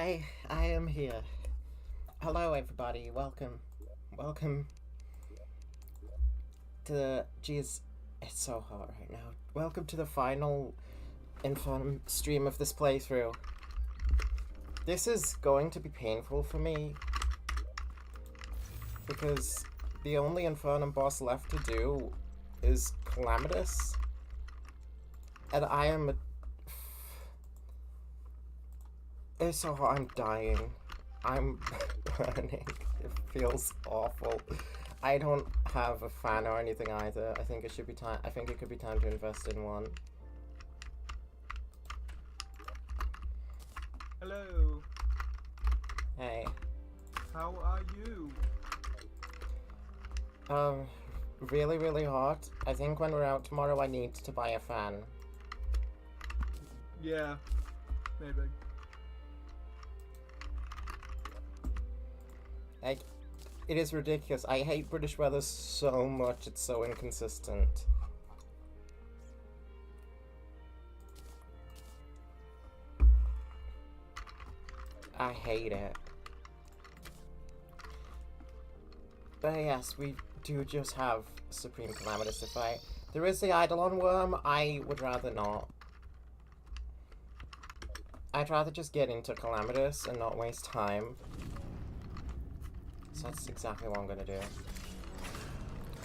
I am here. Hello, everybody. Welcome to the. Geez, it's so hot right now. Welcome to the final Infernum stream of this playthrough. This is going to be painful for me because the only Infernum boss left to do is Calamitous, and I am. It's so hot. I'm dying. I'm burning. It feels awful. I don't have a fan or anything either. I think it should be time. I think it could be time to invest in one. Hello. Hey. How are you? Really, really hot. I think when we're out tomorrow, I need to buy a fan. Yeah, maybe. Like, it is ridiculous. I hate British weather so much. It's so inconsistent. I hate it. But yes, we do just have Supreme Calamitous to fight. There is the Eidolon Worm. I would rather not. I'd rather just get into Calamitous and not waste time. So that's exactly what I'm gonna do.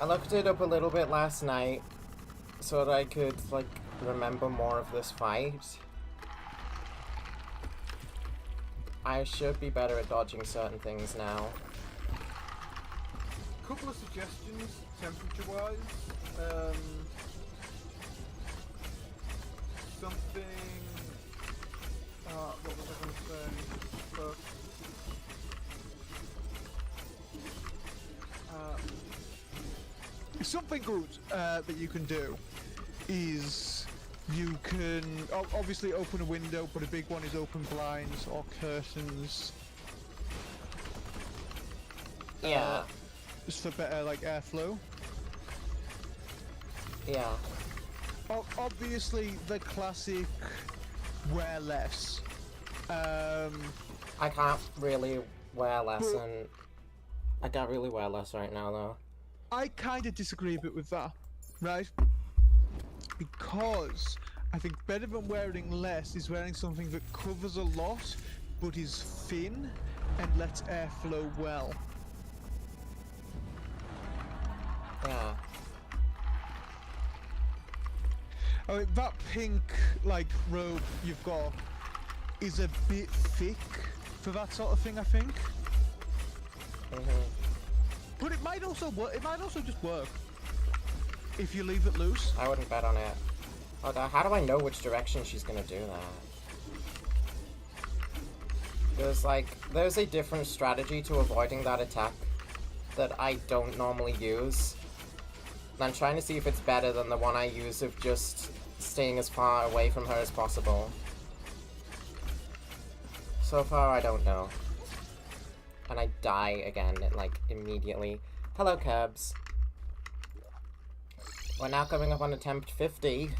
I looked it up a little bit last night so that I could, like, remember more of this fight. I should be better at dodging certain things now. Couple of suggestions, temperature-wise. Something. What was I going to say? But, something good that you can do is you can obviously open a window, but a big one is open blinds or curtains. Yeah. Just for better like airflow. Yeah. Obviously the classic wear less. I can't really wear less, and I can't really wear less right now though. I kind of disagree a bit with that, right? Because I think better than wearing less is wearing something that covers a lot, but is thin and lets air flow well. Yeah. I mean, that pink, like, robe you've got is a bit thick for that sort of thing, I think. But it might also work. It might also just work if you leave it loose. I wouldn't bet on it. Oh god, how do I know which direction she's gonna do that? There's a different strategy to avoiding that attack that I don't normally use. And I'm trying to see if it's better than the one I use of just staying as far away from her as possible. So far, I don't know. And I die again, like, immediately. Hello, Cabs. We're now coming up on attempt 50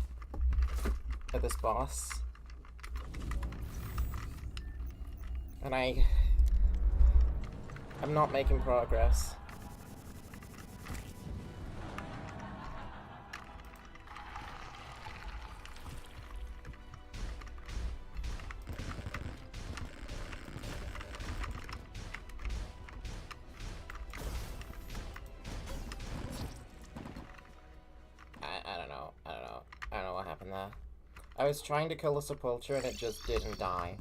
for this boss. And I'm not making progress. I don't know what happened there. I was trying to kill the Sepulture and it just didn't die.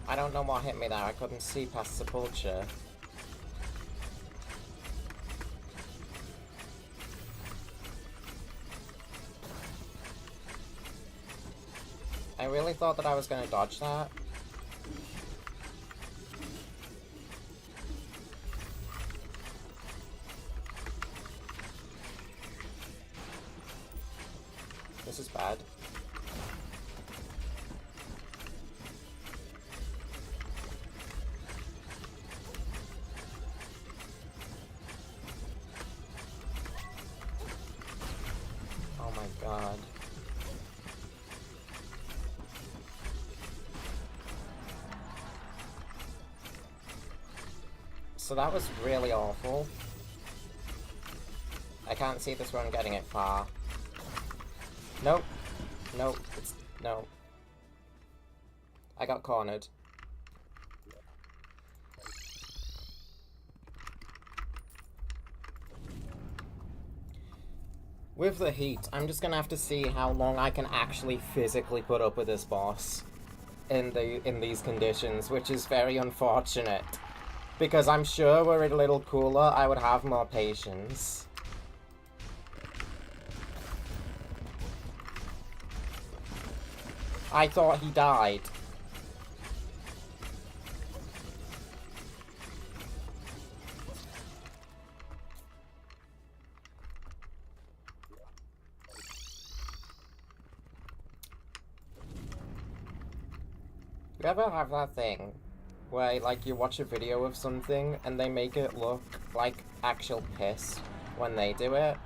I don't know what hit me there. I couldn't see past Sepulture. I really thought that I was going to dodge that. This is bad. Oh my god. So that was really awful. I can't see this one getting it far. Nope. Nope. No. I got cornered. With the heat, I'm just gonna have to see how long I can actually physically put up with this boss in these conditions, which is very unfortunate. Because I'm sure were it a little cooler, I would have more patience. I thought he died. You ever have that thing where, like, you watch a video of something and they make it look like actual piss when they do it?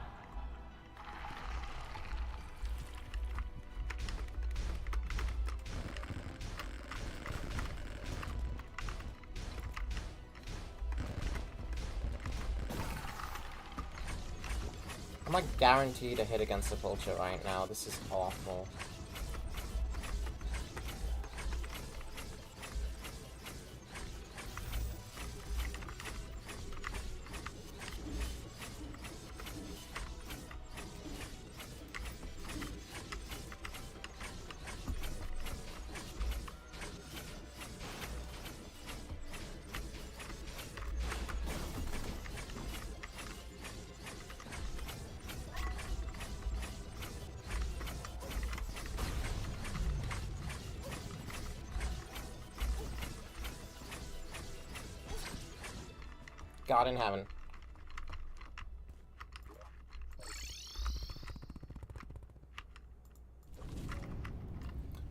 I'm like guaranteed to hit against the vulture right now. This is awful. God in heaven.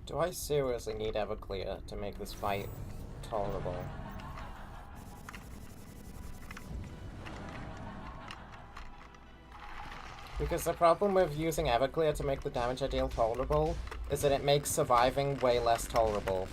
Do I seriously need Everclear to make this fight tolerable? Because the problem with using Everclear to make the damage I deal tolerable is that it makes surviving way less tolerable.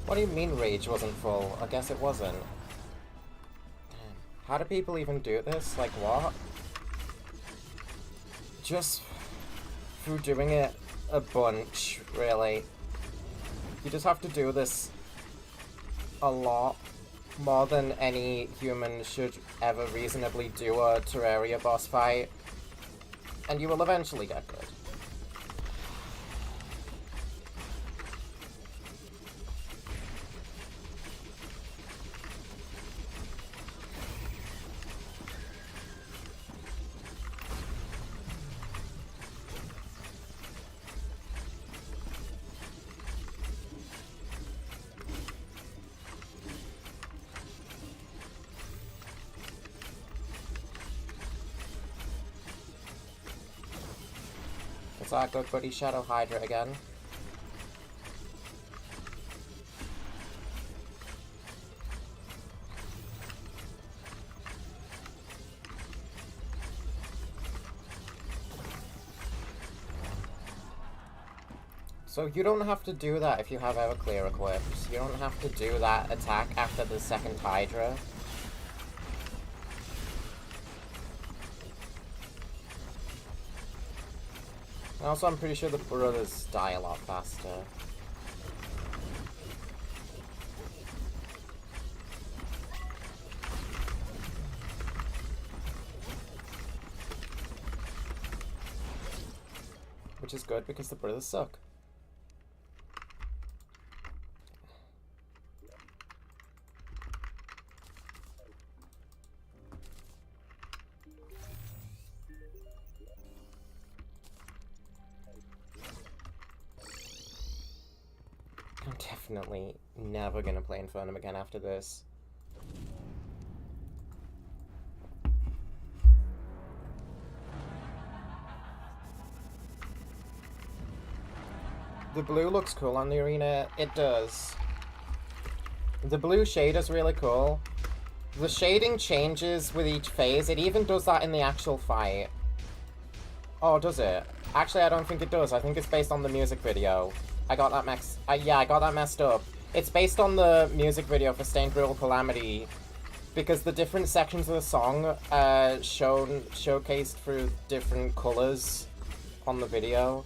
What do you mean rage wasn't full? I guess it wasn't. Damn. How do people even do this? Like, what? Just through doing it a bunch, really. You just have to do this a lot. More than any human should ever reasonably do a Terraria boss fight. And you will eventually get good. It's our good buddy Shadow Hydra again. So you don't have to do that if you have Everclear equipped. You don't have to do that attack after the second Hydra. Also, I'm pretty sure the brothers die a lot faster. Which is good because the brothers suck. I'm definitely never gonna play Infernum again after this. The blue looks cool on the arena. It does. The blue shade is really cool. The shading changes with each phase. It even does that in the actual fight. Oh, does it? Actually, I don't think it does. I think it's based on the music video. I got that yeah, I got that messed up. It's based on the music video for Stained Brutal Calamity, because the different sections of the song showcased through different colors on the video,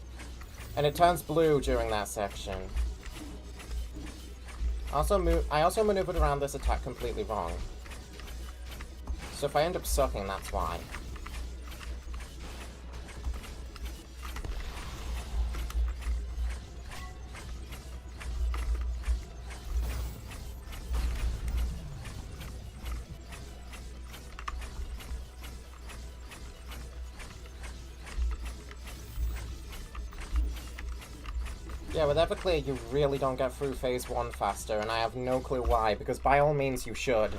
and it turns blue during that section. I also maneuvered around this attack completely wrong. So if I end up sucking, that's why. Yeah, with Everclear, you really don't get through phase 1 faster, and I have no clue why, because by all means you should.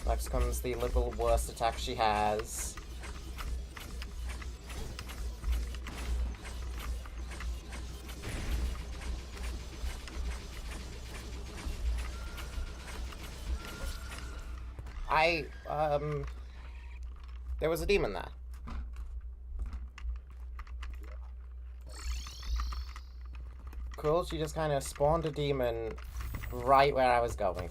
Next comes the little worst attack she has. There was a demon there. Cool, she just kind of spawned a demon right where I was going.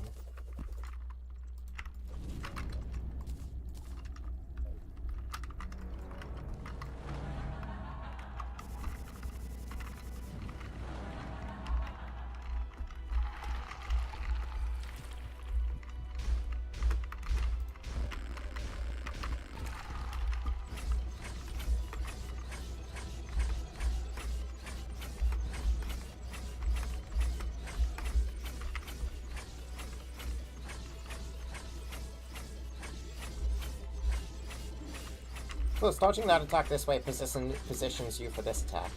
Plus, dodging that attack this way positions you for this attack.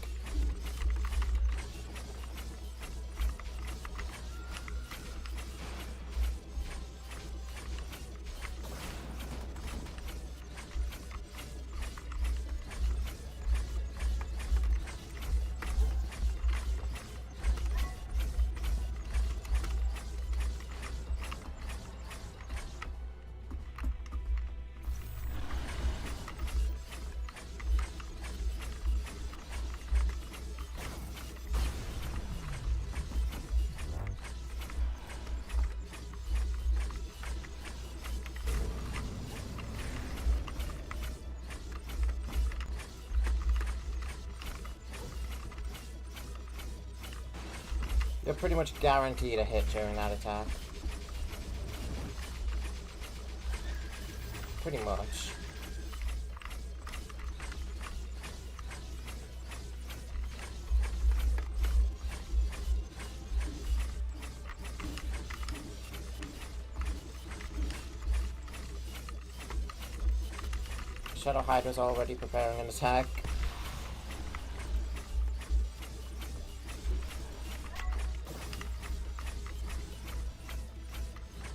You're pretty much guaranteed a hit during that attack. Pretty much. Shadow Hydra's already preparing an attack.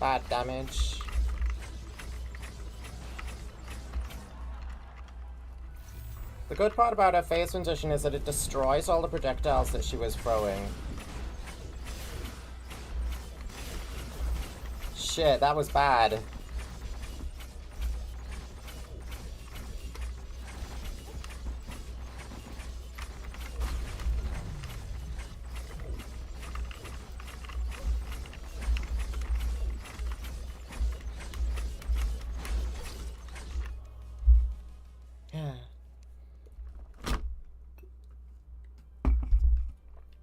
Bad damage. The good part about her phase transition is that it destroys all the projectiles that she was throwing. Shit, that was bad.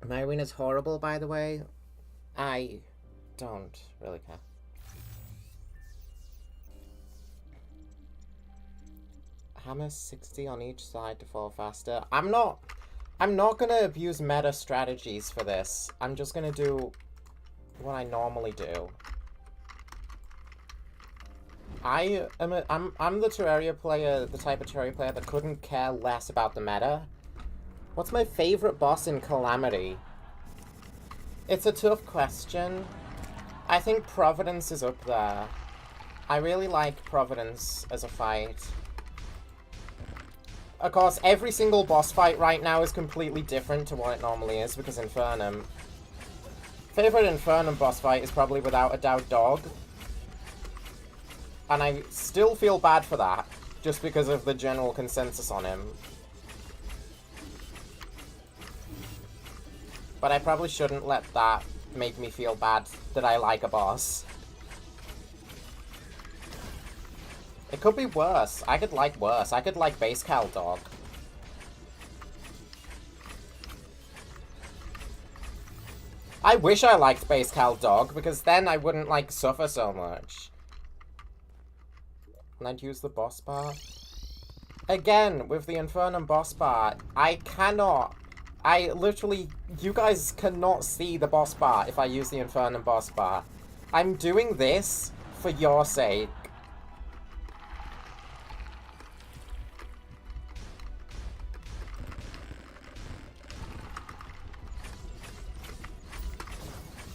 My arena's horrible, by the way. I don't really care. Hammer 60 on each side to fall faster. I'm not gonna abuse meta strategies for this. I'm just gonna do what I normally do. I'm the Terraria player, the type of Terraria player that couldn't care less about the meta. What's my favorite boss in Calamity? It's a tough question. I think Providence is up there. I really like Providence as a fight. Of course, every single boss fight right now is completely different to what it normally is, because Infernum. Favorite Infernum boss fight is probably without a doubt Dog. And I still feel bad for that, just because of the general consensus on him. But I probably shouldn't let that make me feel bad that I like a boss. It could be worse. I could like worse. I could like Base Cal Dog. I wish I liked Base Cal Dog, because then I wouldn't, like, suffer so much. And I'd use the boss bar. Again, with the Infernum boss bar, I cannot... you guys cannot see the boss bar if I use the Infernum boss bar. I'm doing this for your sake.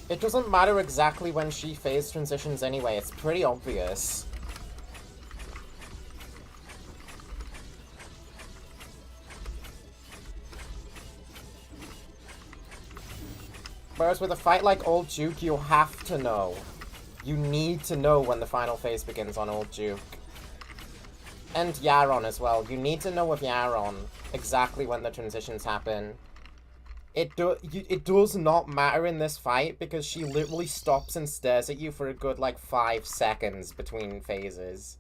It doesn't matter exactly when she phase transitions anyway, it's pretty obvious. Whereas with a fight like Old Duke, you have to know. You need to know when the final phase begins on Old Duke. And Yaron as well. You need to know with Yaron exactly when the transitions happen. It does not matter in this fight because she literally stops and stares at you for a good, like, 5 seconds between phases.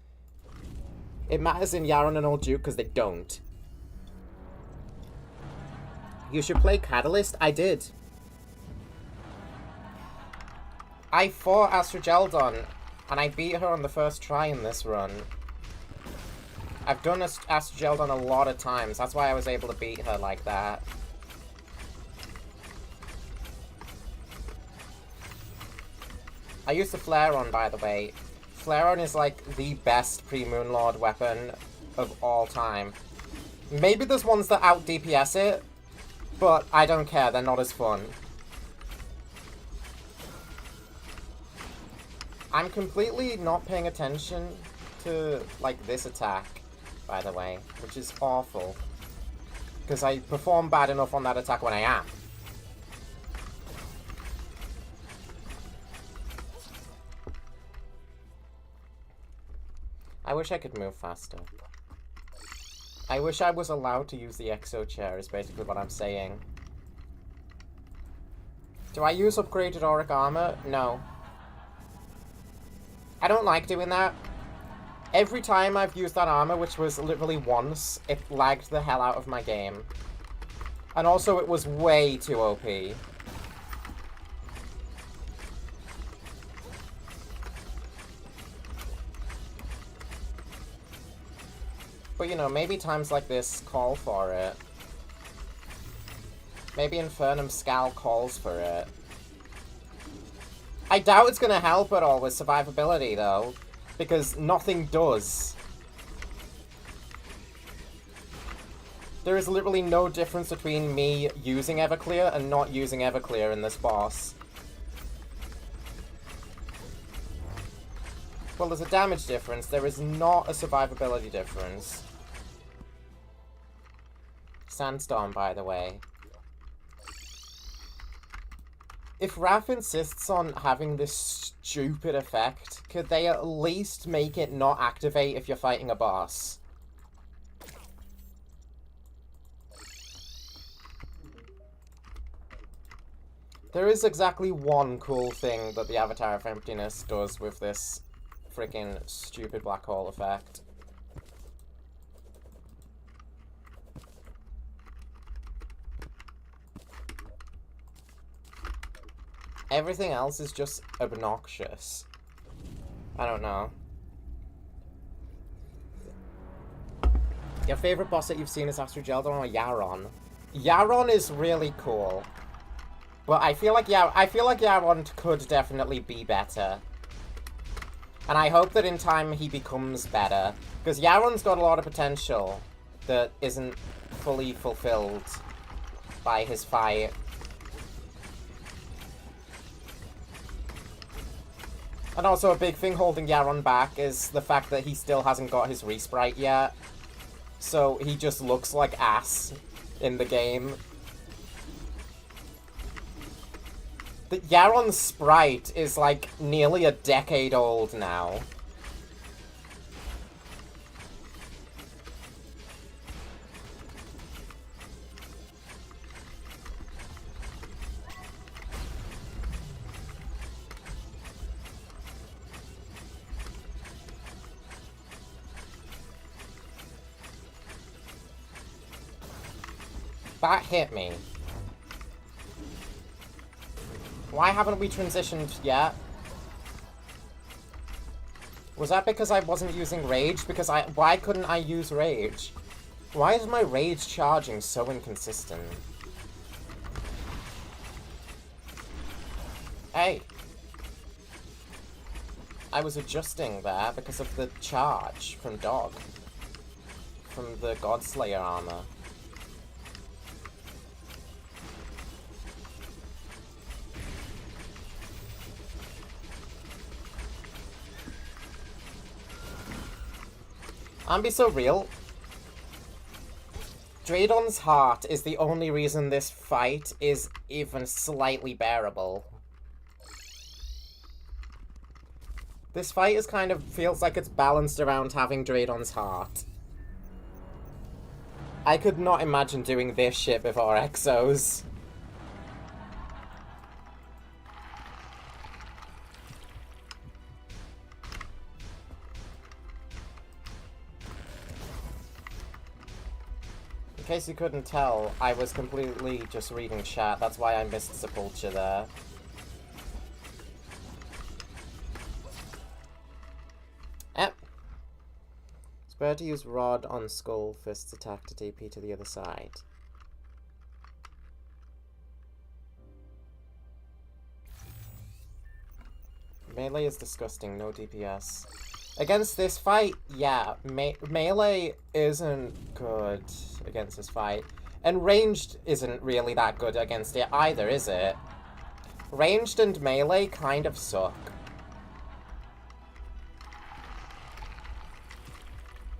It matters in Yaron and Old Duke because they don't. You should play Catalyst? I did. I fought Astrogeldon, and I beat her on the first try in this run. I've done Astrogeldon a lot of times, that's why I was able to beat her like that. I used the Flare-On, by the way. Flare-On is, like, the best pre-Moonlord weapon of all time. Maybe there's ones that out-DPS it, but I don't care, they're not as fun. I'm completely not paying attention to, like, this attack, by the way, which is awful. Because I perform bad enough on that attack when I am. I wish I could move faster. I wish I was allowed to use the Exo Chair, is basically what I'm saying. Do I use upgraded auric armor? No. I don't like doing that. Every time I've used that armor, which was literally once, it lagged the hell out of my game. And also, it was way too OP. But, you know, maybe times like this call for it. Maybe Infernum Scal calls for it. I doubt it's gonna help at all with survivability, though. Because nothing does. There is literally no difference between me using Everclear and not using Everclear in this boss. Well, there's a damage difference. There is not a survivability difference. Sandstorm, by the way. If Raph insists on having this stupid effect, could they at least make it not activate if you're fighting a boss? There is exactly one cool thing that the Avatar of Emptiness does with this freaking stupid black hole effect. Everything else is just obnoxious. I don't know. Your favorite boss that you've seen is Astrogeldon or Yaron? Yaron is really cool. But I feel like Yaron could definitely be better. And I hope that in time he becomes better. Because Yaron's got a lot of potential that isn't fully fulfilled by his fight. And also a big thing holding Yaron back is the fact that he still hasn't got his resprite yet. So he just looks like ass in the game. The Yaron's sprite is like nearly a decade old now. That hit me. Why haven't we transitioned yet? Was that because I wasn't using Rage? Because why couldn't I use Rage? Why is my Rage charging so inconsistent? Hey. I was adjusting there because of the charge from Dog. From the Godslayer armor. I'm be so real. Draydon's heart is the only reason this fight is even slightly bearable. This fight is kind of feels like it's balanced around having Draydon's heart. I could not imagine doing this shit before Exos. In case you couldn't tell, I was completely just reading chat. That's why I missed Sepulture there. It's better to use Rod on Skull Fist's attack to TP to the other side. Melee is disgusting, no DPS. Against this fight, yeah, melee isn't good against this fight. And ranged isn't really that good against it either, is it? Ranged and melee kind of suck.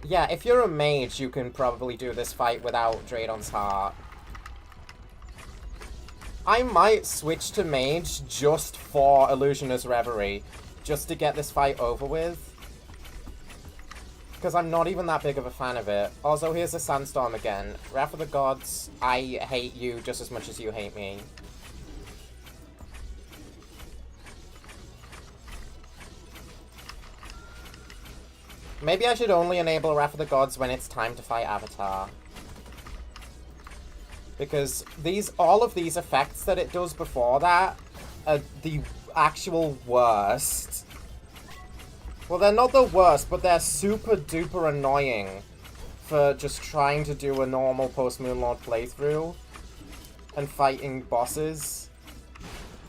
Yeah, if you're a mage, you can probably do this fight without Draydon's heart. I might switch to mage just for Illusioner's Reverie, just to get this fight over with. Because I'm not even that big of a fan of it. Also, here's a Sandstorm again. Wrath of the Gods, I hate you just as much as you hate me. Maybe I should only enable Wrath of the Gods when it's time to fight Avatar. Because all of these effects that it does before that are the actual worst. Well, they're not the worst, but they're super duper annoying for just trying to do a normal Post-Moonlord playthrough and fighting bosses.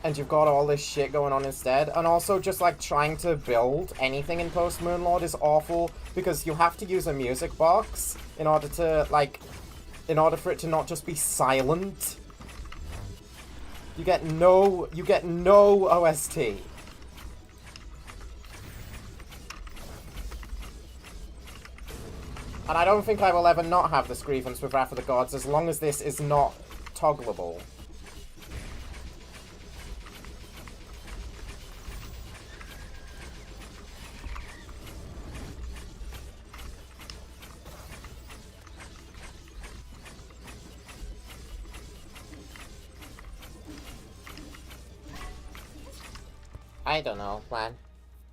And you've got all this shit going on instead. And also just like trying to build anything in Post-Moonlord is awful because you have to use a music box in order to for it to not just be silent. You get no OST. And I don't think I will ever not have this grievance with Wrath of the Gods as long as this is not toggleable. I don't know, man.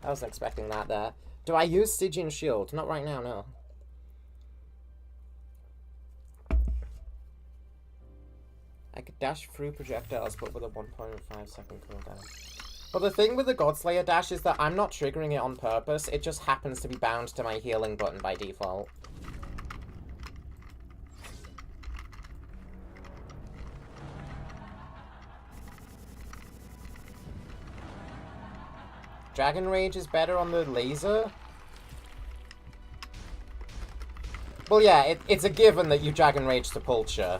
I wasn't expecting that there. Do I use Stygian Shield? Not right now, no. I could dash through projectiles, but with a 1.5 second cooldown. But the thing with the Godslayer dash is that I'm not triggering it on purpose. It just happens to be bound to my healing button by default. Dragon Rage is better on the laser? Well, yeah, it's a given that you Dragon Rage Sepulture.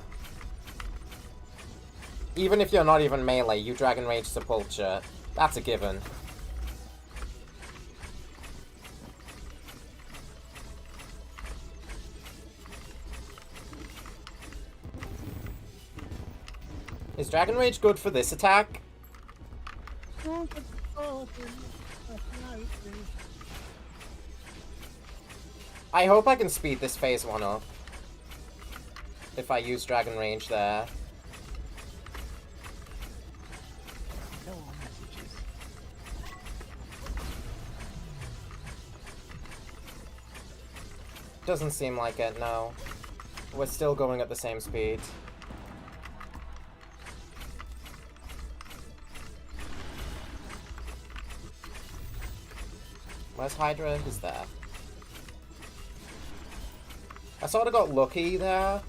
Even if you're not even melee, you Dragon Rage Sepulture. That's a given. Is Dragon Rage good for this attack? I hope I can speed this phase 1 up. If I use Dragon Rage there. Doesn't seem like it, no. We're still going at the same speed. Where's Hydra? He's there. I sort of got lucky there.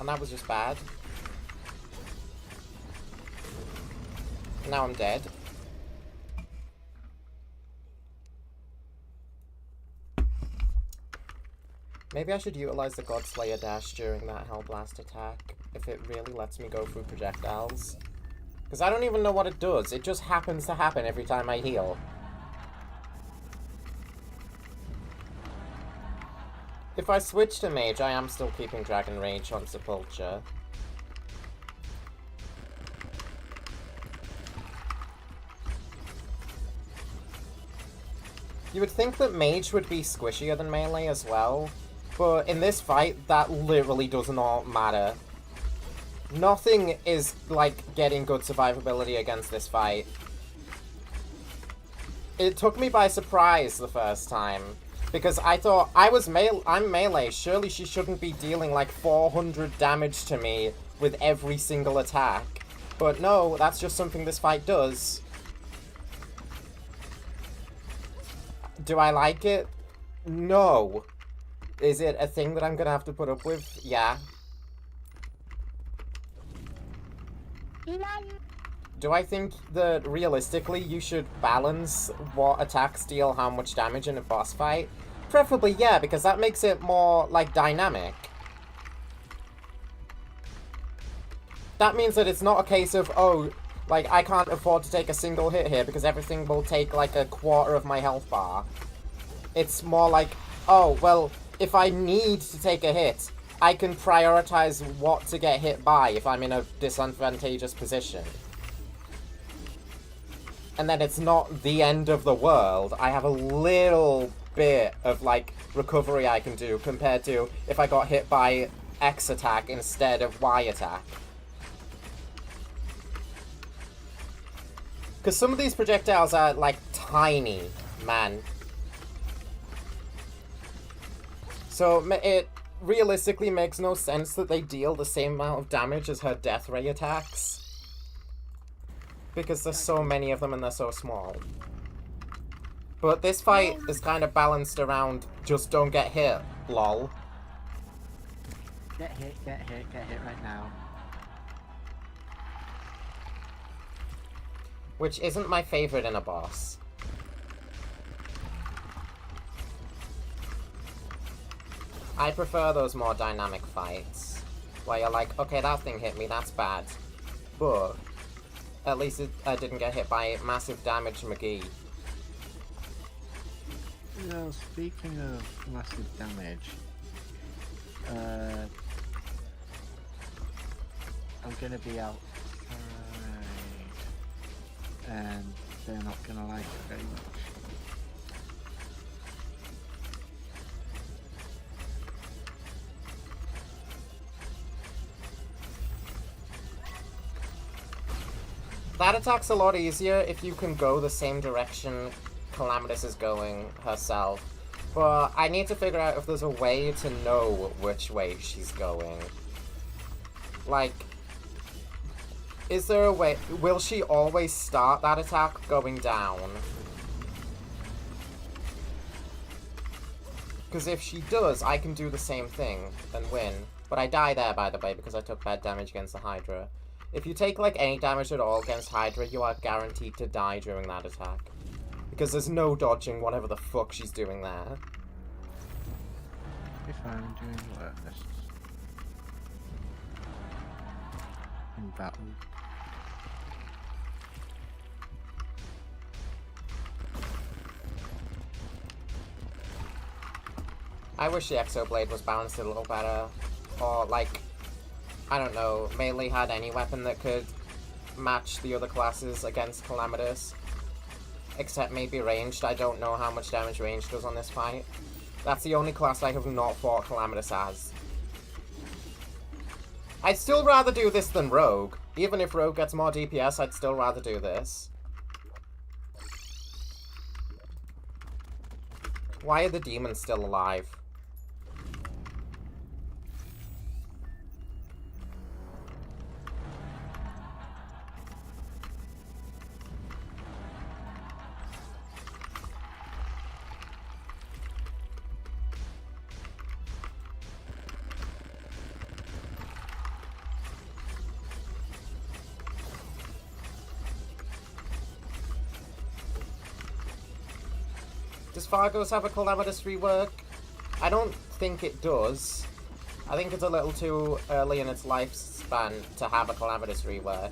And that was just bad. Now I'm dead. Maybe I should utilize the Godslayer dash during that Hellblast attack, if it really lets me go through projectiles. Because I don't even know what it does, it just happens to happen every time I heal. If I switch to Mage, I am still keeping Dragon Rage on Sepulture. You would think that Mage would be squishier than Melee as well, but in this fight, that literally does not matter. Nothing is, like, getting good survivability against this fight. It took me by surprise the first time, because I thought, I'm melee, surely she shouldn't be dealing like 400 damage to me with every single attack. But no, that's just something this fight does. Do I like it? No. Is it a thing that I'm gonna have to put up with? Yeah. Do I think that realistically you should balance what attacks deal how much damage in a boss fight? Preferably, yeah, because that makes it more, like, dynamic. That means that it's not a case of, oh, like, I can't afford to take a single hit here because everything will take, like, a quarter of my health bar. It's more like, oh, well, if I need to take a hit, I can prioritize what to get hit by if I'm in a disadvantageous position. And then it's not the end of the world. I have a little bit of, like, recovery I can do compared to if I got hit by X attack instead of Y attack. Because some of these projectiles are, like, tiny, man. So it realistically makes no sense that they deal the same amount of damage as her death ray attacks. Because there's so many of them and they're so small. But this fight is kind of balanced around just don't get hit, lol. Get hit right now. Which isn't my favorite in a boss. I prefer those more dynamic fights. Where you're like, okay, that thing hit me, that's bad. But at least I didn't get hit by massive damage McGee. Well, speaking of massive damage, I'm gonna be outside, and they're not gonna like it very much. That attack's a lot easier if you can go the same direction Calamitous is going herself. But I need to figure out if there's a way to know which way she's going. Like, is there a way... Will she always start that attack going down? Because if she does, I can do the same thing and win. But I die there, by the way, because I took bad damage against the Hydra. If you take, like, any damage at all against Hydra, you are guaranteed to die during that attack. Because there's no dodging whatever the fuck she's doing there. If I'm doing worse in battle. I wish the Exoblade was balanced a little better. Or, like, I don't know, melee had any weapon that could match the other classes against Calamitous. Except maybe ranged. I don't know how much damage ranged does on this fight. That's the only class I have not fought Calamitous as. I'd still rather do this than Rogue. Even if Rogue gets more DPS, I'd still rather do this. Why are the demons still alive? Does Fargo's have a Calamitous rework? I don't think it does. I think it's a little too early in its lifespan to have a Calamitous rework.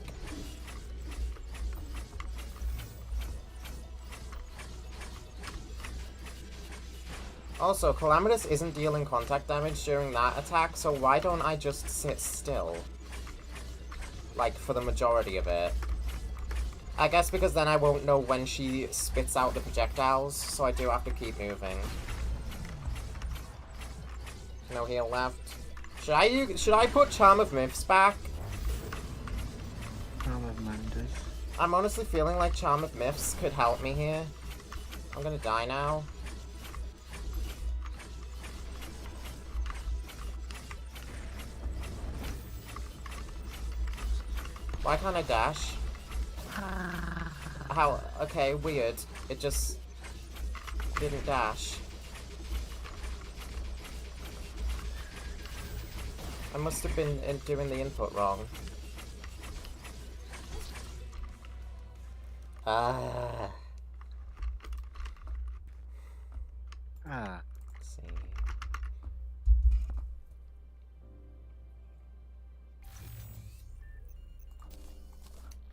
Also, Calamitous isn't dealing contact damage during that attack, so why don't I just sit still? Like, for the majority of it. I guess because then I won't know when she spits out the projectiles, so I do have to keep moving. No heal left. Should I put Charm of Myths back? Charm of Manders. I'm honestly feeling like Charm of Myths could help me here. I'm gonna die now. Why can't I dash? How? Okay, weird. It just didn't dash. I must have been doing the input wrong. Ah. Let's see.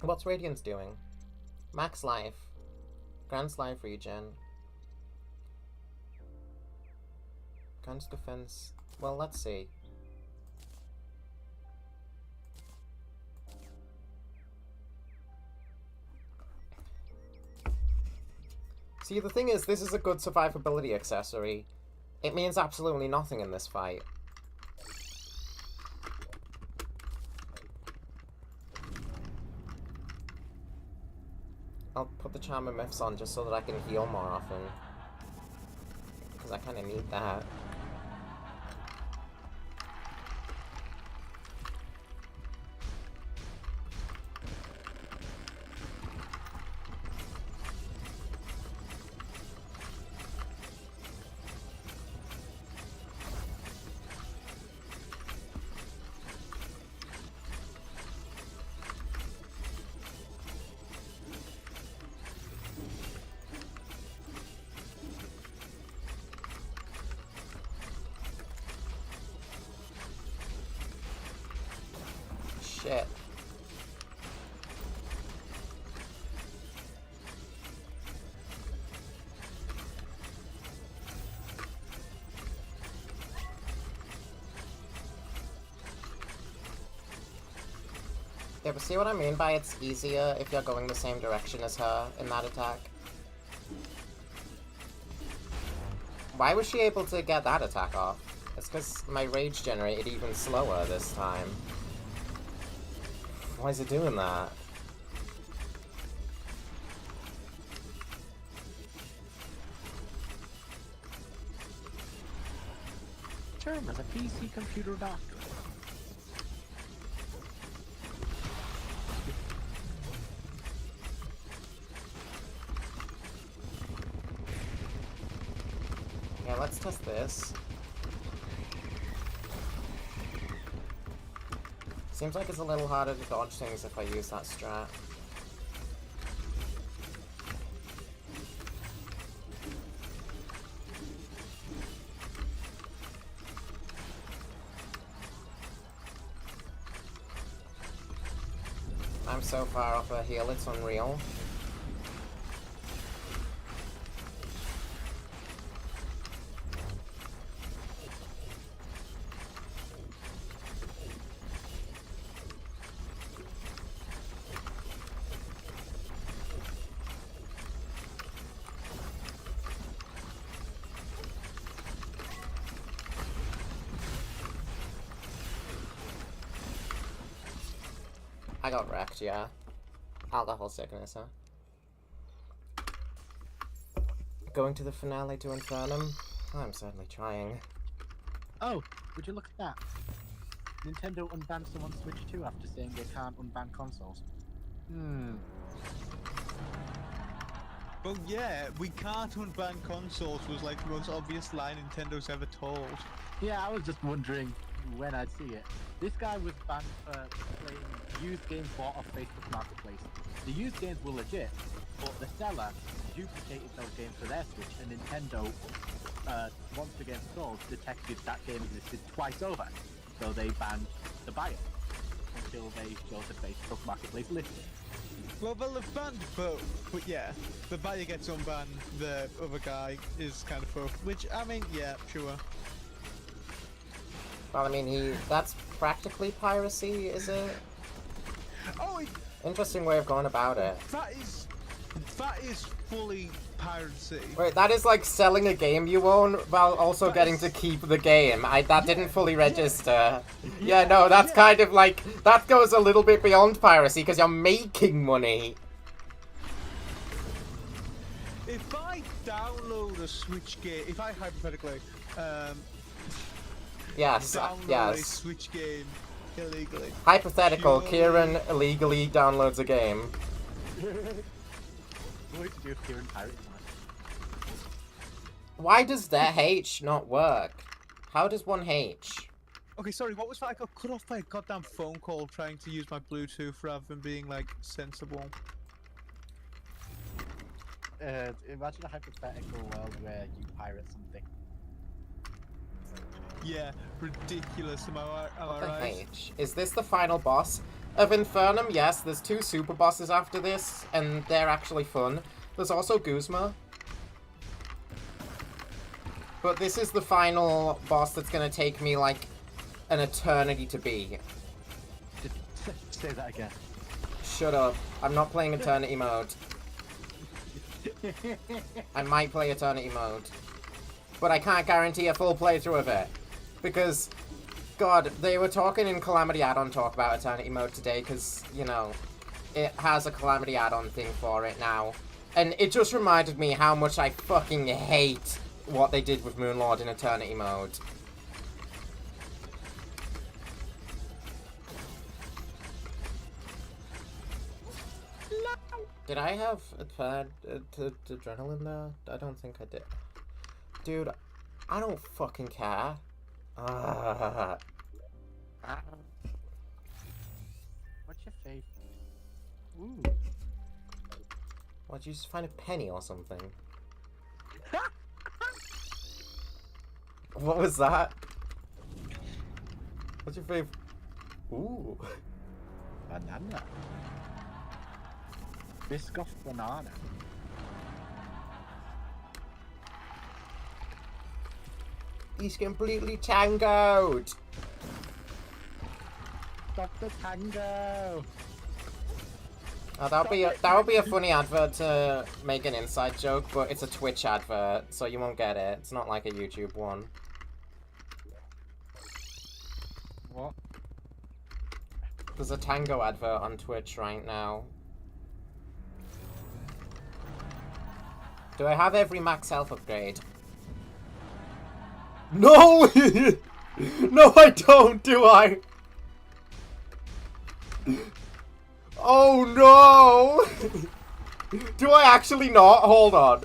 What's Radiance doing? Max life. Grand's life regen. Grand's defense. Well, let's see. See, the thing is, this is a good survivability accessory. It means absolutely nothing in this fight. I'll put the Charm of Myths on just so that I can heal more often. Because I kind of need that. Shit. Yeah, but see what I mean by it's easier if you're going the same direction as her in that attack? Why was she able to get that attack off? It's because my rage generated even slower this time. Why is it doing that? term as a PC computer doctor. Yeah, let's test this. Seems like it's a little harder to dodge things if I use that strat. I'm so far off a heal, it's unreal. I got wrecked, yeah. Alcohol sickness, huh? Going to the finale to Infernum? I'm certainly trying. Oh, would you look at that? Nintendo unbanned some on Switch 2 after saying they can't unban consoles. Well, yeah, we can't unban consoles was like the most obvious line Nintendo's ever told. Yeah, I was just wondering when I'd see it. This guy was banned for playing used games bought off Facebook Marketplace. The used games were legit, but the seller duplicated those games for their Switch, and Nintendo, once the game sold, detected that game existed twice over. So they banned the buyer until they showed the Facebook Marketplace listing. Well, they've banned both, but yeah, the buyer gets unbanned, the other guy is kind of both, which, I mean, yeah, sure. Well, I mean, that's practically piracy, is it? Oh, Interesting way of going about it. that is fully piracy. Wait, that is like selling a game you own while also getting to keep the game. That didn't fully register. Yeah, no, that's kind of like, that goes a little bit beyond piracy because you're making money. If I download a Switch game, if I hypothetically, Yes, download a yes. Switch game illegally. Hypothetical, Purely- Kieran illegally downloads a game. What would you do if Kieran pirates on it? Why does their H not work? How does one H? Okay, sorry, what was that? I got cut off by a goddamn phone call trying to use my Bluetooth rather than being, like, sensible. Imagine a hypothetical world where you pirate something. Yeah, ridiculous, am I What the right? H? Is this the final boss of Infernum? Yes, there's 2 super bosses after this, and they're actually fun. There's also Guzma. But this is the final boss that's gonna take me, like, an eternity to beat. Say that again. Shut up. I'm not playing Eternity mode. I might play Eternity mode. But I can't guarantee a full playthrough of it. Because, God, they were talking in Calamity Add-on talk about Eternity mode today, because, you know, it has a Calamity Add-on thing for it now. And it just reminded me how much I fucking hate what they did with Moonlord in Eternity mode. Did I have adrenaline there? I don't think I did. Dude, I don't fucking care. What's your favorite? Ooh. Why'd you just find a penny or something? What was that? What's your favorite? Ooh. Banana. Biscoff banana. He's completely tangoed. Dr. Tango. Oh, that would be a funny advert to make an inside joke, but it's a Twitch advert, so you won't get it. It's not like a YouTube one. What? There's a Tango advert on Twitch right now. Do I have every max health upgrade? No! No, I don't, do I? Oh no! Do I actually not? Hold on.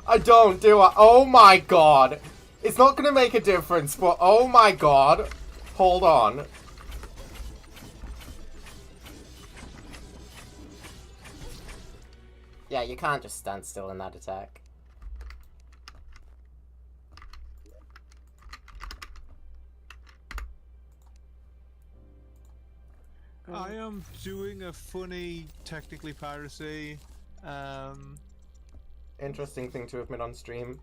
I don't, do I? Oh my god. It's not gonna make a difference, but oh my god. Hold on. Yeah, you can't just stand still in that attack. I am doing a funny, technically piracy. Interesting thing to admit on stream.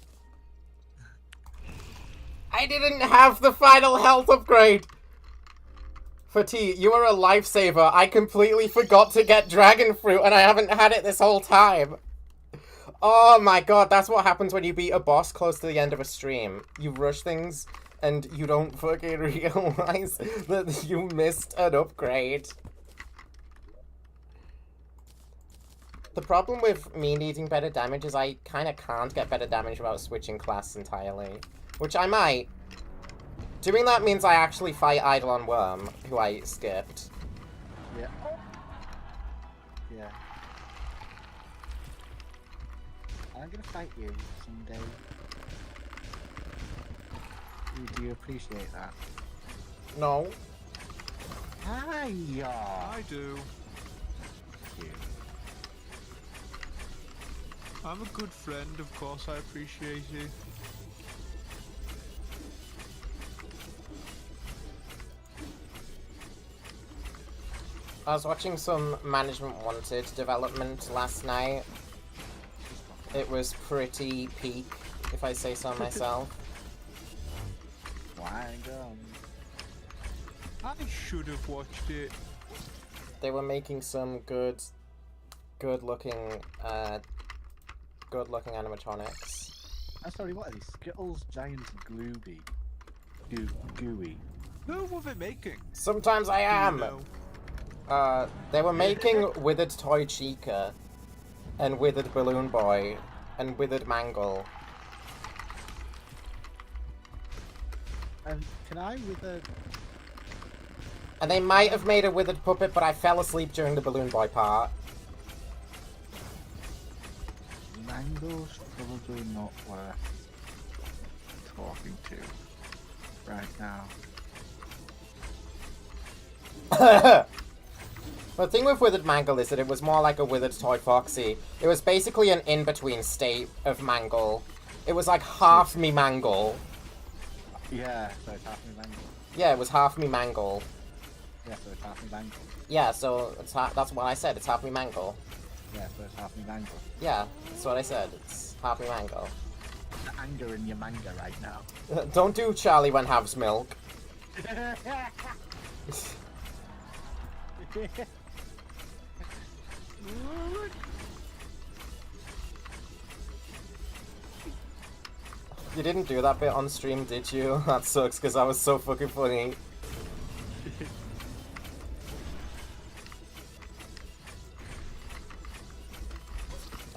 I didn't have the final health upgrade! Fati, you are a lifesaver. I completely forgot to get dragon fruit and I haven't had it this whole time. Oh my god, that's what happens when you beat a boss close to the end of a stream. You rush things and you don't fucking realize that you missed an upgrade. The problem with me needing better damage is I kind of can't get better damage without switching class entirely. Which I might. Doing that means I actually fight Eidolon Worm, who I skipped. Yeah. Yeah. I'm gonna fight you someday. Do you appreciate that? No. Hiya! I do. Thank you. I'm a good friend, of course I appreciate you. I was watching some Management Wanted development last night. It was pretty peak, if I say so myself. Why I should have watched it. They were making some good looking animatronics. I'm sorry, what are these? Skittles Giant Glooby. Gooey. Who were they making? Sometimes I am! Do you know? They were making Withered Toy Chica, and Withered Balloon Boy, and Withered Mangle. And can I with a... And they might have made a Withered Puppet, but I fell asleep during the Balloon Boy part. Mangle's probably not worth talking to right now. The thing with Withered Mangle is that it was more like a Withered Toy Foxy. It was basically an in-between state of Mangle. It was like half me Mangle. Yeah, so it's half me Mangle. Yeah, it was half me Mangle. Yeah, so it's half me Mangle. Yeah, so it's that's what I said. It's half me Mangle. Yeah, so it's half me Mangle. Yeah, that's what I said. It's half me Mangle. The anger in your manga right now. Don't do Charlie when halves milk. You didn't do that bit on stream, did you? That sucks, because that was so fucking funny.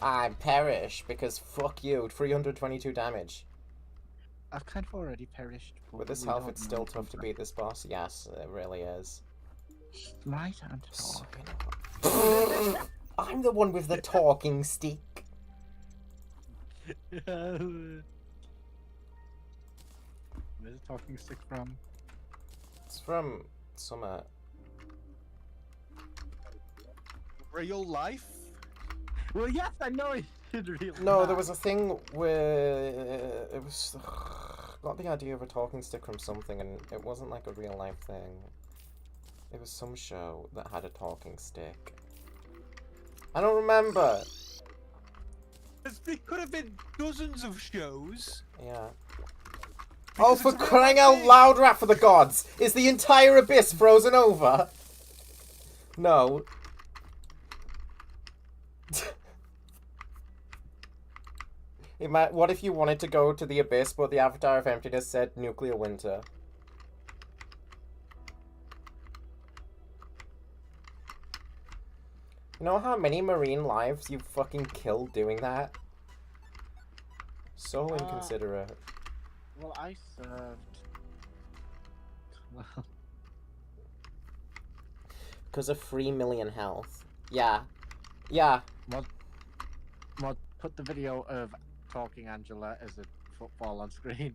I perish, because fuck you, 322 damage. I've kind of already perished. With this health, it's still tough to beat this boss. Yes, it really is. My turn to talk. I'm the one with the talking stick. Where's the talking stick from? It's from Summer. Real life? Well, yes, I know it did real. No, there was a thing where it was got the idea of a talking stick from something, and it wasn't like a real life thing. It was some show that had a talking stick. I don't remember. There could have been dozens of shows. Yeah. Because Oh, it's for a real crying life out thing. loud, Rat for the Gods! Is the entire abyss frozen over? No. What if you wanted to go to the abyss, but the Avatar of Emptiness said nuclear winter? You know how many marine lives you fucking killed doing that? So inconsiderate. Well, I served. Because of 3 million health. Yeah. Yeah. Mod, put the video of talking Angela as a football on screen.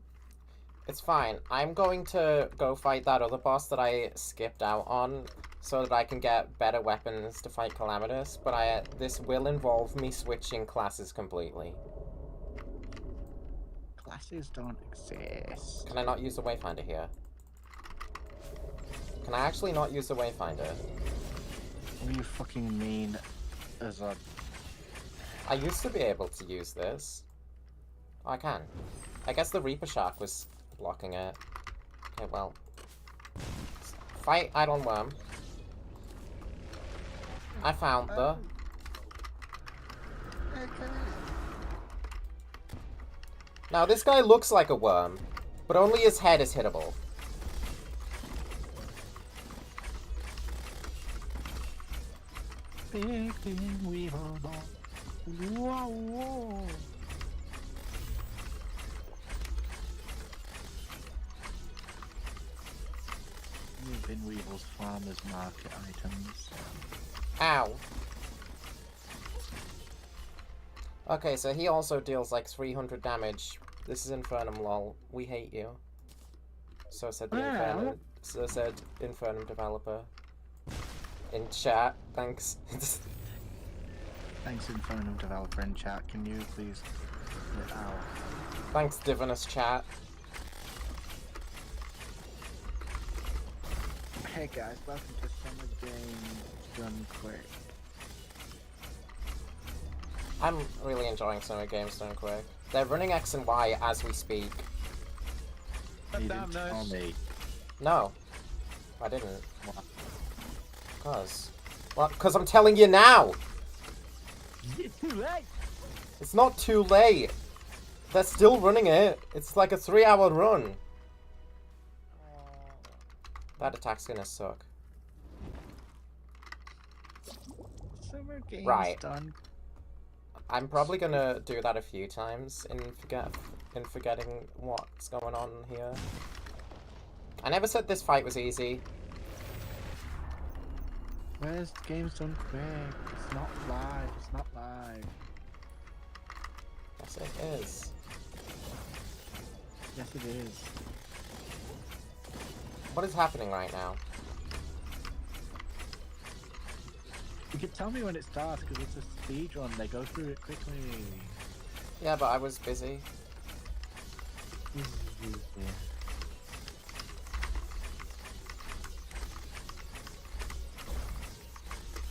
It's fine. I'm going to go fight that other boss that I skipped out on so that I can get better weapons to fight Calamitous, but this will involve me switching classes completely. Classes don't exist. Can I not use the Wayfinder here? Can I actually not use the Wayfinder? What do you fucking mean as a... I used to be able to use this. Oh, I can. I guess the Reaper Shark was blocking it. Okay, well. Fight Eidolon Worm. I found the... Okay. Now, this guy looks like a worm, but only his head is hittable. Big Weevil ball. Whoa, whoa. Bin Weevil's farmers market items. Ow. Okay, so he also deals like 300 damage. This is Infernum, lol. We hate you. So said the Infernum. So said Infernum developer. In chat, thanks. Thanks, Infernum developer in chat. Can you please get out? Thanks, Divinus chat. Hey guys, welcome to Summer Games Done Quick. I'm really enjoying Summer Games Done Quick. They're running X and Y as we speak. You Damn didn't tell nice. me. No, I didn't. What? Cause. Well, because I'm telling you now! It's too late! It's not too late! They're still running it. It's like a 3-hour run. That attack's gonna suck. Summer Games Right. Done. I'm probably gonna do that a few times in forgetting what's going on here. I never said this fight was easy. Where's the Games Done Quick? It's not live. It's not live. Yes, it is. Yes, it is. What is happening right now? You can tell me when it starts because it's a speed run. They go through it quickly. Yeah, but I was busy.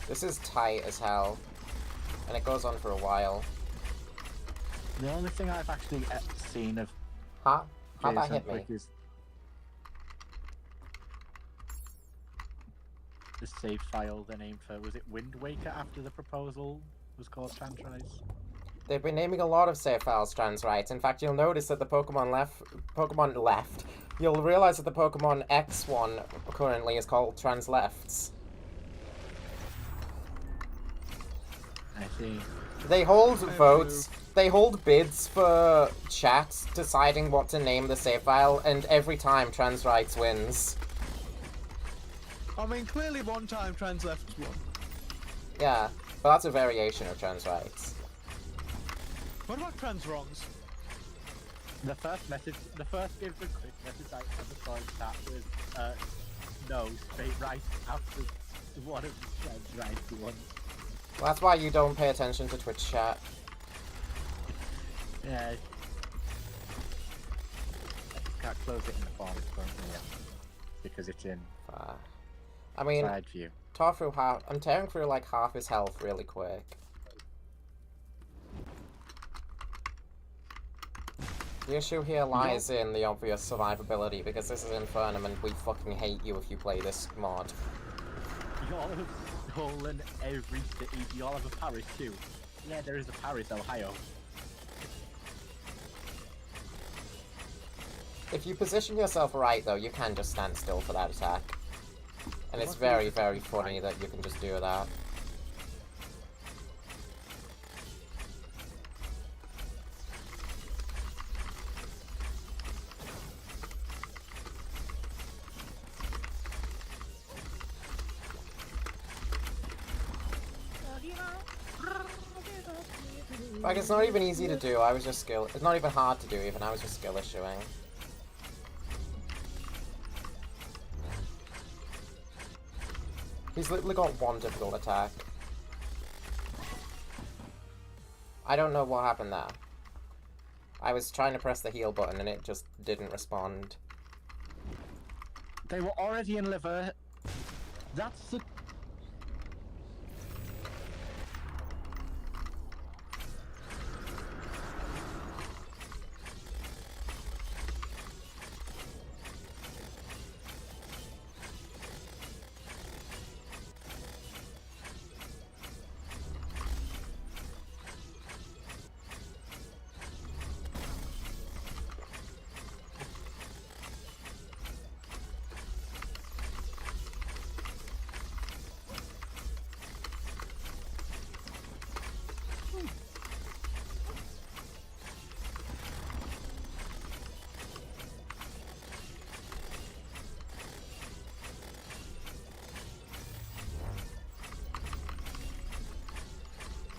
This is tight as hell. And it goes on for a while. The only thing I've actually seen of Huh? How'd Games that Done hit me? Quick is the save file they named for, was it Wind Waker after the proposal was called Transrise? They've been naming a lot of save files Transright. In fact, you'll notice that the Pokemon left. You'll realize that the Pokemon X one currently is called Translefts. I see. They hold votes. They hold bids for chat deciding what to name the save file, and every time Transrights wins. I mean, clearly one time trans left won. Yeah, but that's a variation of Transrights. What about trans wrongs? The first Games Done Quick message I ever saw in chat was, no, straight right after one of the Transrise ones. Well, that's why you don't pay attention to Twitch chat. Yeah. I just can't close it in the form currently, yeah. Because it's in I mean, side view. I'm tearing through like half his health really quick. The issue here lies in the obvious survivability, because this is Infernum and we fucking hate you if you play this mod. Y'all have stolen every city. Y'all have a Paris too. Yeah, there is a Paris, Ohio. If you position yourself right, though, you can just stand still for that attack. And it's very, very funny that you can just do that. Like, it's not even easy to do, I was just skill- it's not even hard to do even, I was just skill issuing. He's literally got one difficult attack. I don't know what happened there. I was trying to press the heal button and it just didn't respond. They were already in liver. That's the...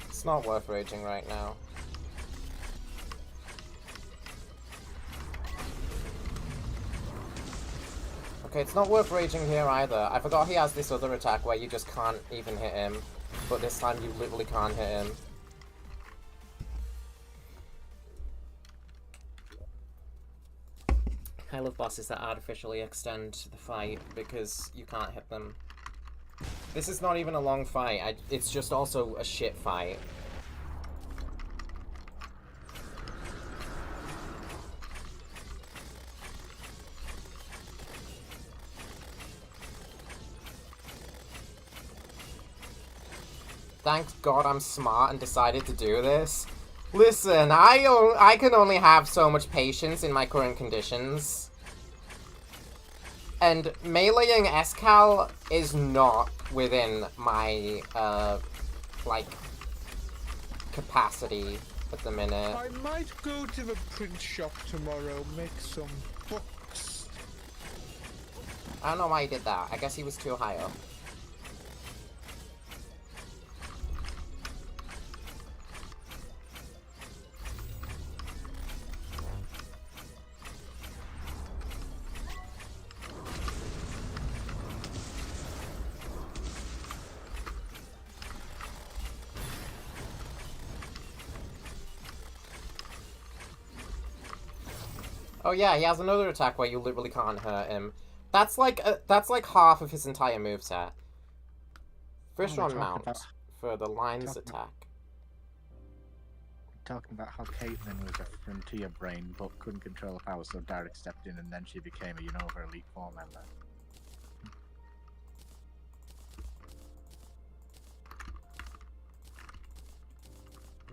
It's not worth raging right now. Okay, it's not worth raging here either. I forgot he has this other attack where you just can't even hit him. But this time you literally can't hit him. I love bosses that artificially extend the fight because you can't hit them. This is not even a long fight, it's just also a shit fight. Thank God I'm smart and decided to do this. Listen, I can only have so much patience in my current conditions. And meleeing Escal is not within my, like, capacity at the minute. I might go to the print shop tomorrow, make some books. I don't know why he did that. I guess he was too high up. Oh yeah, he has another attack where you literally can't hurt him. That's like half of his entire moveset. Fish on mount for the lines attack. Talking about how Caitlyn was a frontier brain but couldn't control her power, so Derek stepped in and then she became a Unova Elite 4 member.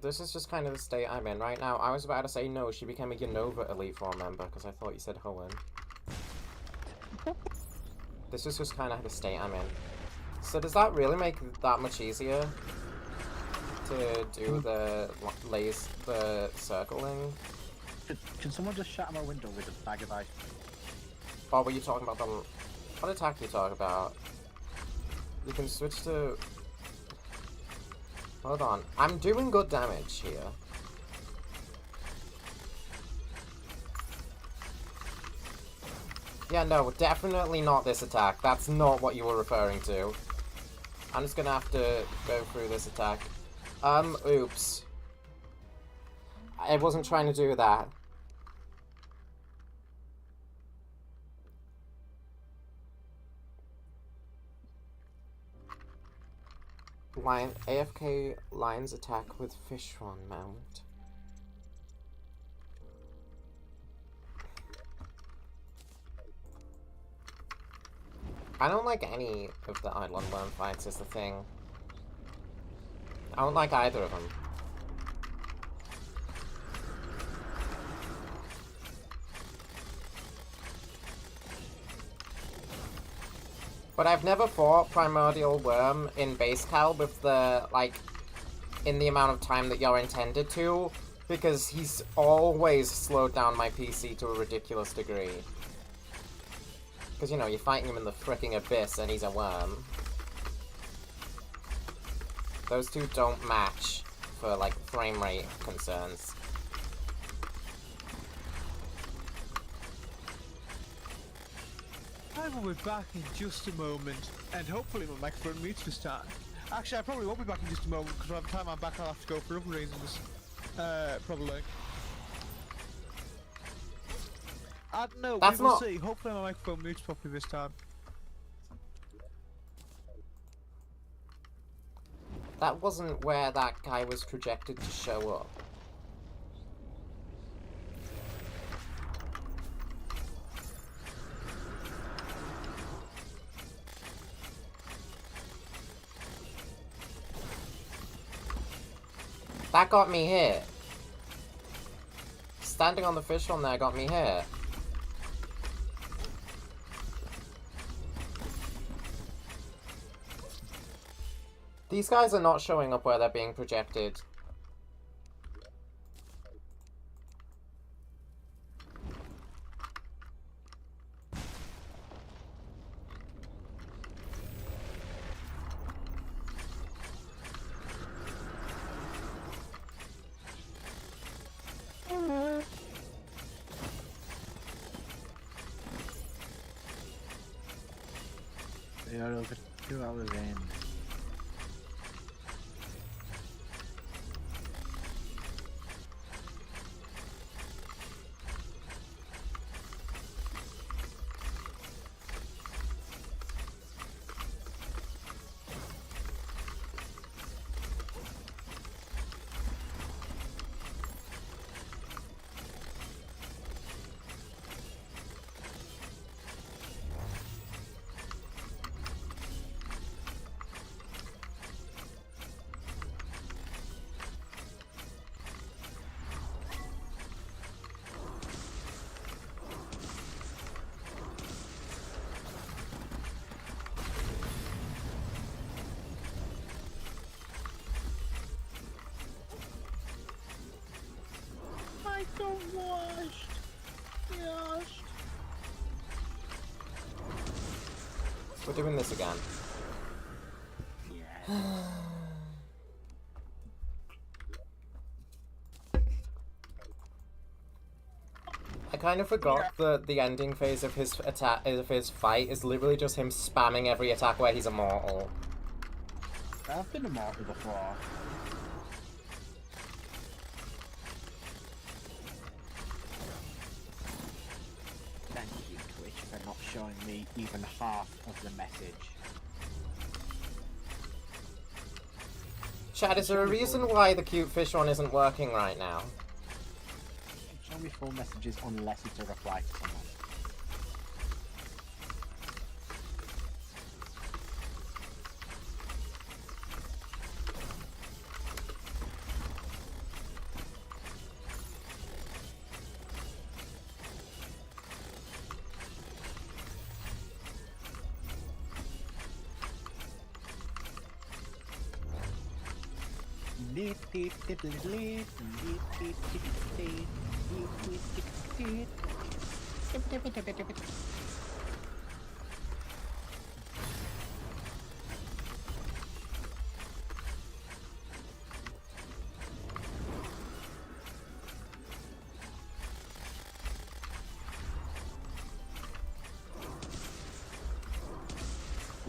This is just kind of the state I'm in right now. I was about to say no, she became a Unova Elite 4 member because I thought you said Hoenn. This is just kind of the state I'm in. So does that really make it that much easier to do the circling? Can someone just shatter my window with a bag of ice? Oh, were you talking about the... What attack you talking about? You can switch to... Hold on. I'm doing good damage here. Yeah, no, definitely not this attack. That's not what you were referring to. I'm just gonna have to go through this attack. Oops. I wasn't trying to do that. AFK Lions attack with Fishron mount. I don't like any of the Eidolon Worm fights is the thing. I don't like either of them. But I've never fought Primordial Worm in base cal with the, like, in the amount of time that you're intended to, because he's always slowed down my PC to a ridiculous degree. Because, you know, you're fighting him in the fricking abyss and he's a worm. Those two don't match. for like frame rate concerns. I will be back in just a moment, and hopefully my microphone mutes this time. Actually, I probably won't be back in just a moment, because by the time I'm back I'll have to go for other reasons. Probably. I don't know, we will see. Hopefully my microphone mutes properly this time. That wasn't where that guy was projected to show up. That got me hit. Standing on the fish one there got me hit. These guys are not showing up where they're being projected. They are over 2 hours in. I don't washed. Gosh. We're doing this again. Yeah. I kind of forgot that the ending phase of his attack, of his fight, is literally just him spamming every attack where he's immortal. I've been immortal before. Thank you, Twitch, for not showing me even half of the message. Chad, is there a reason why the cute fish one isn't working right now? Show me full messages unless it's a reply to someone.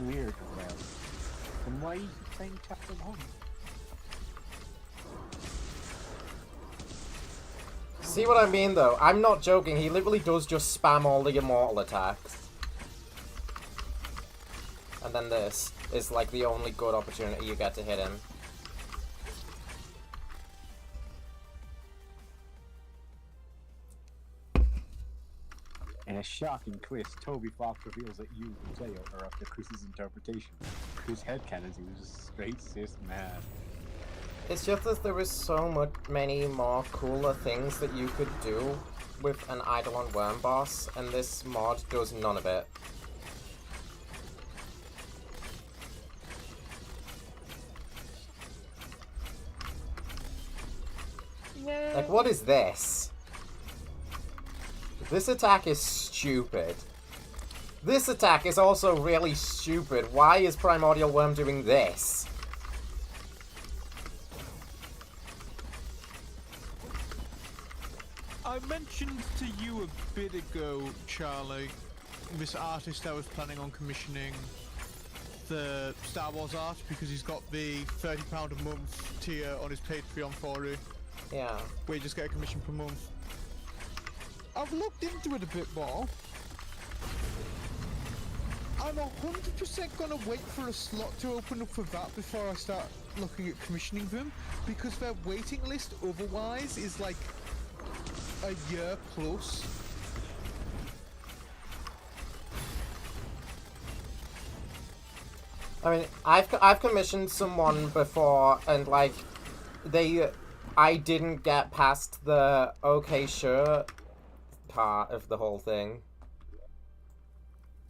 Weird, well. Then why are you playing chapter 1? See what I mean, though? I'm not joking. He literally does just spam all the immortal attacks. And then this is, like, the only good opportunity you get to hit him. In a shocking twist, Toby Fox reveals that you, the player, are up to Chris's interpretation. Chris headcanons he was a straight cis man. It's just that there is so many more cooler things that you could do with an Eidolon Worm boss, and this mod does none of it. Like, what is this? This attack is stupid. This attack is also really stupid. Why is Primordial Worm doing this? I mentioned to you a bit ago, Charlie, this artist I was planning on commissioning the Star Wars art because he's got the £30 a month tier on his Patreon for it. Yeah. Where you just get a commission per month. I've looked into it a bit more. I'm 100% gonna wait for a slot to open up for that before I start looking at commissioning them, because their waiting list otherwise is like a year plus. I mean, I've commissioned someone before, and like, I didn't get past the okay sure part of the whole thing.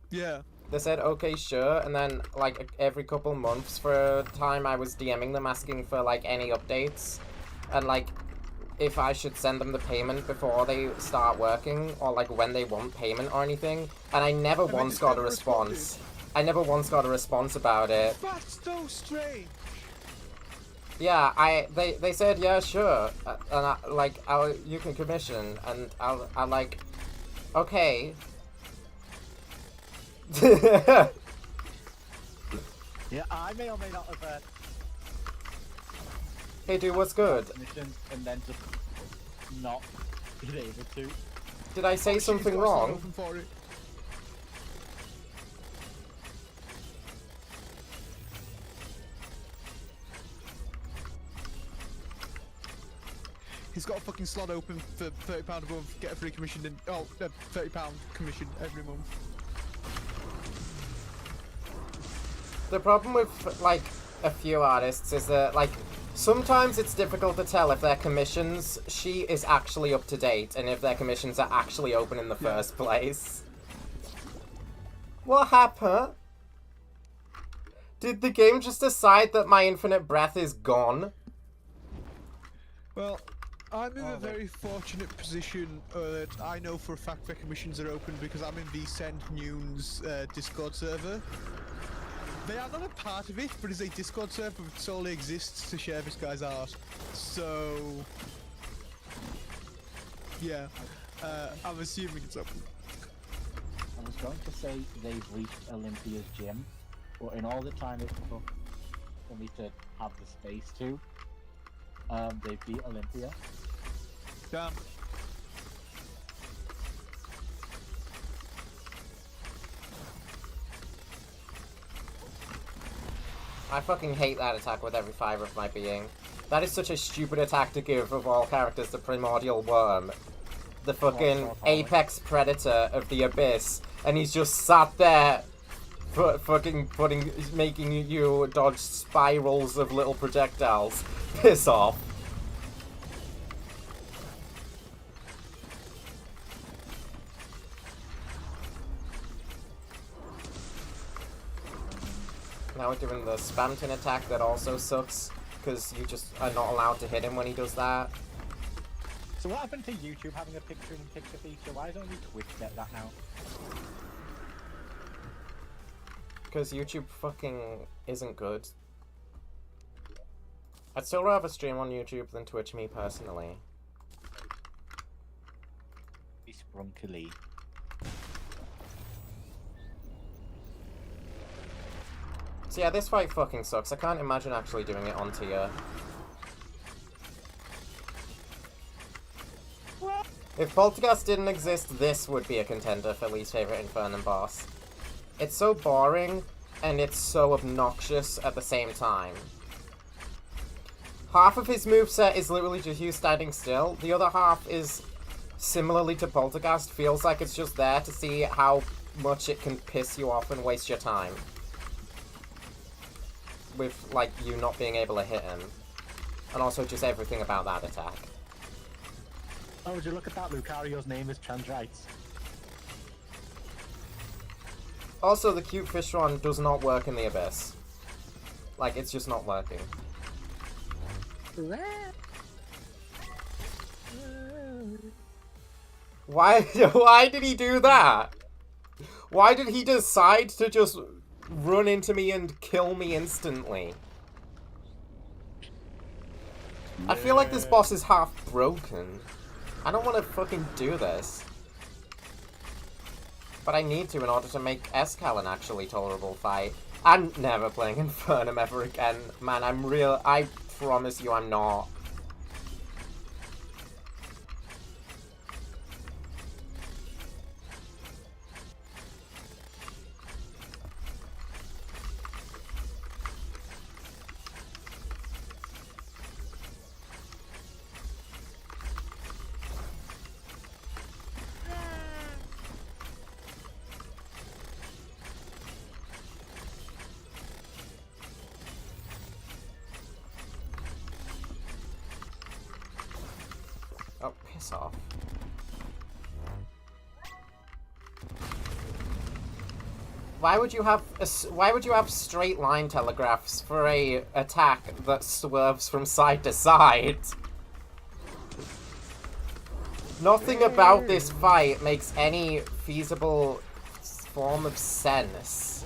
Yeah. They said okay sure, and then like every couple months for a time I was DMing them asking for like any updates, and like if I should send them the payment before they start working, or like when they want payment or anything, and I never once got a response. I never once got a response about it. That's so strange. Yeah, they said yeah sure, and you can commission, and I like, okay. Yeah, I may or may not have Hey dude, what's good? missions and then just not been able to. Did I say something wrong? He's got a fucking slot open for £30 a month, get a free commission, and £30 commission every month. The problem with, like, a few artists is that, like, sometimes it's difficult to tell if their commissions sheet is actually up to date and if their commissions are actually open in the first place. What happened? Did the game just decide that my infinite breath is gone? Well, I'm in a very fortunate position that I know for a fact their commissions are open because I'm in the Send Nunes Discord server. They are not a part of it, but it's a Discord server that solely exists to share this guy's art. So, yeah, I'm assuming it's open. I was going to say they've reached Olympia's gym, but in all the time it took for me to have the space to, they beat Olympia. Damn. I fucking hate that attack with every fibre of my being. That is such a stupid attack to give of all characters the Primordial Worm. The fucking apex predator of the abyss. And he's just sat there making you dodge spirals of little projectiles. Piss off. Now we're doing the Spamton attack that also sucks, because you just are not allowed to hit him when he does that. So what happened to YouTube having a picture-in-picture feature? Why does only Twitch get that now? Because YouTube fucking isn't good. I'd still rather stream on YouTube than Twitch, me personally. Be sprunkily. So yeah, this fight fucking sucks. I can't imagine actually doing it on tier. If Poltergeist didn't exist, this would be a contender for least favorite Infernum boss. It's so boring, and it's so obnoxious at the same time. Half of his moveset is literally just you standing still. The other half is, similarly to Poltergeist, feels like it's just there to see how much it can piss you off and waste your time. With, like, you not being able to hit him. And also just everything about that attack. Oh, would you look at that? Lucario's name is Chandrites. Also, the cute fish one does not work in the Abyss. Like, it's just not working. Why did he do that? Why did he decide to just run into me and kill me instantly? I feel like this boss is half broken. I don't want to fucking do this. But I need to in order to make Escal an actually tolerable fight. I'm never playing Infernum ever again. Man, I promise you I'm not. Oh, piss off. Why would you have straight line telegraphs for a attack that swerves from side to side? Nothing about this fight makes any feasible form of sense.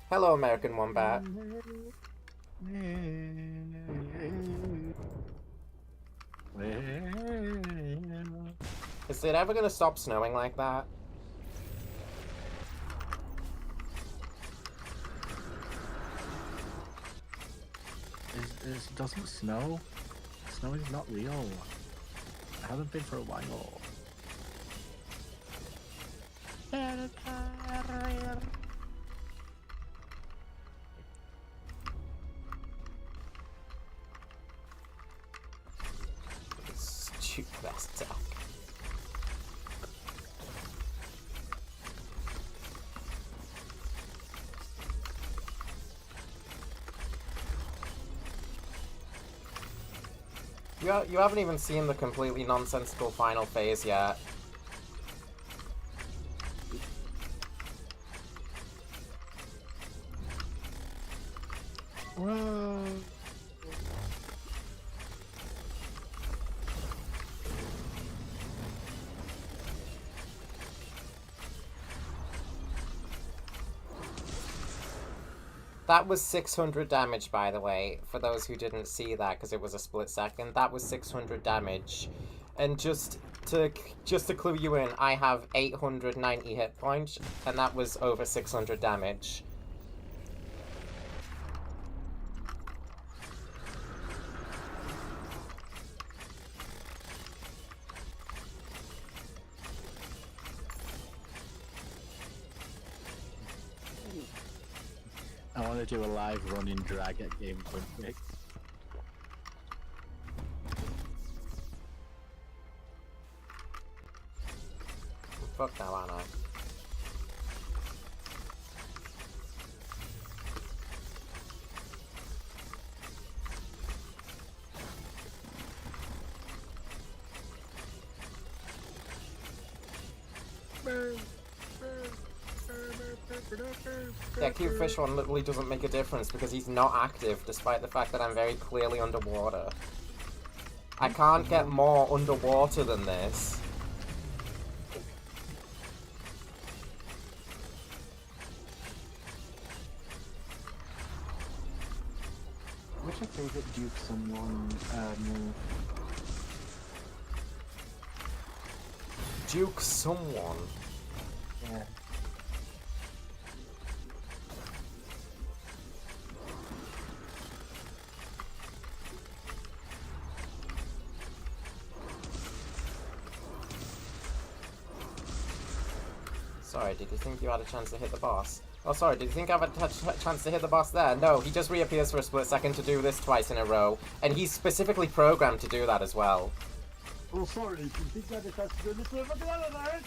Hello, American Wombat. Is it ever gonna stop snowing like that? It doesn't snow. Snow is not real. It hasn't been for a while. Stupid ass attack. You haven't even seen the completely nonsensical final phase yet. Whoa. That was 600 damage, by the way, for those who didn't see that, because it was a split second. That was 600 damage. And just to clue you in, I have 890 hit points, and that was over 600 damage. I want to do a live running drag at Game Point. Fuck now, aren't I? Yeah, Cube Fish one literally doesn't make a difference because he's not active, despite the fact that I'm very clearly underwater. I can't get more underwater than this. What's your favorite Duke someone move? Duke someone? Yeah. Sorry, did you think you had a chance to hit the boss? Oh, sorry, did you think I had a chance to hit the boss there? No, he just reappears for a split second to do this twice in a row. And he's specifically programmed to do that as well. Oh, sorry, did you think I had a chance to do this with the other night?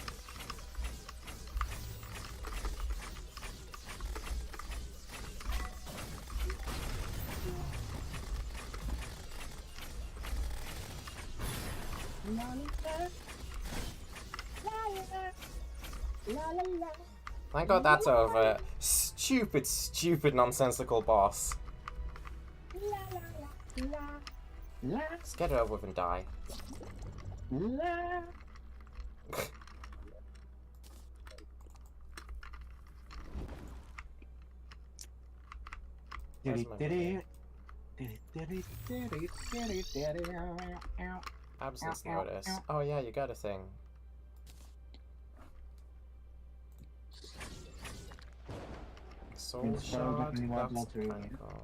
Thank God that's over. Stupid, stupid, nonsensical boss. Let's get it over with and die. Absence notice. Oh yeah, you got a thing. Soul shard, that's kinda cool.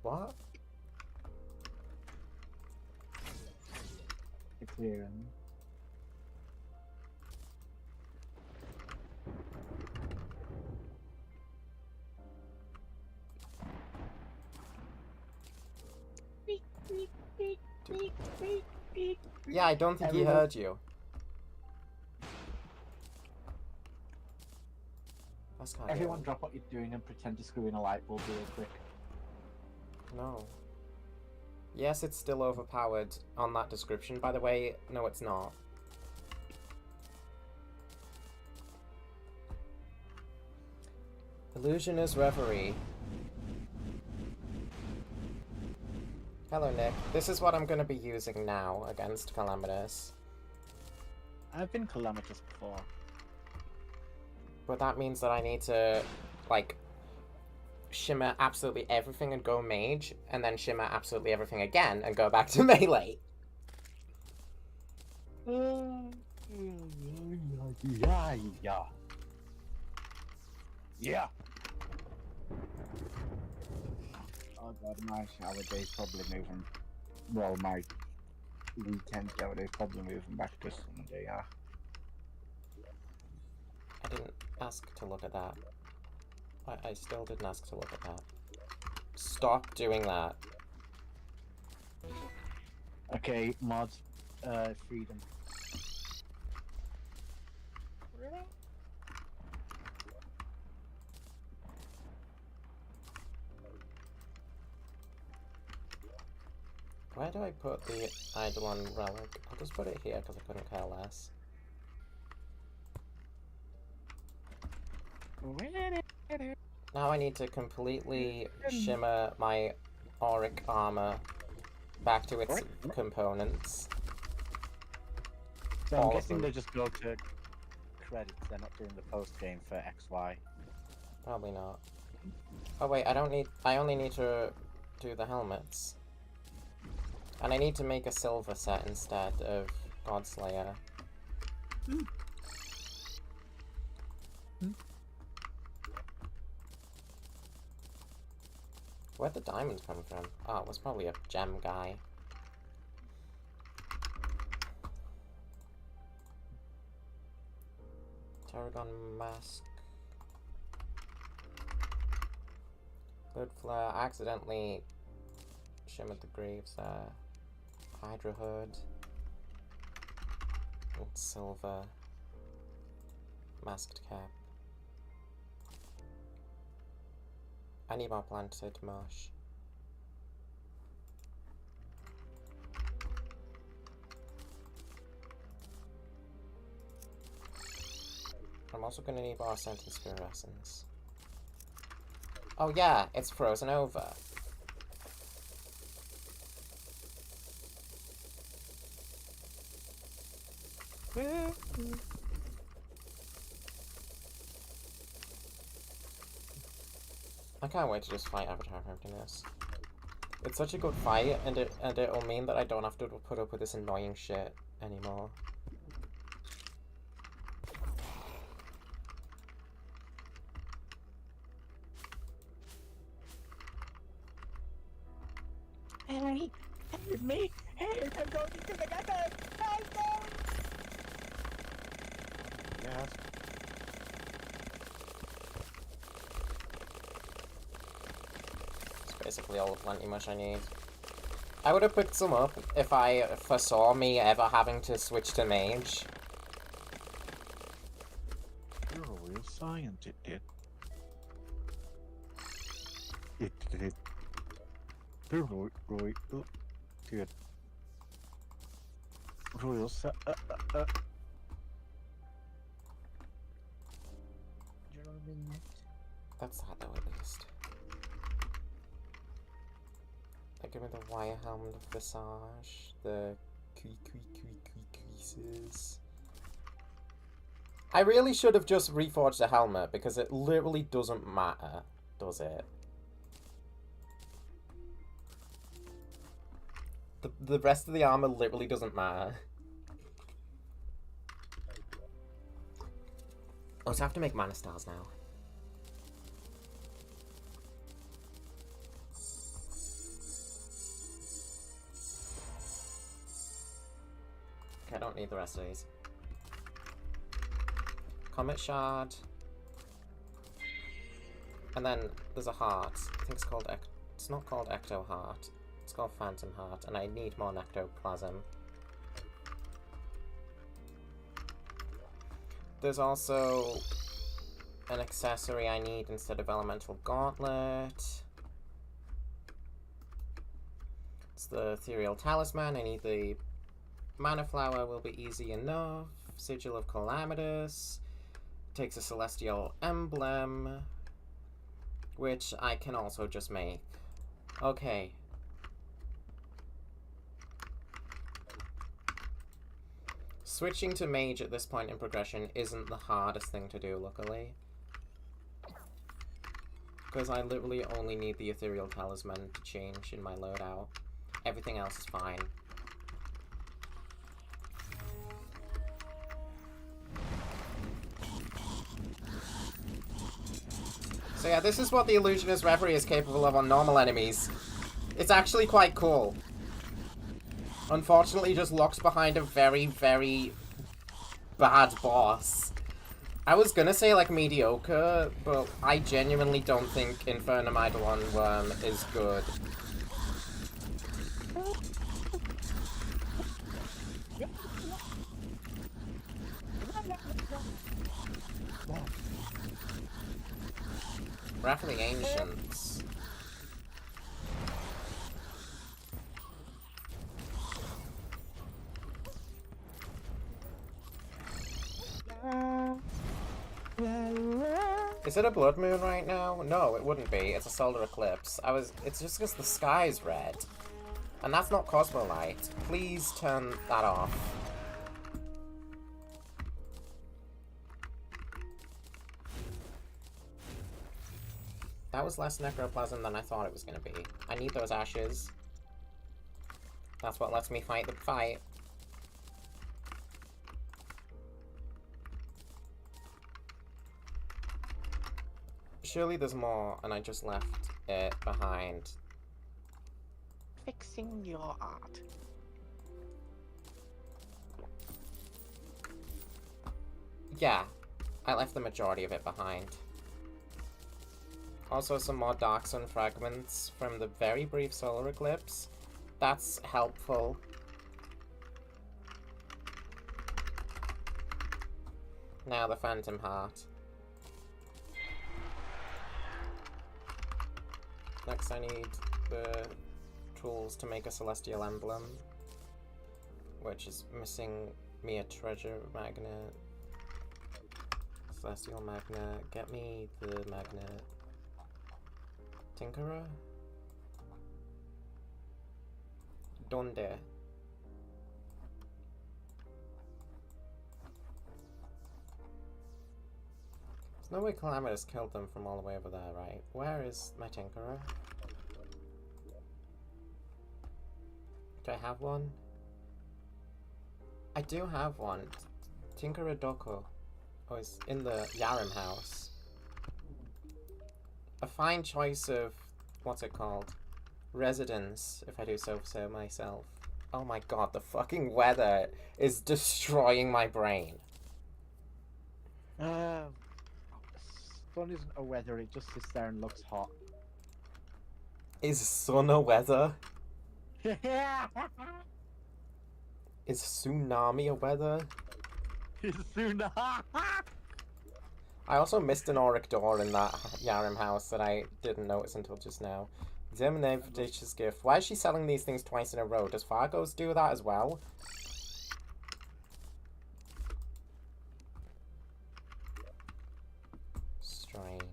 What? It's clear. Yeah, I don't think he heard you. That's kind of Everyone drop what you're doing and pretend to screw in a light bulb real quick. No. Yes, it's still overpowered on that description. By the way, no, it's not. Illusioner's Reverie. Hello, Nick. This is what I'm going to be using now against Calamitous. I've been calamitous before. But that means that I need to, like, shimmer absolutely everything and go mage, and then shimmer absolutely everything again and go back to melee. Yeah. Oh god, my shower day's probably moving. Well, my weekend shower day's probably moving back to Sunday, yeah. I didn't ask to look at that. I still didn't ask to look at that. Stop doing that. Okay, mods, freedom. Where do I put the Eidolon relic? I'll just put it here because I couldn't care less. Now I need to completely shimmer my auric armor back to its components. So I'm All of guessing them. they just go to credits, they're not doing the post game for XY. Probably not. Oh wait, I only need to do the helmets. And I need to make a silver set instead of Godslayer. Where'd the diamonds come from? Oh, it was probably a gem guy. Tarragon mask. Blood flare. I accidentally shimmered the graves there. Hydra hood. And silver. Masked cap. I need more planted marsh. I'm also gonna need more sentence fluorescence. Oh yeah, it's frozen over. I can't wait to just fight Avatar Emptiness. It's such a good fight, and it'll mean that I don't have to put up with this annoying shit anymore. Hey, it's me! Hey, I'm going to the gutter! Help me! Yes. It's basically all the plenty mush I need. I would have picked some up if I foresaw me ever having to switch to mage. You're a real scientist, dude. It. Roy, oh, dude. Royal That's that though, at least. Like, give me the wire helm, the visage, the creases. I really should have just reforged the helmet because it literally doesn't matter, does it? The rest of the armor literally doesn't matter. Oh, so I have to make mana stars now. Okay, I don't need the rest of these. Comet Shard. And then there's a heart. I think it's called it's not called Ecto Heart. It's called Phantom Heart, and I need more Nectoplasm. There's also an accessory I need instead of Elemental Gauntlet. It's the Ethereal Talisman. I need the Mana Flower, will be easy enough. Sigil of Calamitous. Takes a Celestial Emblem, which I can also just make. Okay. Switching to mage at this point in progression isn't the hardest thing to do, luckily. Because I literally only need the Ethereal Talisman to change in my loadout. Everything else is fine. So yeah, this is what the Illusionist Reverie is capable of on normal enemies. It's actually quite cool. Unfortunately, just locked behind a very, very bad boss. I was gonna say, like, mediocre, but I genuinely don't think Infernum Eidolon Worm is good. Wrath of the Ancients. Is it a blood moon right now? No, it wouldn't be. It's a solar eclipse. It's just because the sky's red. And that's not Cosmolight. Please turn that off. That was less necroplasm than I thought it was going to be. I need those ashes. That's what lets me fight the fight. Surely there's more, and I just left it behind. Fixing your art. Yeah, I left the majority of it behind. Also some more Dark Sun fragments from the very brief solar eclipse. That's helpful. Now the Phantom Heart. Next I need the tools to make a Celestial Emblem, which is missing me a Treasure Magnet. Celestial Magnet. Get me the magnet. Tinkerer? Donde? There's no way Calamitous killed them from all the way over there, right? Where is my Tinkerer? Do I have one? I do have one. Tinkerer Doko. Oh, it's in the Yarim house. A fine choice of, what's it called? Residence, if I do so say myself. Oh my god, the fucking weather is destroying my brain. Sun isn't a weather, it just sits there and looks hot. Is sun a weather? Is tsunami a weather? It's soon. I also missed an auric door in that Yarim house that I didn't notice until just now. Examine Vicious Gift. Why is she selling these things twice in a row? Does Fargos do that as well? Strange.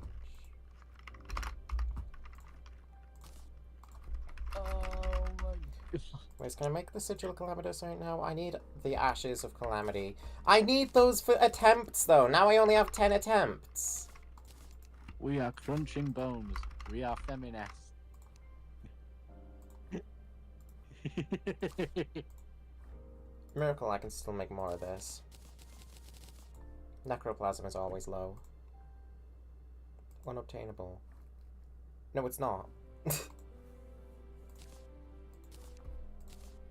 Wait, can I make the Sigil of Calamitous right now? I need the Ashes of Calamity. I need those for attempts, though. Now I only have 10 attempts. We are crunching bones. We are feminist. Miracle, I can still make more of this. Necroplasm is always low. Unobtainable. No, it's not.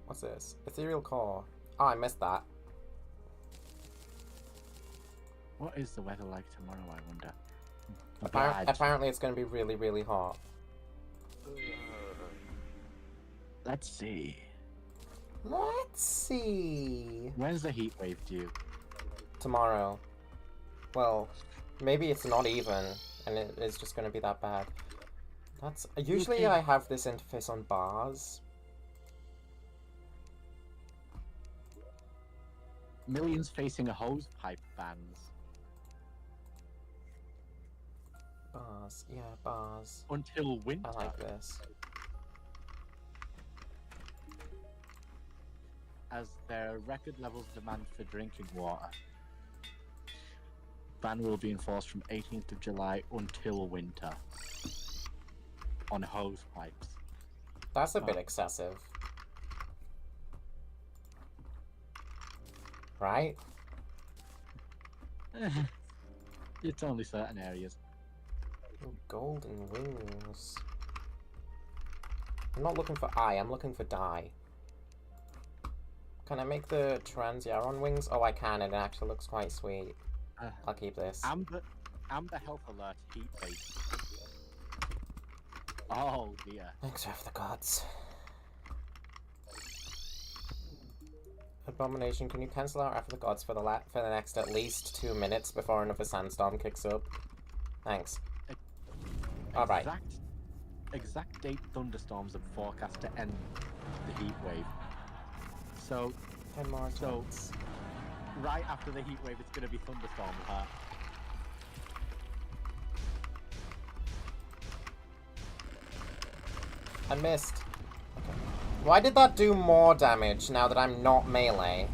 What's this? Ethereal core. Oh, I missed that. What is the weather like tomorrow, I wonder? Apparently it's going to be really, really hot. Let's see. Let's see. When's the heat wave due? Tomorrow. Well, maybe it's not even, and it is just going to be that bad. That's usually I have this interface on bars. Millions facing a hose pipe bans. Bars, yeah, bars. Until winter. I like this. As there are record levels of demand for drinking water. Ban will be enforced from 18th of July until winter. On hose pipes. That's a bit excessive. Right? It's only certain areas. Ooh, golden wings. I'm not looking for eye, I'm looking for dye. Can I make the Transyaron wings? Oh, I can, and it actually looks quite sweet. I'll keep this. Amber health alert heat base. Oh dear. Thanks for the gods. Abomination, can you cancel out after the gods for the next at least 2 minutes before another sandstorm kicks up? Thanks. Alright. Exact date thunderstorms are forecast to end the heat wave. So, 10 more attempts. Right after the heat wave, it's going to be thunderstorm alert. I missed. Okay. Why did that do more damage now that I'm not melee?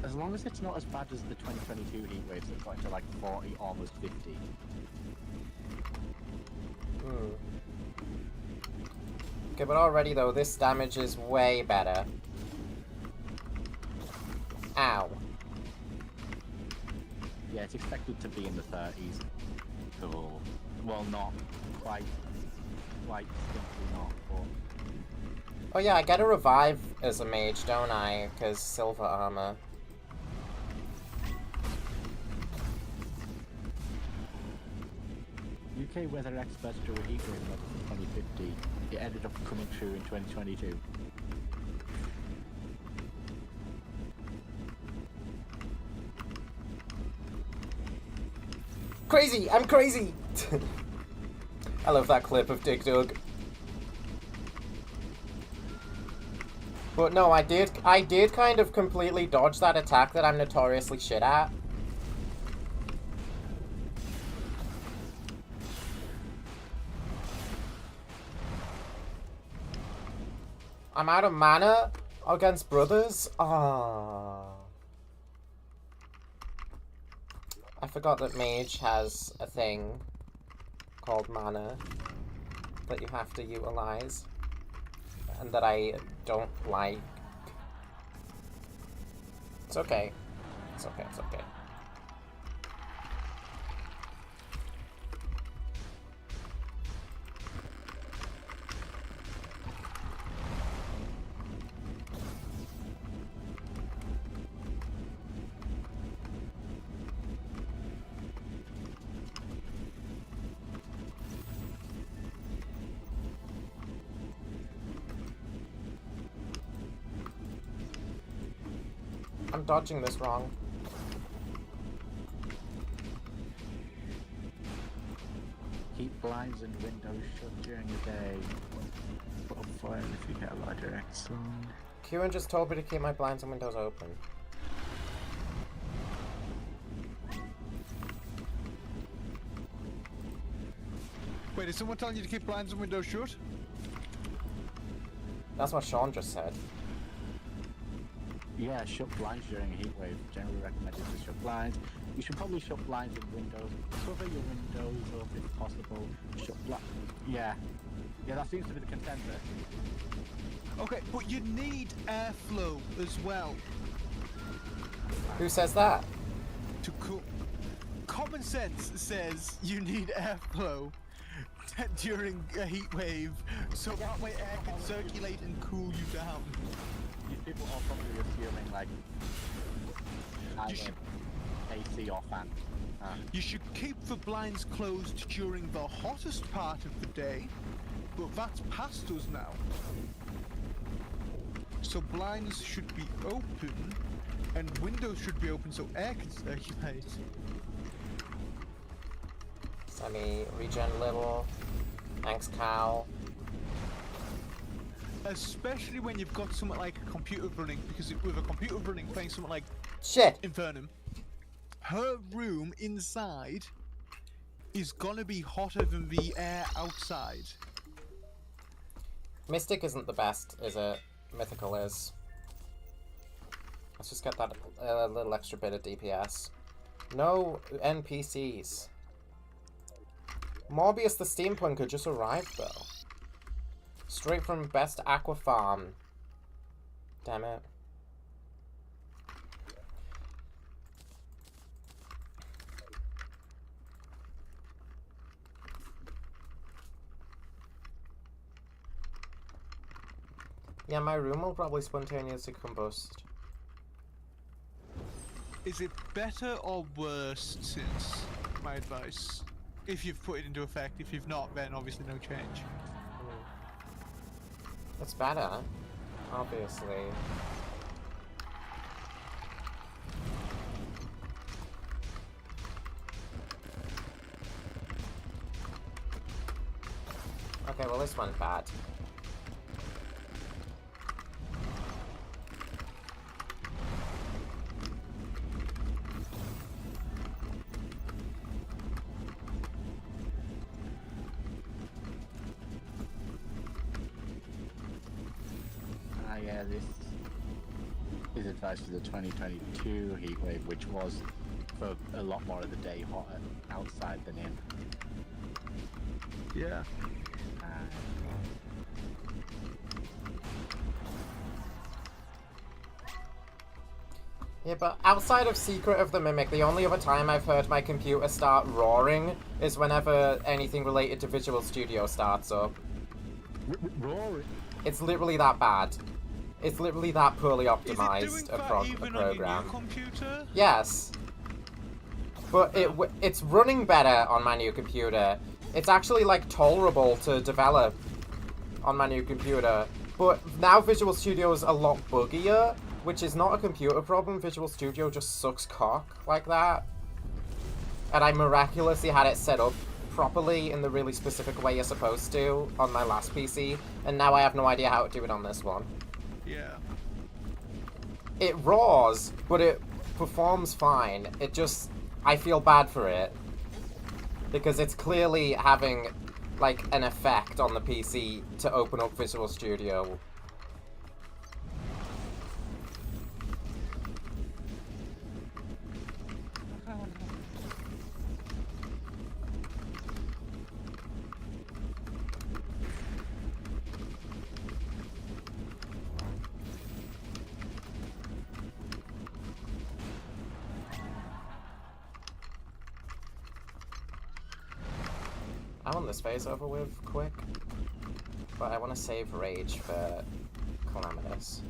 As long as it's not as bad as the 2022 heat waves that got into like 40, almost 50. Okay, but already though, this damage is way better. Ow. Yeah, it's expected to be in the 30s. So, well, not quite simply not, but... Oh yeah, I get a revive as a mage, don't I? Because silver armor. UK weather experts drew a heat wave in 2050. It ended up coming true in 2022. Crazy! I'm crazy! I love that clip of Dig Dug. But no, I did kind of completely dodge that attack that I'm notoriously shit at. I'm out of mana against brothers? Ah. I forgot that mage has a thing called mana that you have to utilize, and that I don't like. It's okay. It's okay, it's okay. I'm dodging this wrong. Keep blinds and windows shut during the day. Put up fire if you get a larger excellent. Kieran just told me to keep my blinds and windows open. Wait, is someone telling you to keep blinds and windows shut? That's what Sean just said. Yeah, shut blinds during a heat wave. Generally recommended to shut blinds. You should probably shut blinds and windows. Cover your windows up if possible. Shut Yeah. Yeah, that seems to be the consensus. Okay, but you need airflow as well Who says that? to cool. Common sense says you need airflow during a heat wave, so that way air can circulate and cool you down. These people are probably assuming like either AC or fan. You should keep the blinds closed during the hottest part of the day, but that's past us now. So blinds should be open, and windows should be open so air can circulate. Semi regen little. Thanks, Cal. Especially when you've got something like a computer running, because with a computer running playing something like Shit! Infernum, her room inside is gonna be hotter than the air outside. Mystic isn't the best, is it? Mythical is. Let's just get that little extra bit of DPS. No NPCs. Morbius the Steampunker just arrived though. Straight from Best Aqua Farm. Damn it. Yeah, my room will probably spontaneously combust. Is it better or worse since my advice? If you've put it into effect, if you've not, then obviously no change. It's better, obviously. Okay, well this one's bad. Yeah, this is advice for the 2022 heatwave, which was for a lot more of the day hotter outside than in. Yeah. Yeah, but outside of Secret of the Mimic, the only other time I've heard my computer start roaring is whenever anything related to Visual Studio starts up. Roaring? It's literally that bad. It's literally that poorly optimized Is it doing a that program. even on your new computer? Yes. But it's running better on my new computer. It's actually, like, tolerable to develop on my new computer. But now Visual Studio is a lot buggier, which is not a computer problem. Visual Studio just sucks cock like that. And I miraculously had it set up properly in the really specific way you're supposed to on my last PC, and now I have no idea how to do it on this one. Yeah. It roars, but it performs fine. It just... I feel bad for it. Because it's clearly having, like, an effect on the PC to open up Visual Studio. I want this phase over with quick, but I want to save Rage for Calamitous.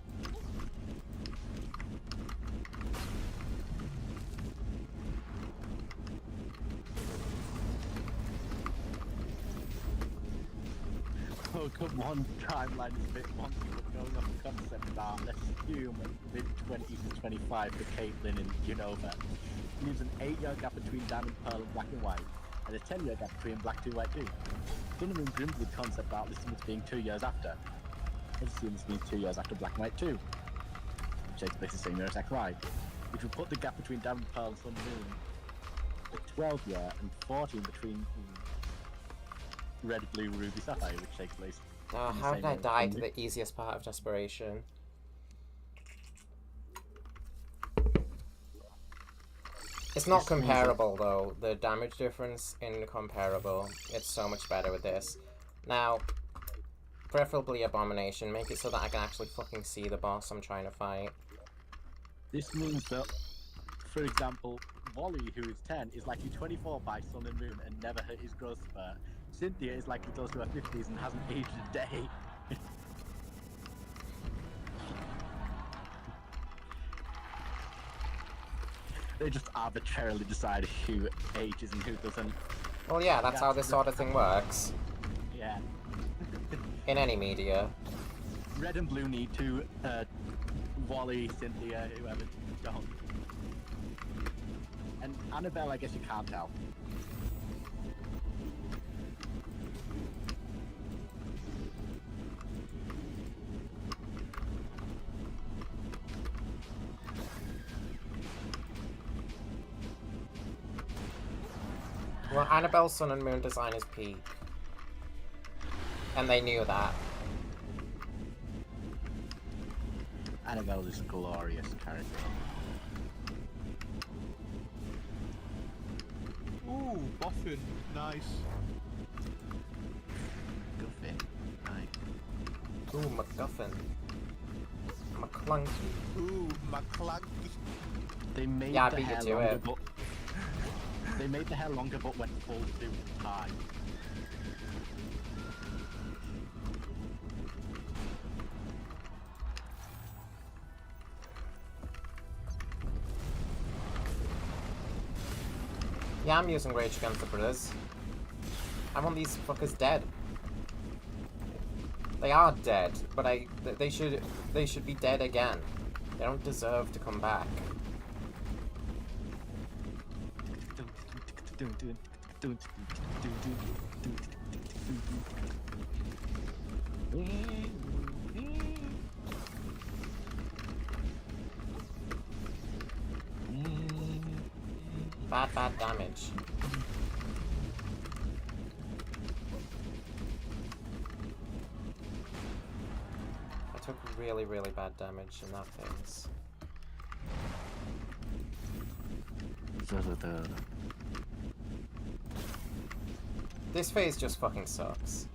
Oh, come on, timeline is a bit wonky, but going off the concept art, let's assume mid-20s to 25 for Caitlyn and Unova. Leaves an 8-year gap between Diamond Pearl and Black and White, and a 10-year gap between Black 2 White 2. Donovan Grimm's with concept art listing as being 2 years after. Let's assume this means 2 years after Black and White 2, which takes place the same year as Black White, which would put the gap between Diamond Pearl and Sun Moon at 12-year and 14 between Red, Blue, Ruby, Sapphire, which takes place. Oh, how did I die to the easiest part of Desperation? It's not This means comparable though. The damage difference incomparable. It's so much better with this. Now, preferably Abomination. Make it so that I can actually fucking see the boss I'm trying to fight. This means that, for example, Wally, who is 10, is likely 24 by Sun and Moon and never hit his growth spurt. Cynthia is likely close to her 50s and hasn't aged a day. They just arbitrarily decide who ages and who doesn't. Well, yeah, that's how this sort of thing works. Yeah. In any media. Red and blue need to, Wally, Cynthia, whoever, don't. And Annabelle, I guess you can't tell. Well, Annabelle's Sun and Moon design is peak. And they knew that. Annabelle is a glorious character. Ooh, boffin. Nice. Good fit. Nice. Ooh, MacGuffin. McClunky. Ooh, McClanky. They made Yeah, I the beat you hair to longer, it. but they made the hair longer, but went full suit tie. Yeah, I'm using Rage Against the Brothers. I want these fuckers dead. They are dead, but they should be dead again. They don't deserve to come back. Bad damage. I took really bad damage in that phase. This phase just fucking sucks.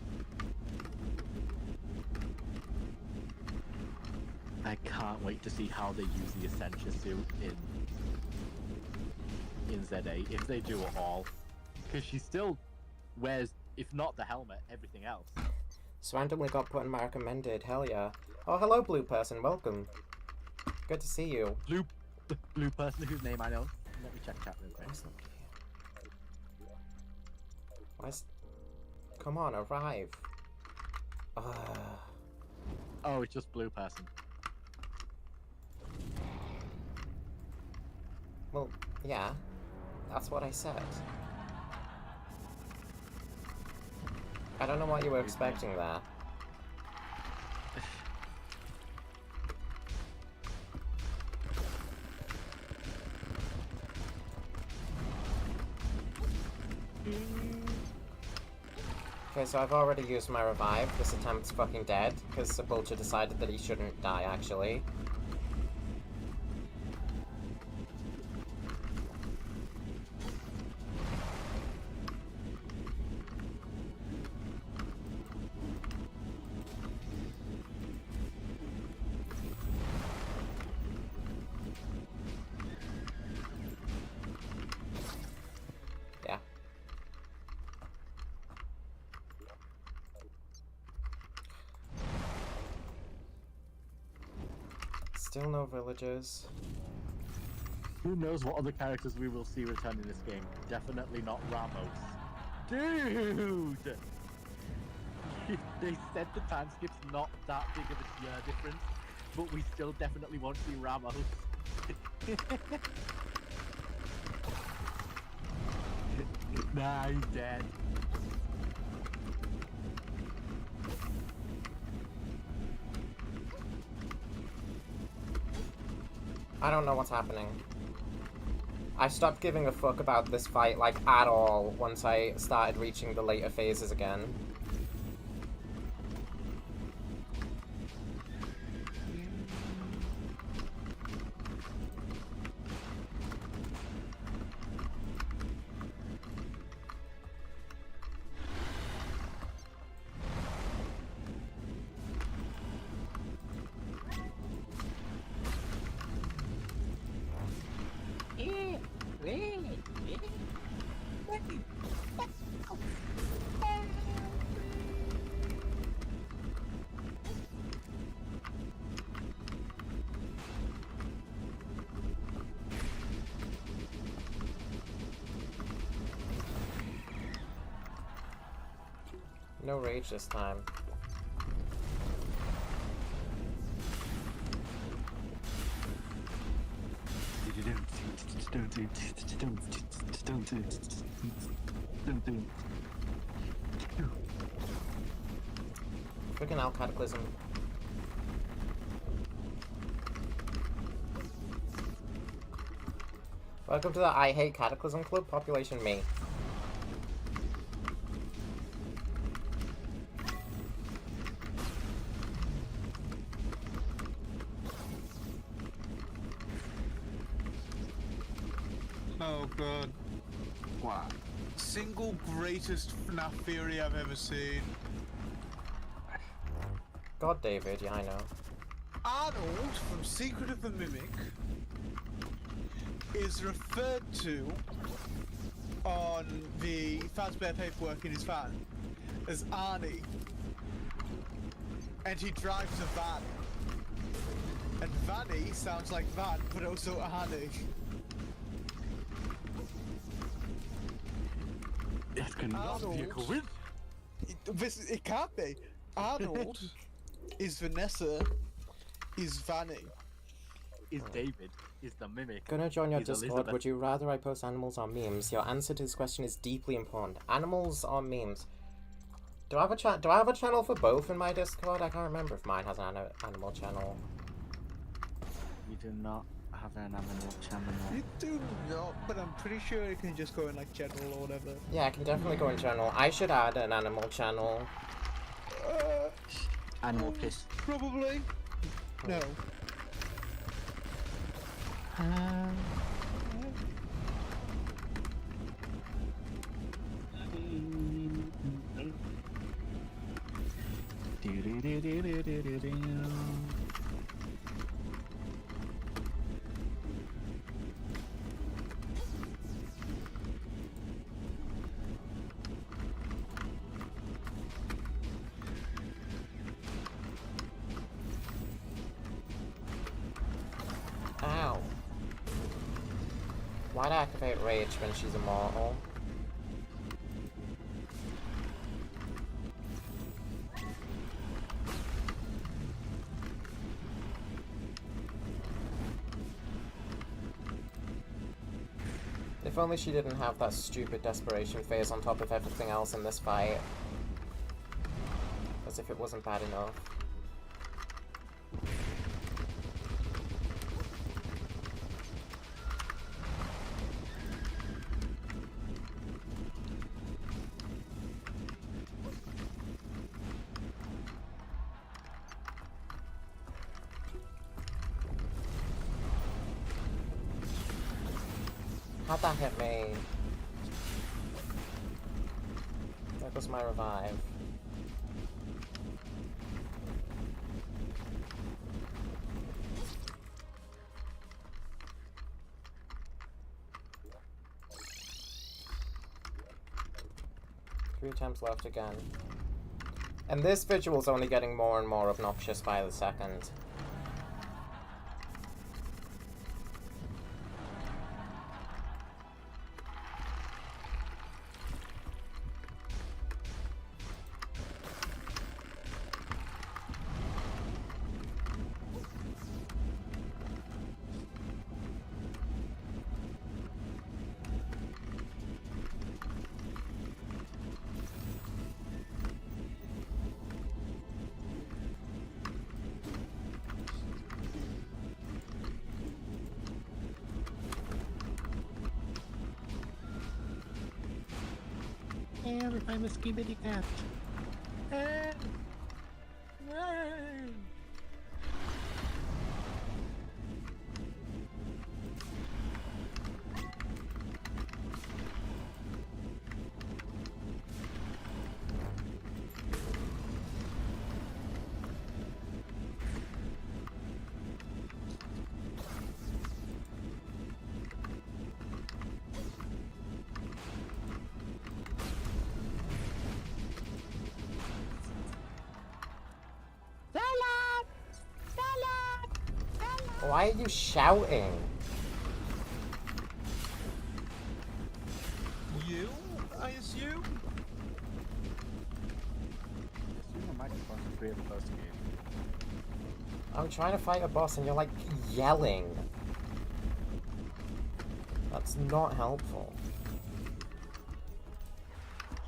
I can't wait to see how they use the Essentia suit in ZA, if they do at all. Because she still wears, if not the helmet, everything else. So randomly got put in my recommended, hell yeah. Oh, hello blue person, welcome. Good to see you. Blue person whose name I know. Let me check chat real quick. Come on, arrive. Oh, it's just blue person. Well, yeah. That's what I said. I don't know what you were expecting there. Okay, so I've already used my revive. This attempt's fucking dead, because Sepultura decided that he shouldn't die, actually. Yeah. Still no villagers. Who knows what other characters we will see return in this game? Definitely not Ramos. Dude! They said the time skip's not that big of a year difference, but we still definitely won't see Ramos. Nah, he's dead. I don't know what's happening. I stopped giving a fuck about this fight, like, at all, once I started reaching the later phases again. No rage this time. Freaking out, Cataclysm. Welcome to the I Hate Cataclysm Club, population me. Oh god. What? Single greatest FNAF theory I've ever seen. God, David, yeah, I know. Arnold from Secret of the Mimic is referred to on the Fazbear paperwork in his van as Arnie. And he drives a van. And Vanny sounds like van, but also Arnie. It cannot be a Arnold. coincidence. It can't be. Arnold is Vanessa, is Vanny. Is David, is the mimic. Gonna join your Is Discord. Elizabeth. Would you rather I post animals or memes? Your answer to this question is deeply important. Animals or memes? Do I have a Do I have a channel for both in my Discord? I can't remember if mine has an animal channel. You do not have an animal channel. You do not, but I'm pretty sure you can just go in like general or whatever. Yeah, I can definitely go in channel. I should add an animal channel. Animal piss. Probably. No. Ow. Why'd I activate Rage when she's immortal? If only she didn't have that stupid desperation phase on top of everything else in this fight. As if it wasn't bad enough. How'd that hit me? There goes my revive. Three attempts left again. And this visual's only getting more and more obnoxious by the second. Every time a skibidi cat. Why are you shouting? You, I assume? the microphone to create a close game. I'm trying to fight a boss and you're like yelling. That's not helpful.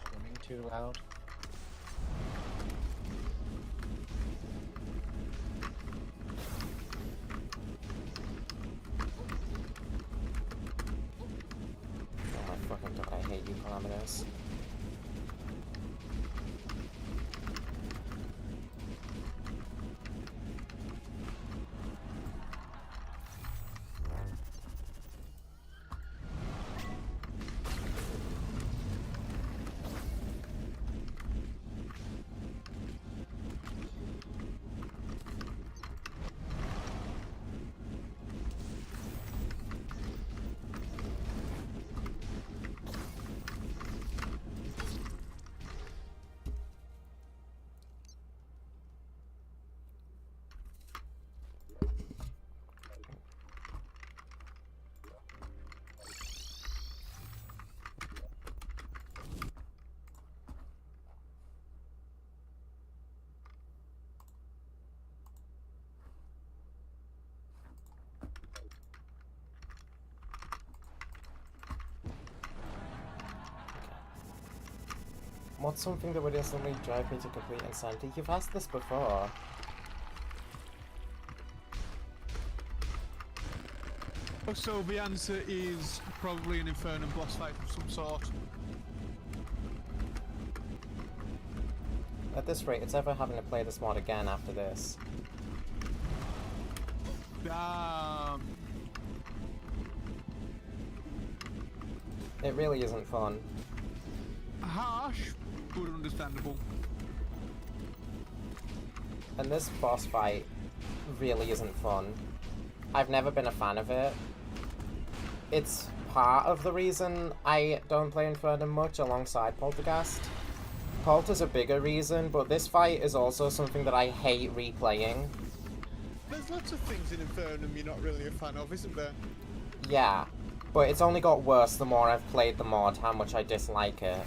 Screaming too loud. Oh my fucking god, I hate you, parameters. What's something that would instantly drive me to complete insanity? You've asked this before. So the answer is probably an Infernum boss fight of some sort. At this rate, it's ever having to play this mod again after this. It really isn't fun. Harsh, but understandable. And this boss fight really isn't fun. I've never been a fan of it. It's part of the reason I don't play Infernum much alongside Poltergeist. Polter's a bigger reason, but this fight is also something that I hate replaying. There's lots of things in Infernum you're not really a fan of, isn't there? Yeah, but it's only got worse the more I've played the mod, how much I dislike it.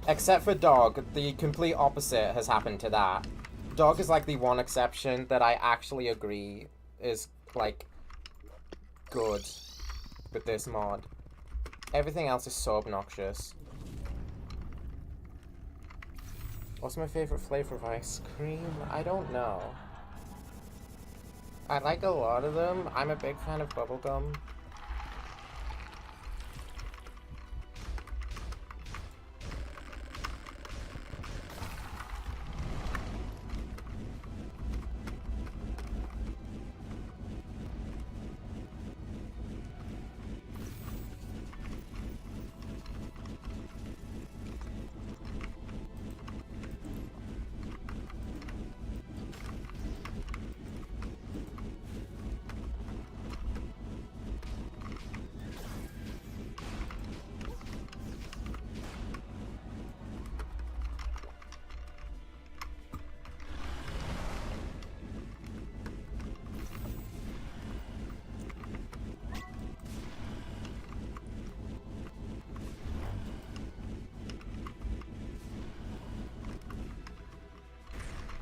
Except for Dog, the complete opposite has happened to that. Dog is like the one exception that I actually agree is, like, good with this mod. Everything else is so obnoxious. What's my favorite flavor of ice cream? I don't know. I like a lot of them. I'm a big fan of bubblegum.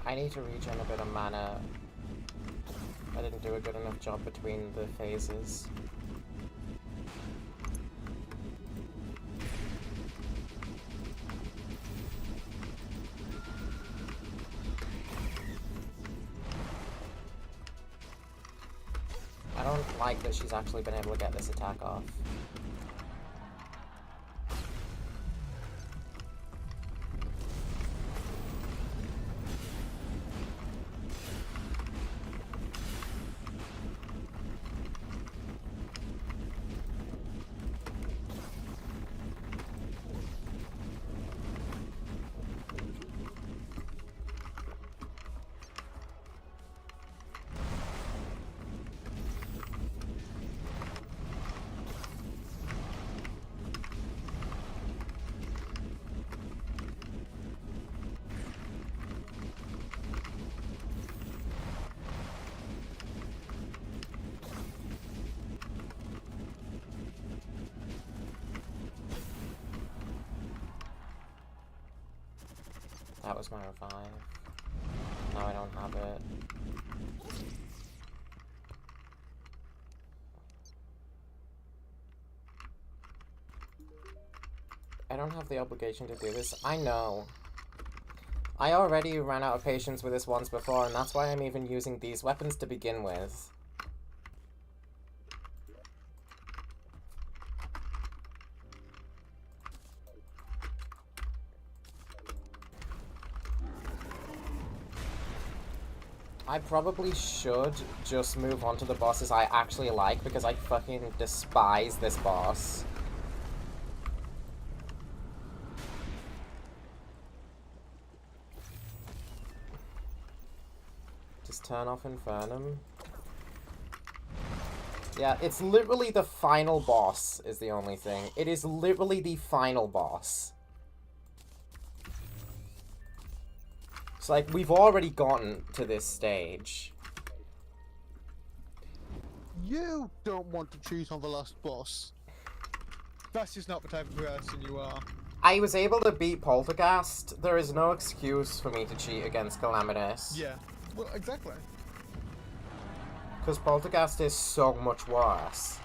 I need to regen a bit of mana. I didn't do a good enough job between the phases. I don't like that she's actually been able to get this attack off. That was my revive. Now I don't have it. I don't have the obligation to do this. I know. I already ran out of patience with this once before, and that's why I'm even using these weapons to begin with. I probably should just move on to the bosses I actually like, because I fucking despise this boss. Just turn off Infernum. Yeah, it's literally the final boss is the only thing. It is literally the final boss. It's like, we've already gotten to this stage. You don't want to cheat on the last boss. That's just not the type of person you are. I was able to beat Poltergeist. There is no excuse for me to cheat against Calamitous. Yeah. Well, exactly. Because Poltergeist is so much worse.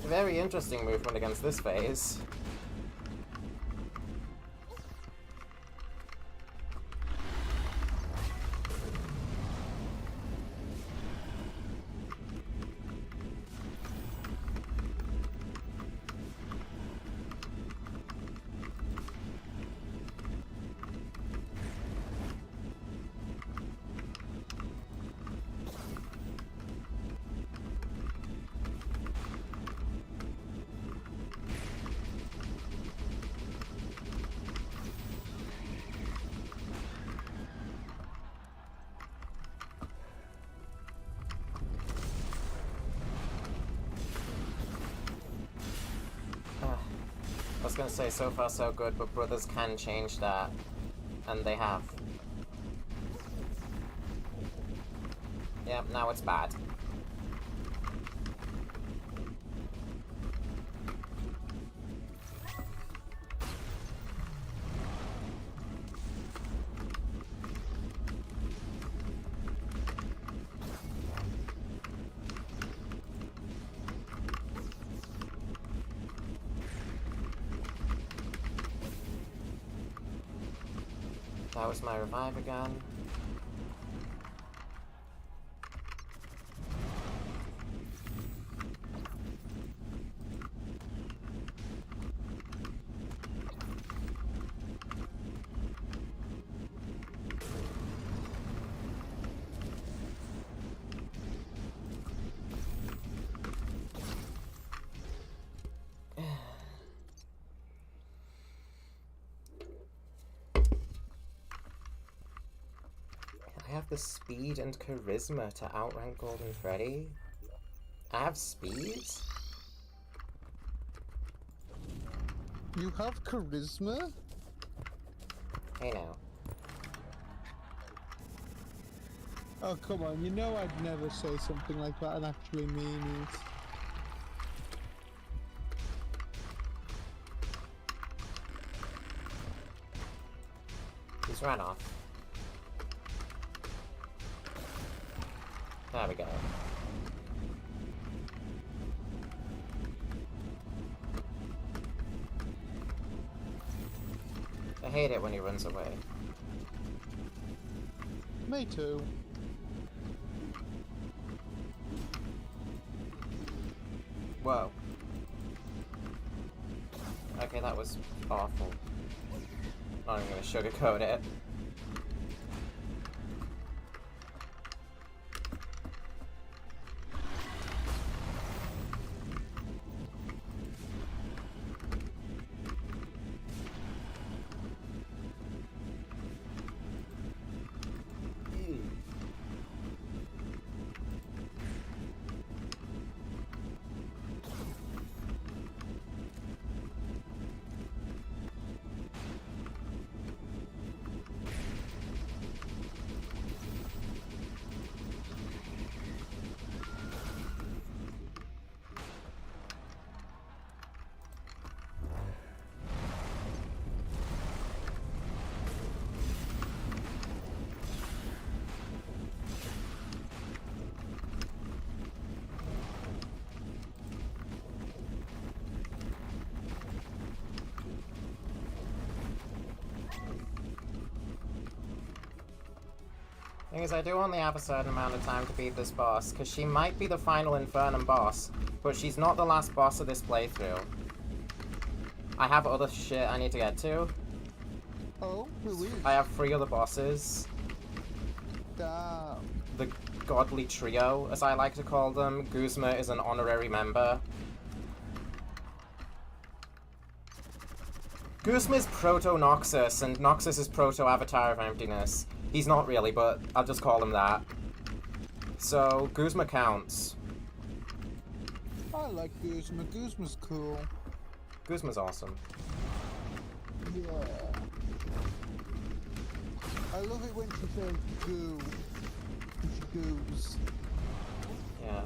Very interesting movement against this phase. I was gonna say, so far so good, but brothers can change that. And they have. Yep, now it's bad. That was my revive again. I have the speed and charisma to outrank Golden Freddy. I have speed? You have charisma? Hey now. Oh, come on. You know I'd never say something like that and actually mean it. He's run off. There we go. I hate it when he runs away. Me too. Whoa. Okay, that was awful. Not even gonna sugarcoat it. Thing is, I do only have a certain amount of time to beat this boss, because she might be the final Infernum boss, but she's not the last boss of this playthrough. I have other shit I need to get to. Oh, really? I have 3 other bosses. Damn. The Godly Trio, as I like to call them. Guzma is an honorary member. Guzma is Proto-Noxus, and Noxus is Proto-Avatar of Emptiness. He's not really, but I'll just call him that. So, Guzma counts. I like Guzma. Guzma's cool. Guzma's awesome. Yeah. I love it when she says goo. She goos. Yeah.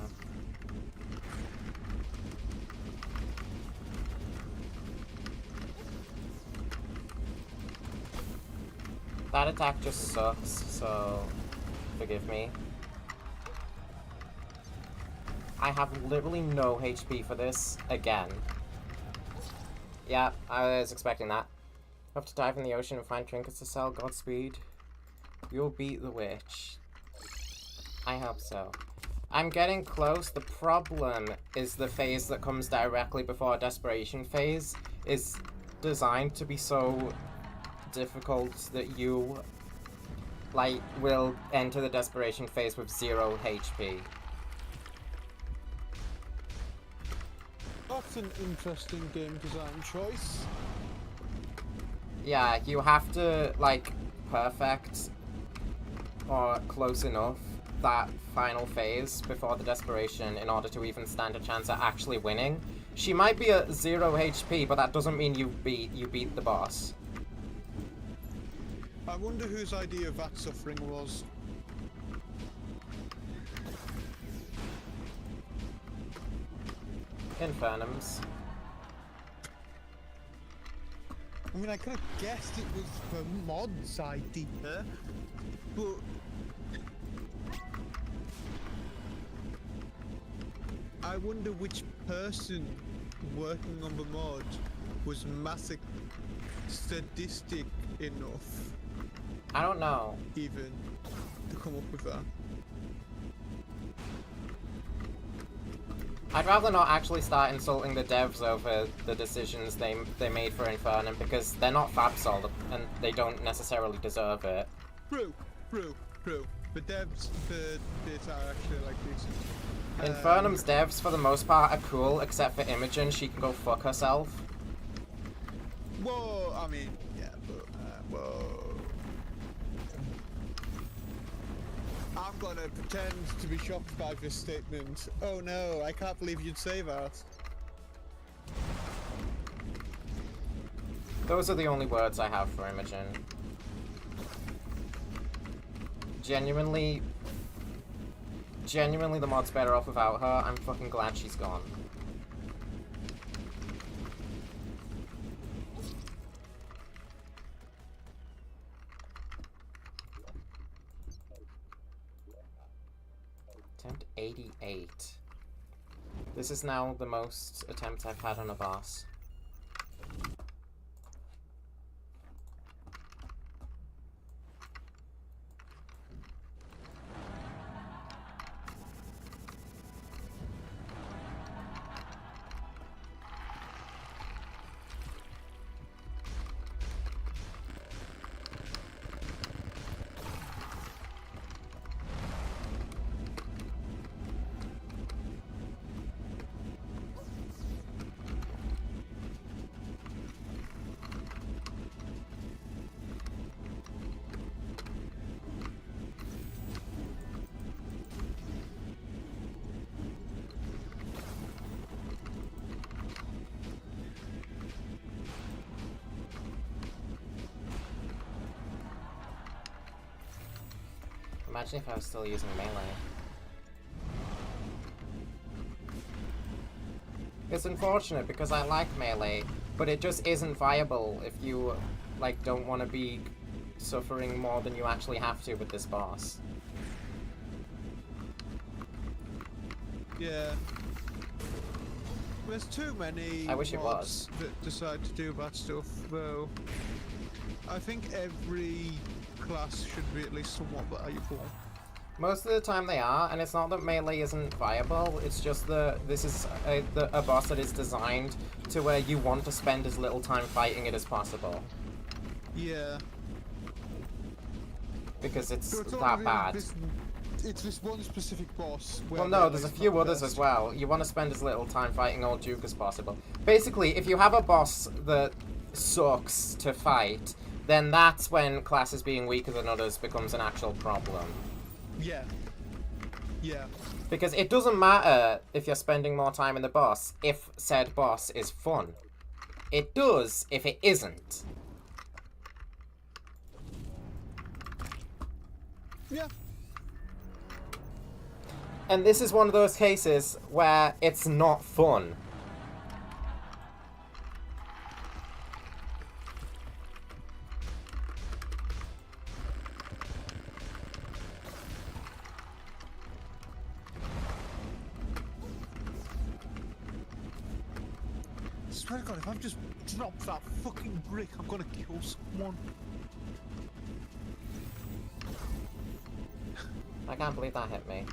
That attack just sucks, so forgive me. I have literally no HP for this again. Yeah, I was expecting that. Have to dive in the ocean and find trinkets to sell. Godspeed. You'll beat the witch. I hope so. I'm getting close. The problem is the phase that comes directly before a desperation phase is designed to be so difficult that you, like, will enter the desperation phase with 0 HP. That's an interesting game design choice. Yeah, you have to, like, perfect or close enough that final phase before the desperation in order to even stand a chance at actually winning. She might be at 0 HP, but that doesn't mean you beat the boss. I wonder whose idea of that suffering was. Infernum's. I mean, I could have guessed it was for mod's idea, but I wonder which person working on the mod was sadistic enough, I don't know. even, to come up with that. I'd rather not actually start insulting the devs over the decisions they made for Infernum, because they're not Fabsol and they don't necessarily deserve it. True. The devs for this are actually like decent. Infernum's devs, for the most part, are cool, except for Imogen. She can go fuck herself. Whoa, I mean, yeah, but, whoa. I'm gonna pretend to be shocked by this statement. Oh no, I can't believe you'd say that. Those are the only words I have for Imogen. Genuinely, the mod's better off without her. I'm fucking glad she's gone. Attempt 88. This is now the most attempts I've had on a boss. Imagine if I was still using melee. It's unfortunate because I like melee, but it just isn't viable if you, like, don't want to be suffering more than you actually have to with this boss. Yeah. There's too many I wish it mods was. that decide to do that stuff, though. I think every class should be at least somewhat valuable. Most of the time they are, and it's not that melee isn't viable, it's just that this is a boss that is designed to where you want to spend as little time fighting it as possible. Yeah. Because it's So it's not that really bad. It's this one specific boss. Where Well, no, there's a melee's few not the others as best. well. You want to spend as little time fighting Old Duke as possible. Basically, if you have a boss that sucks to fight, then that's when classes being weaker than others becomes an actual problem. Yeah. Yeah. Because it doesn't matter if you're spending more time in the boss if said boss is fun. It does if it isn't. Yeah. And this is one of those cases where it's not fun. Swear to God, if I've just dropped that fucking brick, I'm gonna kill someone. I can't believe that hit me.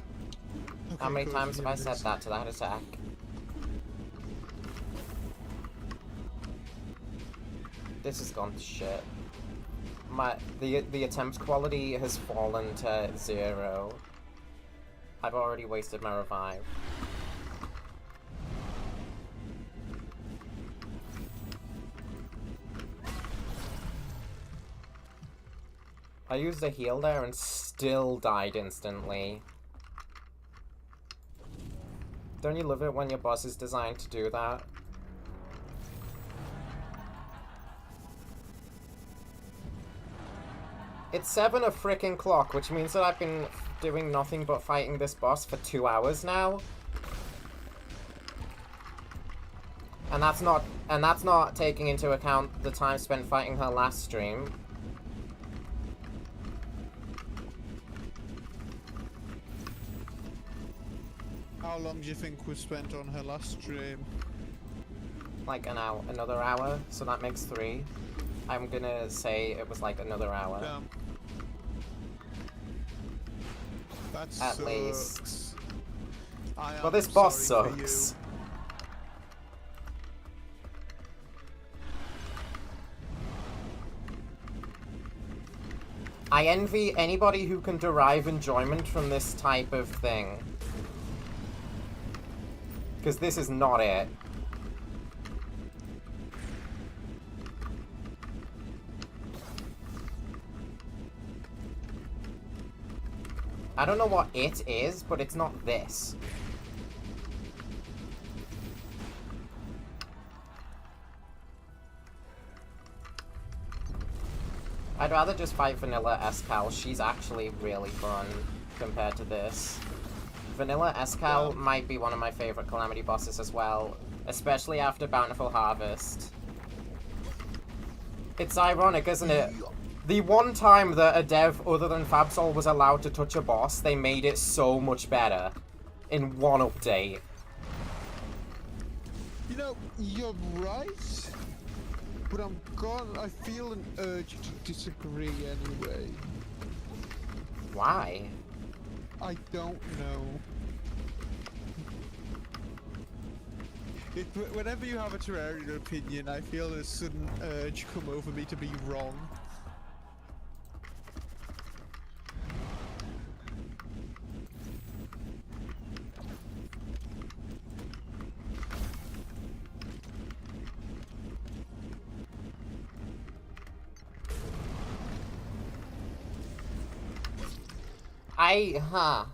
Okay, How many good, times have I here it said is. that to that attack? This has gone to shit. The attempt quality has fallen to 0. I've already wasted my revive. I used a heal there and still died instantly. Don't you love it when your boss is designed to do that? It's 7 a frickin' clock, which means that I've been doing nothing but fighting this boss for 2 hours now. And that's not taking into account the time spent fighting her last stream. How long do you think was spent on her last stream? Like an hour, another hour, so that makes 3. I'm gonna say it was like another hour. Damn. That At sucks. least. I Well, am this boss sorry for you. sucks. I envy anybody who can derive enjoyment from this type of thing. Because this is not it. I don't know what it is, but it's not this. I'd rather just fight Vanilla Escal. She's actually really fun compared to this. Vanilla Escal might be one of my favorite Calamity bosses as well, especially after Bountiful Harvest. It's ironic, isn't it? The one time that a dev other than Fabsol was allowed to touch a boss, they made it so much better in one update. You know, you're right, but I feel an urge to disagree anyway. Why? I don't know. Whenever you have a Terrarian opinion, I feel a sudden urge come over me to be wrong. Huh.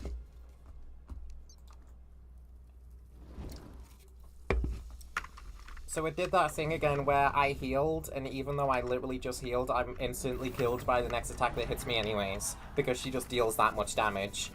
So it did that thing again where I healed, and even though I literally just healed, I'm instantly killed by the next attack that hits me anyways, because she just deals that much damage.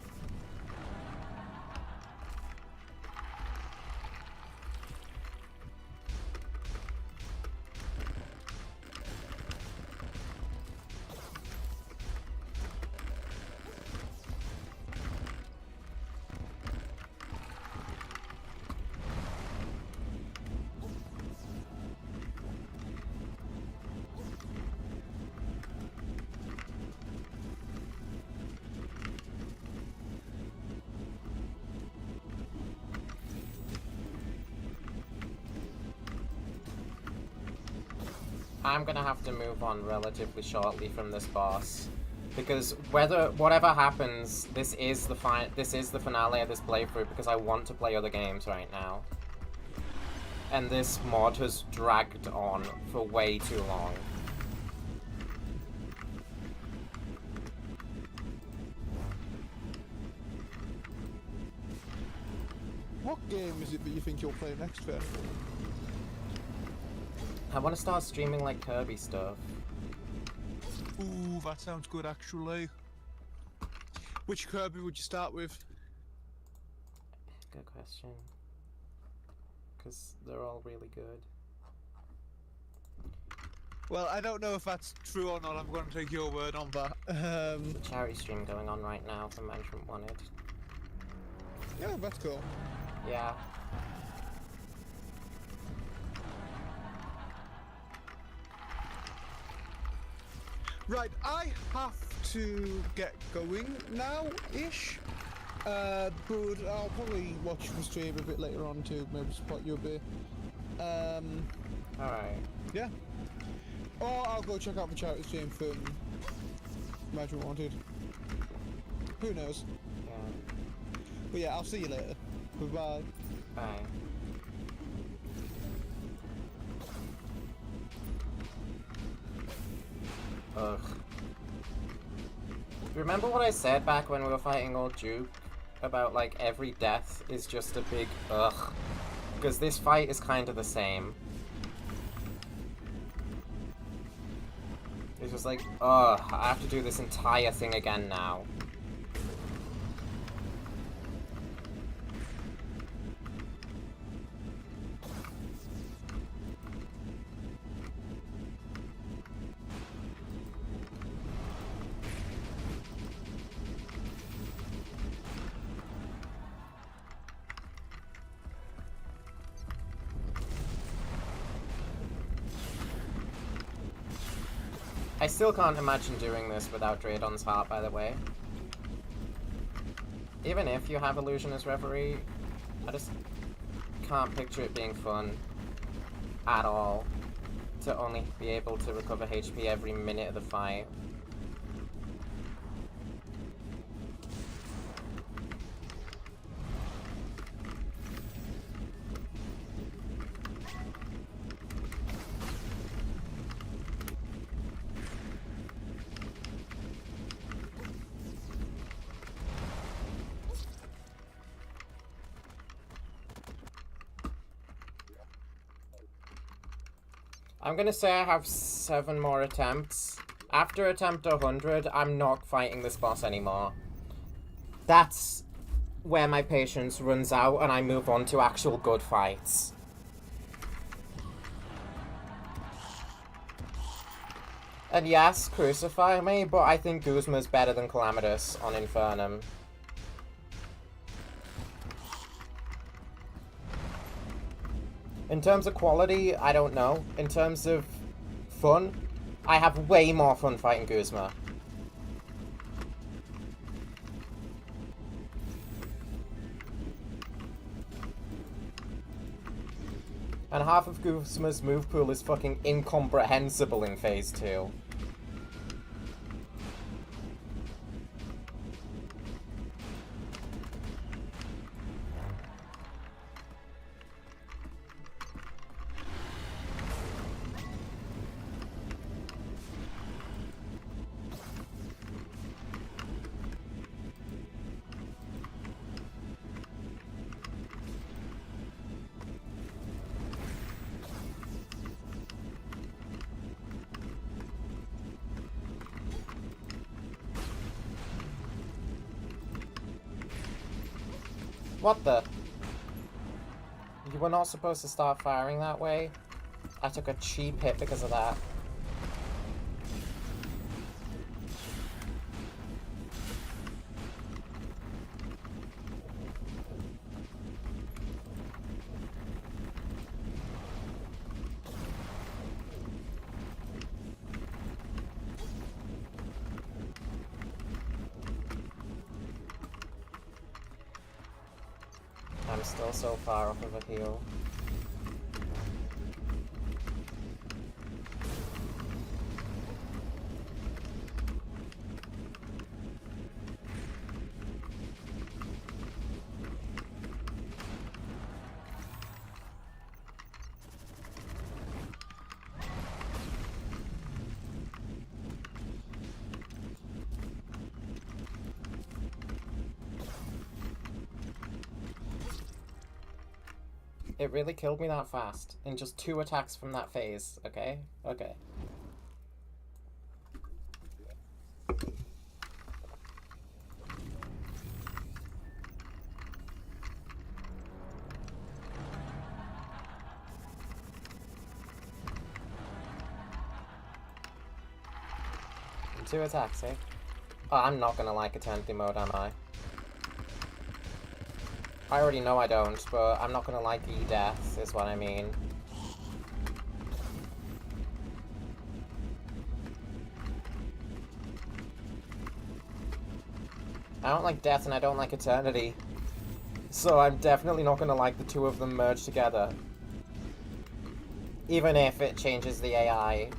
I'm gonna have to move on relatively shortly from this boss. Because whatever happens, this is the finale of this playthrough because I want to play other games right now. And this mod has dragged on for way too long. What game is it that you think you'll play next, then? I want to start streaming like Kirby stuff. Ooh, that sounds good, actually. Which Kirby would you start with? Good question. Because they're all really good. Well, I don't know if that's true or not. I'm going to take your word on that. There's a charity stream going on right now for Management Wanted. Yeah, that's cool. Yeah. Right, I have to get going now-ish. But I'll probably watch the stream a bit later on to maybe support you a bit. Alright. Yeah. Or I'll go check out the charity stream from Management Wanted. Who knows? Yeah. But yeah, I'll see you later. Goodbye. Bye. Ugh. Remember what I said back when we were fighting old Duke? About like every death is just a big ugh. Because this fight is kind of the same. It's just like, ugh, I have to do this entire thing again now. I still can't imagine doing this without Draydon's Heart, by the way. Even if you have Illusionist Reverie, I just can't picture it being fun at all to only be able to recover HP every minute of the fight. I'm gonna say I have 7 more attempts. After attempt 100, I'm not fighting this boss anymore. That's where my patience runs out and I move on to actual good fights. And yes, crucify me, but I think Guzma's better than Calamitous on Infernum. In terms of quality, I don't know. In terms of fun, I have way more fun fighting Guzma. And half of Guzma's move pool is fucking incomprehensible in Phase 2. What the? You were not supposed to start firing that way? I took a cheap hit because of that. I'm still so far off of a heal. It really killed me that fast. In just 2 attacks from that phase, okay? Okay. In 2 attacks, eh? Oh, I'm not gonna like Eternity Mode, am I? I already know I don't, but I'm not gonna like E-Death, is what I mean. I don't like Death and I don't like Eternity. So I'm definitely not gonna like the 2 of them merged together. Even if it changes the AI.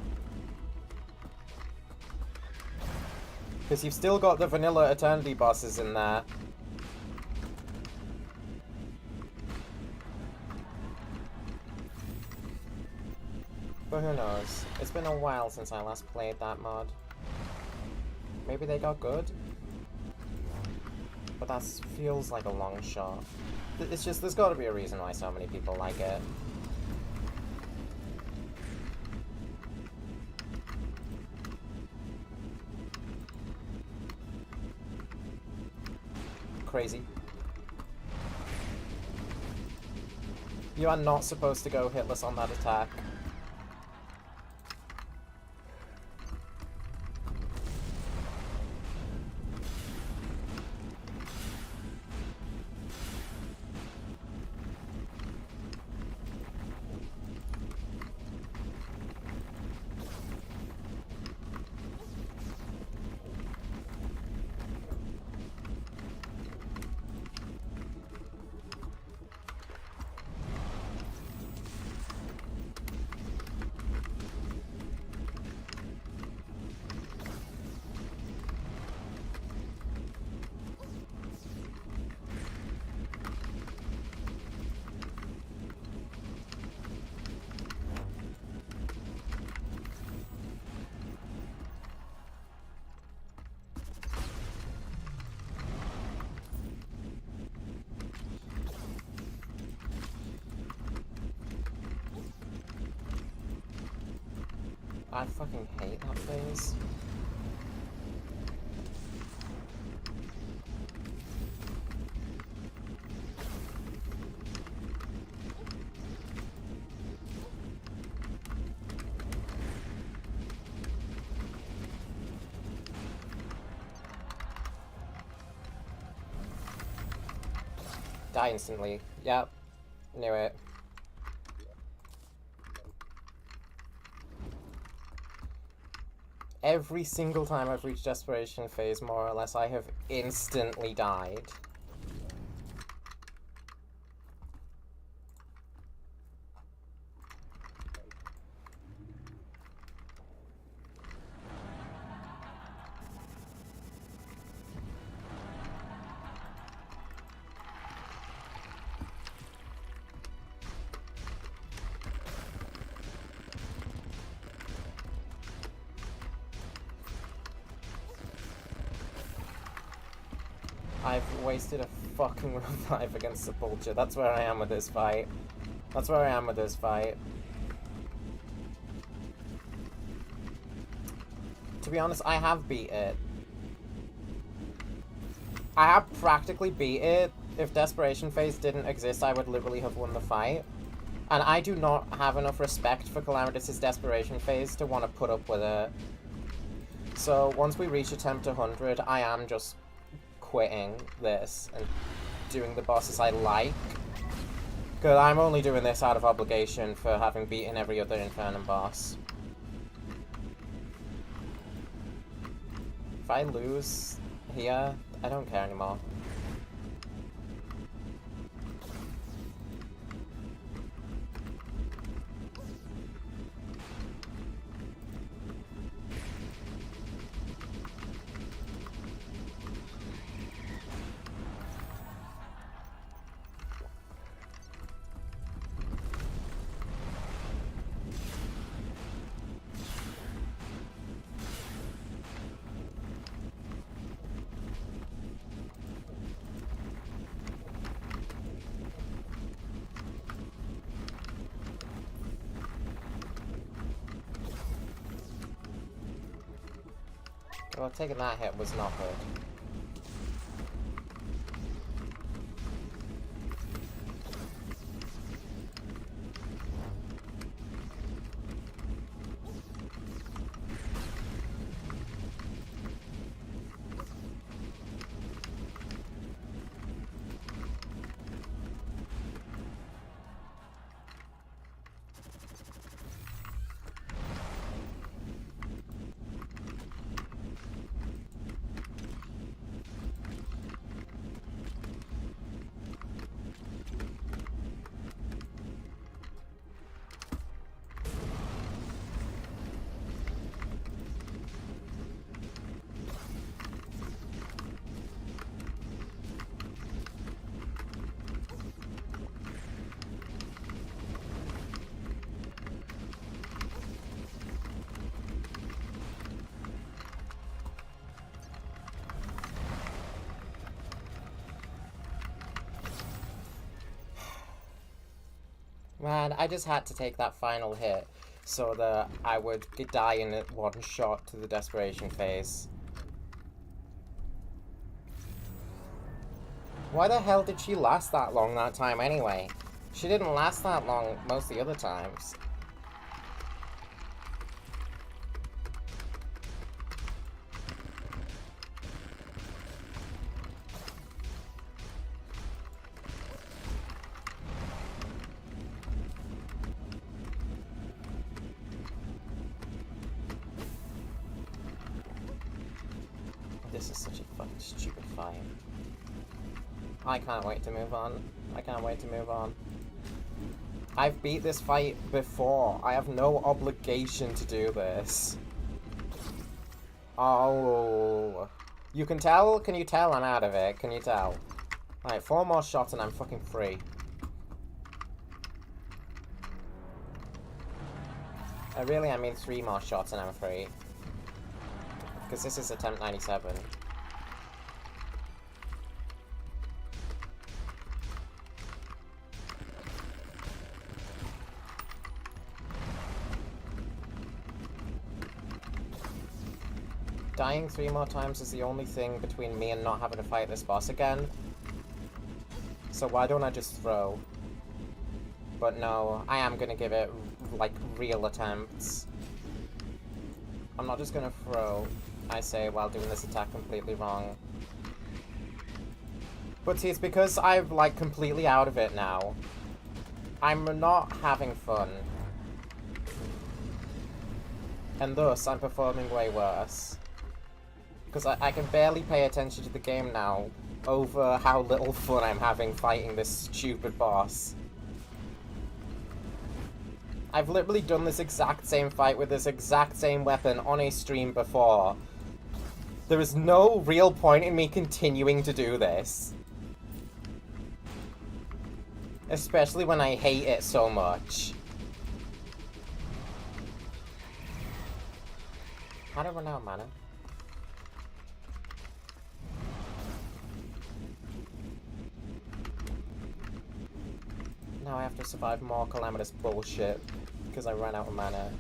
Because you've still got the vanilla Eternity bosses in there. But who knows? It's been a while since I last played that mod. Maybe they got good? But that feels like a long shot. It's just, there's gotta be a reason why so many people like it. Crazy. You are not supposed to go hitless on that attack. I fucking hate that phase. Die instantly. Yep. Knew it. Every single time I've reached Desperation phase, more or less, I have instantly died. I've wasted a fucking revive against Sepulture. That's where I am with this fight. That's where I am with this fight. To be honest, I have beat it. I have practically beat it. If Desperation Phase didn't exist, I would literally have won the fight. And I do not have enough respect for Calamitas' Desperation Phase to want to put up with it. So once we reach Attempt 100, I am just quitting this and doing the bosses I like. Because I'm only doing this out of obligation for having beaten every other Infernum boss. If I lose here, I don't care anymore. Well, taking that hit was not good. Man, I just had to take that final hit so that I would die in one shot to the desperation phase. Why the hell did she last that long that time anyway? She didn't last that long most of the other times. This is such a fucking stupid fight. I can't wait to move on. I can't wait to move on. I've beat this fight before. I have no obligation to do this. Oh. You can tell? Can you tell I'm out of it? Can you tell? Alright, 4 more shots and I'm fucking free. I mean 3 more shots and I'm free. Because this is attempt 97. Dying 3 more times is the only thing between me and not having to fight this boss again. So why don't I just throw? But no, I am gonna give it, like, real attempts. I'm not just gonna throw, I say, while doing this attack completely wrong. But see, it's because I'm, like, completely out of it now. I'm not having fun. And thus, I'm performing way worse. Because I can barely pay attention to the game now over how little fun I'm having fighting this stupid boss. I've literally done this exact same fight with this exact same weapon on a stream before. There is no real point in me continuing to do this. Especially when I hate it so much. How do I run out of mana? Now I have to survive more calamitous bullshit because I ran out of mana.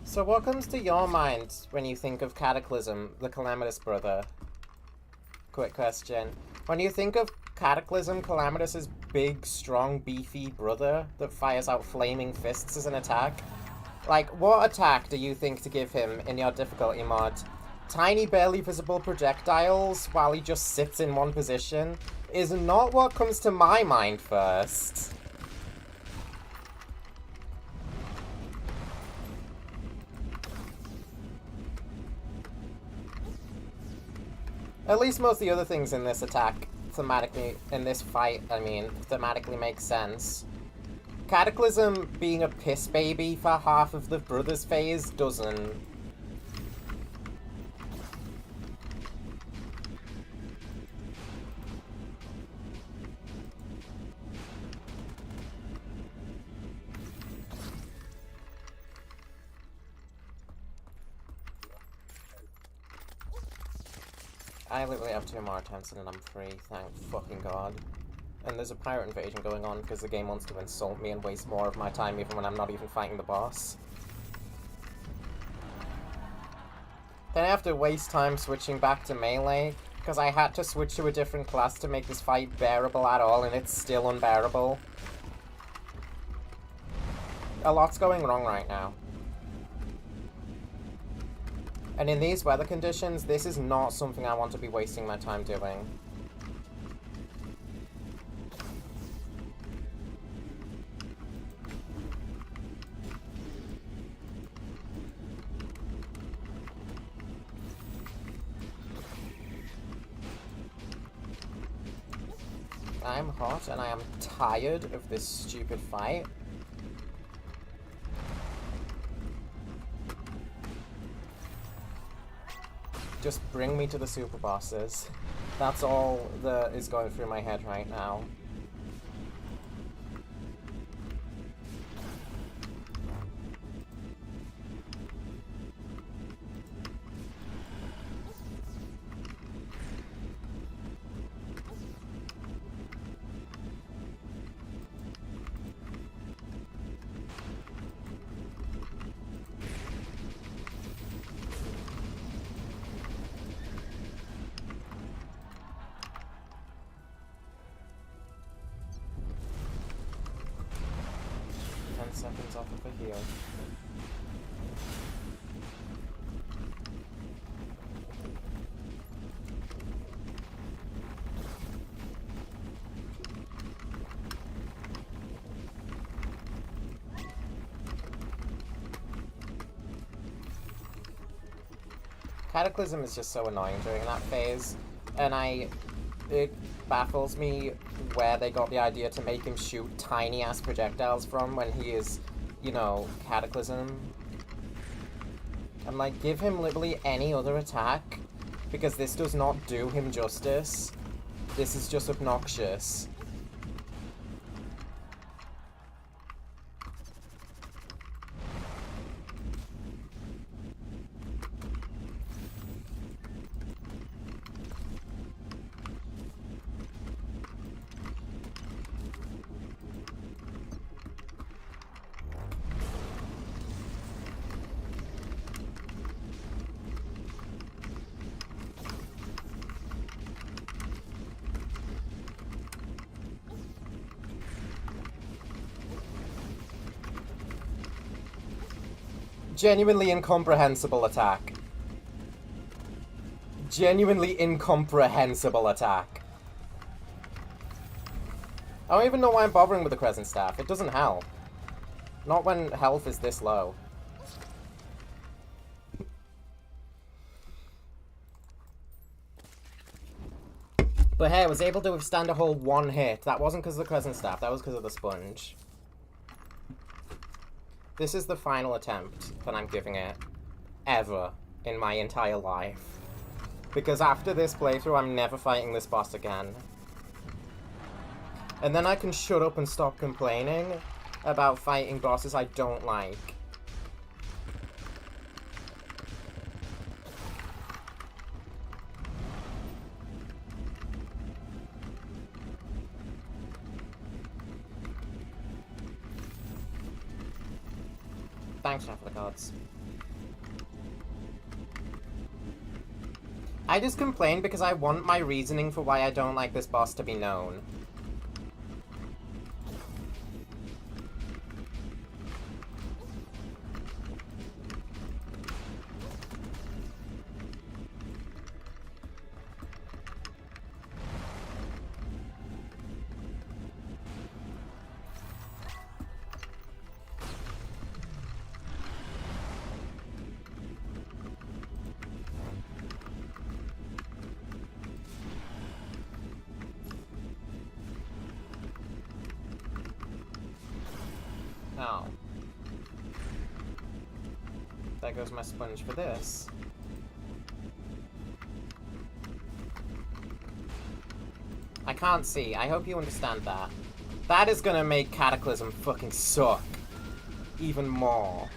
So what comes to your mind when you think of Cataclysm, the Calamitous brother? Quick question. When you think of Cataclysm, Calamitous' big, strong, beefy brother that fires out flaming fists as an attack, like, what attack do you think to give him in your difficulty mod? Tiny, barely visible projectiles while he just sits in one position is not what comes to my mind first. At least most of the other things in this attack, thematically, in this fight, I mean, thematically make sense. Cataclysm being a piss baby for half of the brothers phase doesn't. I literally have 2 more attempts and then I'm free, thank fucking god. And there's a pirate invasion going on because the game wants to insult me and waste more of my time even when I'm not even fighting the boss. Then I have to waste time switching back to melee because I had to switch to a different class to make this fight bearable at all, and it's still unbearable. A lot's going wrong right now. And in these weather conditions, this is not something I want to be wasting my time doing. I'm hot and I am tired of this stupid fight. Just bring me to the super bosses. That's all that is going through my head right now. Seconds off of a heal. Cataclysm is just so annoying during that phase, and it baffles me where they got the idea to make him shoot tiny-ass projectiles from when he is, you know, Cataclysm. I'm like, give him literally any other attack, because this does not do him justice. This is just obnoxious. Genuinely incomprehensible attack. Genuinely incomprehensible attack. I don't even know why I'm bothering with the Crescent Staff. It doesn't help. Not when health is this low. But hey, I was able to withstand a whole 1 hit. That wasn't because of the Crescent Staff, that was because of the sponge. This is the final attempt that I'm giving it, ever, in my entire life. Because after this playthrough, I'm never fighting this boss again. And then I can shut up and stop complaining about fighting bosses I don't like. Thanks, for the cards. I just complain because I want my reasoning for why I don't like this boss to be known. Oh. There goes my sponge for this. I can't see. I hope you understand that. That is gonna make Cataclysm fucking suck. Even more.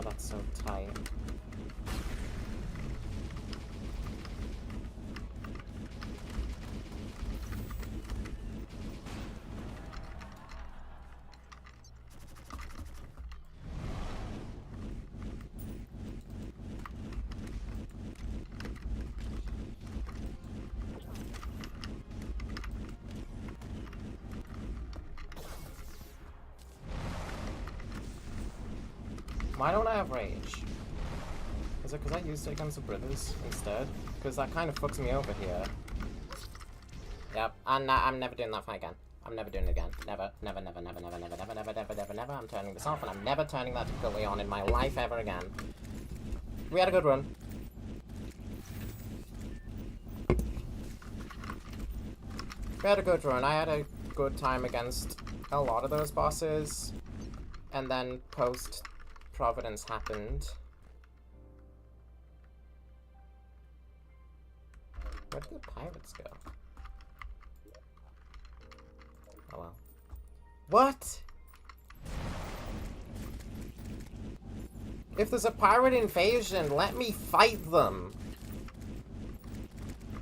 Oh, that's so tight. Why don't I have rage? Is it because I used it against the brothers instead? Because that kind of fucks me over here. Yep, and I'm never doing that fight again. I'm never doing it again. Never, never, never, never, never, never, never, never, never, never, never. I'm turning this off, and I'm never turning that difficulty on in my life ever again. We had a good run. We had a good run. I had a good time against a lot of those bosses, and then post Providence happened. Where did the pirates go? Oh well. What? If there's a pirate invasion, let me fight them!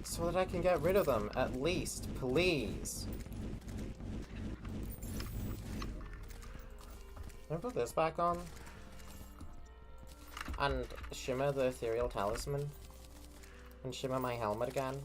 So that I can get rid of them, at least, please. Can I put this back on? And shimmer the ethereal talisman? And shimmer my helmet again?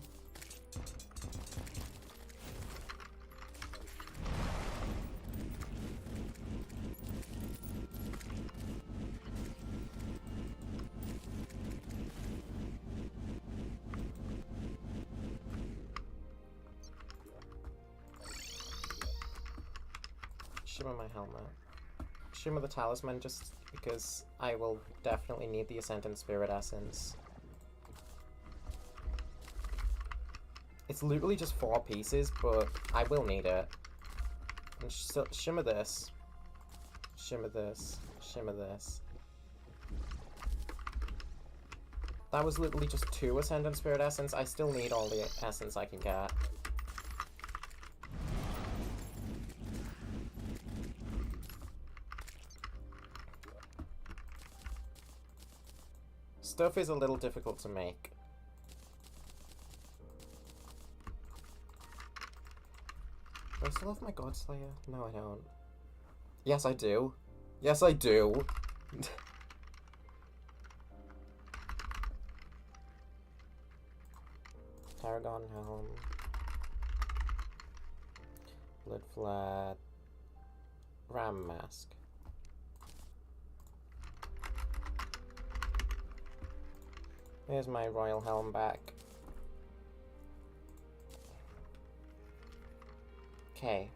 Shimmer my helmet. Shimmer the talisman just because I will definitely need the Ascendant Spirit Essence. It's literally just 4 pieces, but I will need it. And shimmer this. Shimmer this. Shimmer this. That was literally just 2 Ascendant Spirit Essence. I still need all the essence I can get. Stuff is a little difficult to make. Do I still have my Godslayer? No, I don't. Yes, I do. Yes, I do. Tarragon Helm. Blood Flat. Ram Mask. Here's my Royal Helm back. Okay.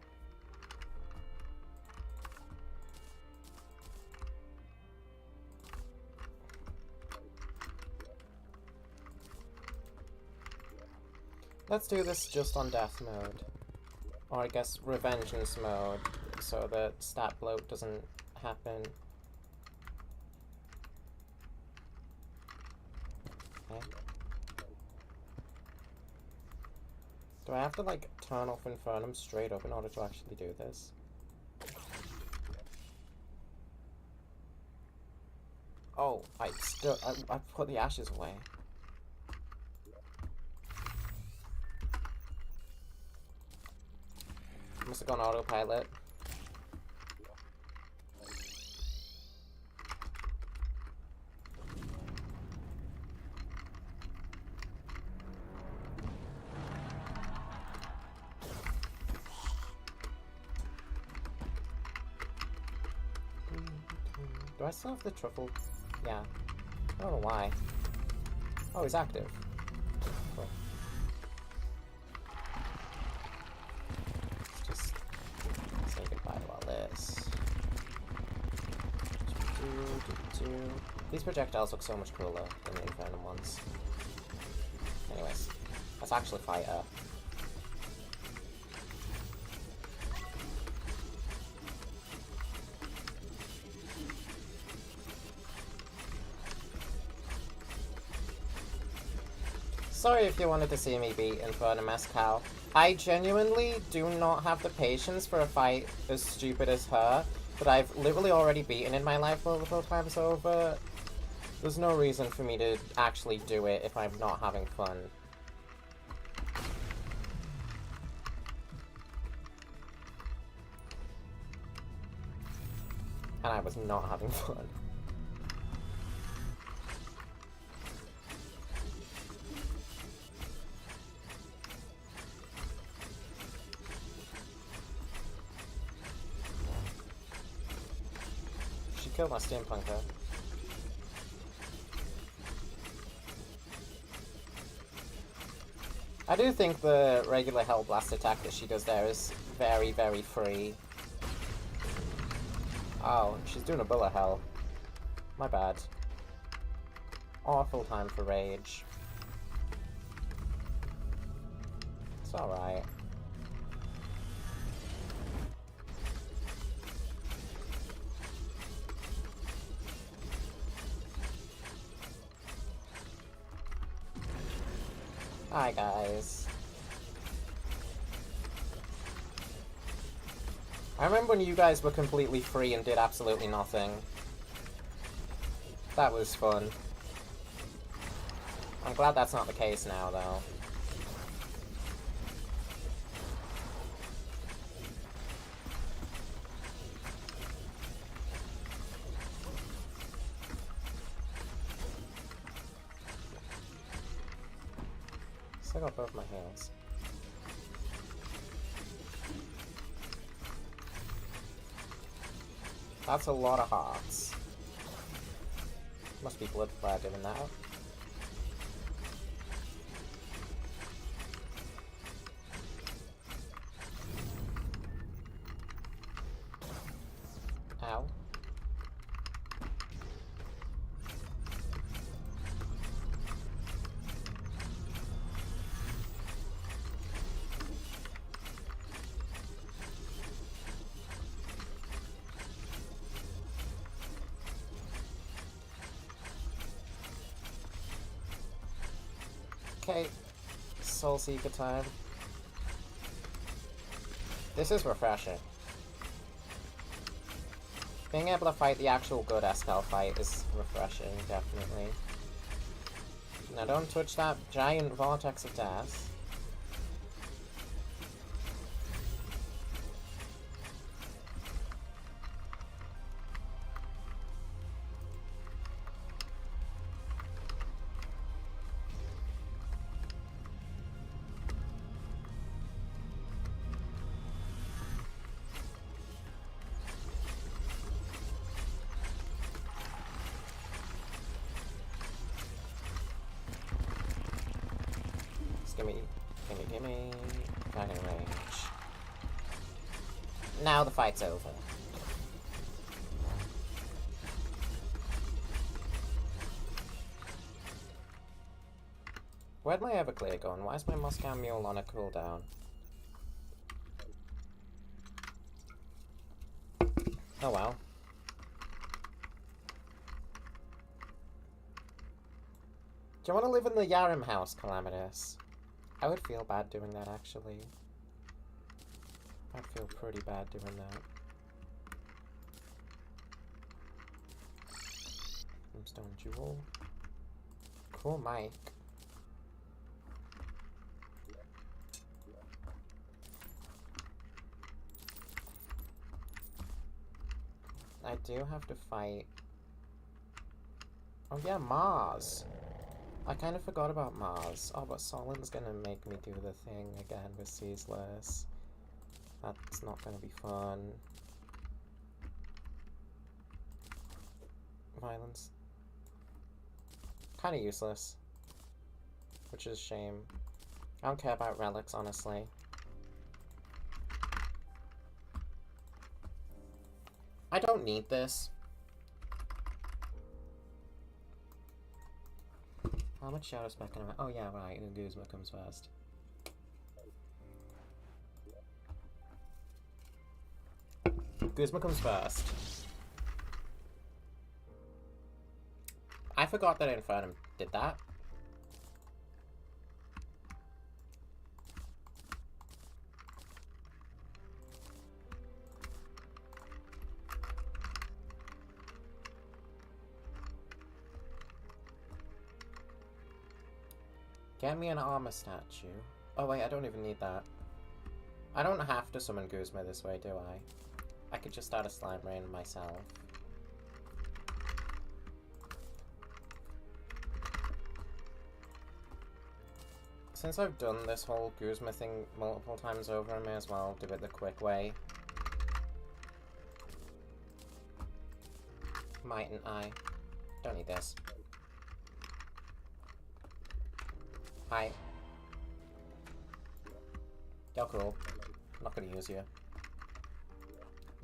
Let's do this just on death mode. Or I guess revengeance mode, so that stat bloat doesn't happen. Okay. Do I have to, like, turn off Infernum straight up in order to actually do this? Oh, I put the ashes away. Must have gone autopilot. Do I still have the truffle? Yeah. I don't know why. Oh, he's active. Cool. Let's just say goodbye to all this. These projectiles look so much cooler than the Infernum ones. Anyways, let's actually fight her. Sorry if you wanted to see me beat Infernum Mescal. I genuinely do not have the patience for a fight as stupid as her. that I've literally already beaten in my life multiple times over. There's no reason for me to actually do it if I'm not having fun. And I was not having fun. She killed my steampunker. I do think the regular Hell Blast attack that she does there is very, very free. Oh, she's doing a bullet hell. My bad. Awful time for rage. It's alright. Hi guys. I remember when you guys were completely free and did absolutely nothing. That was fun. I'm glad that's not the case now, though. Still got both my hands. That's a lot of hearts. Must be blood fire doing that. Ow. Okay, Soul Seeker time. This is refreshing. Being able to fight the actual good Escal fight is refreshing, definitely. Now don't touch that giant vortex of death. Gimme. Back in range. Now the fight's over. Where'd my Everclear going? Why is my Moscow Mule on a cooldown? Oh well. Do you want to live in the Yarim house, Calamitous? I would feel bad doing that, actually. I'd feel pretty bad doing that. Brimstone Jewel. Cool mic. I do have to fight... Oh yeah, Mars! I kind of forgot about Mars. Oh, but Solin's gonna make me do the thing again with Ceaseless. That's not gonna be fun. Violence. Kinda useless. Which is a shame. I don't care about relics, honestly. I don't need this. How much Shadow Spec can I... Oh yeah, right, Guzma comes first. Guzma comes first. I forgot that Infernum did that. Get me an armor statue. Oh wait, I don't even need that. I don't have to summon Guzma this way, do I? I could just start a slime rain myself. Since I've done this whole Guzma thing multiple times over, I may as well do it the quick way. Mightn't I? Don't need this. Hi. You're cool. I'm not gonna use you.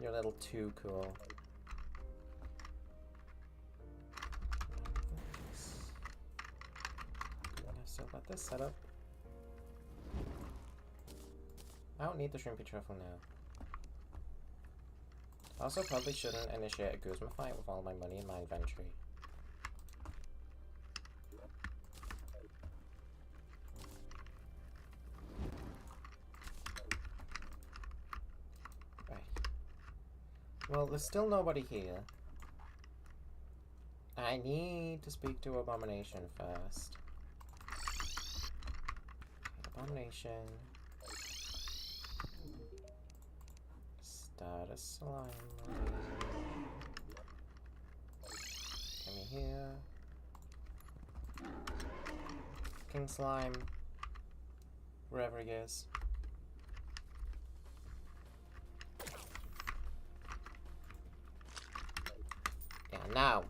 You're a little too cool. I've still got this set up. I don't need the Shrimpy Truffle now. I also probably shouldn't initiate a Guzma fight with all my money in my inventory. Right. Well, there's still nobody here. I need to speak to Abomination first. Abomination. Start a slime rain. Come here. King Slime. Wherever he is. Yeah, now.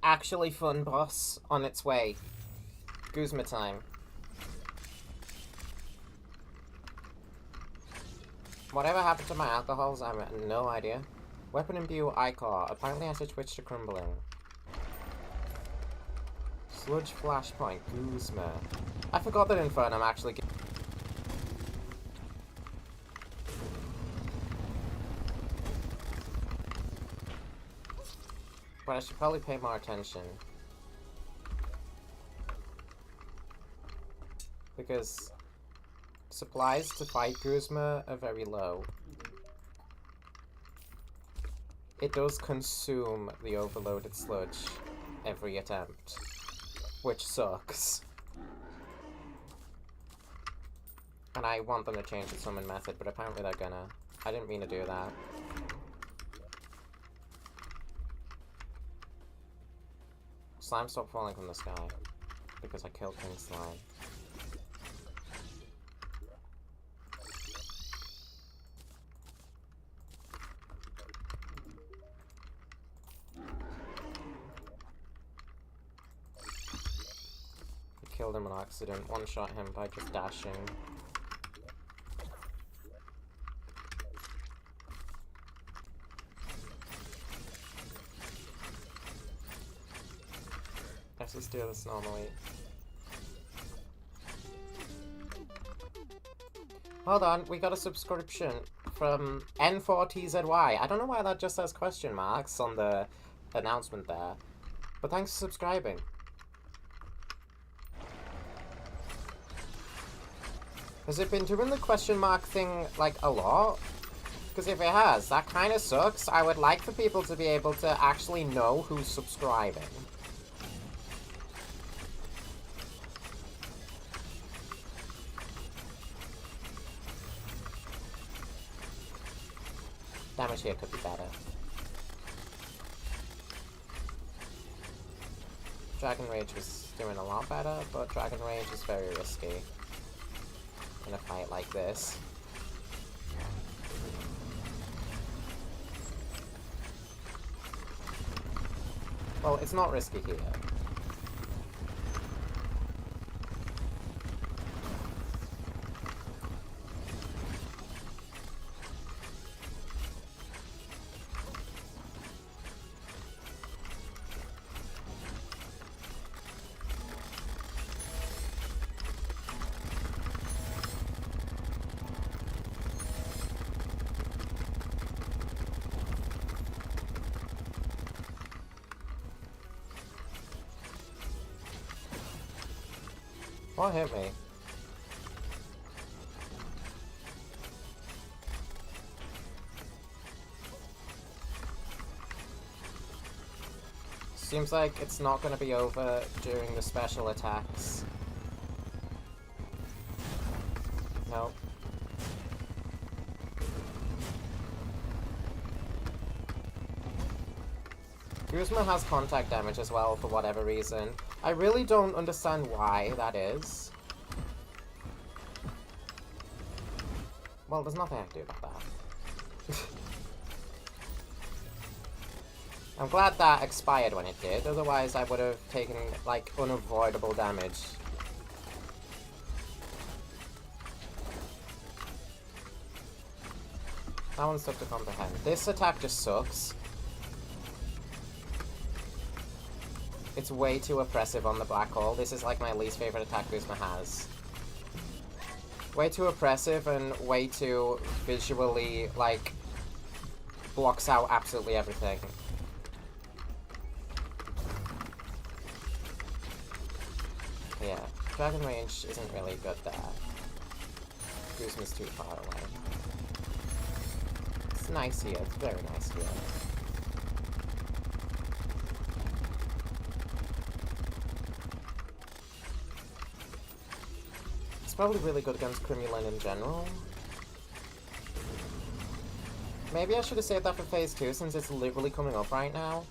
Actually fun boss on its way. Guzma time. Whatever happened to my alcohols, I have no idea. Weapon imbue Icor. Apparently has a switch to crumbling. Sludge flashpoint. Guzma. I forgot that Infernum actually. But I should probably pay more attention. Because supplies to fight Guzma are very low. It does consume the overloaded sludge every attempt, which sucks. And I want them to change the summon method, but apparently they're gonna. I didn't mean to do that. Slime stopped falling from the sky because I killed King Slime. Killed him on accident, one-shot him by just dashing. Let's just do this normally. Hold on, we got a subscription from N4TZY. I don't know why that just says question marks on the announcement there, but thanks for subscribing. Has it been doing the question mark thing, like, a lot? Because if it has, that kind of sucks. I would like for people to be able to actually know who's subscribing. Damage here could be better. Dragon Rage was doing a lot better, but Dragon Rage is very risky in a fight like this. Well, it's not risky here. What hit me? Seems like it's not going to be over during the special attacks. Nope. Guzma has contact damage as well for whatever reason. I really don't understand why that is. Well, there's nothing I can do about that. I'm glad that expired when it did, otherwise I would have taken, like, unavoidable damage. That one's tough to comprehend. This attack just sucks. It's way too oppressive on the black hole. This is like my least favorite attack Guzma has. Way too oppressive and way too visually, like, blocks out absolutely everything. Yeah, Dragon Range isn't really good there. Guzma's too far away. It's nice here, it's very nice here. It's probably really good against Crimulin in general. Maybe I should have saved that for phase 2 since it's literally coming up right now.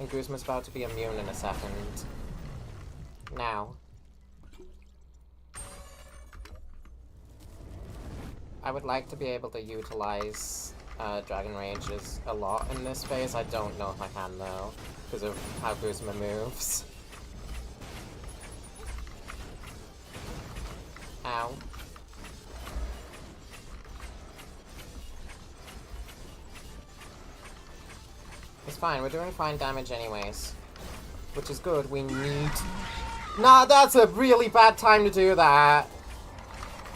And Guzma's about to be immune in a second. Now. I would like to be able to utilize Dragon Ranges a lot in this phase. I don't know if I can though, because of how Guzma moves. Ow. It's fine, we're doing fine damage anyways. Which is good, we need... Nah, that's a really bad time to do that!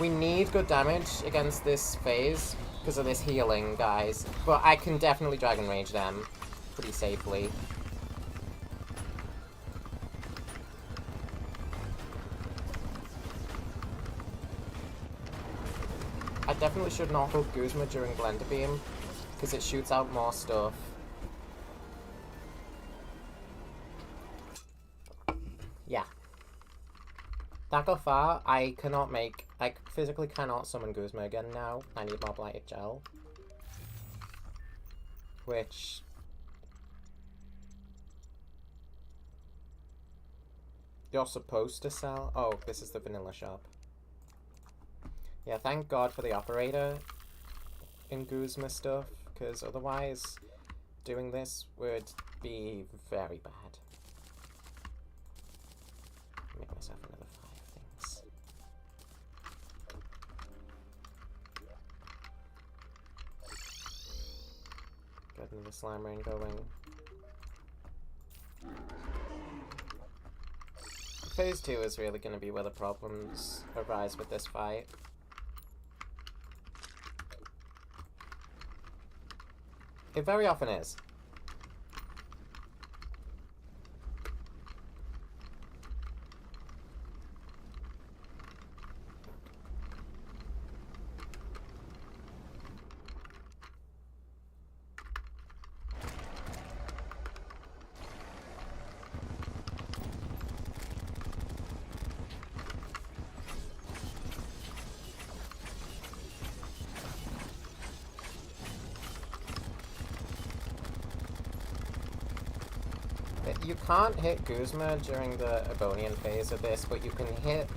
We need good damage against this phase because of this healing, guys. But I can definitely Dragon Rage them pretty safely. I definitely should not hook Guzma during Blender Beam because it shoots out more stuff. Yeah. That got far, I cannot make... I physically cannot summon Guzma again now. I need more Blighted Gel. Which... you're supposed to sell? Oh, this is the vanilla shop. Yeah, thank God for the operator in Guzma stuff, because otherwise doing this would be very bad. Make myself another 5 things. Get another slime rain going. Phase 2 is really going to be where the problems arise with this fight. It very often is. You can't hit Guzma during the Ebonian phase of this, but you can hit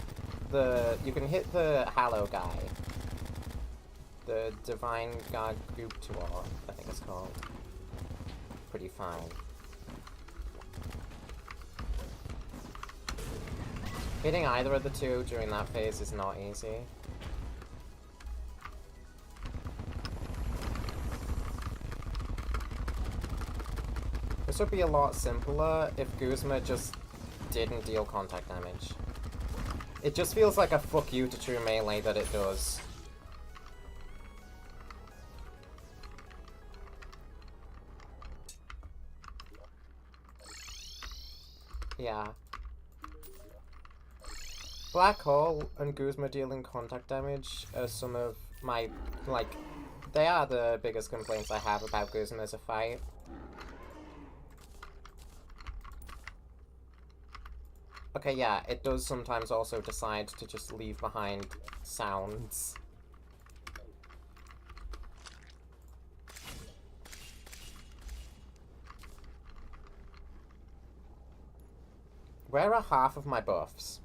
the Hallow guy. The Divine God Guptuar, I think it's called. Pretty fine. Hitting either of the two during that phase is not easy. This would be a lot simpler if Guzma just didn't deal contact damage. It just feels like a fuck you to true melee that it does. Yeah. Black Hole and Guzma dealing contact damage are some of my, like, they are the biggest complaints I have about Guzma as a fight. Okay, yeah, it does sometimes also decide to just leave behind sounds. Where are half of my buffs?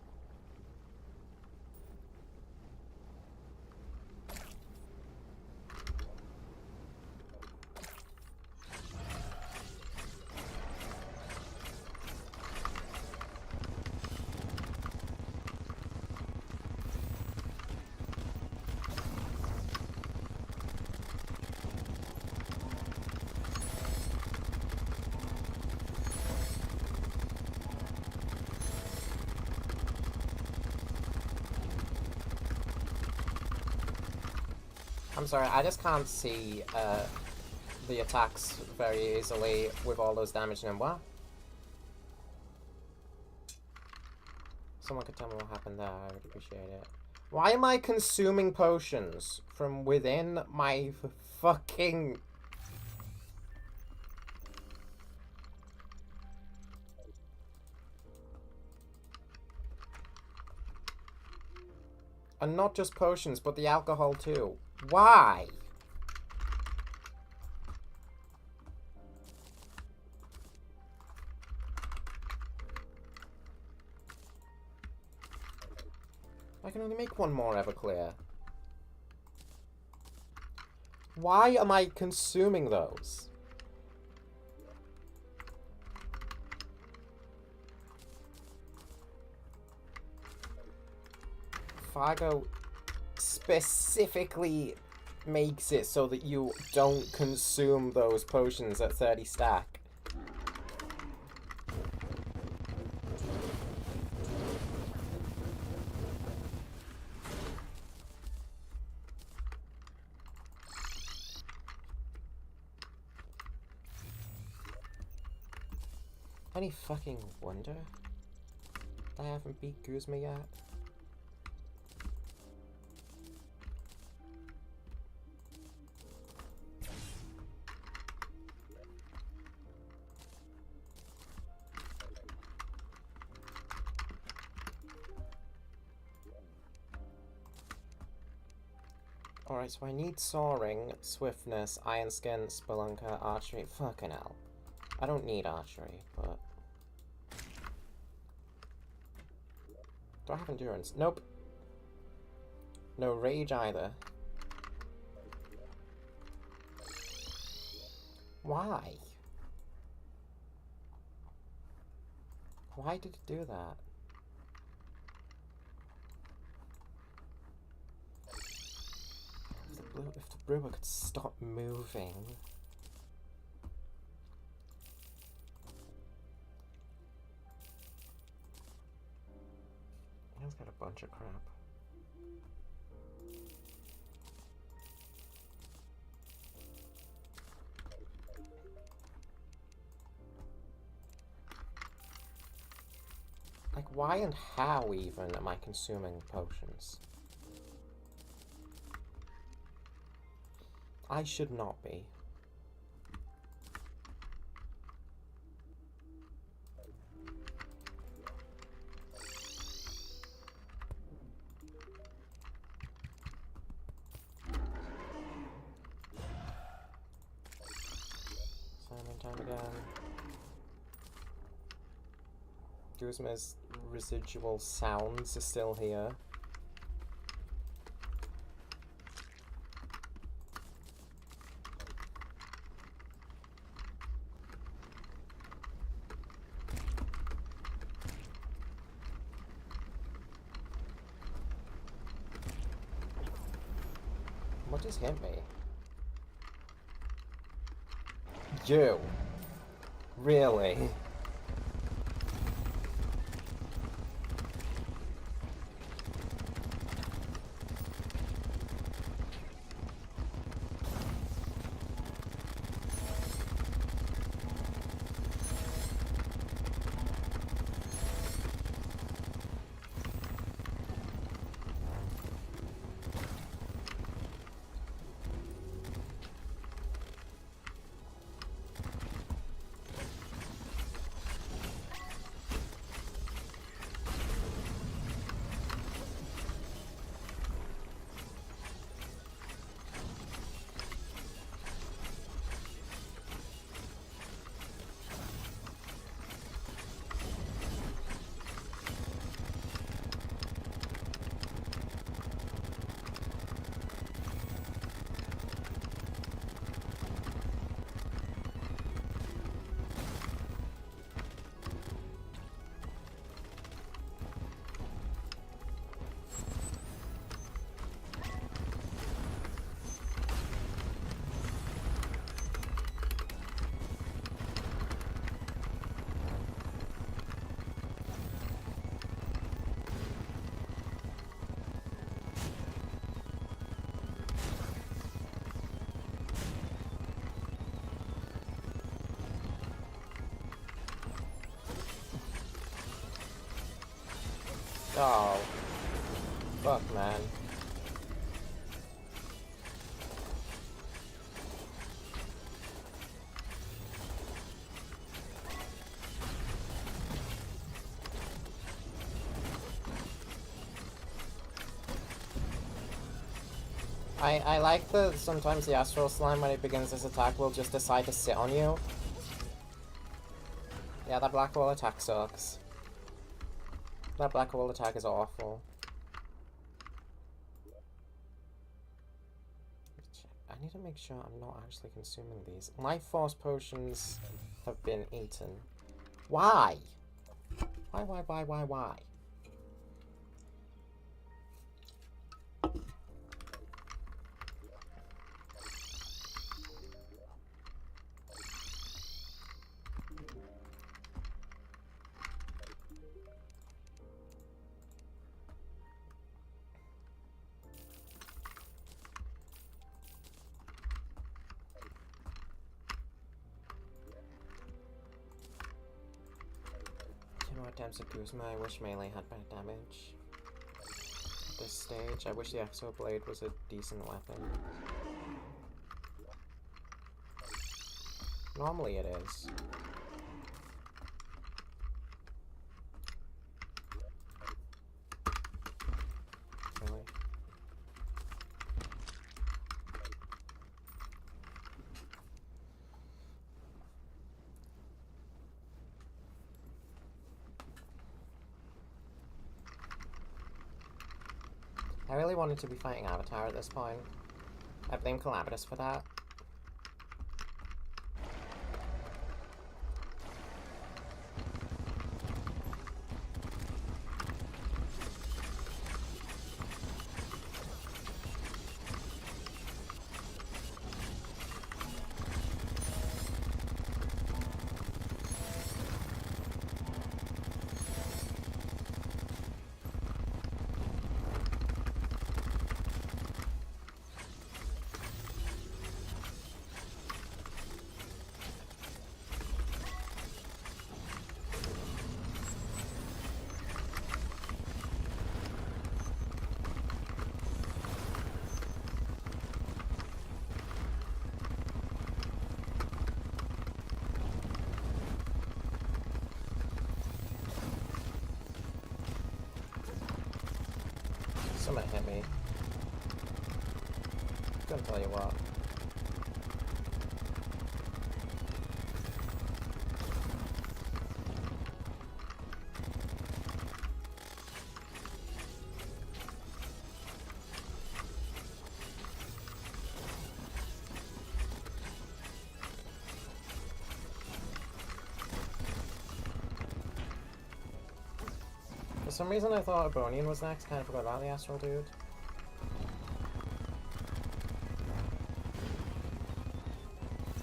I'm sorry, I just can't see the attacks very easily with all those damage in them. What? Someone could tell me what happened there, I would appreciate it. Why am I consuming potions from within my fucking... And not just potions, but the alcohol too. Why? I can only make one more Everclear. Why am I consuming those? Fargo specifically makes it so that you don't consume those potions at 30 stack. Any fucking wonder I haven't beat Guzma yet? Alright, so I need Soaring, Swiftness, Iron Skin, Spelunker, Archery. Fucking hell. I don't need Archery, but... Do I have Endurance? Nope. No Rage either. Why? Why did it do that? If the brewer could stop moving. He's got a bunch of crap. Like, why and how even am I consuming potions? I should not be. Simon time again. Guzma's residual sounds are still here. What just hit me? You. Really? Oh. Fuck, man. I like that sometimes the Astral Slime, when it begins this attack, will just decide to sit on you. Yeah, that black wall attack sucks. That black wall attack is awful. I need to make sure I'm not actually consuming these. Life Force potions have been eaten. Why? Why? You know what, damn Sakuzma, I wish melee had better damage. At this stage, I wish the Exo Blade was a decent weapon. Normally it is. Really? I really wanted to be fighting Avatar at this point. I blame Calamitous for that. Somebody hit me. Couldn't tell you what. For some reason I thought Ebonian was next, kind of forgot about the Astral Dude.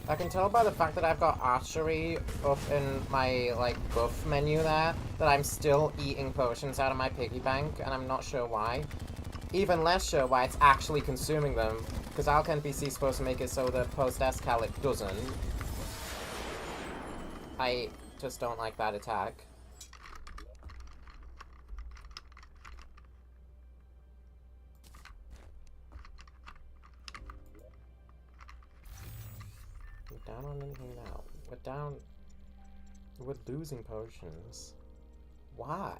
I can tell by the fact that I've got archery up in my, like, buff menu there, that I'm still eating potions out of my piggy bank, and I'm not sure why. Even less sure why it's actually consuming them, because Alka NPC is supposed to make it so that post-Escal it doesn't. I just don't like that attack. We're down on anything now. We're down... We're losing potions. Why?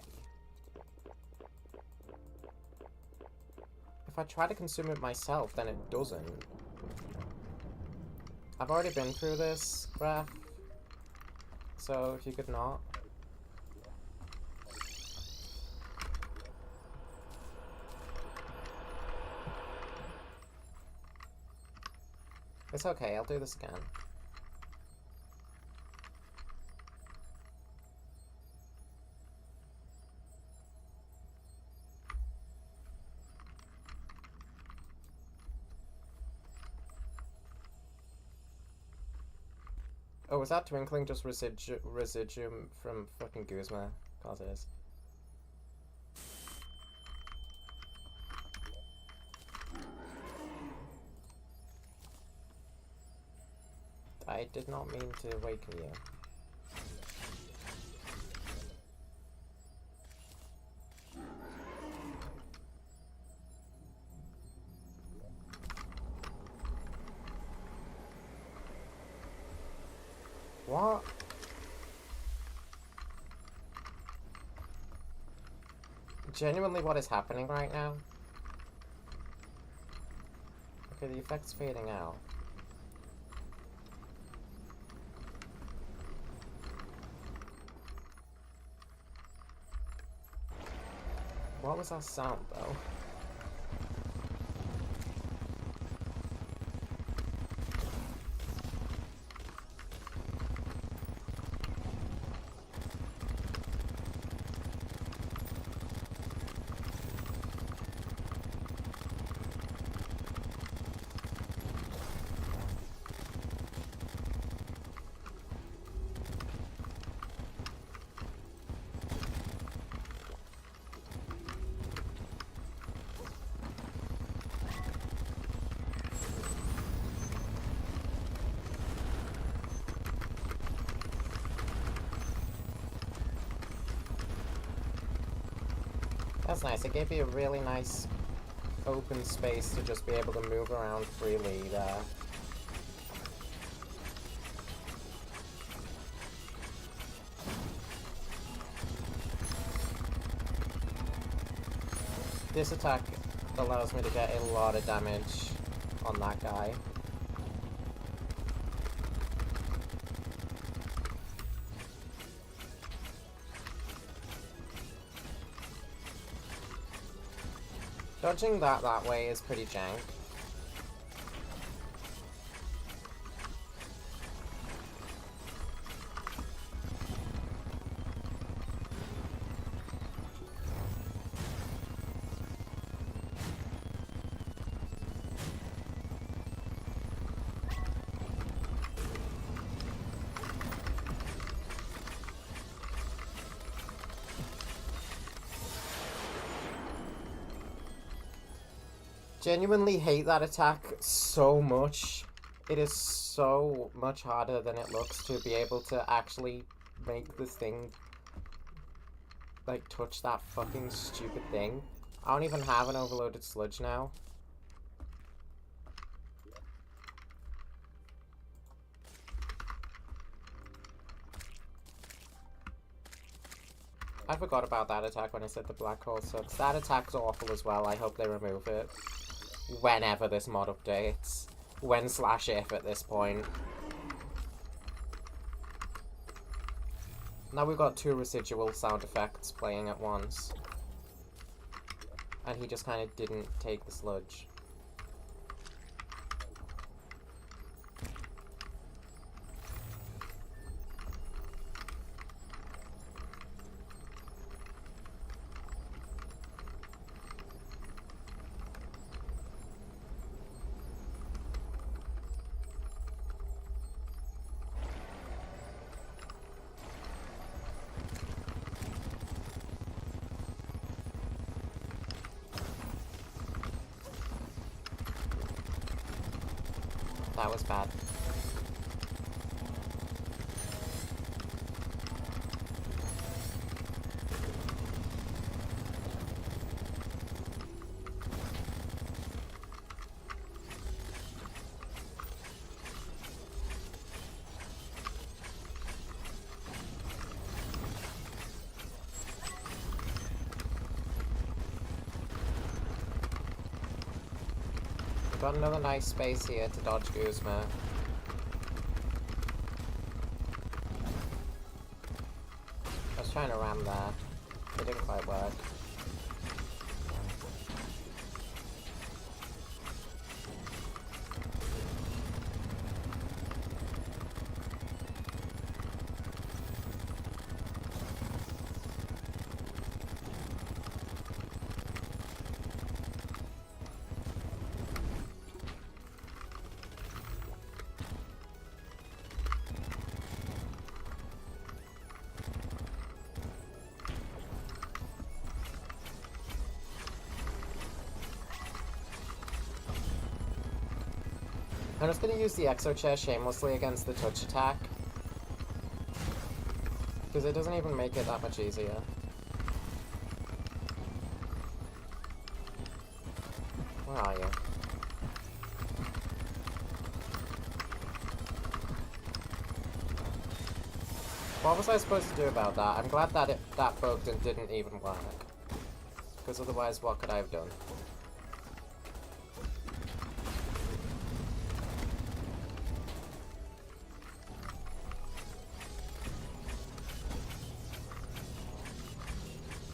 If I try to consume it myself, then it doesn't. I've already been through this, Graph. So, if you could not. It's okay, I'll do this again. Oh, was that Twinkling just residuum from fucking Guzma? Cause it is. I did not mean to awaken you. genuinely what is happening right now? Okay, the effect's fading out. What was that sound, though? That's nice. It gave you a really nice open space to just be able to move around freely there. This attack allows me to get a lot of damage on that guy. Dodging that way is pretty jank. Genuinely hate that attack so much. It is so much harder than it looks to be able to actually make this thing like touch that fucking stupid thing. I don't even have an overloaded sludge now. I forgot about that attack when I said the black hole sucks. That attack's awful as well. I hope they remove it. Whenever this mod updates. When/if at this point. Now we've got two residual sound effects playing at once. And he just kind of didn't take the sludge. That was bad. We've got another nice space here to dodge Guzma. I was trying to ram there. It didn't quite work. I'm just going to use the Exo Chair shamelessly against the touch attack. Because it doesn't even make it that much easier. Where are you? What was I supposed to do about that? I'm glad that that broke and didn't even work. Because otherwise, what could I have done?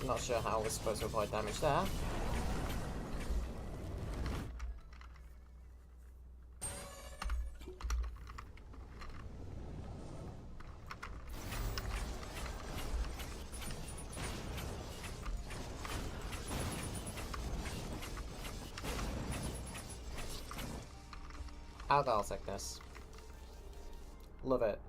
Not sure how we're supposed to avoid damage there. Alcohol sickness. Love it.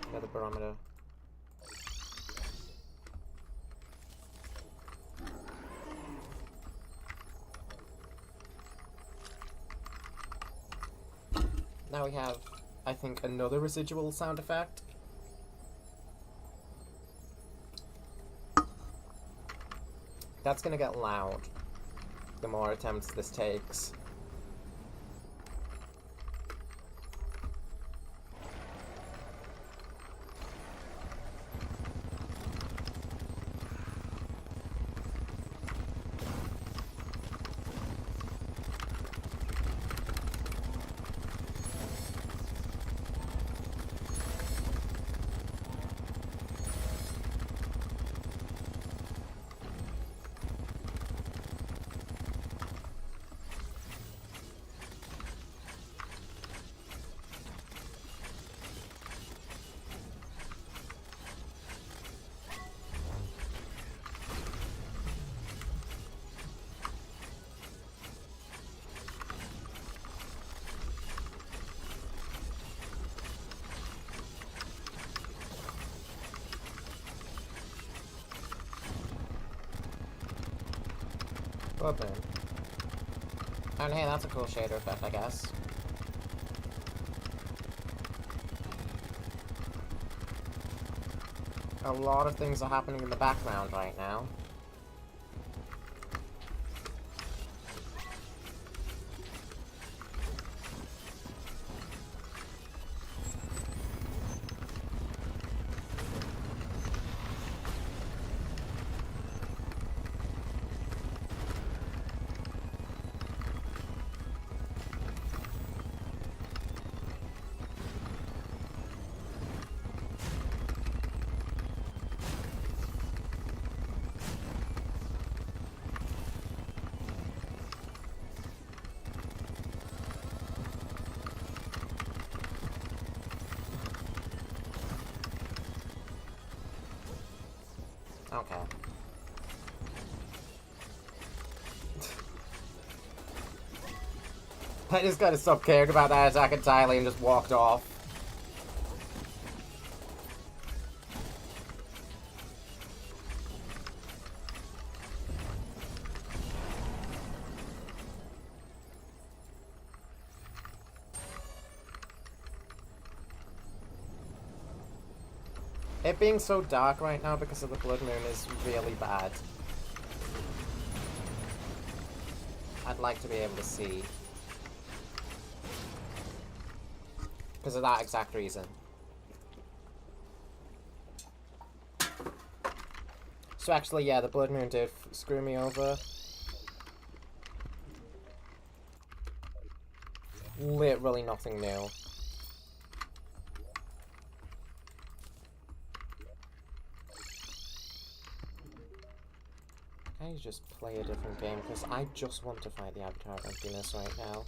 Another barometer. Now we have, I think, another residual sound effect. That's gonna get loud the more attempts this takes. Open. And hey, that's a cool shader effect, I guess. A lot of things are happening in the background right now. Okay. I just gotta stop caring about that attack entirely and just walked off. It being so dark right now because of the blood moon is really bad. I'd like to be able to see. Because of that exact reason. So actually, yeah, the blood moon did screw me over. Literally nothing new. Can I just play a different game? Because I just want to fight the Avatar of Emptiness right now.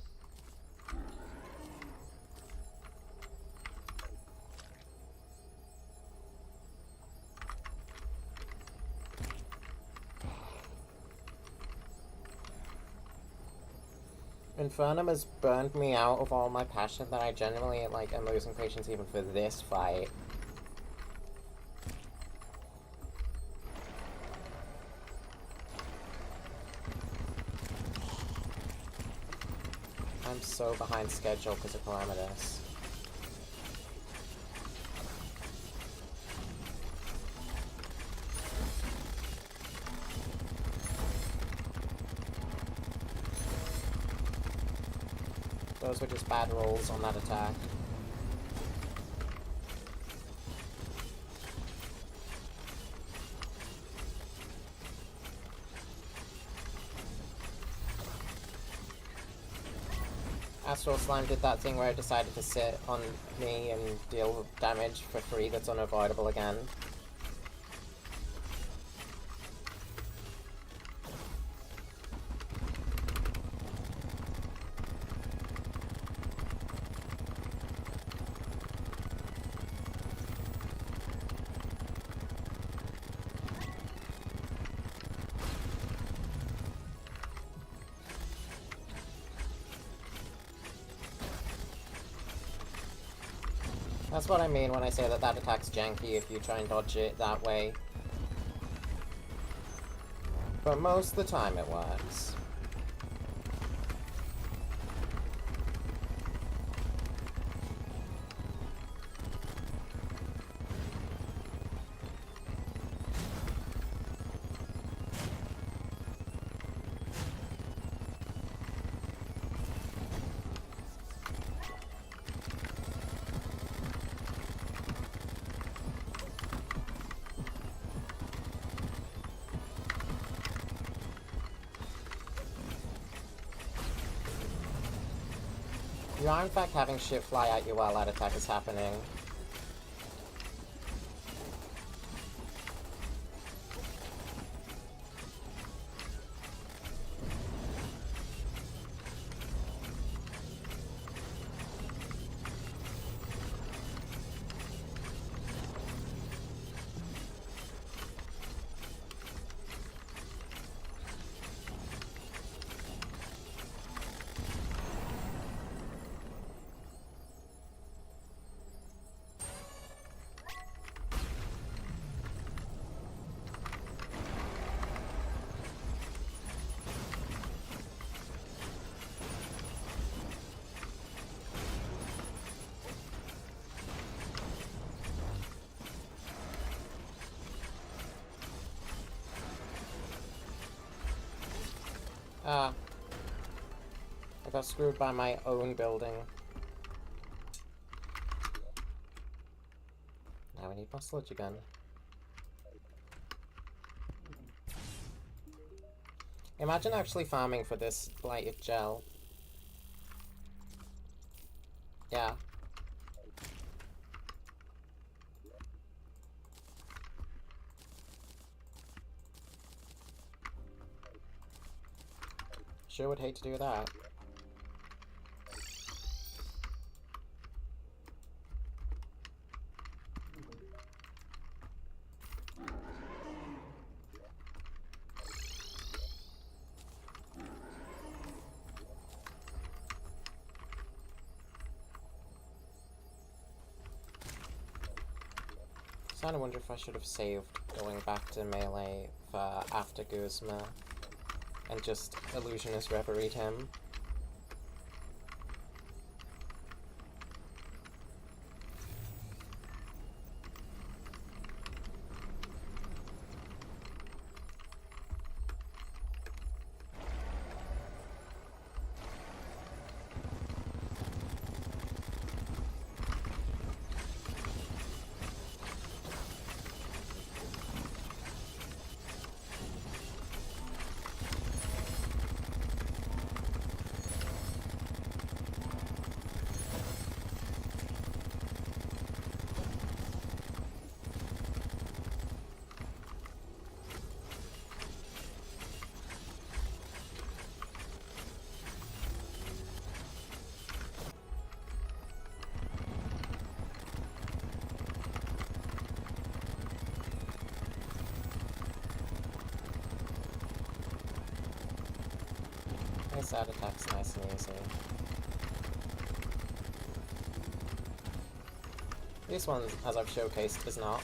Infernum has burned me out of all my passion that I genuinely, like, am losing patience even for this fight. I'm so behind schedule because of Calamitous. Those were just bad rolls on that attack. Astral Slime did that thing where it decided to sit on me and deal damage for free that's unavoidable again. That's what I mean when I say that that attack's janky if you try and dodge it that way. But most of the time it works. You are in fact having shit fly at you while that attack is happening. I got screwed by my own building. Now we need more sludge again. Imagine actually farming for this blighted gel. Yeah. Sure would hate to do that. So I wonder if I should have saved going back to melee for after Guzma and just Illusionist Reverie him. That attack's nice and easy. This one, as I've showcased, is not.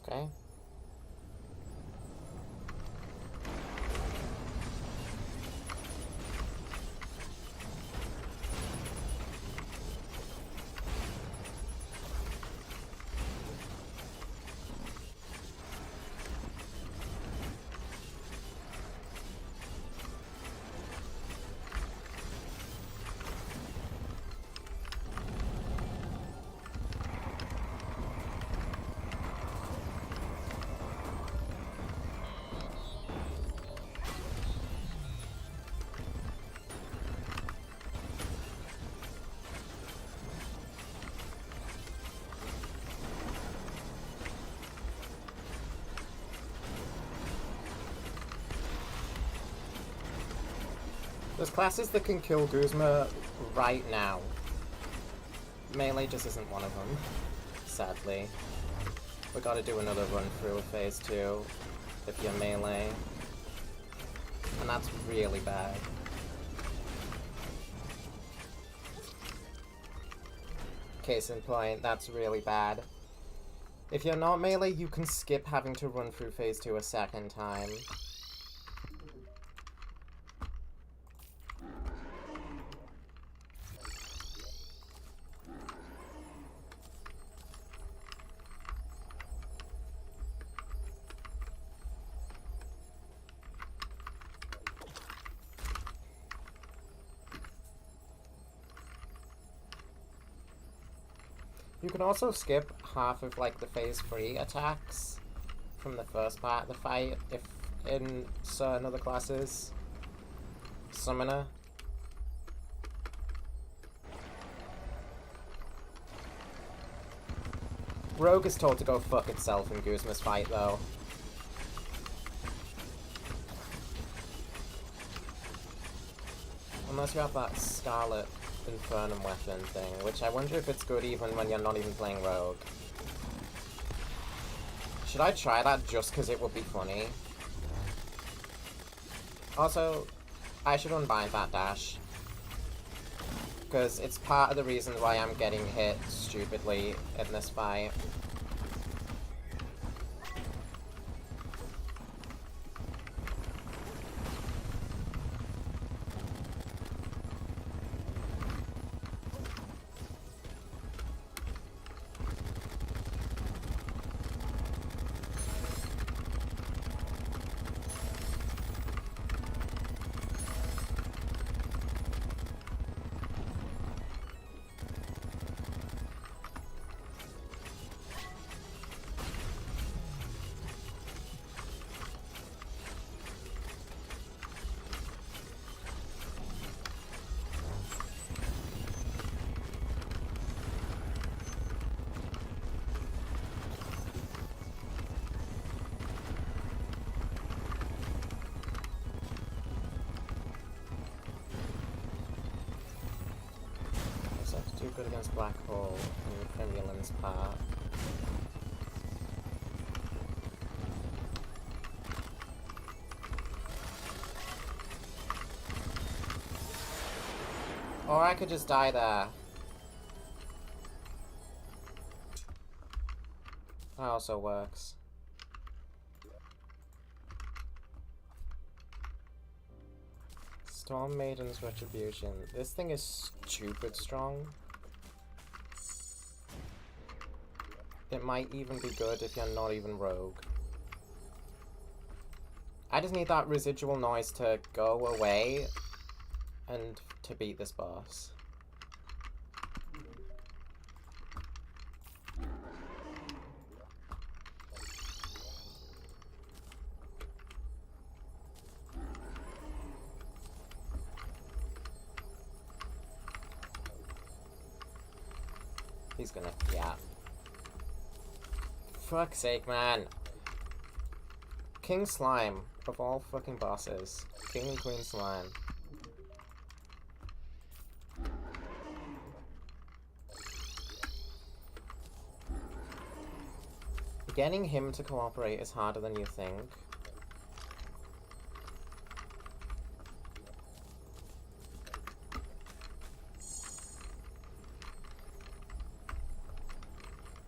Okay. There's classes that can kill Guzma right now. Melee just isn't one of them, sadly. We gotta do another run through of phase 2 if you're melee. And that's really bad. Case in point, that's really bad. If you're not melee, you can skip having to run through phase 2 a second time. You can also skip half of like the phase 3 attacks from the first part of the fight if in certain other classes. Summoner. Rogue is told to go fuck itself in Guzma's fight though. Unless you have that Scarlet Infernum weapon thing, which I wonder if it's good even when you're not even playing Rogue. Should I try that just because it would be funny? Also, I should unbind that dash. Because it's part of the reason why I'm getting hit stupidly in this fight. Too good against Black Hole and Premierland's part. Or I could just die there. That also works. Storm Maiden's Retribution. This thing is stupid strong. It might even be good if you're not even Rogue. I just need that residual noise to go away and to beat this boss. He's gonna, yeah. Fuck's sake, man. King Slime, of all fucking bosses. King and Queen Slime. Getting him to cooperate is harder than you think.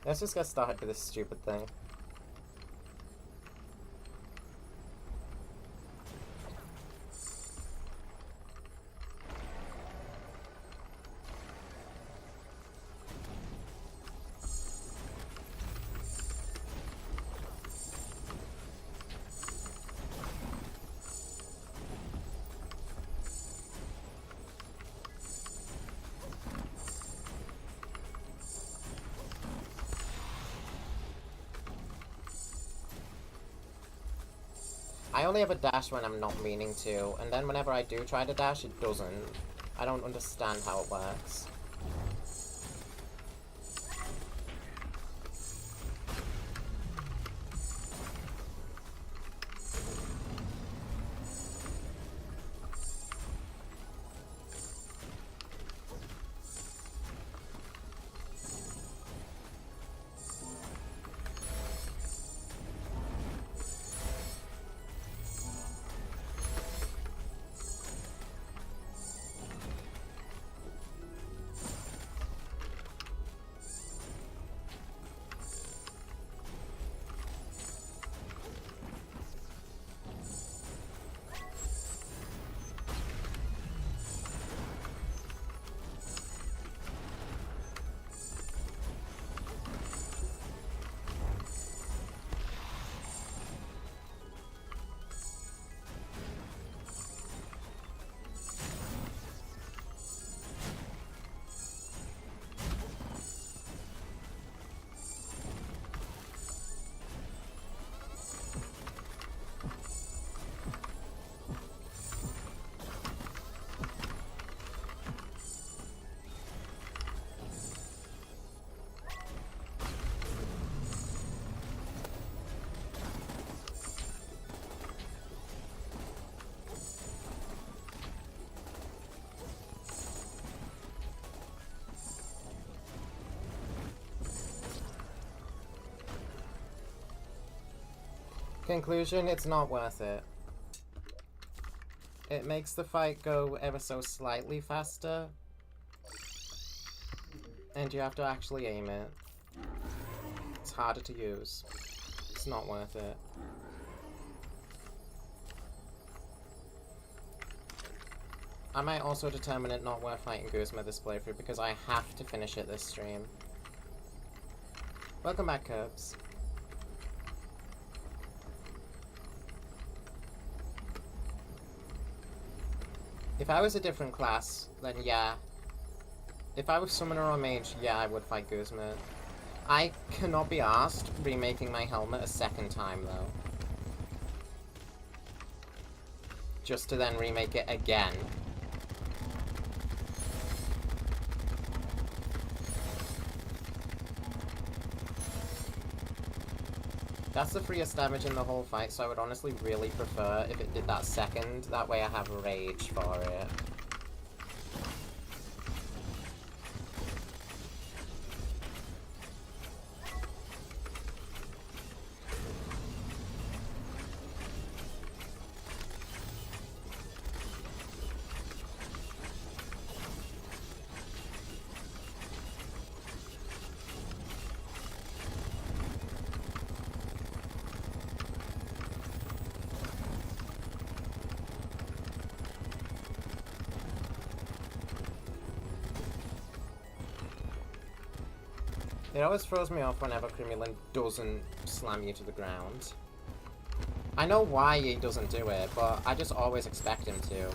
Let's just get started with this stupid thing. I only ever dash when I'm not meaning to, and then whenever I do try to dash, it doesn't. I don't understand how it works. Conclusion, it's not worth it. It makes the fight go ever so slightly faster. And you have to actually aim it. It's harder to use. It's not worth it. I might also determine it not worth fighting Guzma this playthrough because I have to finish it this stream. Welcome back, Curbs. If I was a different class, then yeah. If I was Summoner or Mage, yeah, I would fight Guzma. I cannot be asked remaking my helmet a second time, though. Just to then remake it again. That's the freest damage in the whole fight, so I would honestly really prefer if it did that second. That way I have rage for it. It always throws me off whenever Cremulin doesn't slam you to the ground. I know why he doesn't do it, but I just always expect him to.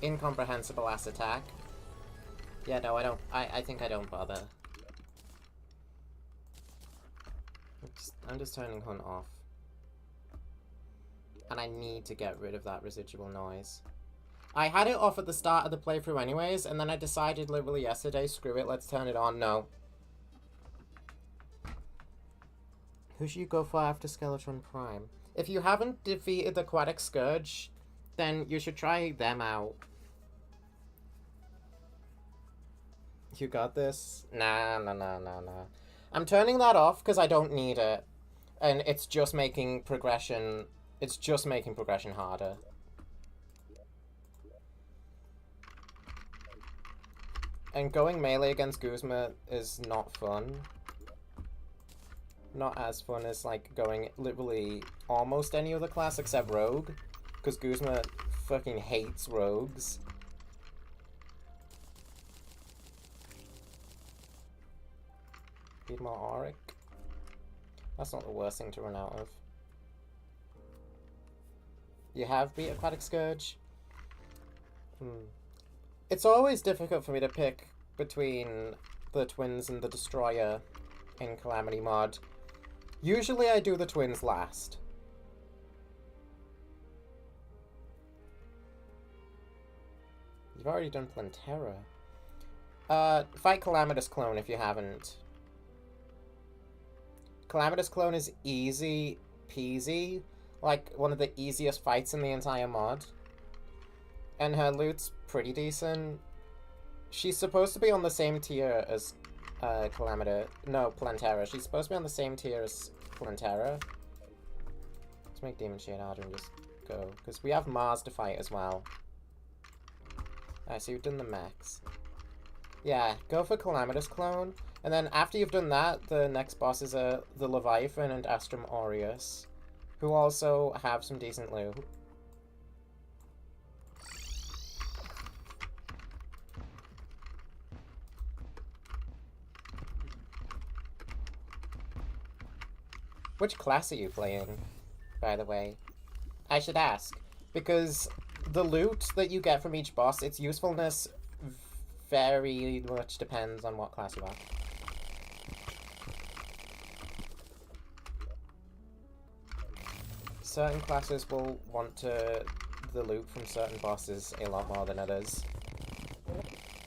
Incomprehensible ass attack. Yeah, no, I don't. I think I don't bother. I'm just turning Hunt off. And I need to get rid of that residual noise. I had it off at the start of the playthrough anyways, and then I decided literally yesterday, screw it, let's turn it on. No. Who should you go for after Skeletron Prime? If you haven't defeated the Aquatic Scourge, then you should try them out. You got this? Nah, nah, nah, nah, nah. I'm turning that off because I don't need it. And it's just making progression... It's just making progression harder. And going melee against Guzma is not fun. Not as fun as, like, going literally almost any other class except Rogue. Because Guzma fucking hates Rogues. Need more Auric. That's not the worst thing to run out of. You have beat Aquatic Scourge? It's always difficult for me to pick between the Twins and the Destroyer in Calamity Mod. Usually I do the Twins last. You've already done Plantera. Fight Calamitous Clone if you haven't. Calamitous Clone is easy peasy. Like, one of the easiest fights in the entire mod. And her loot's pretty decent. She's supposed to be on the same tier as Plantera. She's supposed to be on the same tier as Plantera. Let's make Demon Shade harder and just go. Because we have Mars to fight as well. Alright, so you've done the max. Yeah, go for Calamitous Clone. And then after you've done that, the next bosses are the Leviathan and Astrum Aureus, who also have some decent loot. Which class are you playing, by the way? I should ask, because the loot that you get from each boss, its usefulness very much depends on what class you are. Certain classes will want the loot from certain bosses a lot more than others.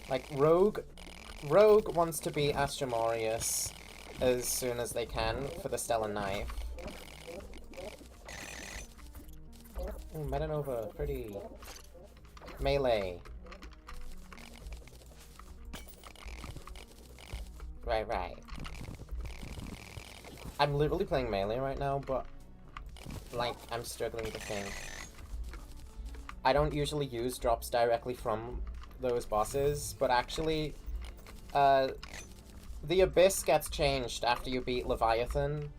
Like Rogue wants to be Astrum Aureus as soon as they can for the Stellar Knife. Ooh, Metanova, pretty. Melee. Right. I'm literally playing melee right now, but like, I'm struggling to think. I don't usually use drops directly from those bosses, but actually, the Abyss gets changed after you beat Leviathan,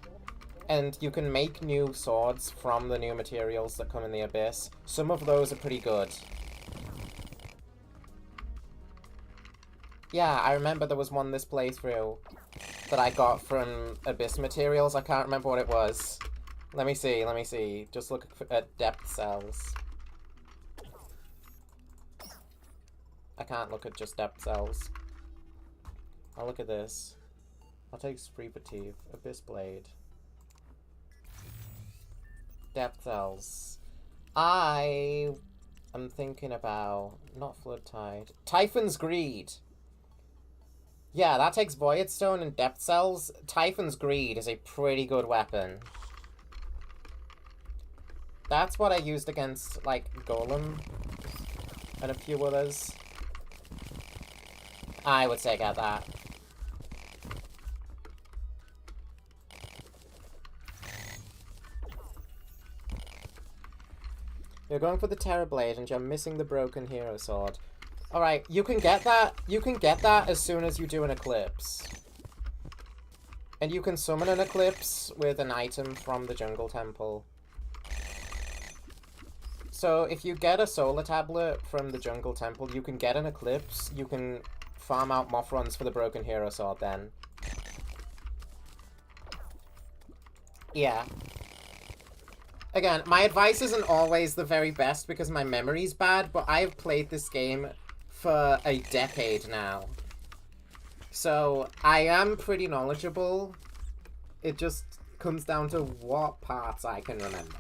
and you can make new swords from the new materials that come in the Abyss. Some of those are pretty good. Yeah, I remember there was one this playthrough that I got from Abyss materials. I can't remember what it was. Let me see. Just look at depth cells. I can't look at just depth cells. I'll look at this. I'll take Spreepative, Abyss Blade. Depth cells. I am thinking about, not Flood Tide. Typhon's Greed. Yeah, that takes Void Stone and Depth Cells. Typhon's Greed is a pretty good weapon. That's what I used against, like, Golem and a few others. I would say get that. You're going for the Terror Blade and you're missing the Broken Hero Sword. Alright, you can get that. You can get that as soon as you do an Eclipse. And you can summon an Eclipse with an item from the Jungle Temple. So if you get a Solar Tablet from the Jungle Temple, you can get an Eclipse. You can farm out Mothruns for the Broken Hero Sword then. Yeah. Again, my advice isn't always the very best because my memory's bad, but I've played this game for a decade now. So I am pretty knowledgeable. It just comes down to what parts I can remember.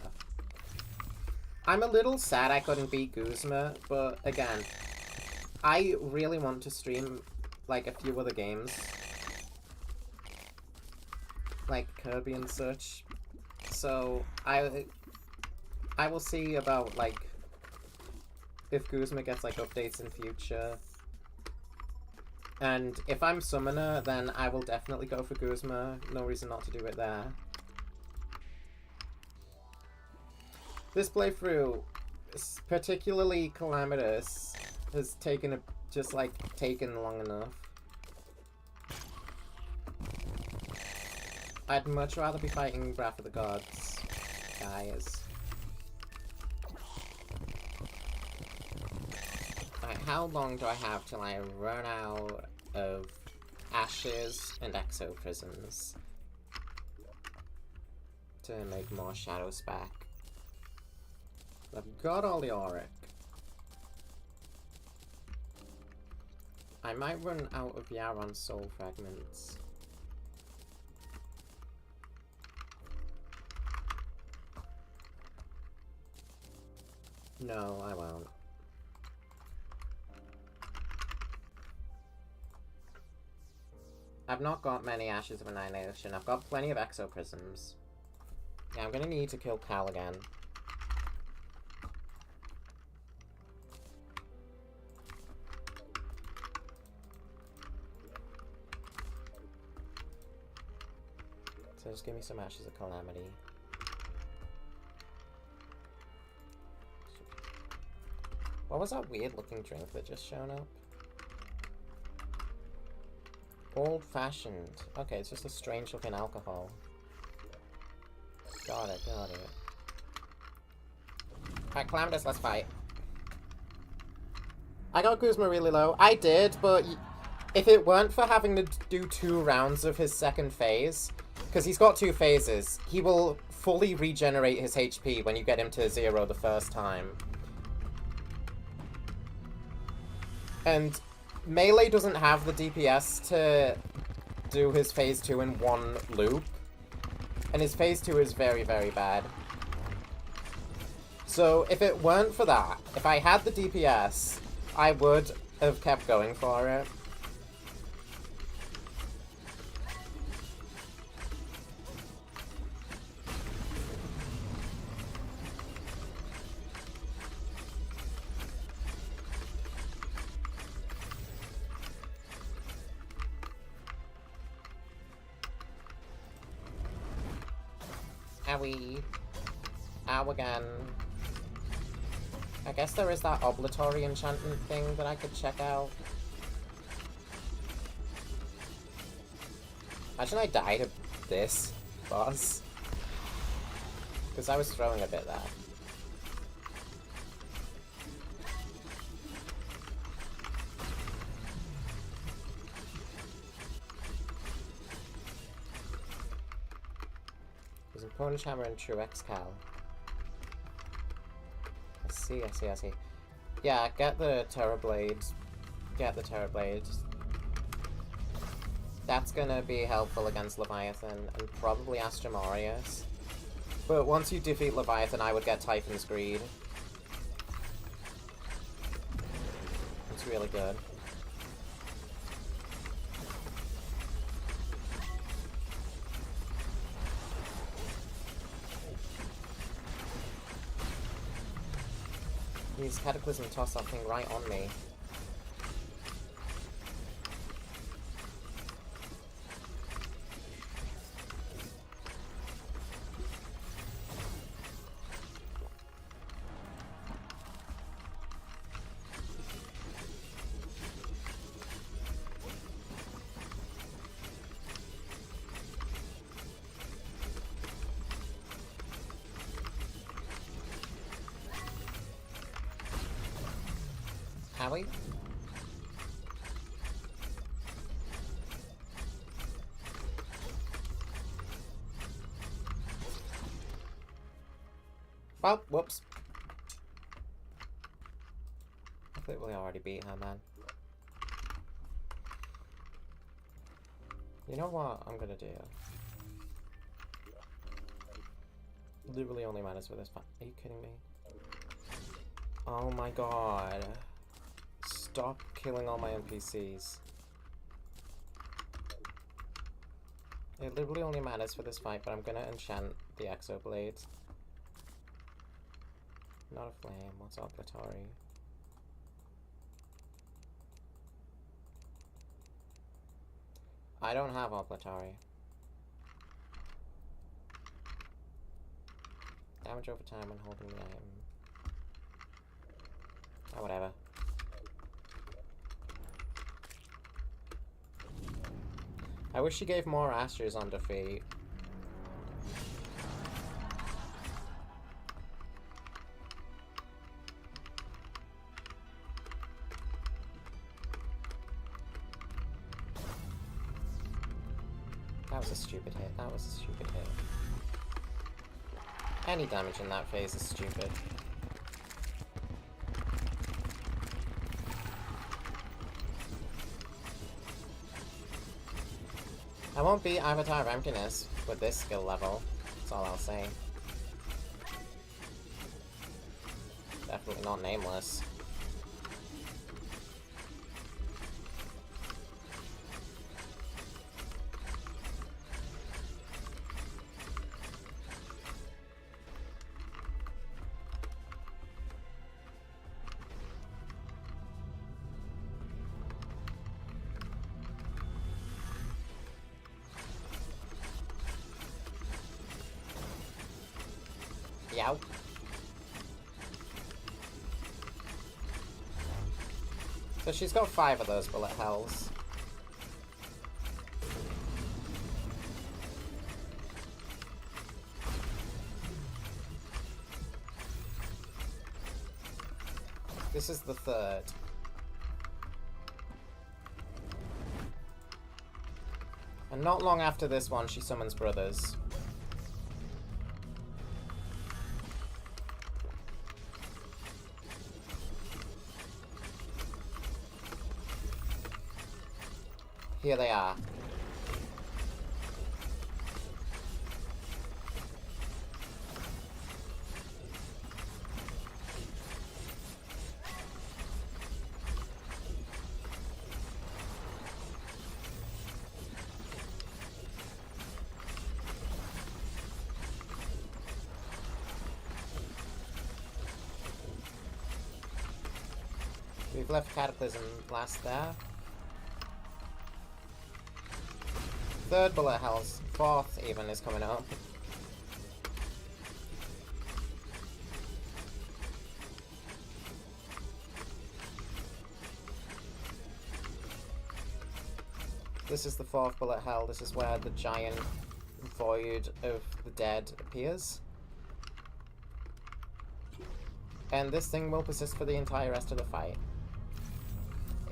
I'm a little sad I couldn't beat Guzma, but again, I really want to stream like a few other games. Like Kirby and such. So I will see about like if Guzma gets like updates in future. And if I'm summoner, then I will definitely go for Guzma. No reason not to do it there. This playthrough, particularly Calamitous, has taken taken long enough. I'd much rather be fighting Wrath of the Gods, guys. Right, how long do I have till I run out of ashes and exo prisms to make more shadow spec? I've got all the auric. I might run out of Yaron soul fragments. No, I won't. I've not got many Ashes of Annihilation. I've got plenty of Exo Prisms. Yeah, I'm gonna need to kill Cal again. So just give me some Ashes of Calamity. What was that weird looking drink that just shown up? Old-fashioned. Okay, it's just a strange looking alcohol. Got it, got it. Alright, Calamitous, let's fight. I got Guzma really low. I did, but if it weren't for having to do 2 rounds of his second phase, because he's got 2 phases, he will fully regenerate his HP when you get him to 0 the first time. And Melee doesn't have the DPS to do his phase 2 in 1 loop. And his phase 2 is very, very bad. So if it weren't for that, if I had the DPS, I would have kept going for it. Owie. Ow again. I guess there is that obligatory enchantment thing that I could check out. Imagine I died of this boss. Because I was throwing a bit there. Punish Hammer and True X Cal. I see. Yeah, get the Terrorblade. Get the Terrorblade. That's gonna be helpful against Leviathan and probably Astromorius. But once you defeat Leviathan, I would get Typhon's Greed. It's really good. These Cataclysm toss that thing right on me. Howie? Well, whoops. I think we already beat her, man. You know what I'm gonna do? Literally only matters for this fight. Are you kidding me? Oh my god. Stop killing all my NPCs. It literally only matters for this fight, but I'm gonna enchant the Exo Blade. Not a flame, what's obligatory? I don't have Obligatory. Damage over time when holding the item. Oh, whatever. I wish she gave more Asters on defeat. That was a stupid hit. That was a stupid hit. Any damage in that phase is stupid. I won't beat Avatar of Emptiness with this skill level. That's all I'll say. Definitely not Nameless. Yow. So she's got 5 of those bullet hells. This is the 3rd. And not long after this one, she summons brothers. Here they are. We've left Cataclysm last there. 3rd bullet hells, 4th even is coming up. This is the 4th bullet hell. This is where the giant void of the dead appears. And this thing will persist for the entire rest of the fight.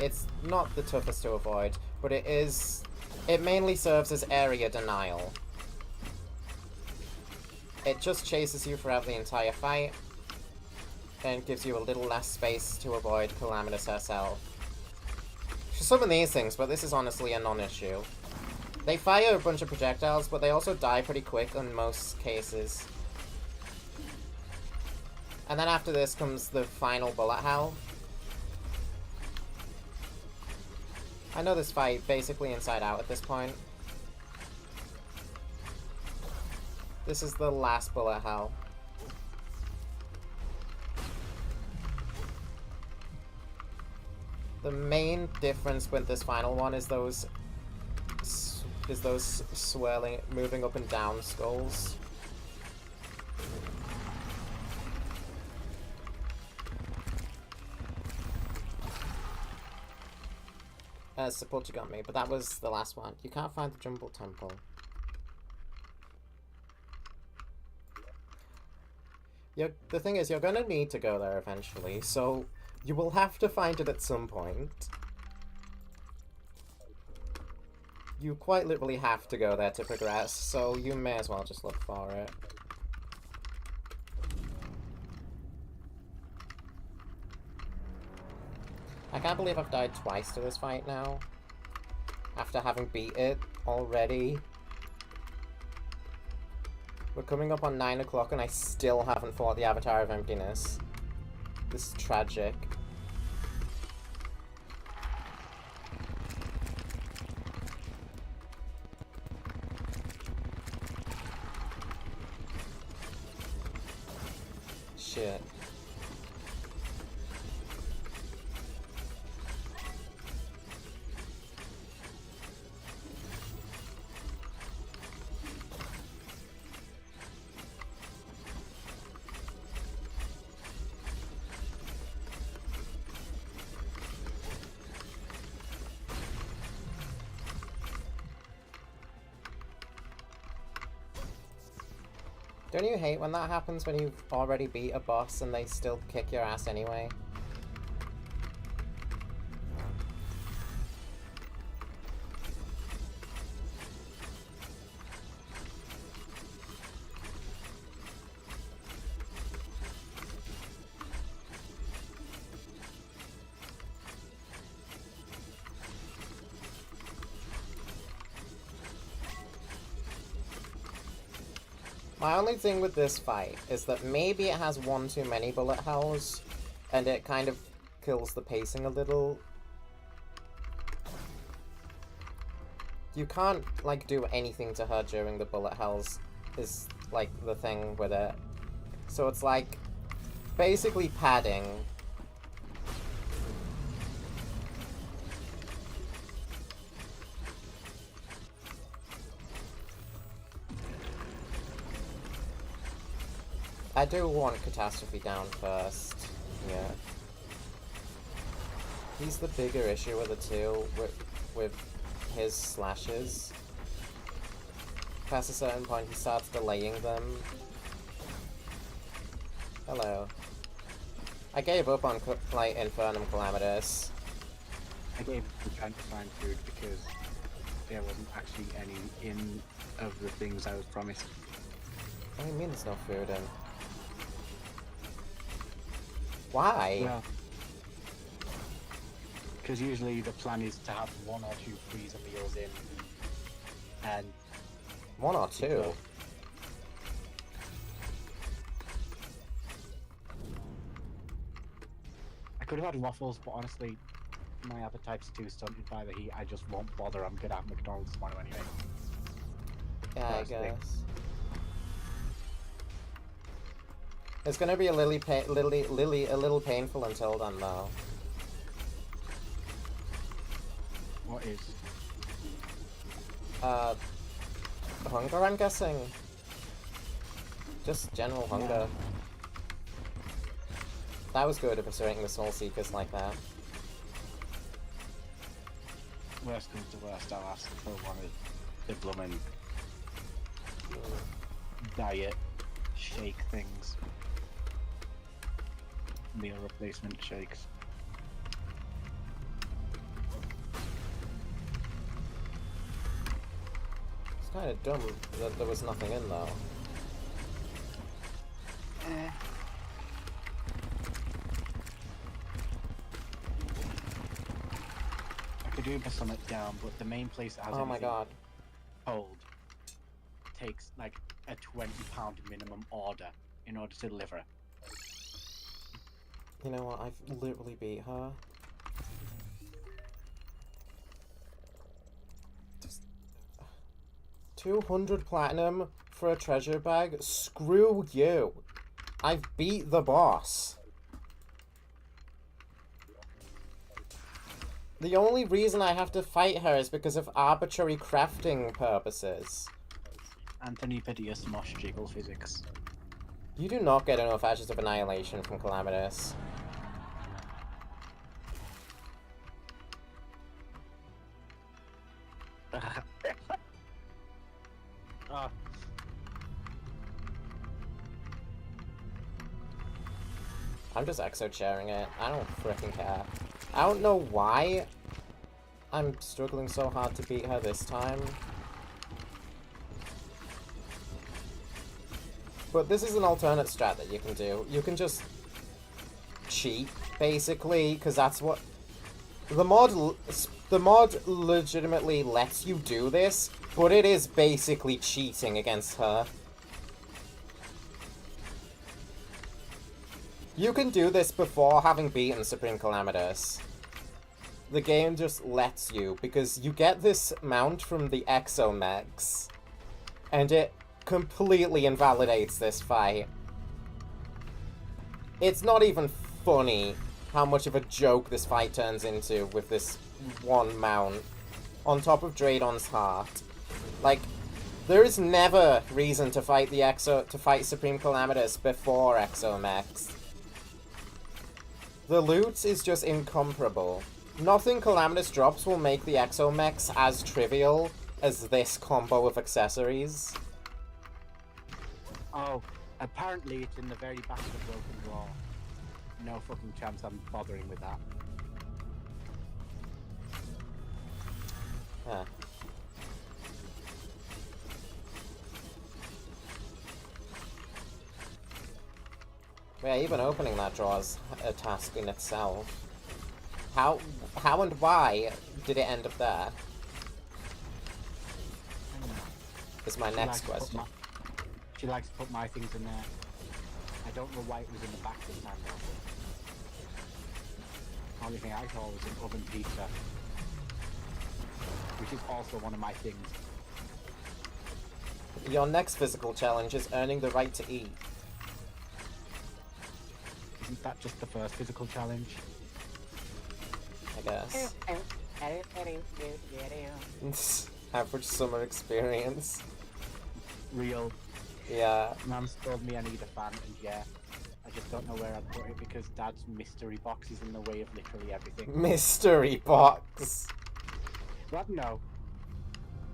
It's not the toughest to avoid, but it is... It mainly serves as area denial. It just chases you throughout the entire fight, and gives you a little less space to avoid Calamitous herself. She summon these things, but this is honestly a non-issue. They fire a bunch of projectiles, but they also die pretty quick in most cases. And then after this comes the final bullet hell. I know this fight basically inside out at this point. This is the last bullet hell. The main difference with this final one is those swirling, moving up and down skulls. Support you got me, but that was the last one. You can't find the Jumble Temple. The thing is, you're gonna need to go there eventually, so you will have to find it at some point. You quite literally have to go there to progress, so you may as well just look for it. I can't believe I've died twice to this fight now, after having beat it already. We're coming up on 9 o'clock and I still haven't fought the Avatar of Emptiness. This is tragic. Shit. Don't you hate when that happens when you've already beat a boss and they still kick your ass anyway? My only thing with this fight is that maybe it has one too many bullet hells, and it kind of kills the pacing a little. You can't, like, do anything to her during the bullet hells, is, like, the thing with it. So it's, like, basically padding. I do want Catastrophe down first. Yeah. He's the bigger issue of the two with his slashes. Past a certain point, he starts delaying them. Hello. I gave up on like Infernum Calamitous. I gave up trying to find food because there wasn't actually any in of the things I was promised. What do you mean there's no food in? Why? Well, because usually the plan is to have 1 or 2 freezer meals in, and 1 or 2? I could have had waffles, but honestly, my appetite's too stunted by the heat. I just won't bother. I'm gonna have McDonald's tomorrow anyway. Yeah, I Personally. guess. It's gonna be a little painful until then, though. What is? Hunger, I'm guessing. Just general hunger. That was good, eviscerating the Soul Seekers like that. Worst comes to worst, I'll ask for one of the blooming diet shake things. Meal replacement shakes. It's kind of dumb that there was nothing in, though. I could do my summit down, but the main place that has Oh my anything god. cold takes like a £20 minimum order in order to deliver. You know what? I've literally beat her. Just 200 platinum for a treasure bag? Screw you! I've beat the boss. The only reason I have to fight her is because of arbitrary crafting purposes. Anthony Padilla Smosh Jiggle Physics. You do not get enough Ashes of Annihilation from Calamitous. Oh, I'm just exo chairing it. I don't frickin' care. I don't know why I'm struggling so hard to beat her this time. But this is an alternate strat that you can do. You can just cheat, basically, because that's what... The mod legitimately lets you do this, but it is basically cheating against her. You can do this before having beaten Supreme Calamitous. The game just lets you, because you get this mount from the Exomex, and it completely invalidates this fight. It's not even funny how much of a joke this fight turns into with this one mount on top of Draydon's heart. Like, there is never reason to fight Supreme Calamitous before Exomex. The loot is just incomparable. Nothing Calamitous drops will make the Exomex as trivial as this combo of accessories. Oh, apparently it's in the very back of the broken drawer. No fucking chance I'm bothering with that. Huh. Yeah, even opening that drawer is a task in itself. How and why did it end up there? Is my next question. She likes to put my things in there. I don't know why it was in the back this time though. Only thing I saw was an oven pizza, which is also one of my things. Your next physical challenge is earning the right to eat. Isn't that just the first physical challenge? I guess. Average summer experience. Real. Yeah. Man's told me I need a fan, and yeah, I just don't know where I'd put it because Dad's mystery box is in the way of literally everything. Mystery box. What? No.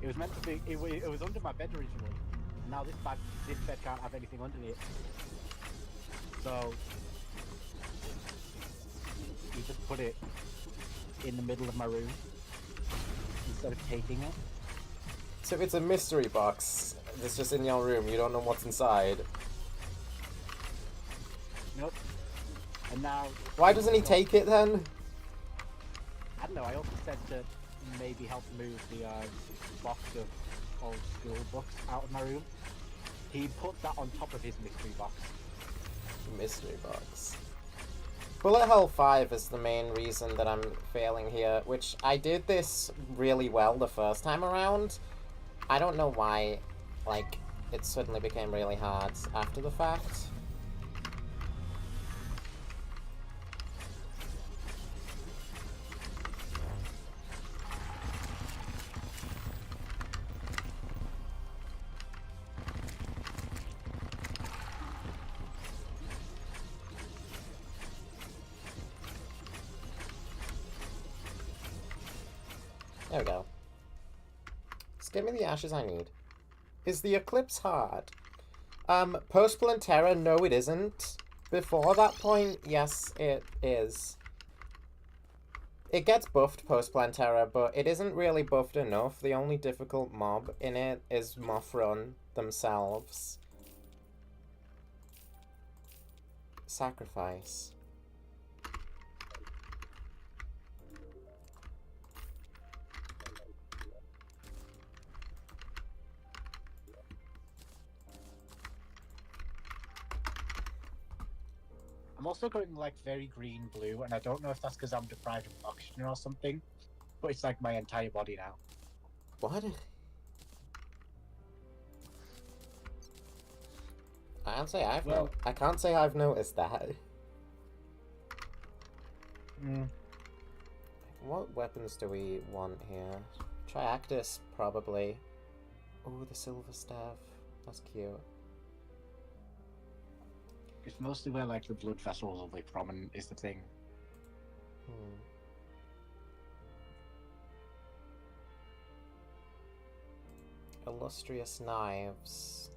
It was meant to be. It was under my bed originally. And now this bed can't have anything under it. So he just put it in the middle of my room instead of taking it. So it's a mystery box that's just in your room. You don't know what's inside. Nope. And now. Why doesn't he take it then? I don't know. I also said to maybe help move the box of old school books out of my room. He put that on top of his mystery box. Mystery box. Bullet Hell 5 is the main reason that I'm failing here, which I did this really well the first time around. I don't know why, like, it suddenly became really hard after the fact. There we go. Just give me the ashes I need. Is the Eclipse hard? Post Plantera, no it isn't. Before that point, yes it is. It gets buffed post Plantera, but it isn't really buffed enough. The only difficult mob in it is Mothrun themselves. Sacrifice. I'm also going like very green blue, and I don't know if that's because I'm deprived of oxygen or something, but it's like my entire body now. What? I can't say I've noticed that. What weapons do we want here? Triactus, probably. Oh, the silver staff. That's cute. It's mostly where like the blood vessels will be prominent is the thing. Illustrious knives.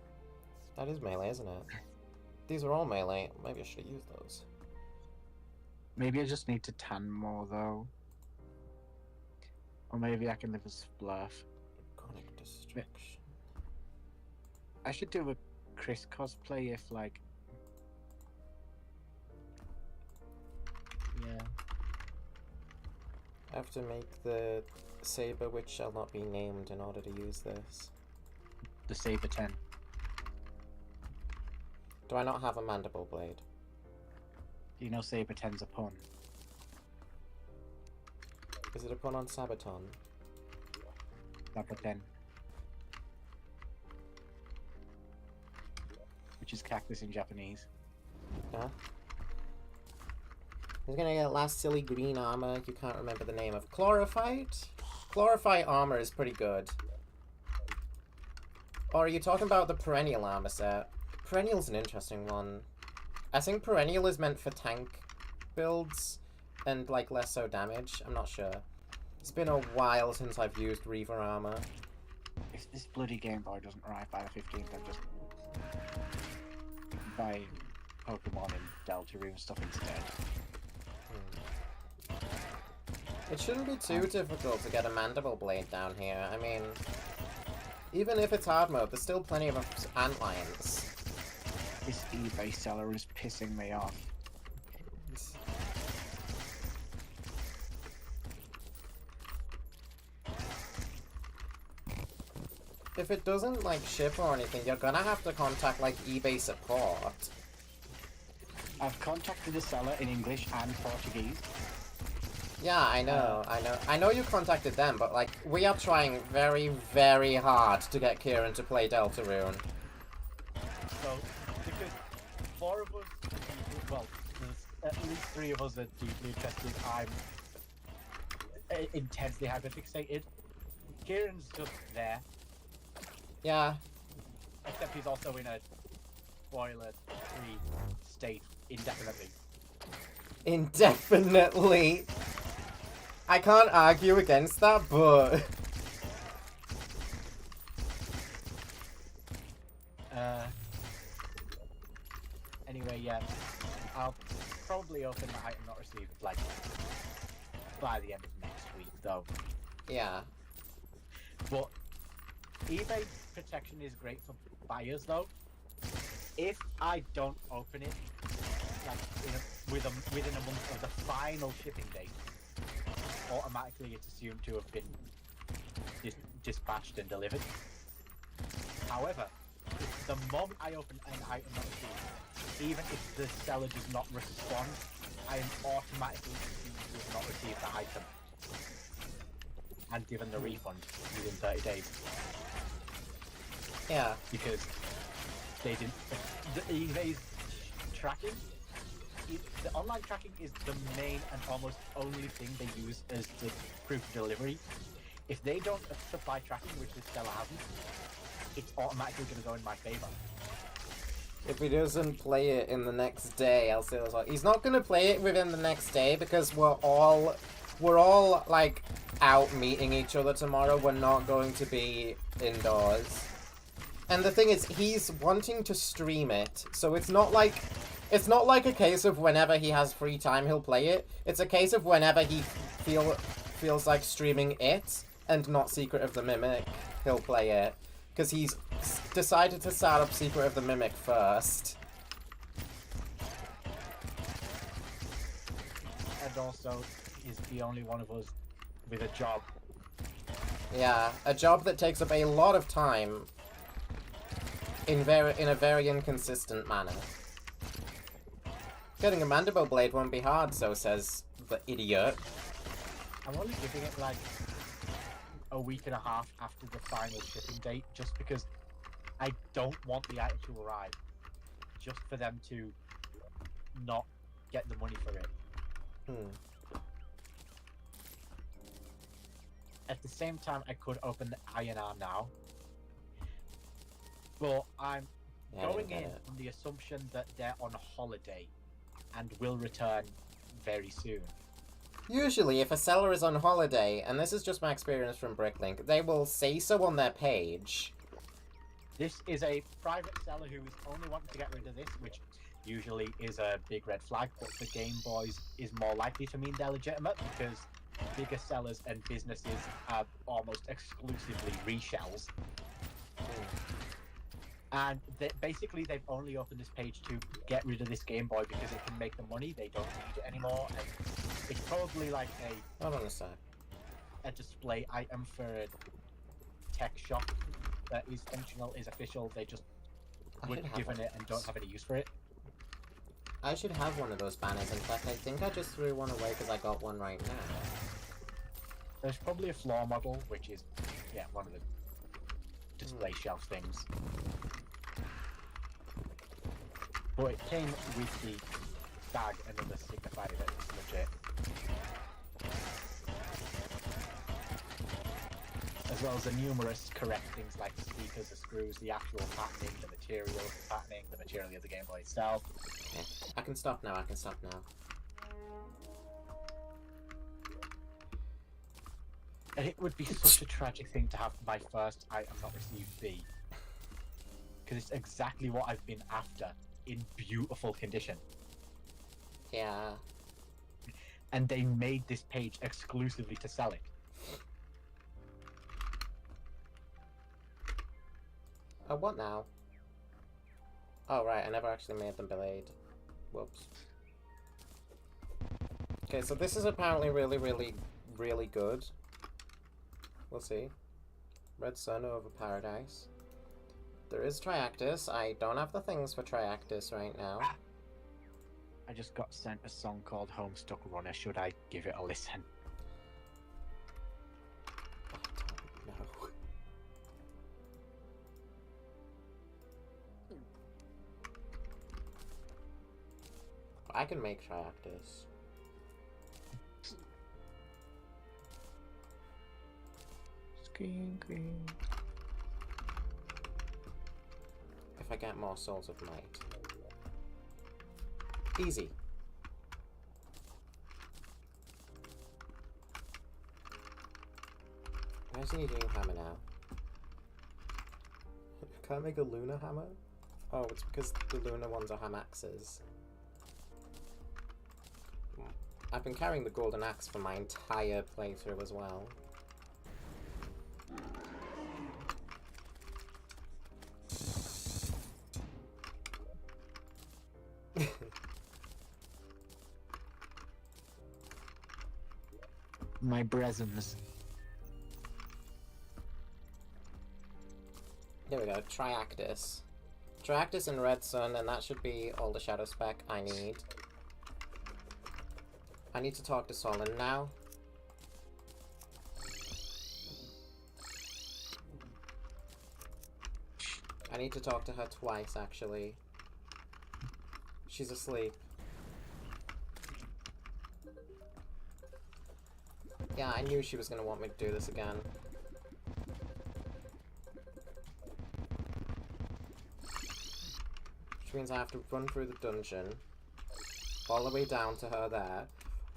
That is melee, isn't it? These are all melee. Maybe I should have used those. Maybe I just need to tan more though. Or maybe I can live as Splurf. Chronic Destruction. I should do a Chris cosplay if like... Yeah. I have to make the saber which shall not be named in order to use this. The Saber 10. Do I not have a mandible blade? You know Saber 10's a pun. Is it a pun on Sabaton? Saber 10. Which is cactus in Japanese. Yeah? He's gonna get last silly green armor you can't remember the name of. Chlorophyte? Chlorophyte armor is pretty good. Or are you talking about the Perennial armor set? Perennial's an interesting one. I think Perennial is meant for tank builds and like less so damage. I'm not sure. It's been a while since I've used Reaver armor. If this bloody Game Boy doesn't arrive by the 15th, I'm just... buy Pokemon and Deltarune stuff instead. It shouldn't be too difficult to get a Mandible Blade down here. I mean, even if it's hard mode, there's still plenty of antlions. This eBay seller is pissing me off. If it doesn't, like, ship or anything, you're gonna have to contact, like, eBay support. I've contacted the seller in English and Portuguese. Yeah, I know. I know you contacted them, but, like, we are trying very, very hard to get Kieran to play Deltarune. So, because 4 of us, well, there's at least 3 of us are deeply interested. I'm intensely hyperfixated. Kieran's just there. Yeah. Except he's also in a spoiler-free state indefinitely. Indefinitely. I can't argue against that, but... Anyway, yeah. I'll probably open the item not received, like, by the end of next week, though. Yeah. But eBay protection is great for buyers, though. If I don't open it, like within a month of the final shipping date, automatically it's assumed to have been dispatched and delivered. However, the moment I open an item not received, even if the seller does not respond, I am automatically assumed to have not received the item and given the refund within 30 days. Yeah. Because they didn't. The eBay's tracking, the online tracking is the main and almost only thing they use as the proof of delivery. If they don't supply tracking, which this seller hasn't, it's automatically going to go in my favor. If he doesn't play it in the next day, I'll say like he's not going to play it within the next day because we're all like out meeting each other tomorrow. We're not going to be indoors. And the thing is, he's wanting to stream it, so it's not like a case of whenever he has free time he'll play it. It's a case of whenever he feels like streaming it and not Secret of the Mimic, he'll play it. Because he's decided to start up Secret of the Mimic first. And also, is the only one of us with a job. Yeah, a job that takes up a lot of time in a very inconsistent manner. Getting a Mandible Blade won't be hard, so says the idiot. I'm only giving it like a week and a half after the final shipping date, just because I don't want the item to arrive, just for them to not get the money for it. At the same time, I could open the INR now, but I'm going in on the assumption that they're on holiday and will return very soon. Usually, if a seller is on holiday, and this is just my experience from Bricklink, they will say so on their page. This is a private seller who is only wanting to get rid of this, which usually is a big red flag, but for Game Boys is more likely to mean they're legitimate, because bigger sellers and businesses are almost exclusively reshells. And basically they've only opened this page to get rid of this Game Boy because it can make them money. They don't need it anymore. And it's probably like Hold on a sec. a display item for a tech shop that is functional, is official. They just wouldn't given it and don't have any use for it. I should have one of those banners. In fact, I think I just threw one away because I got one right now. There's probably a floor model, which is, yeah, one of the display shelf things. But it came with the bag and then the signified that it's legit. As well as the numerous correct things like the speakers, the screws, the actual patterning, the material of the Game Boy itself. Okay. I can stop now, And it would be such a tragic thing to have my first item not received be. Because it's exactly what I've been after. in beautiful condition. Yeah. And they made this page exclusively to sell it. Oh, what now? Oh, right, I never actually made them blade. Whoops. Okay, so this is apparently really, really, really good. We'll see. Red Sun over Paradise. There is Triactus. I don't have the things for Triactus right now. I just got sent a song called Homestuck Runner. Should I give it a listen? No. I can make Triactus. Screen green. If I get more Souls of Might. Easy. Why isn't he doing hammer now? Can't make a Luna hammer? Oh, it's because the Luna ones are hamaxes. I've been carrying the golden axe for my entire playthrough as well. My bresons. Here we go, Triactus. Triactus and Red Sun, and that should be all the shadow spec I need. I need to talk to Solon now. I need to talk to her twice, actually. She's asleep. Yeah, I knew she was gonna want me to do this again. Which means I have to run through the dungeon. All the way down to her there.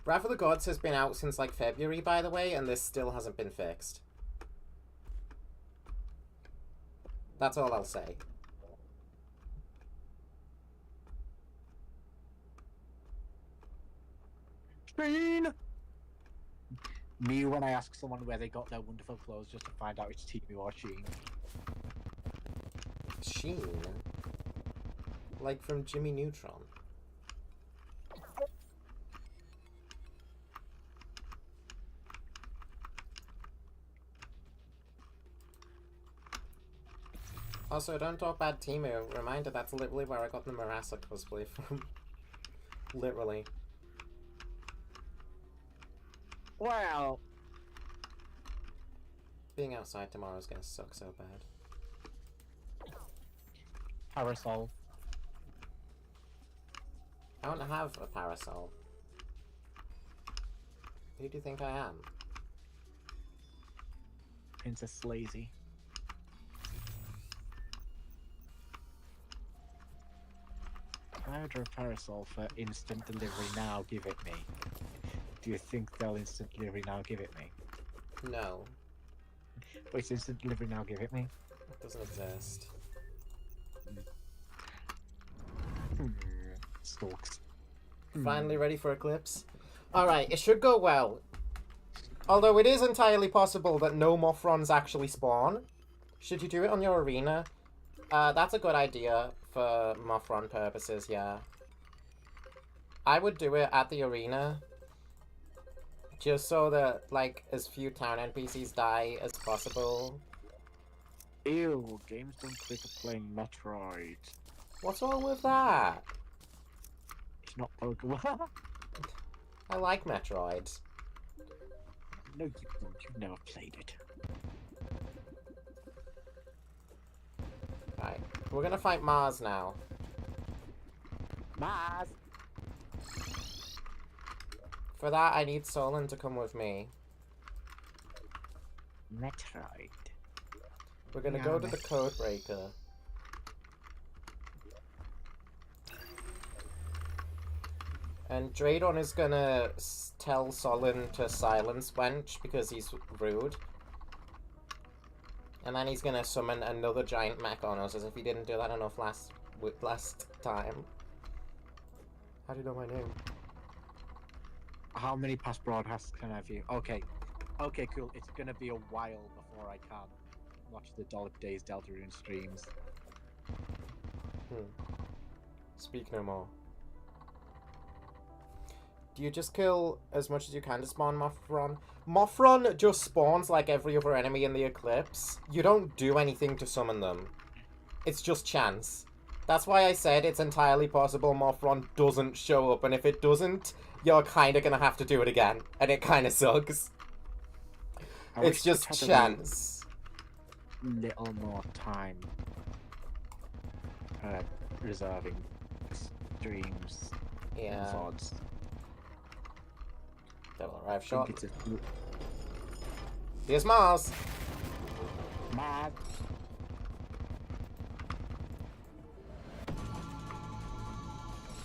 Wrath of the Gods has been out since like February, by the way, and this still hasn't been fixed. That's all I'll say. Screen! Me when I ask someone where they got their wonderful clothes just to find out it's Timu or Sheen. Sheen? Like from Jimmy Neutron. Also, don't talk bad Timu. Reminder, that's literally where I got the Marasa cosplay from. Literally. Well, Being outside tomorrow is gonna suck so bad. parasol. I don't have a parasol. Who do you think I am? Princess Lazy. If I order a parasol for instant delivery now, give it me. Do you think they'll instant delivery now, give it me? No. Wait, instant delivery now, give it me? It doesn't exist. Stalks. Finally ready for Eclipse? Alright, it should go well. Although it is entirely possible that no Mothrons actually spawn. Should you do it on your arena? That's a good idea for Mothron purposes, yeah. I would do it at the arena. Just so that, like, as few town NPCs die as possible. Ew, games don't click playing Metroid. What's wrong with that? It's not Pokemon. I like Metroid. No, you don't. You've never played it. Right, we're gonna fight Mars now. Mars! For that, I need Solon to come with me. Metroid. We're gonna go to the Codebreaker. And Draydon is gonna tell Solon to silence Wench because he's rude. And then he's gonna summon another giant mech on us, as if he didn't do that enough last last time. How do you know my name? How many past broadcasts can I have you? Okay. Okay, cool. It's gonna be a while before I can watch the Days Deltarune streams. Speak no more. Do you just kill as much as you can to spawn Mothron? Mothron just spawns like every other enemy in the Eclipse. You don't do anything to summon them. It's just chance. That's why I said it's entirely possible Mothron doesn't show up, and if it doesn't, you're kind of going to have to do it again, and it kind of sucks. It's just chance. Little more time reserving streams and VODs. Double arrive shot. It's Here's Mars. mad.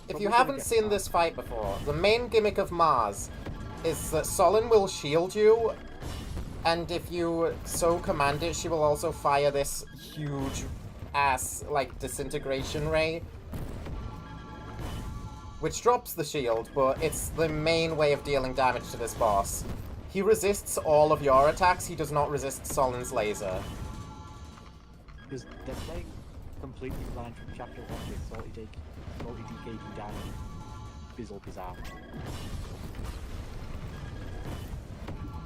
If you haven't seen this fight before, the main gimmick of Mars is that Solon will shield you, and if you so command it, she will also fire this huge ass, like, disintegration ray, which drops the shield, but it's the main way of dealing damage to this boss. He resists all of your attacks, he does not resist Solon's laser. Because they're playing completely blind from chapter 1 with salty decaying down Bizzle Bizarre.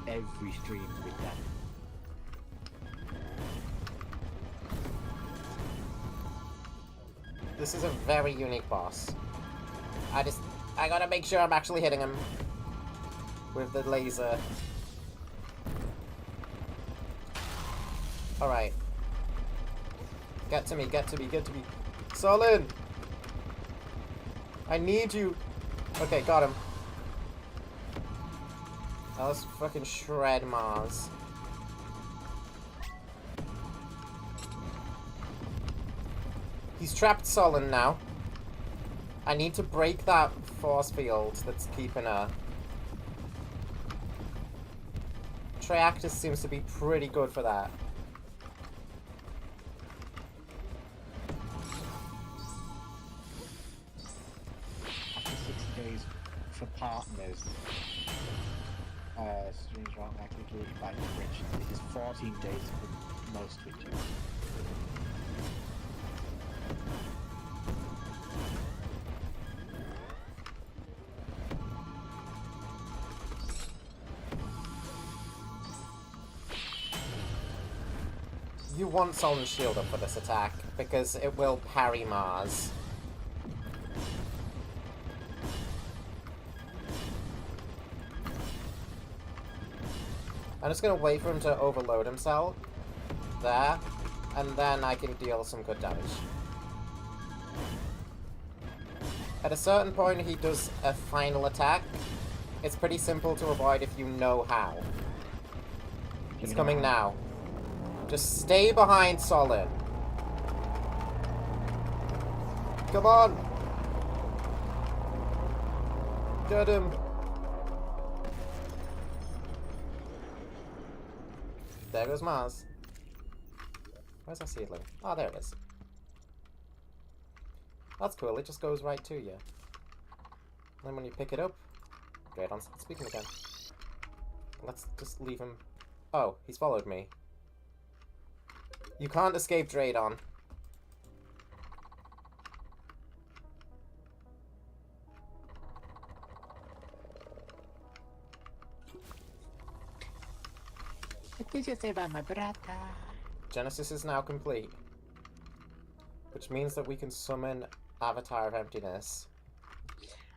Every stream's with them. This is a very unique boss. I gotta make sure I'm actually hitting him with the laser. Alright. Get to me, get to me, get to me. Solon! I need you. Okay, got him. Now let's fucking shred Mars. He's trapped Solon now. I need to break that force field that's keeping her. Triactus seems to be pretty good for that. After 6 days for partners, streams are automatically by Twitch. It is 14 days for most Twitches. You want Solon's shield up for this attack, because it will parry Mars. I'm just gonna wait for him to overload himself. There. And then I can deal some good damage. At a certain point, he does a final attack. It's pretty simple to avoid if you know how. It's coming now. Just stay behind Solon. Come on! Get him! There goes Mars. Where's our seedling? Oh, there it is. That's cool, it just goes right to you. And then when you pick it up, Draydon's speaking again. Let's just leave him. Oh, he's followed me. You can't escape Draydon. What did you say about my brother? Genesis is now complete. Which means that we can summon Avatar of Emptiness.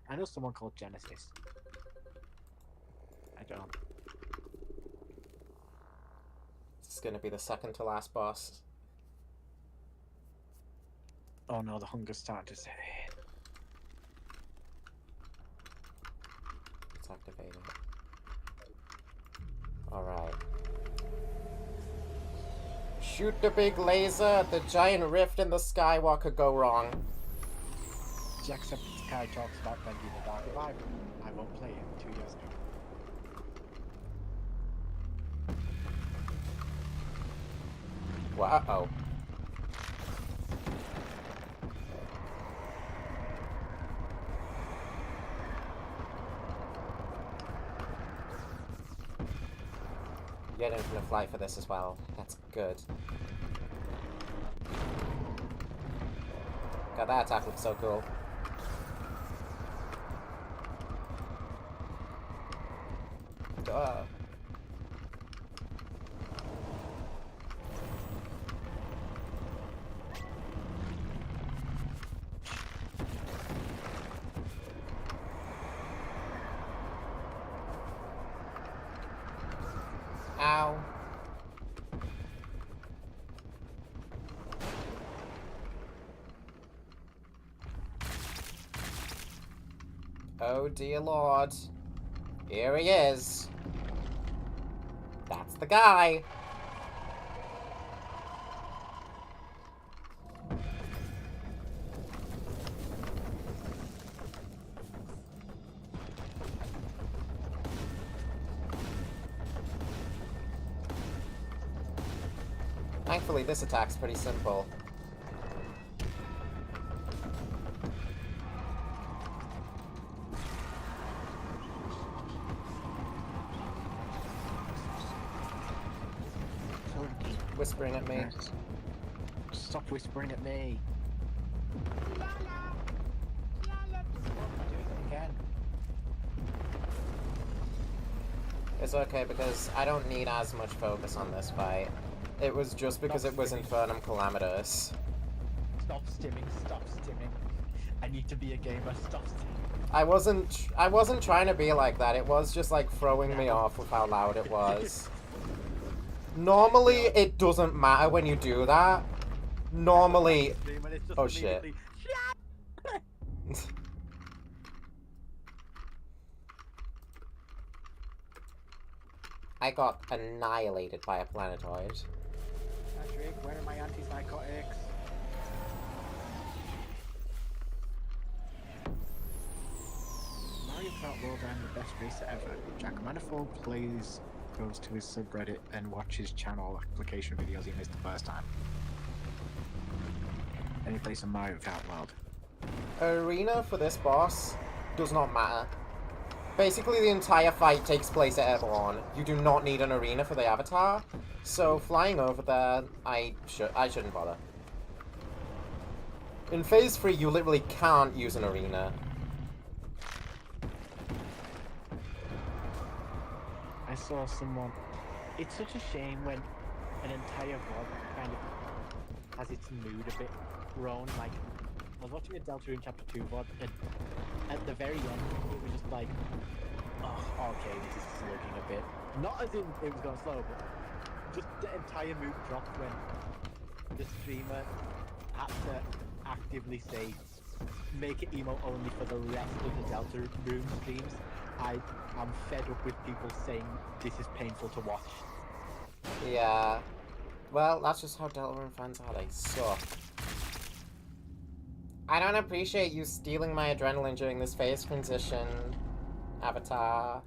I know someone called Genesis. I don't. This is going to be the second to last boss. Oh no, the hunger's starting to set in. Let's activate it. Alright. Shoot the big laser at the giant rift in the sky. What could go wrong? Jacksepticeye talks about Bendy the Dark Revival. I won't play it 2 years ago. Well, uh-oh. get infinite flight for this as well. That's good. God, that attack looks so cool. Duh. Ow. Oh dear lord. Here he is. That's the guy. Thankfully, this attack's pretty simple. Whispering at me. Stop whispering at me. It's okay because I don't need as much focus on this fight. It was just because it was Infernum Calamitous. Stop stimming, stop stimming. I need to be a gamer, stop stimming. I wasn't trying to be like that. It was just like throwing me off with how loud it was. Normally, it doesn't matter when you do that. Normally... Oh shit. I got annihilated by a planetoid. Patrick, where are my antipsychotics? Mario Kart World, I'm the best racer ever. Jack Manifold goes to his subreddit and watches channel application videos he missed the first time. Any place in Mario Kart World. Arena for this boss does not matter. Basically, the entire fight takes place at Eberron. You do not need an arena for the avatar, so flying over there, I shouldn't bother. In Phase 3, you literally can't use an arena. I saw someone. It's such a shame when an entire VOD kind of has its mood a bit thrown. Like, I was watching a Deltarune Chapter 2 VOD, and at the very end, it was just like, oh, okay, this is looking a bit. Not as in it was going slow, but just the entire mood dropped when the streamer had to actively say, make it emo only for the rest of the Deltarune streams. I'm fed up with people saying this is painful to watch. Yeah. Well, that's just how Deltarune fans are. They suck. I don't appreciate you stealing my adrenaline during this phase transition, Avatar.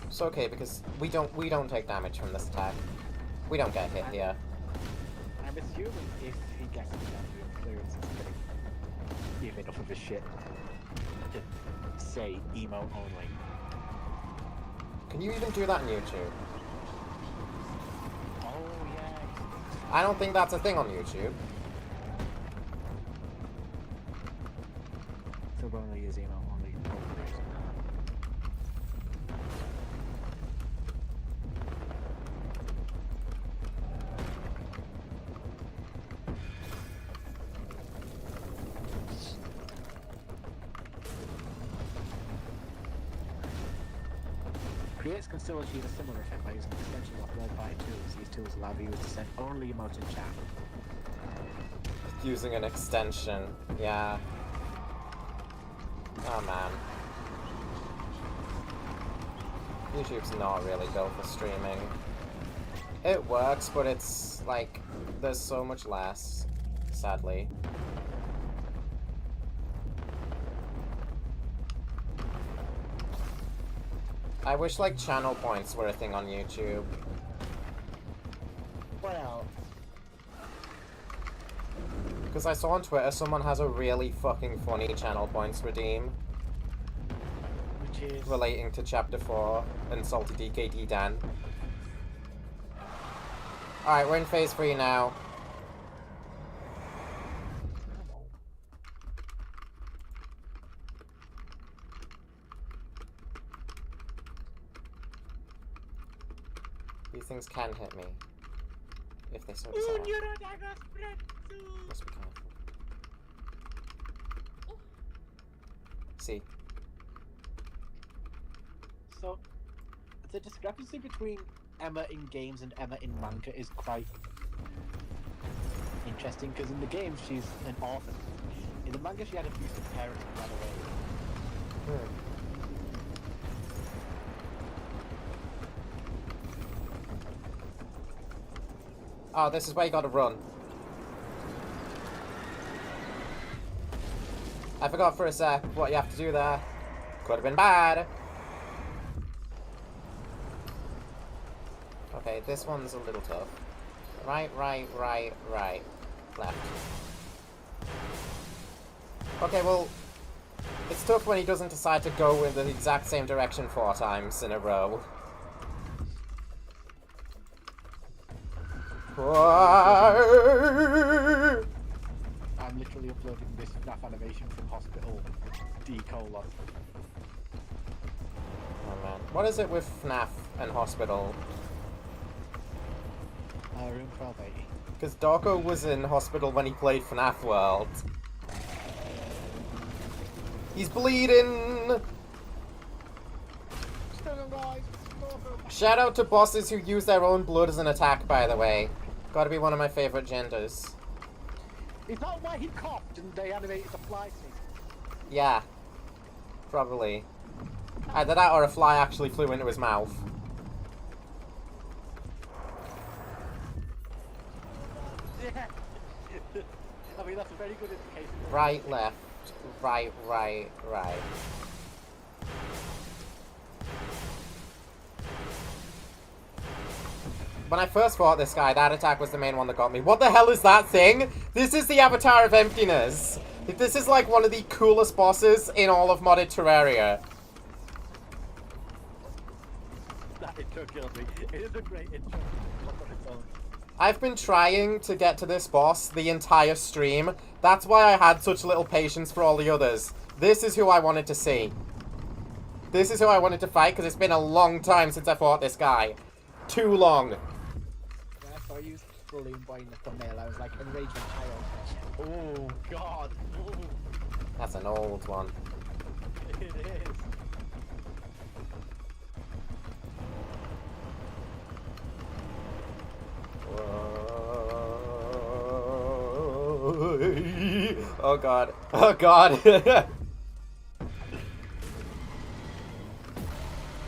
It's okay because we don't take damage from this attack. We don't get hit here. I'm assuming if he gets the clearance, it's gonna give enough of a shit to say emo only. Can you even do that on YouTube? Oh yeah. I don't think that's a thing on YouTube. So only is emo only. Creates can still achieve a similar effect by using extensions of third-party tools. These tools allow viewers to send only emotes in chat. Using an extension, yeah. Oh man. YouTube's not really built for streaming. It works, but it's like, there's so much less, sadly. I wish like channel points were a thing on YouTube. Well, Because I saw on Twitter someone has a really fucking funny channel points redeem Which is relating to Chapter 4 and Salty DKD Dan. Alright, we're in phase 3 now. These things can hit me. If they so desire. Must be careful. See. So, the discrepancy between Emma in games and Emma in manga is quite interesting, because in the game she's an orphan. In the manga she had abusive parents and ran away. Oh, this is where you gotta run. I forgot for a sec what you have to do there. Could have been bad. Okay, this one's a little tough. Right, left. Okay, well, it's tough when he doesn't decide to go in the exact same direction 4 times in a row. I'm literally uploading this FNAF animation from hospital D:. Oh man. What is it with FNAF and hospital? Room 1280. Because Dorko was in hospital when he played FNAF World. He's bleeding! Shout out to bosses who use their own blood as an attack, by the way. Gotta be one of my favorite genders. Is that why he coughed and they animated the fly snake? Yeah. Probably. Either that or a fly actually flew into his mouth. Yeah. I mean, that's a very good indication. Right, left. Right. When I first fought this guy, that attack was the main one that got me. What the hell is that thing? This is the Avatar of Emptiness. This is like one of the coolest bosses in all of modded Terraria. That intro killed me. It is a great intro. I've been trying to get to this boss the entire stream. That's why I had such little patience for all the others. This is who I wanted to see. This is who I wanted to fight, because it's been a long time since I fought this guy. Too long. When I saw you Balloon Boy in the thumbnail, I was like, enragement child. Oh, God. Ooh. That's an old one. It is. Oh god. Oh god.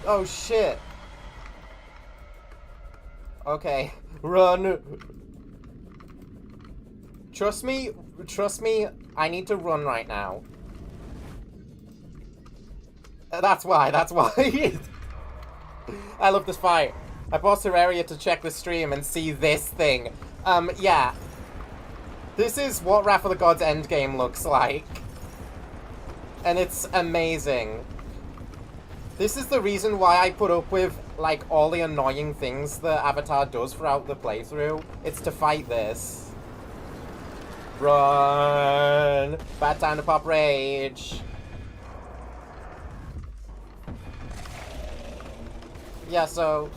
Oh shit. Okay. Run. Trust me, I need to run right now. That's why. I love this fight. I bought Terraria to check the stream and see this thing. Yeah. This is what Wrath of the Gods endgame looks like. And it's amazing. This is the reason why I put up with, like, all the annoying things that Avatar does throughout the playthrough. It's to fight this. Run! Bad time to pop rage. Yeah, so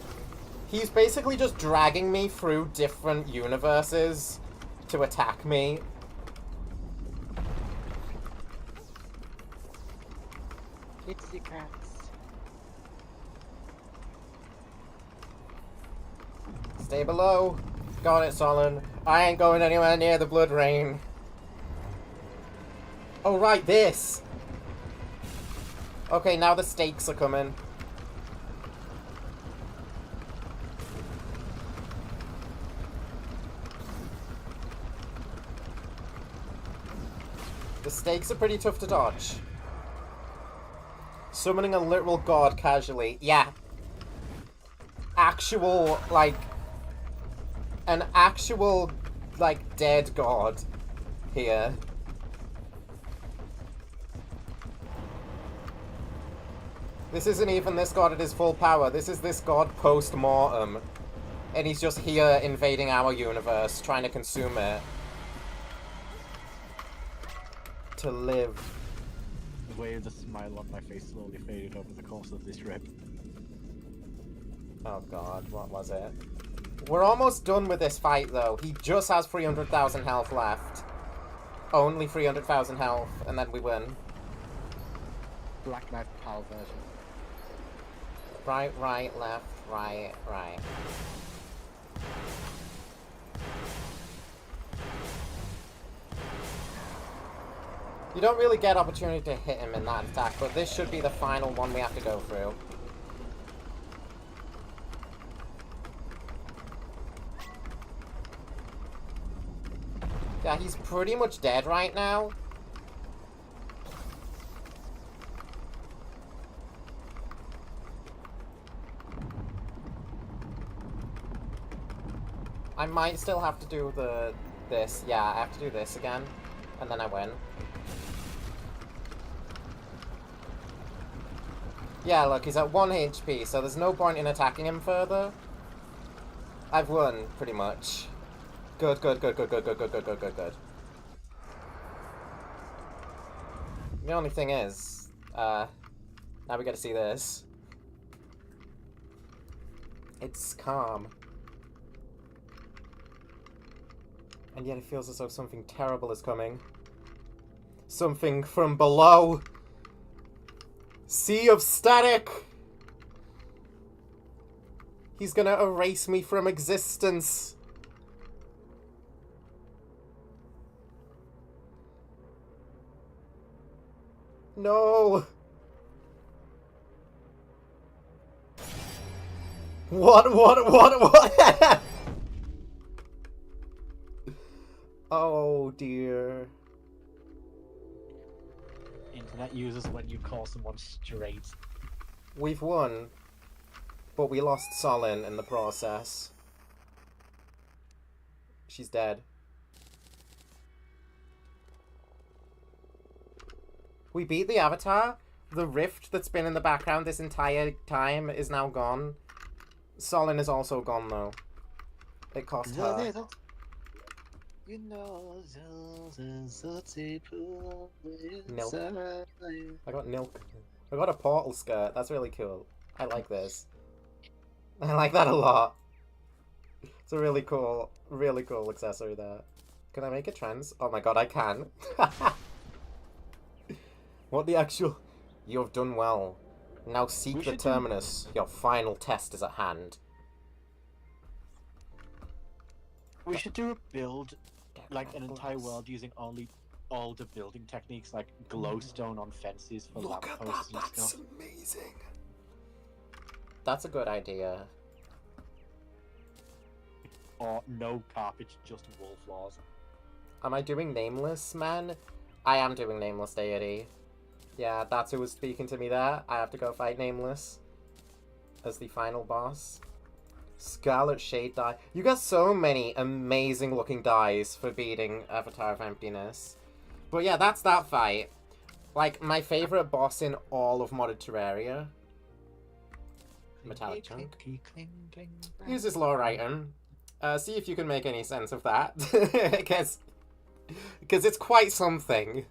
he's basically just dragging me through different universes to attack me. Pixie cats. Stay below. Got it, Solon. I ain't going anywhere near the blood rain. Oh, right, this. Okay, now the stakes are coming. The stakes are pretty tough to dodge. Summoning a literal god casually. Yeah. Actual, like... An actual, like, dead god. here. This isn't even this god at his full power. This is this god post-mortem. And he's just here invading our universe, trying to consume it. To live. The way the smile on my face slowly faded over the course of this rip. Oh god, what was it? We're almost done with this fight, though. He just has 300,000 health left. Only 300,000 health, and then we win. Black Knight PAL version. Right, right, left, right, right. You don't really get opportunity to hit him in that attack, but this should be the final one we have to go through. Yeah, he's pretty much dead right now. I might still have to do this. Yeah, I have to do this again, and then I win. Yeah, look, he's at 1 HP, so there's no point in attacking him further. I've won, pretty much. Good, good, good, good, good, good, good, good, good, good, good. The only thing is, now we gotta see this. It's calm. And yet it feels as though something terrible is coming. Something from below. Sea of static! He's gonna erase me from existence. No! What? Oh dear. Internet users when you call someone straight. We've won, but we lost Solin in the process. She's dead. We beat the Avatar. The rift that's been in the background this entire time is now gone. Solin is also gone, though. It cost her. You know, Nilk. I got Nilk. I got a portal skirt. That's really cool. I like this. I like that a lot. It's a really cool accessory there. Can I make it trans? Oh my god, I can. What the actual... You have done well. Now seek the terminus. Your final test is at hand. We should do a build, like an entire world using only all the building techniques, like glowstone on fences for lampposts and That's stuff. amazing. That's a good idea. Or no carpet, just wall floors. Am I doing Nameless, man? I am doing Nameless Deity. Yeah, that's who was speaking to me there. I have to go fight Nameless as the final boss. Scarlet Shade die. You got so many amazing looking dies for beating Avatar of Emptiness. But yeah, that's that fight. Like, my favorite boss in all of modded Terraria. Metallic Chunk. Use this lore item. See if you can make any sense of that. Because it's quite something.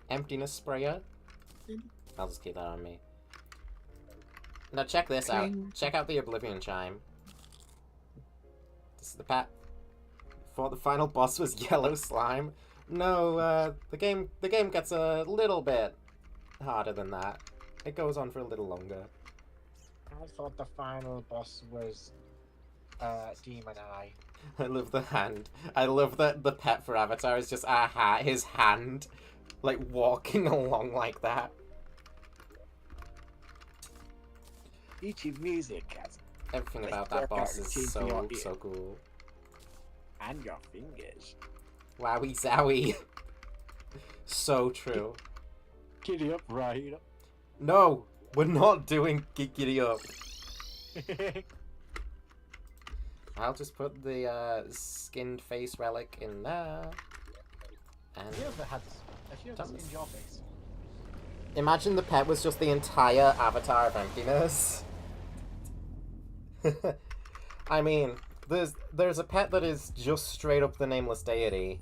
Emptiness Sprayer. I'll just keep that on me. Now check this out. Check out the Oblivion Chime. This is the pat. Before the final boss was Yellow Slime. No, the game gets a little bit harder than that. It goes on for a little longer. I thought the final boss was Demon Eye. I love the hand. I love that the pet for Avatar is just his hand, like walking along like that. Ichi music has Everything about that boss is so cool. and your fingers. Wowie zowie. So true. Giddy up, right? No, we're not doing Giddy Up. I'll just put the skinned face relic in there. And Have you ever skinned your face? imagine the pet was just the entire avatar of emptiness. I mean, there's a pet that is just straight up the nameless deity,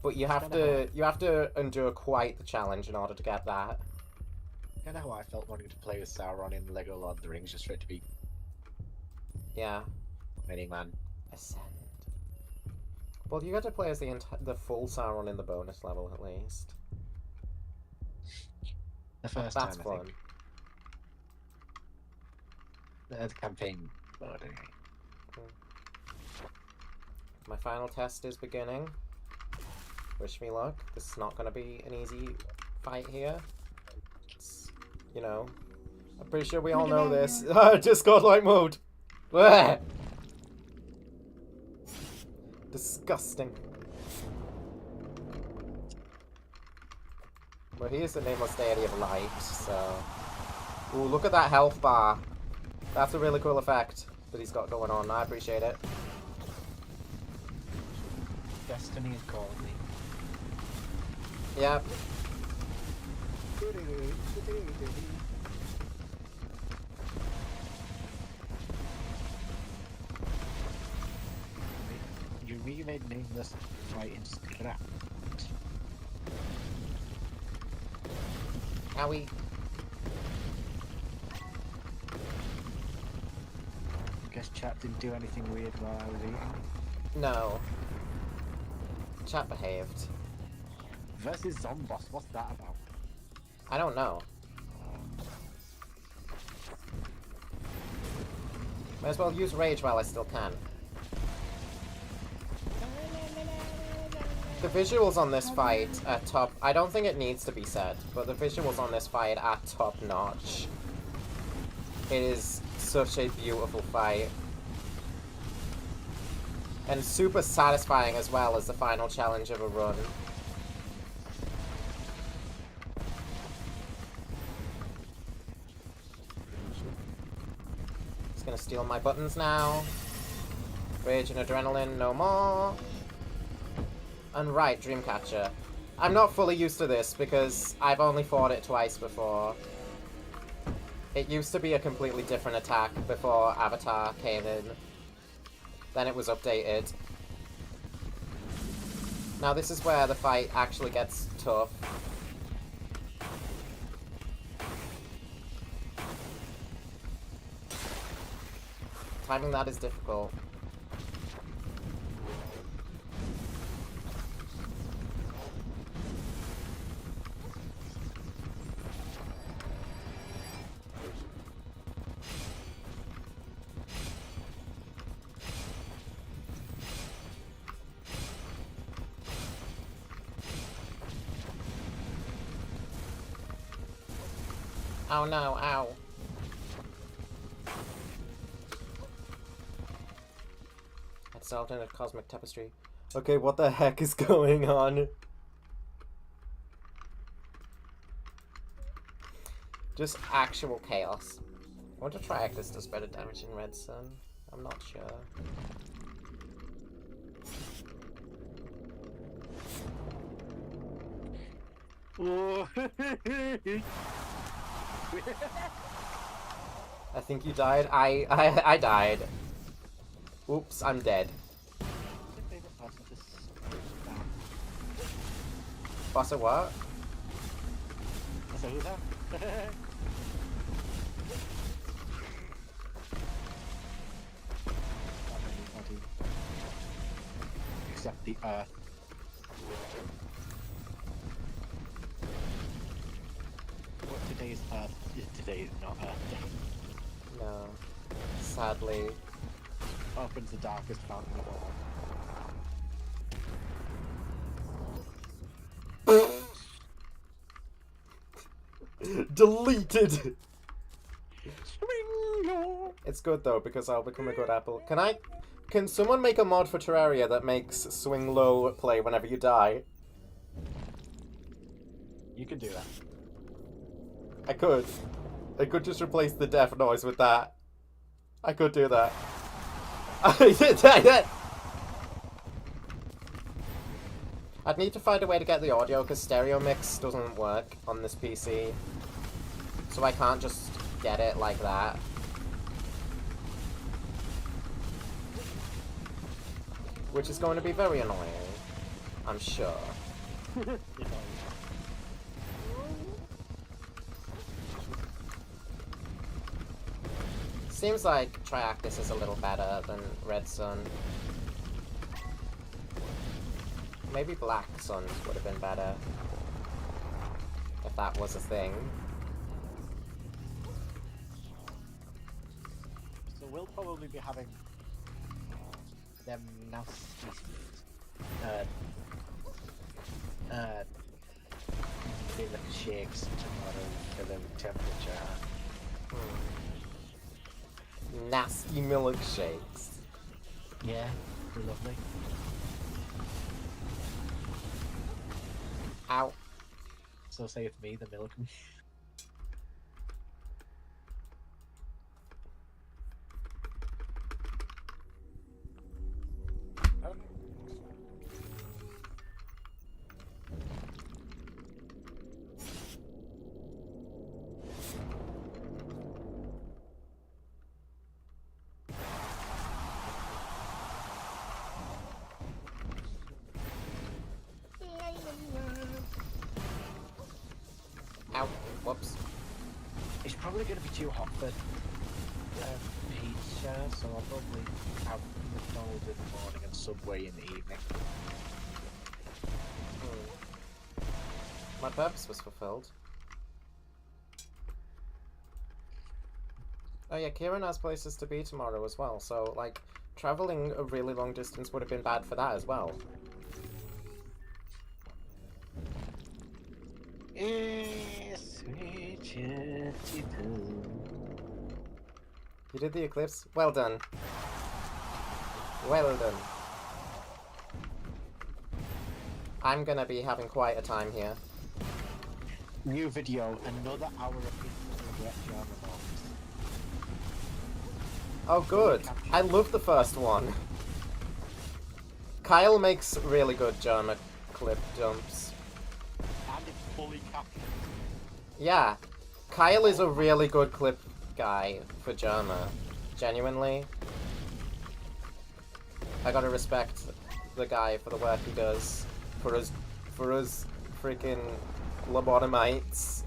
but you have to endure quite the challenge in order to get that. Kind of how I felt wanting to play with Sauron in Lego Lord of the Rings, just for it to be Yeah. Mini-Man. Ascend. Well, you got to play as the full Sauron in the bonus level at least. The first That's time, fun. I think. The campaign mode, anyway. My final test is beginning. Wish me luck. This is not going to be an easy fight here. It's, you know, I'm pretty sure we all know this. Discord light mode. Blech. Disgusting. Well, he is the nameless deity of light, so... Ooh, look at that health bar. That's a really cool effect that he's got going on. I appreciate it. Destiny is calling me. Yep. You remade Nameless right in scrap. Owie. Guess chat didn't do anything weird while I was eating. No. Chat behaved. Versus Zomboss, what's that about? I don't know. Might as well use rage while I still can. The visuals on this fight are top. I don't think it needs to be said, but the visuals on this fight are top notch. It is such a beautiful fight. And super satisfying as well as the final challenge of a run. Just gonna steal my buttons now. Rage and adrenaline, no more. And right, Dreamcatcher. I'm not fully used to this because I've only fought it twice before. It used to be a completely different attack before Avatar came in. Then it was updated. Now this is where the fight actually gets tough. Timing that is difficult. Oh no, ow. That's alternate cosmic tapestry. Okay, what the heck is going on? Just actual chaos. I wonder if Triactus does better damage in Red Sun. I'm not sure. I think you died. I died. Oops, I'm dead. Boss of what? Except the Earth. What today's Earth is today's not Earth Day. No. Sadly. Opens the darkest fountain of all. Deleted! It's good though, because I'll become a good apple. Can someone make a mod for Terraria that makes swing low play whenever you die? You can do that. I could. I could just replace the death noise with that. I could do that. I'd need to find a way to get the audio because stereo mix doesn't work on this PC. So I can't just get it like that. Which is going to be very annoying, I'm sure. Seems like Triactus is a little better than Red Sun. Maybe Black Sun would have been better. If that was a thing. So we'll probably be having them nasty shakes tomorrow for the temperature. Nasty milkshakes. Yeah, they're lovely. Ow. So saith me, the milk. Ow. Whoops. It's probably going to be too hot for pizza, so I'll probably have McDonald's in the morning and Subway in the evening. My purpose was fulfilled. Oh yeah, Kieran has places to be tomorrow as well, so like traveling a really long distance would have been bad for that as well. You did the eclipse? Well done. Well done. I'm gonna be having quite a time here. New video, another hour of instant regret drama bombs. Oh good. I love the first one. Kyle makes really good Germa clip jumps. And it's fully captured. Yeah. Kyle is a really good clip guy for Germa. Genuinely. I gotta respect the guy for the work he does. For us freaking lobotomites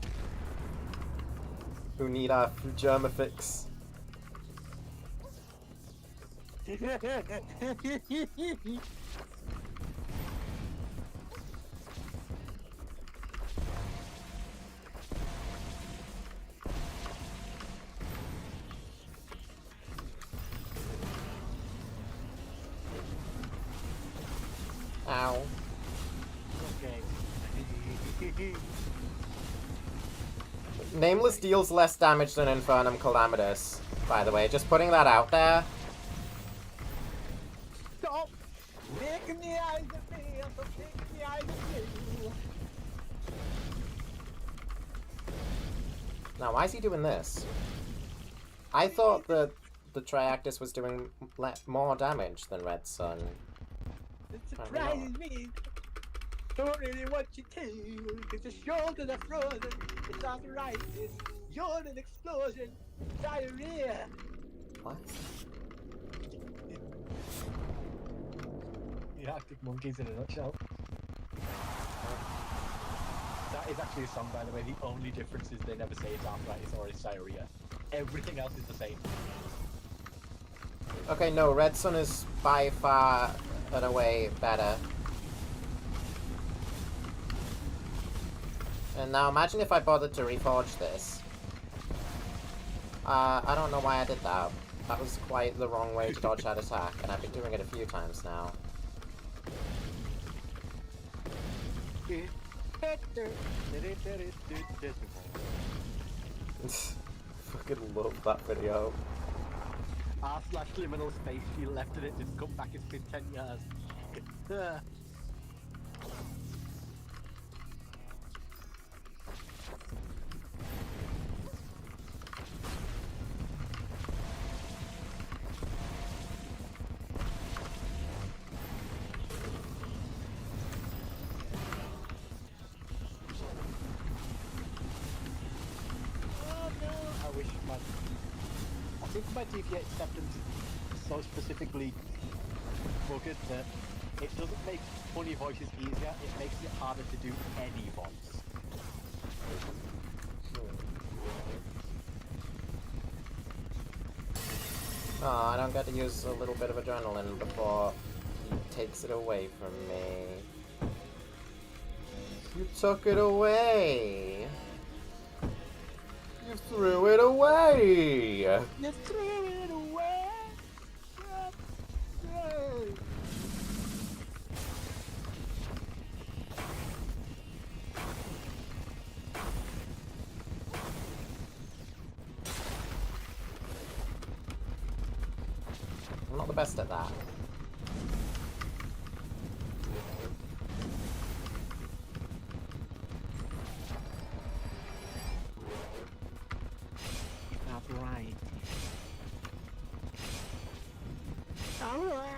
who need our Germa fix. Ow. Okay. Nameless deals less damage than Infernum Calamitous, by the way. Just putting that out there. Stop making the eyes at me, stop making the eyes at you. Now, why is he doing this? I thought that the Triactus was doing more damage than Red Sun. It surprises me. Don't really want you to, cause your shoulders are frozen. It's arthritis. You're an explosion. Diarrhea. What? The Arctic Monkeys in a nutshell. That is actually a song, by the way. The only difference is they never say it's arthritis or it's diarrhea. Everything else is the same. Okay, no, Red Sun is by far and away better. And now imagine if I bothered to reforge this. I don't know why I did that. That was quite the wrong way to dodge that attack, and I've been doing it a few times now. Fucking love that video. r/liminal space, she left and it didn't come back, it's been 10 years. my TPA acceptance so specifically buggered that it doesn't make funny voices easier, it makes it harder to do any voice. Oh, I don't get to use a little bit of adrenaline before he takes it away from me. You took it away! You threw it away! You threw it away! I'm not the best at that. That's right. Alright.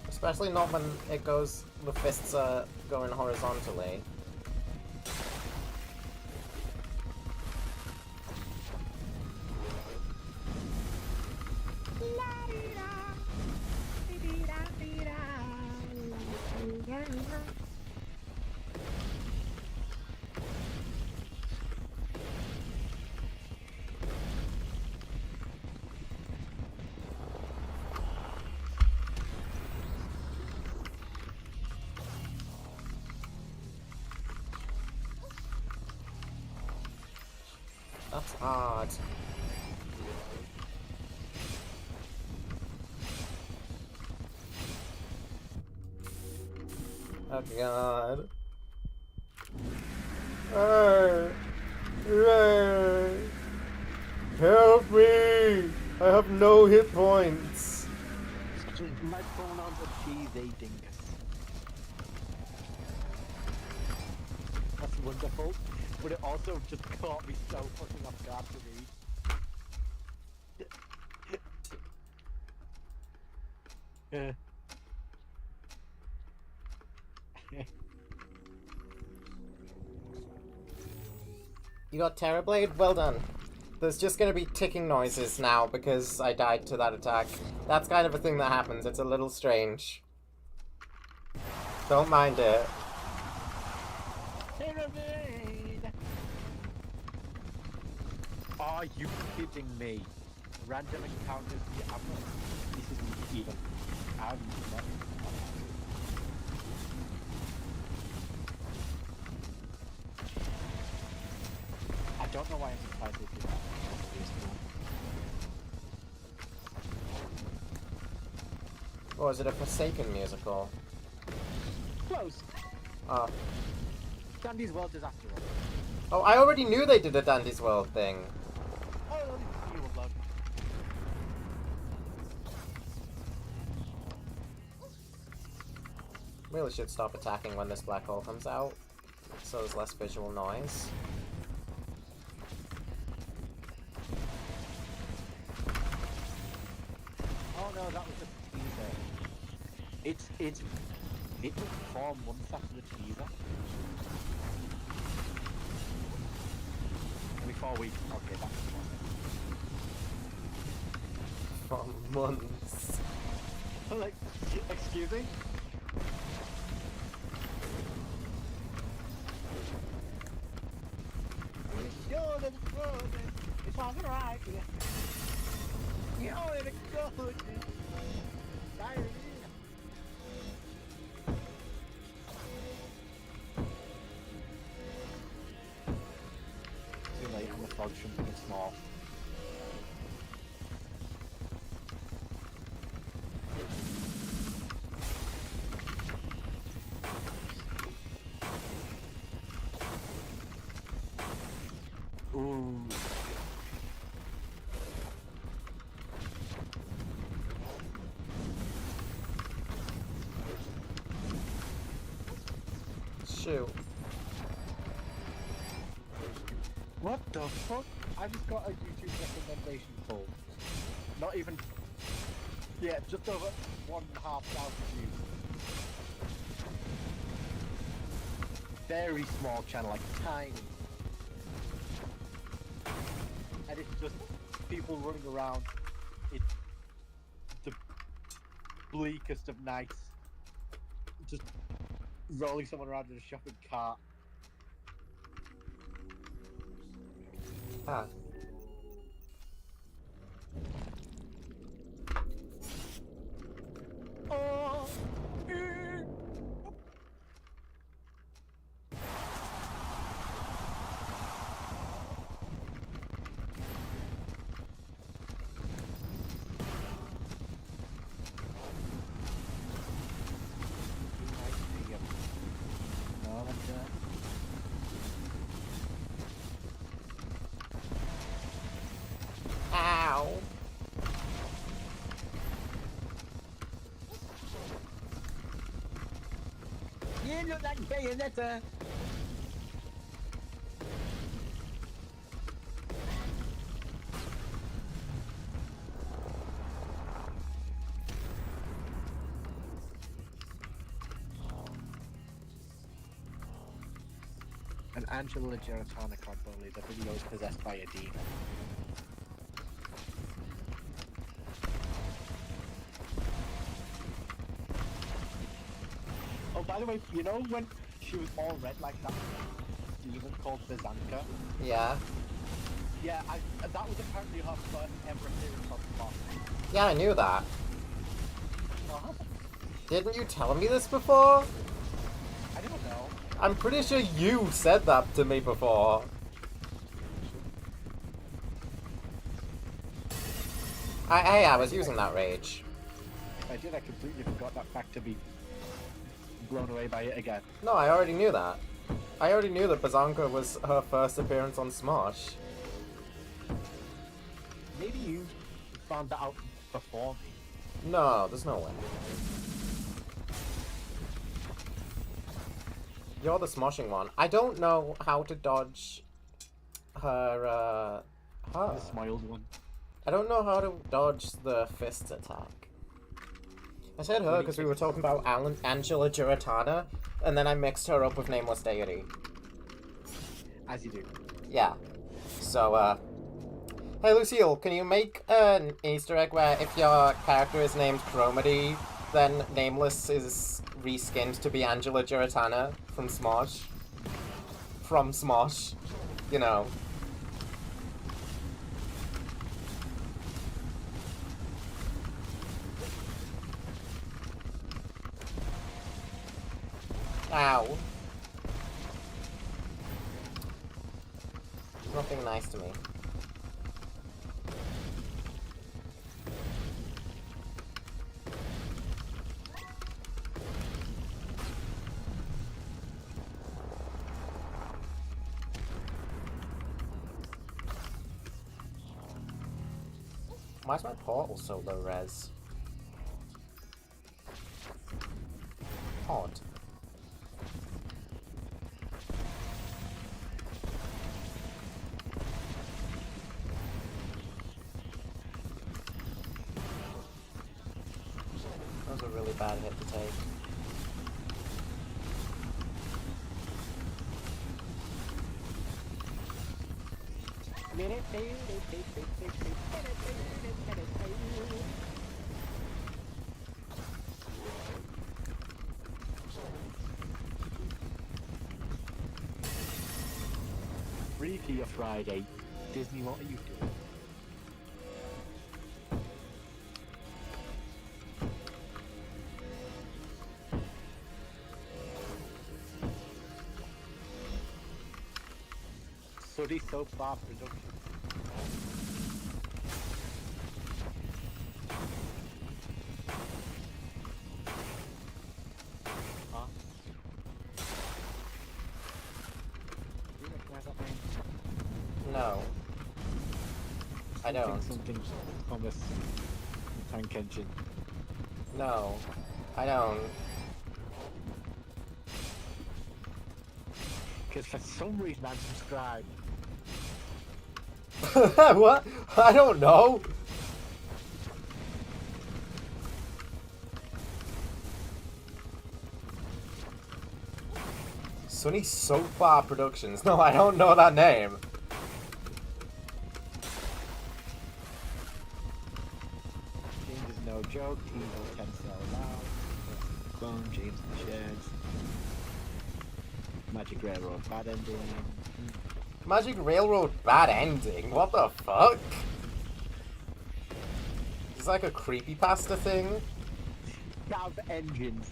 Especially not when it goes, the fists are going horizontally. That's hard. Oh god. Help me! I have no hit points. My pronouns are she, they, dingus. That's wonderful, but it also just caught me so fucking off guard to read. You got Terrorblade? Well done. There's just gonna be ticking noises now because I died to that attack. That's kind of a thing that happens. It's a little strange. Don't mind it. Are you kidding me? Random encounters. Yeah, I'm not. This isn't even. I'm not. I don't know why I'm surprised they did that. Or is it a Forsaken musical? Close. Oh. Dandy's World Disaster. Oh, I already knew they did a Dandy's World thing. Oh, you will love. Really should stop attacking when this black hole comes out, so there's less visual noise. Oh no, that was just a teaser. It took 4 months after the teaser. Only 4 weeks. Okay, that's For months. like, excuse me? It's all right. You're the good. Too late, I'm the frog jumping small. Ooh. Shoot. What the fuck? I just got a YouTube recommendation pull. Not even... Yeah, just over 1,500 views. very small channel, like tiny. And it's just people running around. It's the bleakest of nights. Just rolling someone around in a shopping cart. Ah. Oh, Ow. you look like Bayonetta. And Angela Geratana can't believe that video is possessed by a demon. Oh, by the way, you know when she was all red like that demon called Bizanka? Yeah. Yeah, that was apparently her first ever appearance on Spot. Yeah, I knew that. Uh-huh. Didn't you tell me this before? I don't know. I'm pretty sure you said that to me before. I was using that rage. If I did, I completely forgot that fact to be blown away by it again. No, I already knew that. I already knew that Bazanka was her first appearance on Smosh. Maybe you found that out before me. No, there's no way. You're the smoshing one. I don't know how to dodge her, her. The smiled one. I don't know how to dodge the fist attack. I said her because we were talking about Angela Giratana, and then I mixed her up with Nameless Deity. As you do. Yeah. So, hey Lucille, can you make an Easter egg where if your character is named Chromedy, then Nameless is reskinned to be Angela Giratana from Smosh? From Smosh. You know. Ow. He's not being nice to me. Why is my portal so low res? Odd. That was a really bad hit to take. Repeat of Friday. Disney, what are you doing? Sooty Soap Bar Production. Huh? Do you recognize that name? No. I don't. Something Thomas Tank Engine. No. I don't. Because for some reason I'm subscribed. What? I don't know. Sunny Soap Bar Productions. No, I don't know that name. James is no joke. Team will tend to sell loud. Clone James and Shares. Magic Railroad bad ending. Magic Railroad bad ending? What the fuck? It's like a creepypasta thing. Chav engines.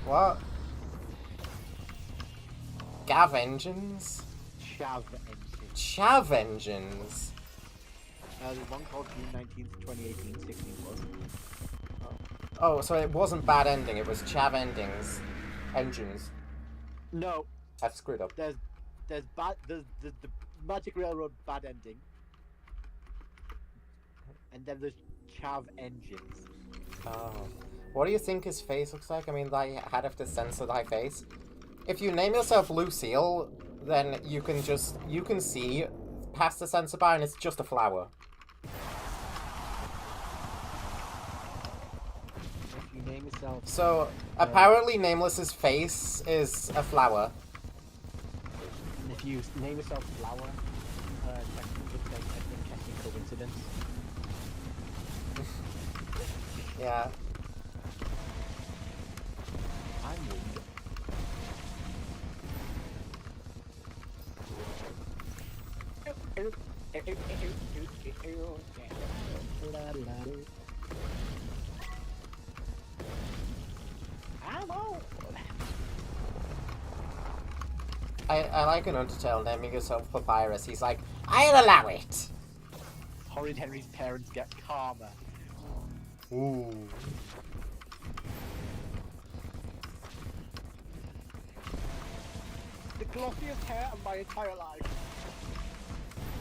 What? Gav engines? Chav engines. Chav engines? There's one called June 19th, 2018, 16 plus. Oh, so it wasn't bad ending, it was chav endings. Engines. No, I've screwed up. there's the Magic Railroad bad ending. And then there's Chav engines. Oh. What do you think his face looks like? I mean, I had to censor thy face. If you name yourself Lucille, then you can see past the censor bar and it's just a flower. If you name yourself... So, apparently Nameless's face is a flower. If you name yourself Flower, technically would say an interesting coincidence. Yeah. I'm weak. I'm old. I like an Undertale naming yourself Papyrus. He's like, I'll allow it! Horrid Henry's parents get karma. Ooh. The glossiest hair of my entire life.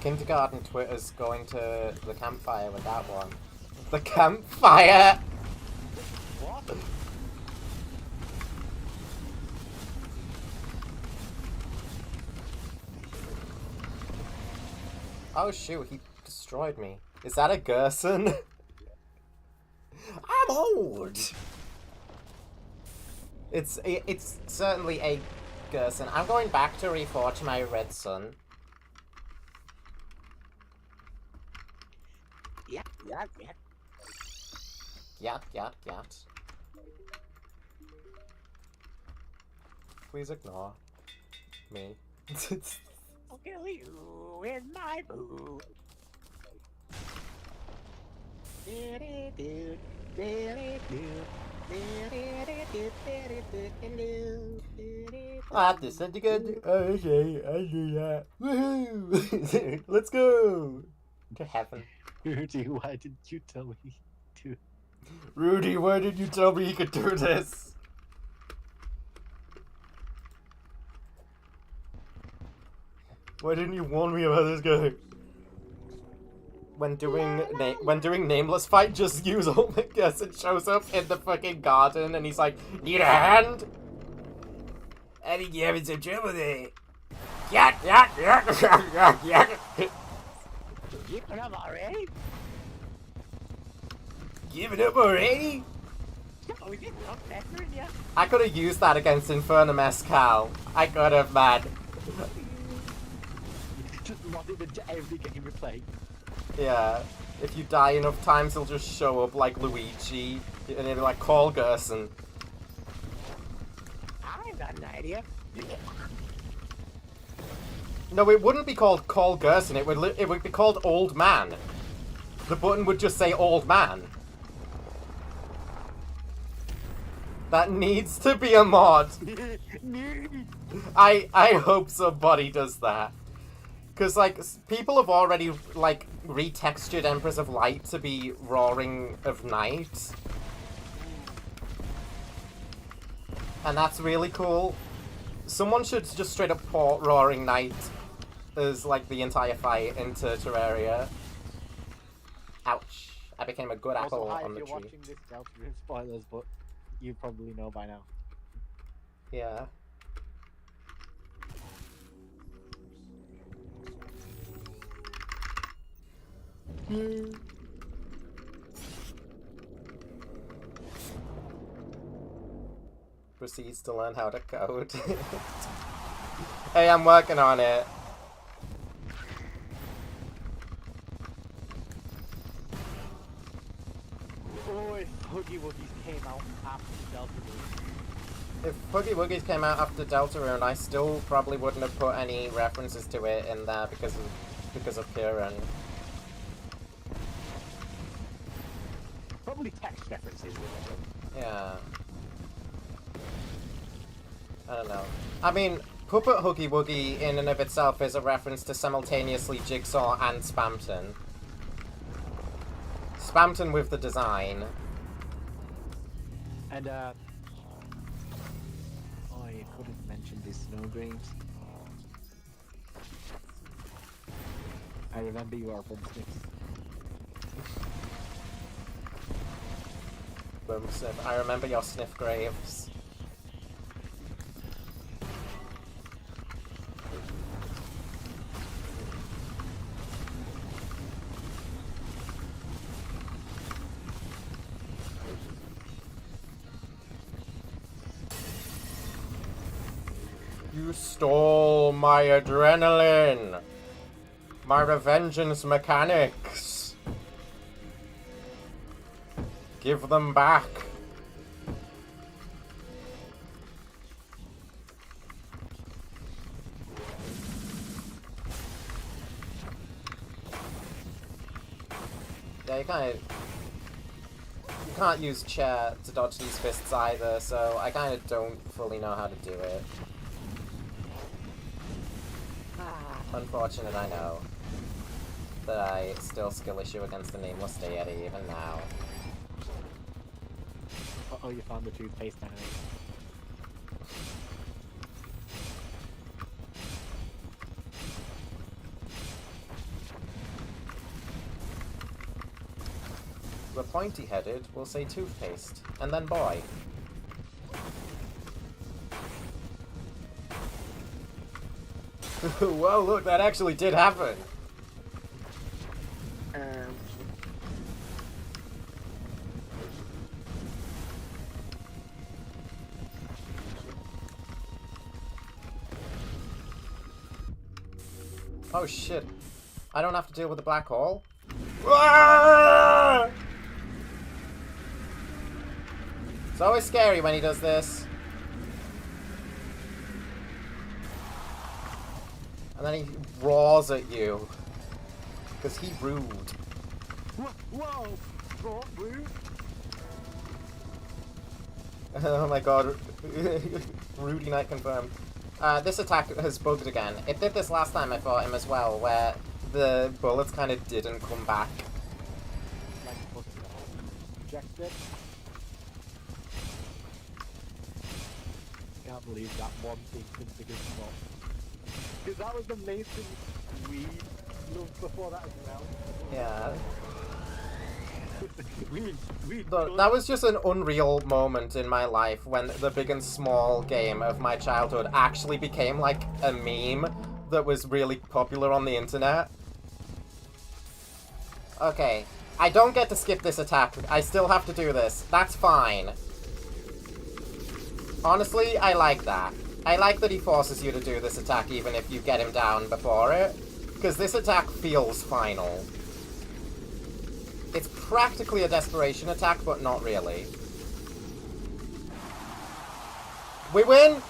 Kindergarten Twitter's going to the campfire with that one. The campfire! What? Oh shoot, he destroyed me. Is that a Gerson? I'm old! It's certainly a Gerson. I'm going back to reforge my red sun. Yeah. Yat. Please ignore me. I'll kill you in my boo. At the centigrade, okay, I do that. Woohoo! Let's go to heaven. Rudy, why didn't you tell me to? Rudy, why did you tell me you could do this? Why didn't you warn me about this guy? When doing nameless fight, just use Omega and shows up in the fucking garden and he's like, need a hand? I think you're having some trouble there. Yeah. Give it up already? Give it up already? Oh, is it not better yet? I could have used that against Infernum Escal. I could have, man. Just mod it into every game you play. Yeah. If you die enough times, he'll just show up like Luigi. And he'll be like, call Gerson. I've got an idea. No, it wouldn't be called Call Gerson. It would be called Old Man. The button would just say Old Man. That needs to be a mod. I hope somebody does that. Because, like, people have already, like, retextured Empress of Light to be Roaring of Night. And that's really cool. Someone should just straight up port Roaring Night as, like, the entire fight into Terraria. Ouch. I became a good apple Also, hi, on the if you're tree. watching this, Delta Room spoilers, but you probably know by now. Yeah. proceeds to learn how to code. Hey, I'm working on it. Oh, if Huggy Wuggies came out after Delta Rune. If Huggy Wuggies came out after Deltarune, I still probably wouldn't have put any references to it in there because of Kieran. Probably text references. Yeah. I don't know. I mean, Puppet Huggy Wuggy in and of itself is a reference to simultaneously Jigsaw and Spamton. Spamton with the design. And oh, you could have mentioned these snow dreams. I remember you are Bumsticks. Boomsniff. I remember your sniff graves. You stole my adrenaline! My revengeance mechanics! Give them back! Yeah, you can't use chair to dodge these fists either, so I kind of don't fully know how to do it. Unfortunate, I know. That I still skill issue against the nameless deity even now. Oh, you found the toothpaste anyway. The pointy-headed will say toothpaste, and then boy. Whoa, look, that actually did happen! Oh shit. I don't have to deal with the black hole? Ah! It's always scary when he does this. And then he roars at you. Because he rude. Whoa! Rude? Oh my god. Rudy Knight confirmed. This attack has bugged again. It did this last time I fought him as well, where the bullets kind of didn't come back. Like, rejected. Can't believe that one thing couldn't be good enough. Because that was the main thing we loved before that as well. Yeah. we That was just an unreal moment in my life when the big and small game of my childhood actually became like a meme that was really popular on the internet. Okay, I don't get to skip this attack. I still have to do this. That's fine. Honestly, I like that. I like that he forces you to do this attack even if you get him down before it, because this attack feels final. It's practically a desperation attack, but not really. We win!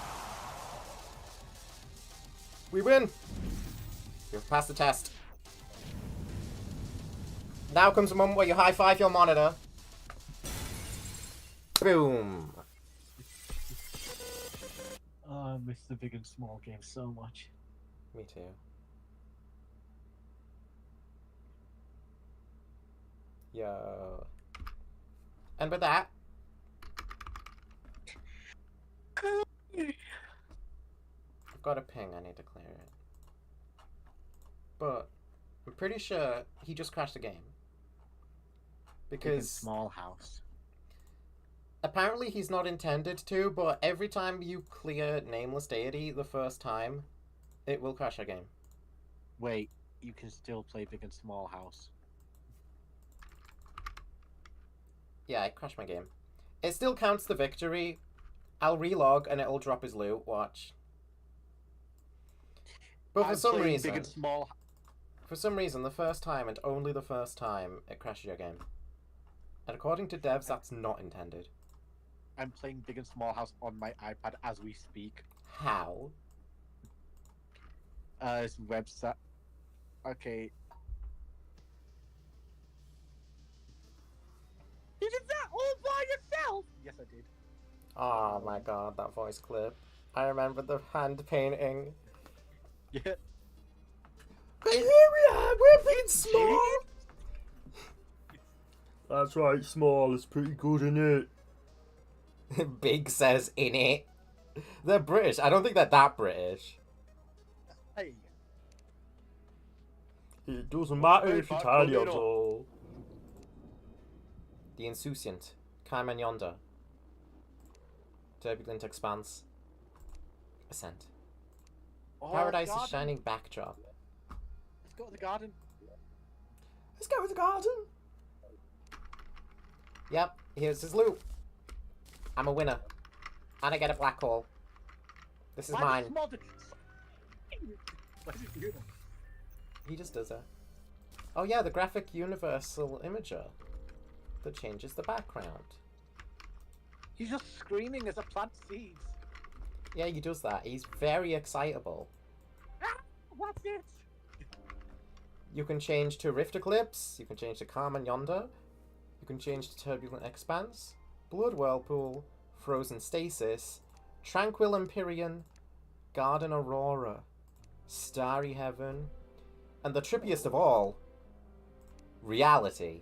We win! We've passed the test. Now comes a moment where you high-five your monitor. Boom! Oh, I miss the big and small game so much. Me too. Yo. And with that... I've got a ping, I need to clear it. But I'm pretty sure he just crashed the game. Big and Because small house. apparently he's not intended to, but every time you clear Nameless Deity the first time, it will crash a game. Wait, you can still play big and small house. Yeah, I crashed my game. It still counts the victory, I'll relog and it'll drop his loot. Watch. But for I'm some playing reason, big and small. for some reason, the first time and only the first time, it crashes your game. And according to devs, that's not intended. I'm playing Big and Small House on my iPad as we speak. How? It's website. Okay. You did that all by yourself? Yes, I did. Oh my god, that voice clip. I remember the hand painting. Yeah. And here we are, we're being small! That's right, small is pretty good, innit? Big says in it. They're British. I don't think they're that British. Hey. It doesn't matter if Hey, Italians Marco, all. The Insouciant. Carmen Yonder. Turbulent Expanse. Ascent. Oh, Paradise's garden. shining backdrop. Let's go to the garden. Let's go to the garden. Yep, here's his loot. I'm a winner. And I get a black hole. This is Why mine. does small do- Why does he do that? He just does it. Oh yeah, the graphic universal imager that changes the background. He's just screaming as a plant seeds. Yeah, he does that. He's very excitable. Ah, what's it? You can change to Rift Eclipse, you can change to Carmen Yonder, you can change to Turbulent Expanse, Blood Whirlpool, Frozen Stasis, Tranquil Empyrean, Garden Aurora, Starry Heaven, and the trippiest of all, Reality.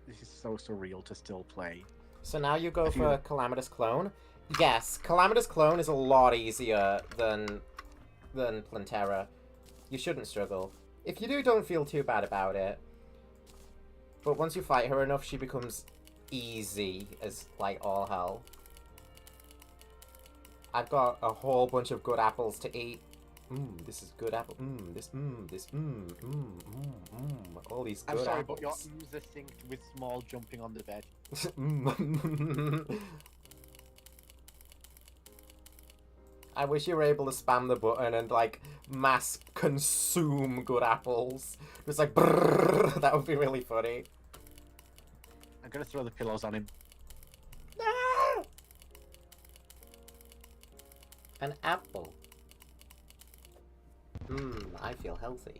This is so surreal to still play. So now you go If for you- Calamitous Clone. Yes, Calamitous Clone is a lot easier than Plantera. You shouldn't struggle. If you do, don't feel too bad about it. But once you fight her enough, she becomes easy as, like, all hell. I've got a whole bunch of good apples to eat. This is good apple. All these good I'm sorry, apples. but your ooze are synced with small jumping on the bed. I wish you were able to spam the button and, like, mass consume good apples. Just like, brrrr, that would be really funny. I'm gonna throw the pillows on him. Ah! An apple. I feel healthy.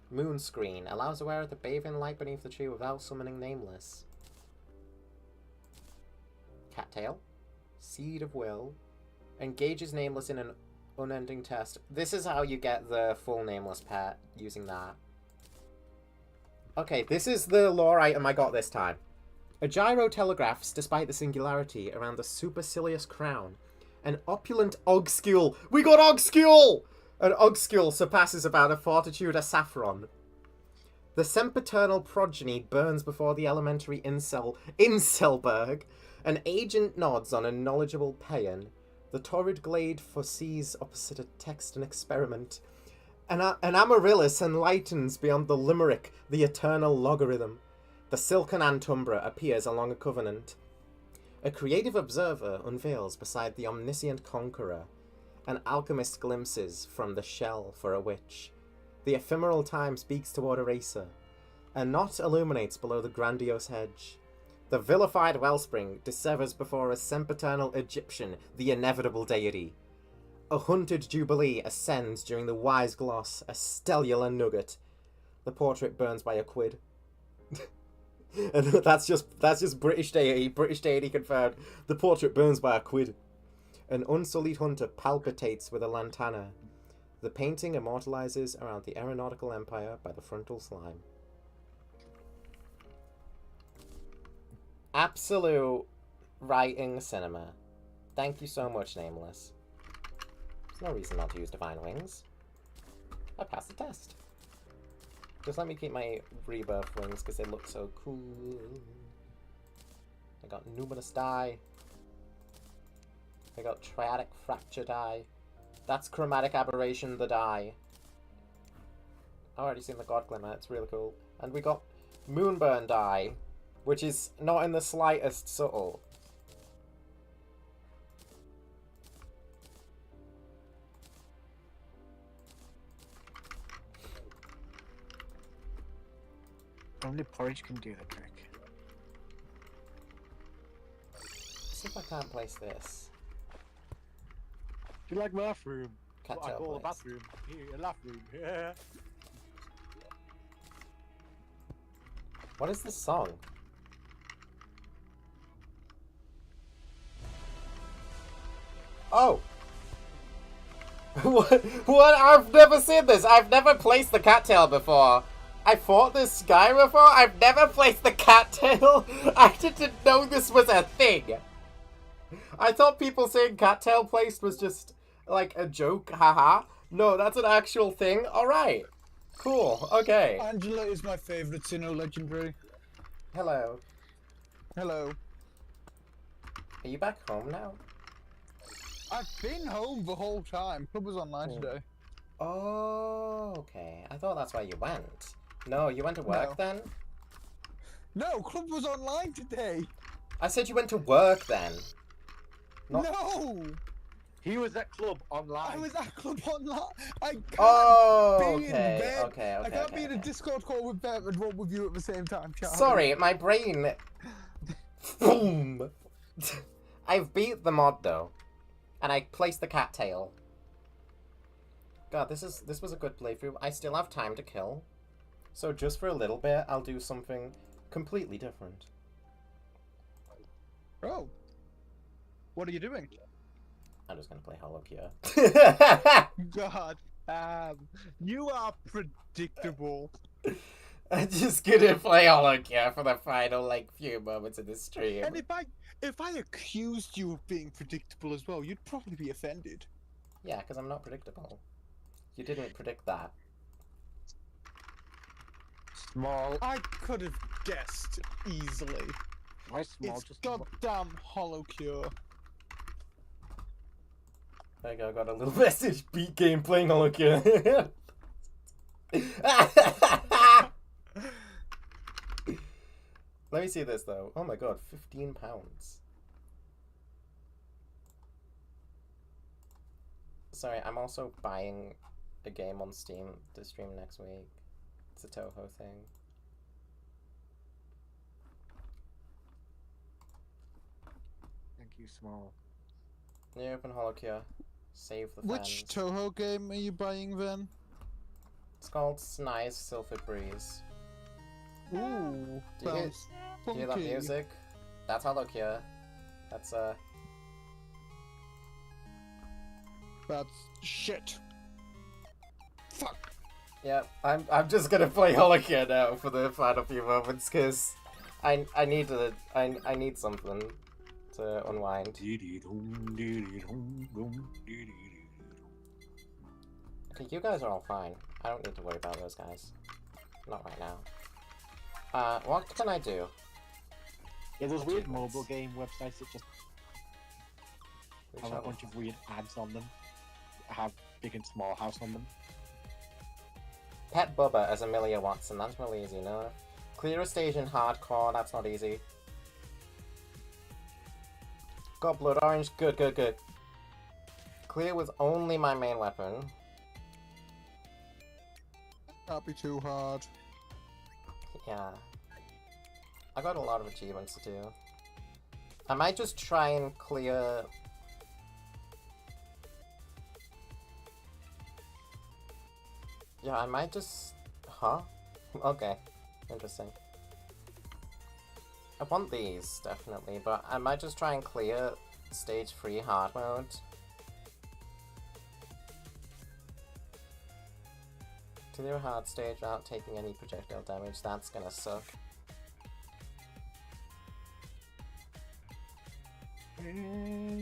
Moon screen allows the wearer to bathe in light beneath the tree without summoning Nameless. Cattail. Seed of Will. Engages Nameless in an unending test. This is how you get the full Nameless pet, using that. Okay, this is the lore item I got this time. A gyro telegraphs despite the singularity around the supercilious crown. An opulent Ogskule. We got Ogskule! An Ogskule surpasses about a fortitude a saffron. The sempiternal progeny burns before the elementary Inselberg. An agent nods on a knowledgeable paean. The torrid glade foresees opposite a text and experiment. An amaryllis enlightens beyond the limerick the eternal logarithm. The silken antumbra appears along a covenant. A creative observer unveils beside the omniscient conqueror. An alchemist glimpses from the shell for a witch. The ephemeral time speaks toward a racer. A knot illuminates below the grandiose hedge. The vilified wellspring dissevers before a sempiternal Egyptian, the inevitable deity. A hunted jubilee ascends during the wise gloss, a stellular nugget. The portrait burns by a quid. And that's just British deity confirmed. The portrait burns by a quid. An unsullied hunter palpitates with a lantana. The painting immortalizes around the aeronautical empire by the frontal slime. Absolute writing cinema. Thank you so much, Nameless. There's no reason not to use Divine Wings. I passed the test. Just let me keep my rebirth wings because they look so cool. I got Numinous Die. I got Triadic Fracture Die. That's Chromatic Aberration the die. I've already seen the God Glimmer, it's really cool. And we got Moonburn Die, which is not in the slightest subtle. Only porridge can do the trick. See if I can't place this. Do you like bathroom? Cat What I tail call a place. bathroom. Here, a laugh room. Yeah. What is this song? Oh! What? What? I've never seen this! I've never placed the cattail before! I fought this guy before? I've never placed the cattail! I didn't know this was a thing! I thought people saying cattail placed was just, like, a joke, haha. No, that's an actual thing? Alright. Cool, okay. Angela is my favourite Sinnoh legendary. Hello. Hello. Are you back home now? I've been home the whole time. Club was online today. Oh, okay. I thought that's why you went. No, you went to work No. then? No, Club was online today. I said you went to work then. Not... No! He was at club online. I was at Club online. I can't Oh, be in okay, bed. okay, okay. I can't okay, be in a okay. Discord call with Bev and roll with you at the same time, Charlie. Sorry, my brain. Boom. I've beat the mod though, and I placed the cattail. God, this was a good playthrough. I still have time to kill, so just for a little bit, I'll do something completely different. Oh. What are you doing? I'm just gonna play Hollow Cure. God you are predictable. I'm just gonna play Hollow Cure for the final like few moments of the stream. And if I accused you of being predictable as well, you'd probably be offended. Yeah, because I'm not predictable. You didn't predict that. Small. I could have guessed easily. Why small? It's Just goddamn Hollow Cure. There you go, I got a little message. Beat game playing Hollow Cure. Let me see this though. Oh my god, £15. Sorry, I'm also buying a game on Steam to stream next week. It's a Toho thing. Thank you, small. New open Hollow Cure. Save the Which fans. Toho game are you buying then? It's called Snice Sylphid Breeze. Ooh, Do you hear- sounds Do you hear that funky. music? That's Hollow Cure. That's That's shit. Fuck. yeah, I'm just gonna play Hollow Cure now for the final few moments because I need something to unwind. Okay, you guys are all fine. I don't need to worry about those guys. Not right now. What can I do? Yeah, those weird Achievements. mobile game websites that just We have a shall- bunch of weird ads on them. Have big and small house on them. Pet Bubba as Amelia Watson. That's really easy, no? Clear a stage in hardcore. That's not easy. Got blood orange. Good, good, good. Clear with only my main weapon. Can't be too hard. Yeah. I got a lot of achievements to do. I might just try and clear... Yeah, I might just... Huh? Okay. Interesting. I want these, definitely, but I might just try and clear stage 3 hard mode. Clear a hard stage without taking any projectile damage, that's gonna suck.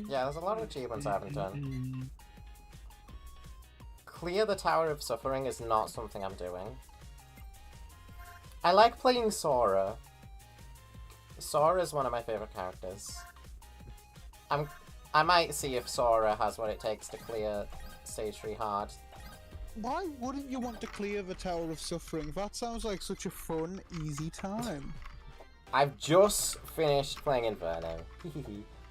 Yeah, there's a lot of achievements I haven't done. Clear the Tower of Suffering is not something I'm doing. I like playing Sora. Sora is one of my favorite characters. I might see if Sora has what it takes to clear stage 3 hard. Why wouldn't you want to clear the Tower of Suffering? That sounds like such a fun, easy time. I've just finished playing Infernum.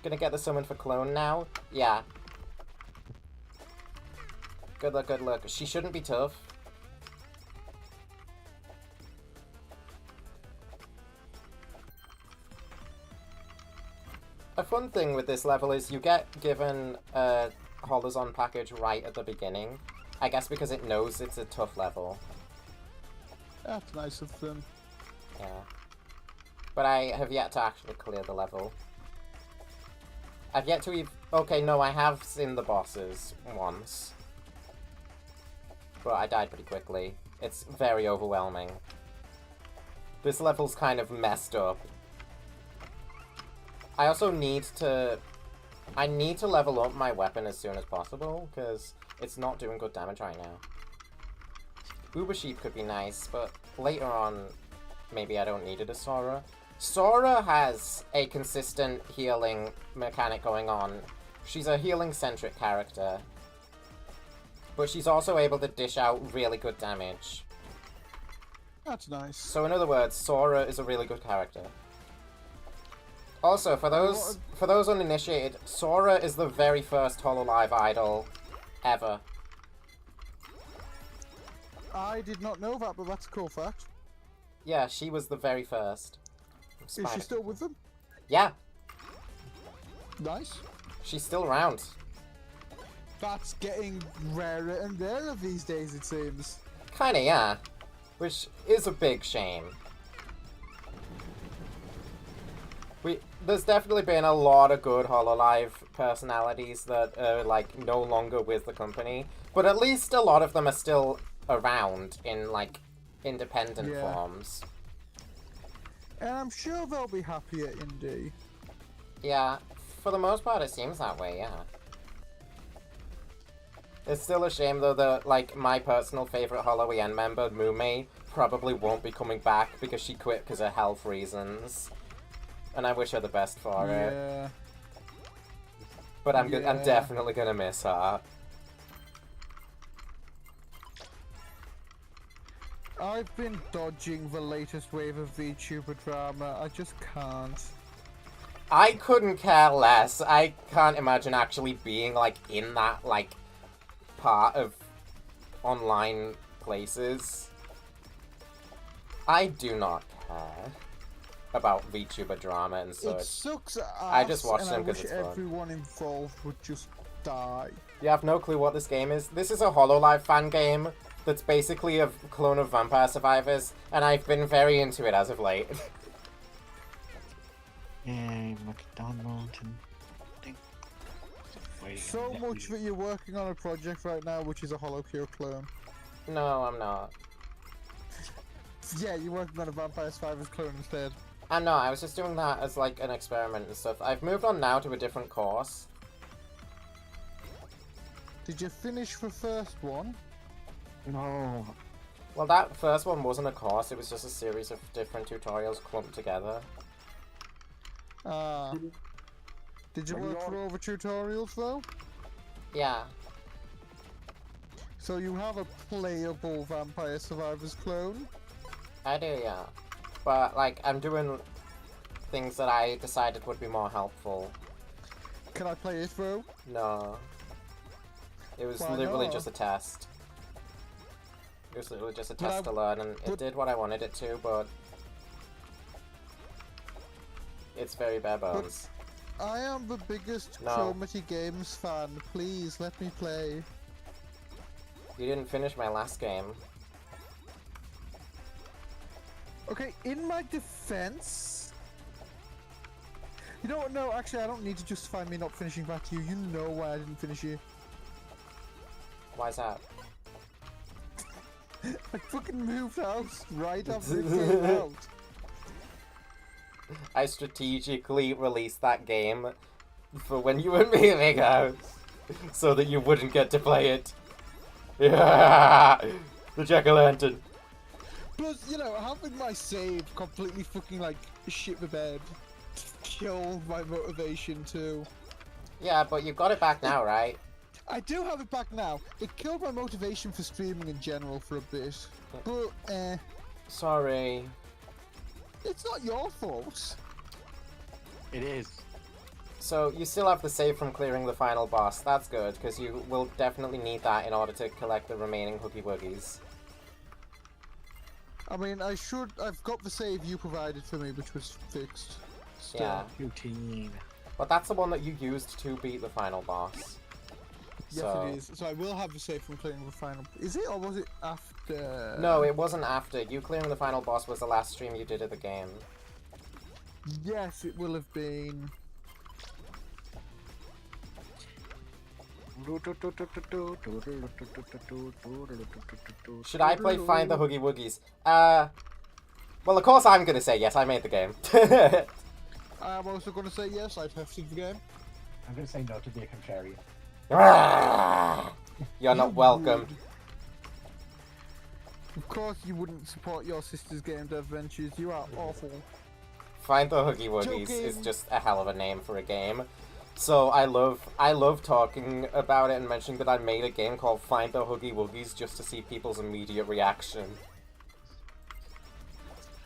Gonna get the summon for Clone now? Yeah. Good luck, good luck. She shouldn't be tough. A fun thing with this level is you get given a Holozon package right at the beginning. I guess because it knows it's a tough level. That's nice of them. Yeah. But I have yet to actually clear the level. I've yet to okay, no, I have seen the bosses once. But I died pretty quickly. It's very overwhelming. This level's kind of messed up. I also need to... I need to level up my weapon as soon as possible, because it's not doing good damage right now. Uber Sheep could be nice, but later on, maybe I don't need it as Sora. Sora has a consistent healing mechanic going on. She's a healing-centric character. But she's also able to dish out really good damage. That's nice. So in other words, Sora is a really good character. Also, for those uninitiated, Sora is the very first Hololive idol ever. I did not know that, but that's a cool fact. Yeah, she was the very first. Is she still with them? Yeah, Nice. she's still around. That's getting rarer and rarer these days, it seems. Kinda, yeah. Which is a big shame. There's definitely been a lot of good Hololive personalities that are, like, no longer with the company. But at least a lot of them are still around in, like, independent forms. And I'm sure they'll be happy at Indie. Yeah, for the most part it seems that way, yeah. It's still a shame, though, that, like, my personal favourite Hollow-EN member, Mume, probably won't be coming back because she quit because of health reasons. And I wish her the best for it. Yeah. But I'm definitely gonna miss her. I've been dodging the latest wave of VTuber drama. I just can't. I couldn't care less. I can't imagine actually being, like, in that, like, part of online places. I do not care about VTuber drama and such. It sucks ass, I just watch and them I because wish it's fun. everyone involved would just die. You have no clue what this game is? This is a Hololive fan game that's basically a clone of Vampire Survivors, and I've been very into it as of late. Yay, McDonald's and thing. So much that you're working on a project right now, which is a HoloCure clone. No, I'm not. Yeah, you're working on a Vampire Survivors clone instead. I'm not. I was just doing that as, like, an experiment and stuff. I've moved on now to a different course. Did you finish the first one? No. Well, that first one wasn't a course, it was just a series of different tutorials clumped together. Did you work through all the tutorials though? Yeah. So you have a playable Vampire Survivors clone? I do, yeah. But, like, I'm doing things that I decided would be more helpful. Can I play it though? No. It was Why literally not? just a test. It was literally just a But test to learn, and it did what I wanted it to, but... It's very bare bones. I am the biggest No. Chromity Games fan. Please, let me play. You didn't finish my last game. Okay, in my defense... You know what, no, actually I don't need to justify me not finishing that to you. You know why I didn't finish it. Why's that? I fucking moved house right after it came out. I strategically released that game for when you were moving house, so that you wouldn't get to play it. Yeah, the jack-o'-lantern. Plus, you know, having my save completely fucking, like, shit the bed killed my motivation too. Yeah, but you've got it back now, right? I do have it back now. It killed my motivation for streaming in general for a bit. But, Sorry. it's not your fault. It is. So, you still have the save from clearing the final boss. That's good, because you will definitely need that in order to collect the remaining Hoogie Woogies. I mean, I've got the save you provided for me, which was fixed. Still. Yeah. Routine. But that's the one that you used to beat the final boss. Yes, So... it is. So I will have a save from clearing the final. Is it, or was it after? No, it wasn't after. You clearing the final boss was the last stream you did of the game. Yes, it will have been. Should I play Find the Huggy Wuggies? Well, of course I'm gonna say yes, I made the game. I'm also going to say yes, I've tested the game. I'm going to say no to be a contrarian. You're not welcome. Of course you wouldn't support your sister's game dev ventures, you are awful. Find the Huggy Wuggies is Joking. just a hell of a name for a game. So I love talking about it and mentioning that I made a game called Find the Huggy Wuggies just to see people's immediate reaction.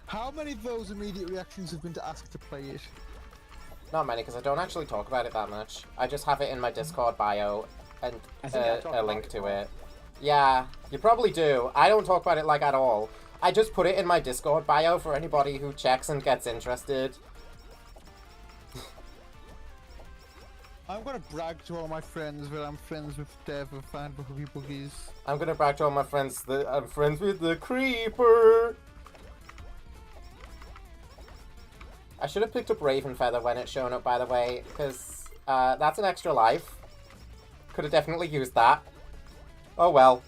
How many of those immediate reactions have been to ask to play it? Not many, because I don't actually talk about it that much. I just have it in my Discord bio and I think I talk a about link it to more. it. Yeah, you probably do. I don't talk about it like at all. I just put it in my Discord bio for anybody who checks and gets interested. I'm gonna brag to all my friends that I'm friends with Dev of Find the Huggy Buggies. I'm gonna brag to all my friends that I'm friends with the Creeper. I should have picked up Raven Feather when it's shown up, by the way, because that's an extra life. Could have definitely used that. Oh well.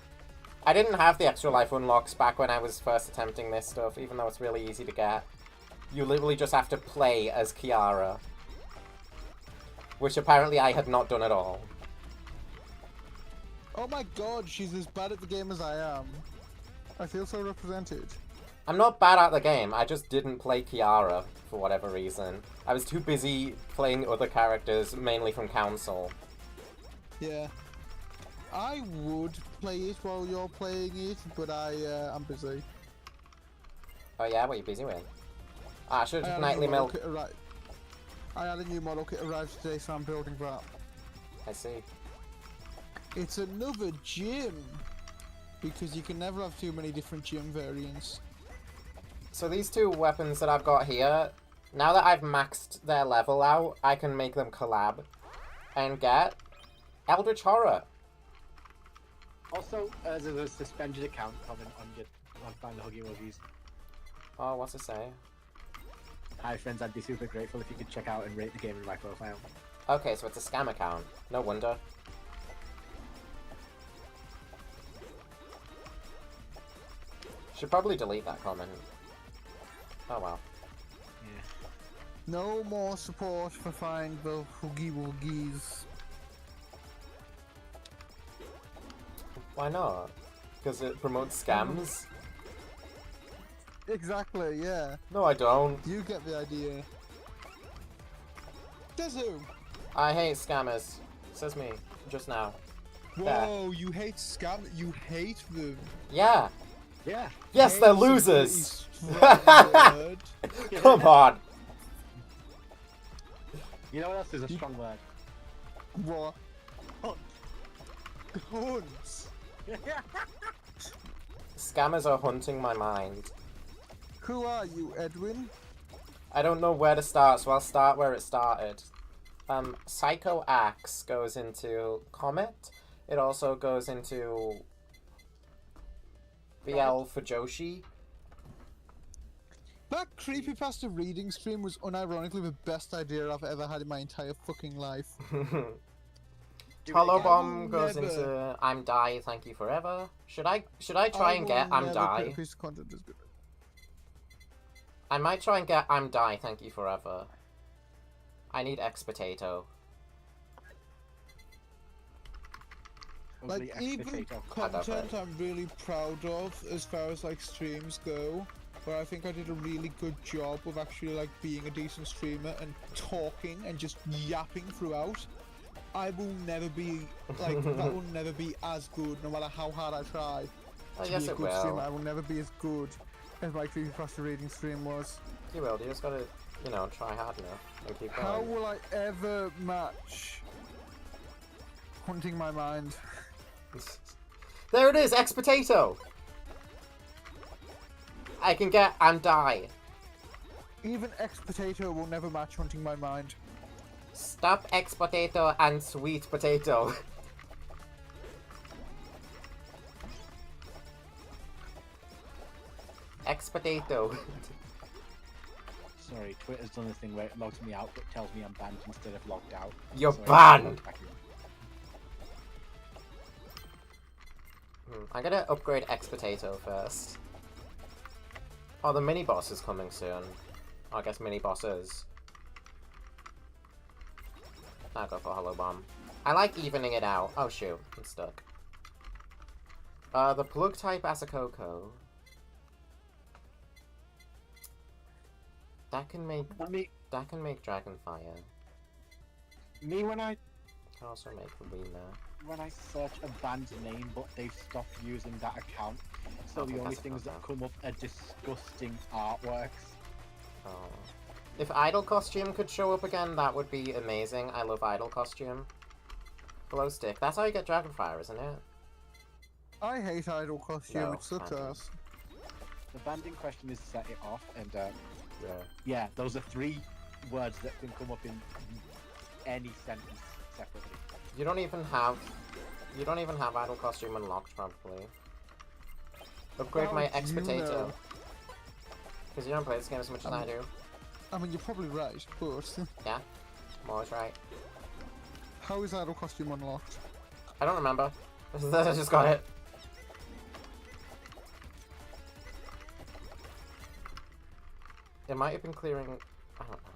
I didn't have the extra life unlocks back when I was first attempting this stuff, even though it's really easy to get. You literally just have to play as Kiara. Which apparently I had not done at all. Oh my god, she's as bad at the game as I am. I feel so represented. I'm not bad at the game, I just didn't play Kiara for whatever reason. I was too busy playing other characters, mainly from Council. Yeah. I would play it while you're playing it, but I'm busy. Oh yeah, what are you busy with? Ah, I should have I took had a Nightly new model Milk. kit arri- I had a new model kit arrive today, so I'm building that. I see. It's another gym! Because you can never have too many different gym variants. So these two weapons that I've got here, now that I've maxed their level out, I can make them collab and get Eldritch Horror. Also, there's a suspended account comment on Find the Huggy Wuggies. Oh, what's it say? Hi friends, I'd be super grateful if you could check out and rate the game in my profile. Okay, so it's a scam account. No wonder. Should probably delete that comment. Oh well. Yeah. No more support for Find the Huggy Wuggies. Why not? Because it promotes scams? Exactly, yeah. No, I don't. You get the idea. Dezu! I hate scammers. Says me. Just now. Whoa, you hate scam? You hate them? Yeah. Yeah. Yes, they're Hate's a losers. pretty strong word. Come on. You know what else is a strong word? What? Hunt. Hunts. Scammers are hunting my mind. Who are you, Edwin? I don't know where to start, so I'll start where it started. Psycho Axe goes into Comet. It also goes into BL for Joshi. That creepypasta reading stream was unironically the best idea I've ever had in my entire fucking life. Hollow I Bomb will goes never- into I'm Die, Thank You Forever. Should I try and get I'm Die? Piece of content as good. I might try and get I'm Die, Thank You Forever. I need X Potato. Like, even content I'm really proud of as far as like streams go, where I think I did a really good job of actually like being a decent streamer and talking and just yapping throughout. I will never be like that will never be as good no matter how hard I try Oh, to yes, be a it good streamer. will. I will never be as good as my creepypasta reading stream was. You will. You just gotta, you know, try hard enough and keep going. How will I ever match Hunting My Mind? There it is, X Potato! I can get and die. Even X Potato will never match Hunting My Mind. Stop X potato and sweet potato. X potato. Sorry, Twitter's done the thing where it logs me out but tells me I'm banned instead of logged out. You're So I banned! log back in. I gotta upgrade X potato first. Oh, the mini boss is coming soon. I guess mini bosses. I'll go for Hollow Bomb. I like evening it out. Oh shoot, I'm stuck. The plug type Asakoko. That can make Dragon Fire. Me when I Can also make Arena. search a band's name, but they've stopped using that account, so Okay, the only that's things that not come up are disgusting artworks. Oh. If Idol Costume could show up again, that would be amazing. I love Idol Costume. Glow Stick. That's how you get Dragonfire, isn't it? I hate idol costume. No, It sucks can't. ass. The band in question is Set It Off, and Yeah. yeah, those are 3 words that can come up in any sentence separately. You don't even have Idol Costume unlocked, probably. Upgrade How my would X you Potato. know? Because you don't play this game as much as I do. I mean, you're probably right, but Yeah? I'm always right. how is idol costume unlocked? I don't remember. I just got it. It might have been clearing... I don't know.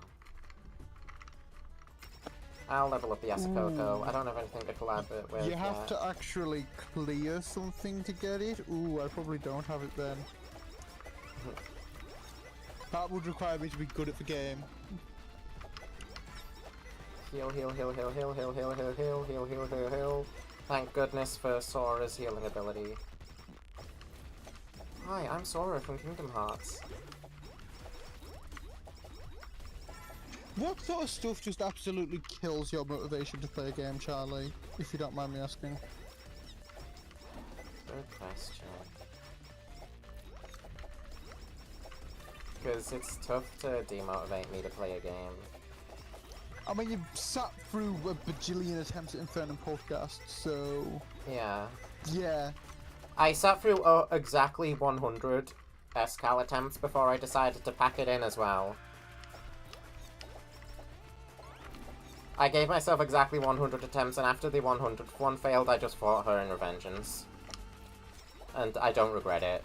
I'll level up the Asakoko. I don't have anything to collab it with You have yet. to actually clear something to get it? Ooh, I probably don't have it then. That would require me to be good at the game. Heal, heal, heal, heal, heal, heal, heal, heal, heal, heal, heal, heal, heal. Thank goodness for Sora's healing ability. Hi, I'm Sora from Kingdom Hearts. What sort of stuff just absolutely kills your motivation to play a game, Charlie? If you don't mind me asking. Good question. Because it's tough to demotivate me to play a game. I mean, you've sat through a bajillion attempts at Infernum podcast, so... Yeah. Yeah. I sat through exactly 100 Escal attempts before I decided to pack it in as well. I gave myself exactly 100 attempts, and after the 100th one failed, I just fought her in Revengeance. And I don't regret it.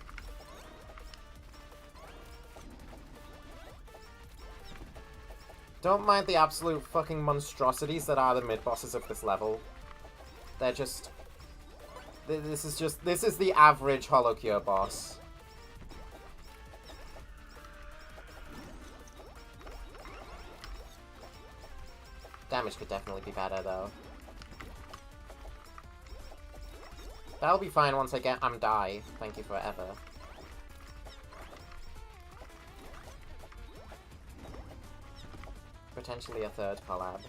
Don't mind the absolute fucking monstrosities that are the mid-bosses of this level. They're just... This is the average Hollow Cure boss. Damage could definitely be better, though. That'll be fine once I get die. Thank you forever. Potentially a 3rd collab.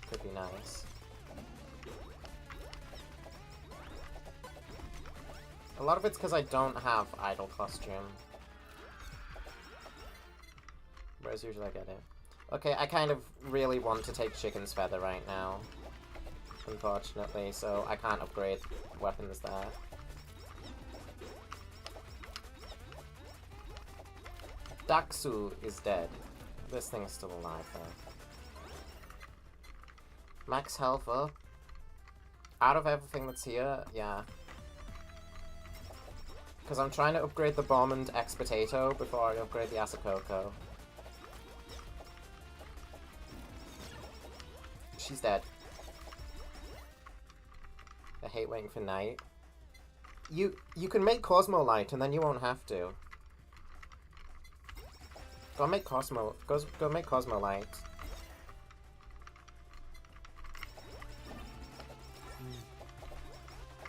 Could be nice. A lot of it's because I don't have Idol Costume. Whereas usually I get it. Okay, I kind of really want to take Chicken's Feather right now. Unfortunately, so I can't upgrade weapons there. Daxu is dead. This thing's still alive though. Max health up. Out of everything that's here, yeah. Because I'm trying to upgrade the bomb and X Potato before I upgrade the Asakoko. She's dead. I hate waiting for night. You can make Cosmo Light and then you won't have to. Go make Cosmo. Go make Cosmo Light.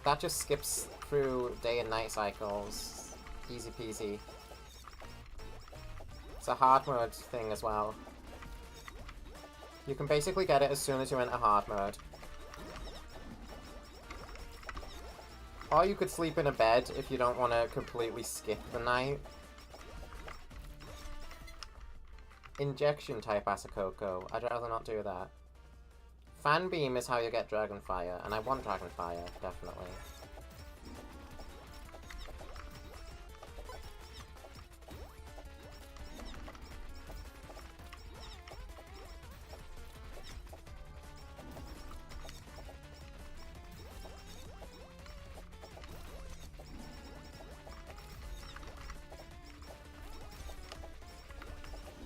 That just skips through day and night cycles. Easy peasy. It's a hard mode thing as well. You can basically get it as soon as you enter hard mode. Or you could sleep in a bed if you don't want to completely skip the night. injection type Asakoko. I'd rather not do that. Fan Beam is how you get Dragonfire, and I want Dragonfire, definitely.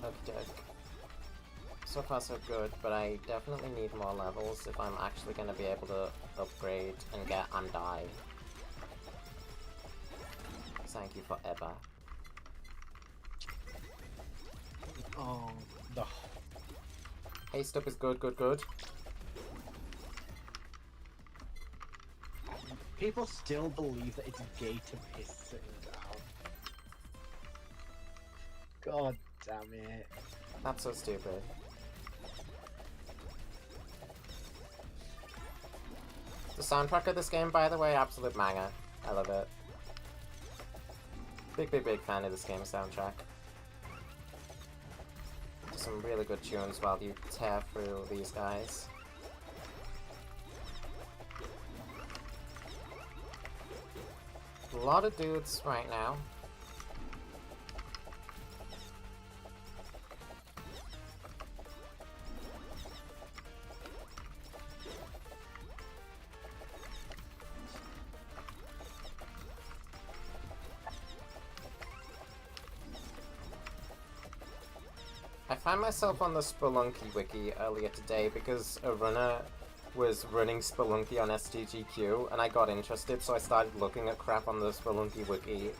Okay. So far so good, but I definitely need more levels if I'm actually going to be able to upgrade and get Undyne. Thank you forever. Oh, No. Haste up is good, good, good. People still believe that it's gay to piss sitting down. God damn it. That's so stupid. The soundtrack of this game, by the way, absolute manga. I love it. Big, big, big fan of this game's soundtrack. Some really good tunes while you tear through these guys. A lot of dudes right now. I found myself on the Spelunky wiki earlier today because a runner was running Spelunky on STGQ and I got interested, so I started looking at crap on the Spelunky wiki.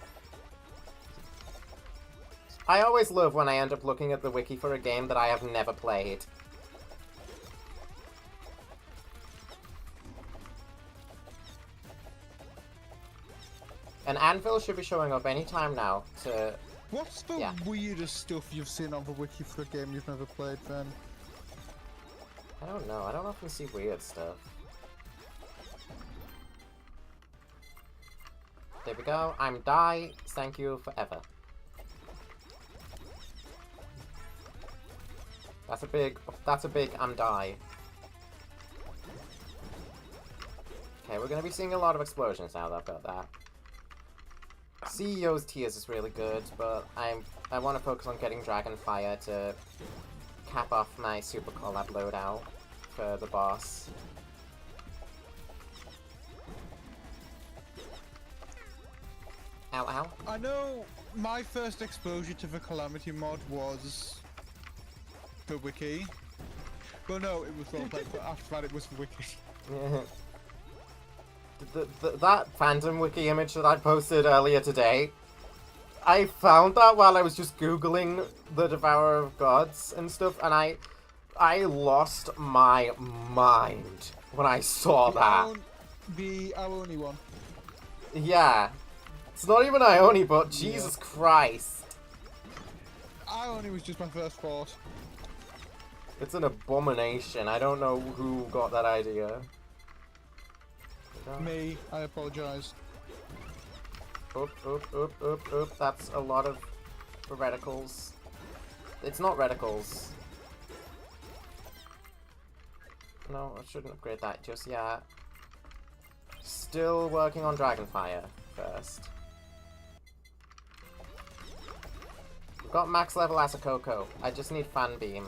I always love when I end up looking at the wiki for a game that I have never played. An anvil should be showing up anytime now to... What's the weirdest stuff you've seen on the wiki for a game you've never played, then? I don't know, I don't often see weird stuff. There we go, I'm Die, thank you forever. That's a big I'm Die. Okay, we're gonna be seeing a lot of explosions now that I've got that. CEO's Tears is really good, but I want to focus on getting Dragonfire to cap off my Super Collab loadout for the boss. Ow, ow. I know my first exposure to the Calamity mod was the wiki. Well, no, it was roleplay, but after that it was the wiki. That Phantom Wiki image that I posted earlier today, I found that while I was just googling the Devourer of Gods and stuff, and I lost my mind when I saw that. The Ioni one. Yeah. It's not even Ioni, but Jesus Christ. Ioni was just my first thought. It's an abomination. I don't know who got that idea. Me, I apologize. Oop, oop, oop, oop, oop. That's a lot of reticles. It's not reticles. No, I shouldn't upgrade that just yet. Still working on Dragonfire first. We've got max level Asakoko. I just need Fan Beam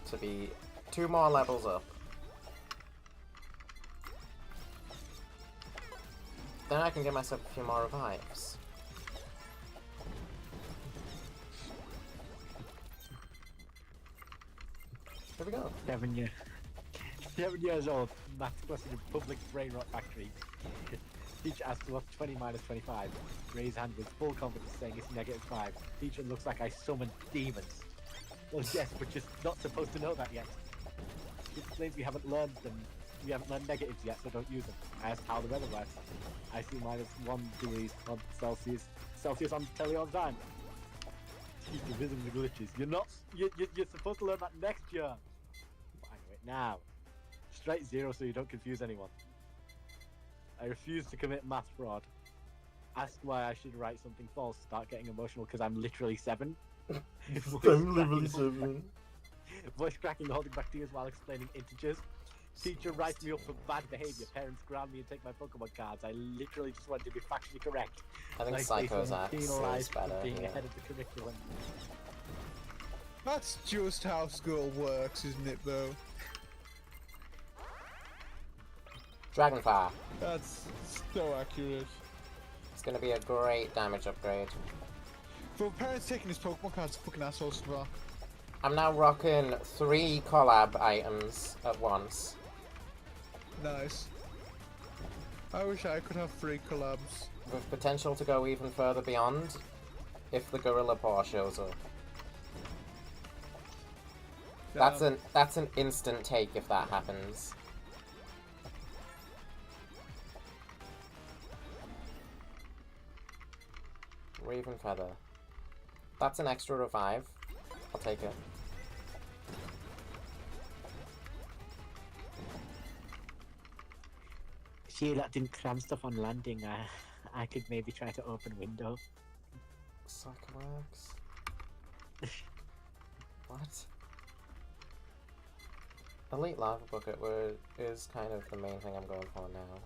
to be 2 more levels up. Then I can get myself a few more revives. Here we go. 7 years old, maths question in public brain rot factory. Teacher asks what's 20 minus 25. Raise hand with full confidence saying it's -5. Teacher looks like I summoned demons. Well, yes, but just not supposed to know that yet. She explains we haven't learned negatives yet, so don't use them. I asked how the weather works. I see -1 degrees on Celsius on telly all the time. Teacher visiting the glitches. You're supposed to learn that next year. I know it now. Straight 0 so you don't confuse anyone. I refuse to commit math fraud. Ask why I should write something false. Start getting emotional because I'm literally 7. I'm literally serving. Voice cracking, holding back tears while explaining integers. Teacher writes me up for bad behavior. Parents ground me and take my Pokemon cards. I literally just want to be factually correct. I think Like, Psycho's someone axe is penalised for better. being Yeah. ahead of the curriculum. That's just how school works, isn't it, though? Dragonfire. That's so accurate. It's gonna be a great damage upgrade. For parents taking his Pokemon cards, fucking assholes for that. I'm now rocking 3 collab items at once. Nice. I wish I could have 3 collabs. With potential to go even further beyond if the Gorilla Paw shows up. That's an instant take if that happens. Raven Feather. That's an extra revive. I'll take it. See, that didn't cram stuff on landing. I could maybe try to open window. Psychoax. What? Elite Lava Bucket is kind of the main thing I'm going for now.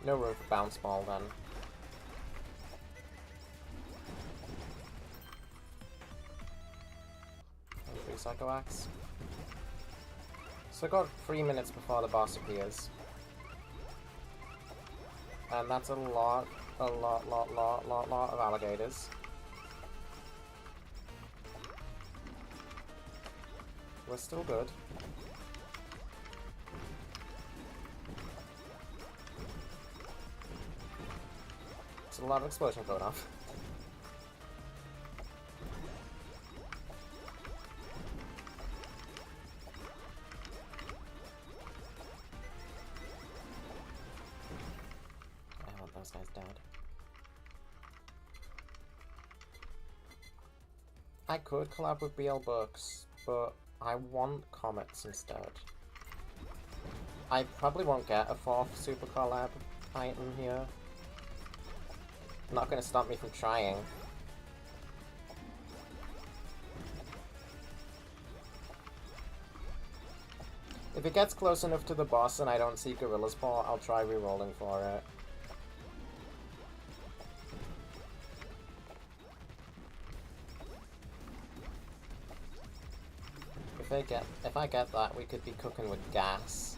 No room for Bounce Ball then. And 3 Psychoax. So I got 3 minutes before the boss appears. And that's a lot of alligators. We're still good. It's a lot of explosion going off. I want those guys dead. I could collab with BL Books, but I want Comets instead. I probably won't get a 4th Super Collab item here. Not gonna stop me from trying. If it gets close enough to the boss and I don't see Gorilla's Paw, I'll try re-rolling for it. If I get that, we could be cooking with gas.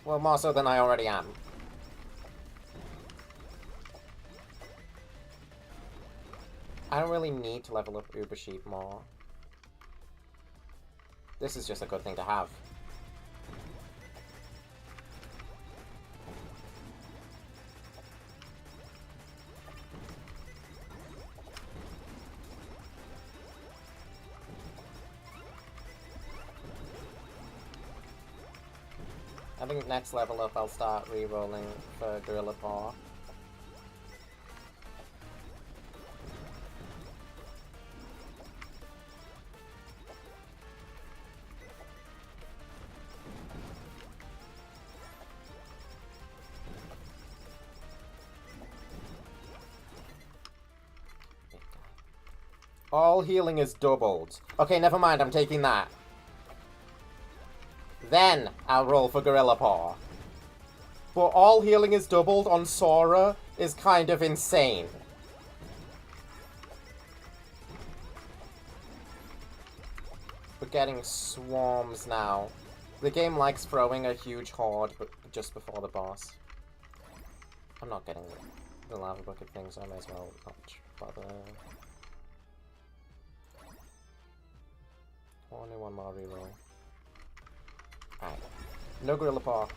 Well, more so than I already am. I don't really need to level up Uber Sheep more. This is just a good thing to have. I think next level up I'll start re-rolling for Gorilla Paw. All healing is doubled. Okay, never mind, I'm taking that. Then I'll roll for Gorilla Paw. But all healing is doubled on Sora is kind of insane. We're getting swarms now. The game likes throwing a huge horde but just before the boss. I'm not getting the lava bucket thing, so I may as well not bother. Only one more reroll. Alright. No Gorilla Paw.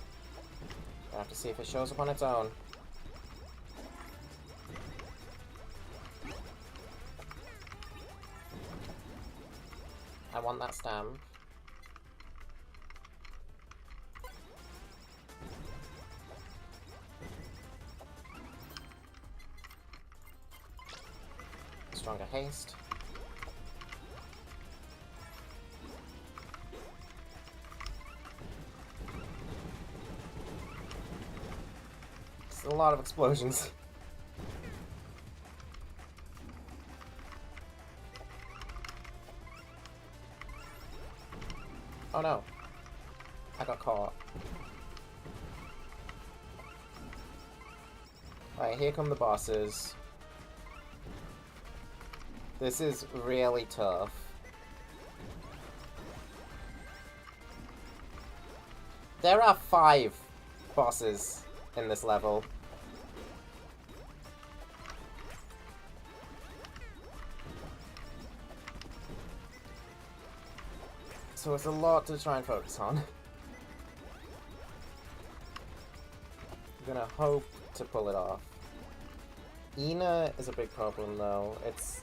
I have to see if it shows up on its own. I want that stamp. Stronger haste. It's a lot of explosions. Oh no. I got caught. Alright, here come the bosses. This is really tough. There are 5 bosses in this level. So it's a lot to try and focus on. I'm gonna hope to pull it off. Ina is a big problem though. It's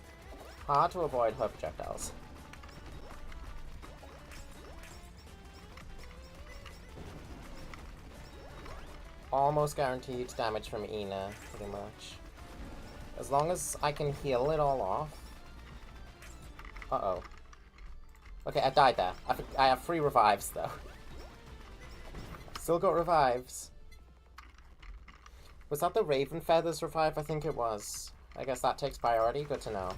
hard to avoid her projectiles. Almost guaranteed damage from Ina, pretty much. As long as I can heal it all off. Uh-oh. Okay, I died there. I have 3 revives, though. Still got revives. Was that the Raven Feathers revive? I think it was. I guess that takes priority. Good to know.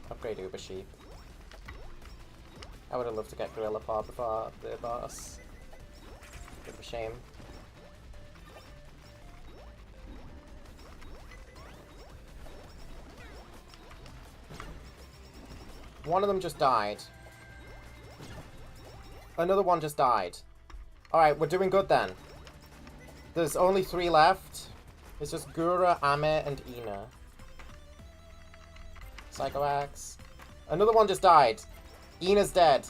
Upgrade Uber Sheep. I would have loved to get Gorilla Paw before the boss. Bit of a shame. One of them just died. Another one just died. Alright, we're doing good then. There's only 3 left. It's just Gura, Ame, and Ina. Psycho Axe. Another one just died. Ina's dead.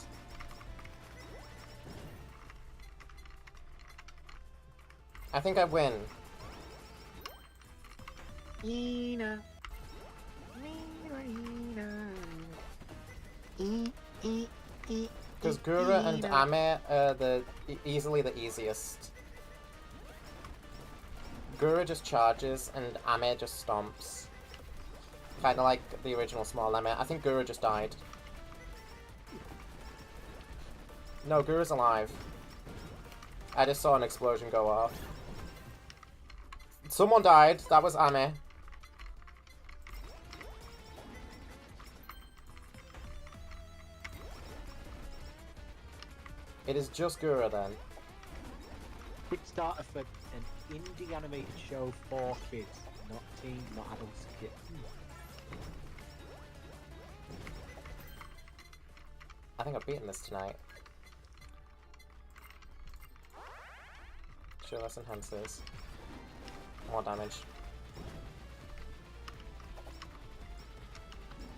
I think I win. Ina. Because Gura and Ame are easily the easiest. Gura just charges and Ame just stomps. Kinda like the original small Ame. I think Gura just died. No, Gura's alive. I just saw an explosion go off. Someone died. That was Ame. It is just Gura then. Quick starter for an indie animated show for kids, not teen, not adults, kids. I think I've beaten this tonight. Sure, less enhances. More damage.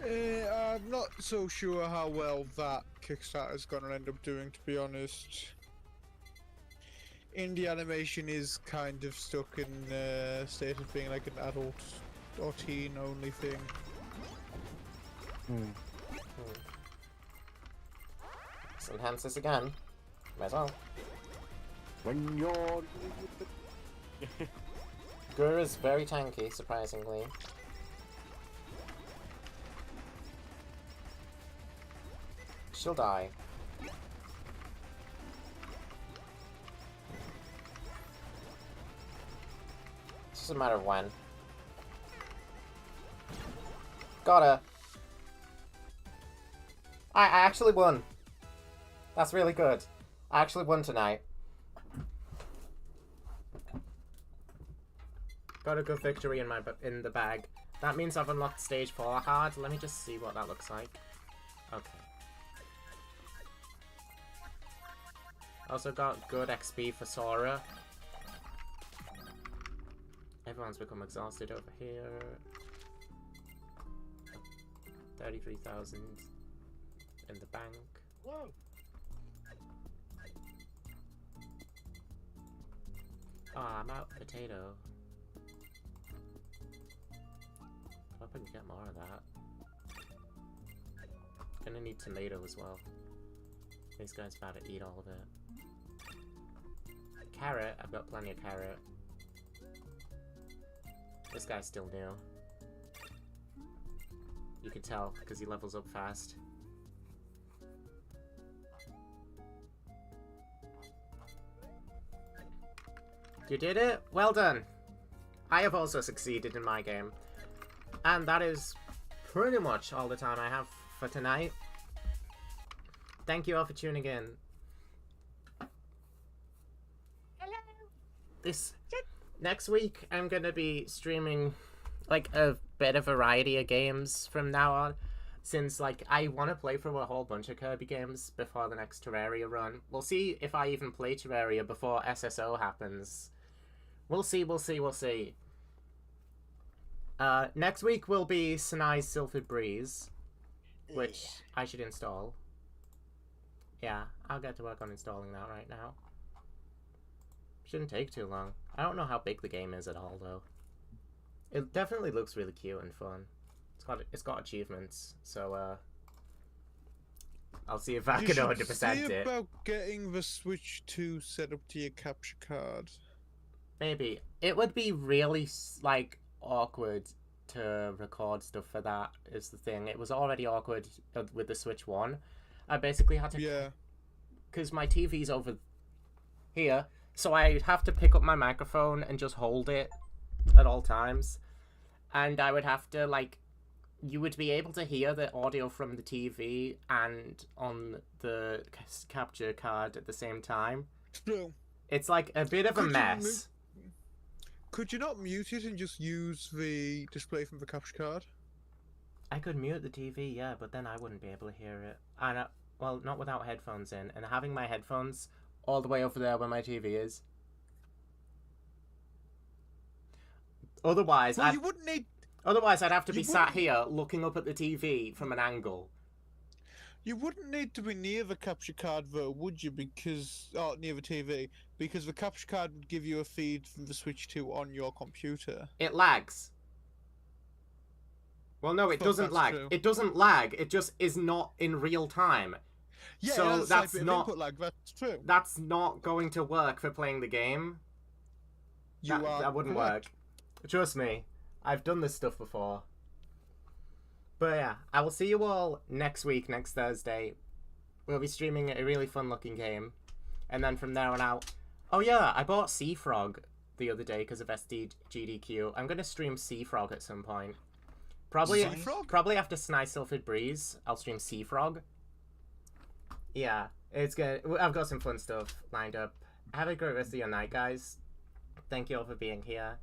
I'm not so sure how well that Kickstarter's gonna end up doing, to be honest. Indie animation is kind of stuck in a state of being like an adult or teen only thing. Let's enhance this again. Might as well. When you're... Gura's very tanky, surprisingly. She'll die. It's just a matter of when. Got her. I actually won. That's really good. I actually won tonight. Got a good victory in the bag. That means I've unlocked stage 4 hard. Let me just see what that looks like. Okay. Also got good XP for Sora. Everyone's become exhausted over here. 33,000 in the bank. Whoa! Ah, I'm out of potato. Hope I can get more of that. Gonna need tomato as well. These guys about to eat all of it. Carrot, I've got plenty of carrot. This guy's still new. You can tell, because he levels up fast. You did it? Well done. I have also succeeded in my game. And that is pretty much all the time I have for tonight. Thank you all for tuning in. Hello. Next week, I'm going to be streaming like a bit of variety of games from now on. Since like I want to play through a whole bunch of Kirby games before the next Terraria run. We'll see if I even play Terraria before SSO happens. We'll see. Next week will be Sinai's Sylphid Breeze, which I should install. Yeah, I'll get to work on installing that right now. Shouldn't take too long. I don't know how big the game is at all, though. It definitely looks really cute and fun. It's got achievements, so I'll see if I can 100% it. About getting the Switch 2 set up to your capture card. Maybe it would be really like awkward to record stuff for that. Is the thing. It was already awkward with the Switch 1. I basically had to because my TV's over here, so I have to pick up my microphone and just hold it at all times, and I would have to like. You would be able to hear the audio from the TV and on the capture card at the same time. True. It's like a bit of a mess. Could you not mute it and just use the display from the capture card? I could mute the TV, yeah, but then I wouldn't be able to hear it. And well, not without headphones in. And having my headphones all the way over there where my TV is. Otherwise, well, you wouldn't need. Otherwise, I'd have to be sat here looking up at the TV from an angle. You wouldn't need to be near the capture card, though, would you? Because near the TV, because the capture card would give you a feed from the Switch 2 on your computer. It lags. Well, no, it doesn't lag. True. It doesn't lag. It just is not in real time. Yeah, so that's not input lag. That's true. That's not going to work for playing the game. That wouldn't work. Trust me. I've done this stuff before. But yeah, I will see you all next week, next Thursday. We'll be streaming a really fun looking game. And then from there on out... Oh yeah, I bought Seafrog the other day because of SDGDQ. I'm going to stream Seafrog at some point. Probably after Sinai Sylphid Breeze, I'll stream Seafrog. Yeah, it's good. I've got some fun stuff lined up. Have a great rest of your night, guys. Thank you all for being here.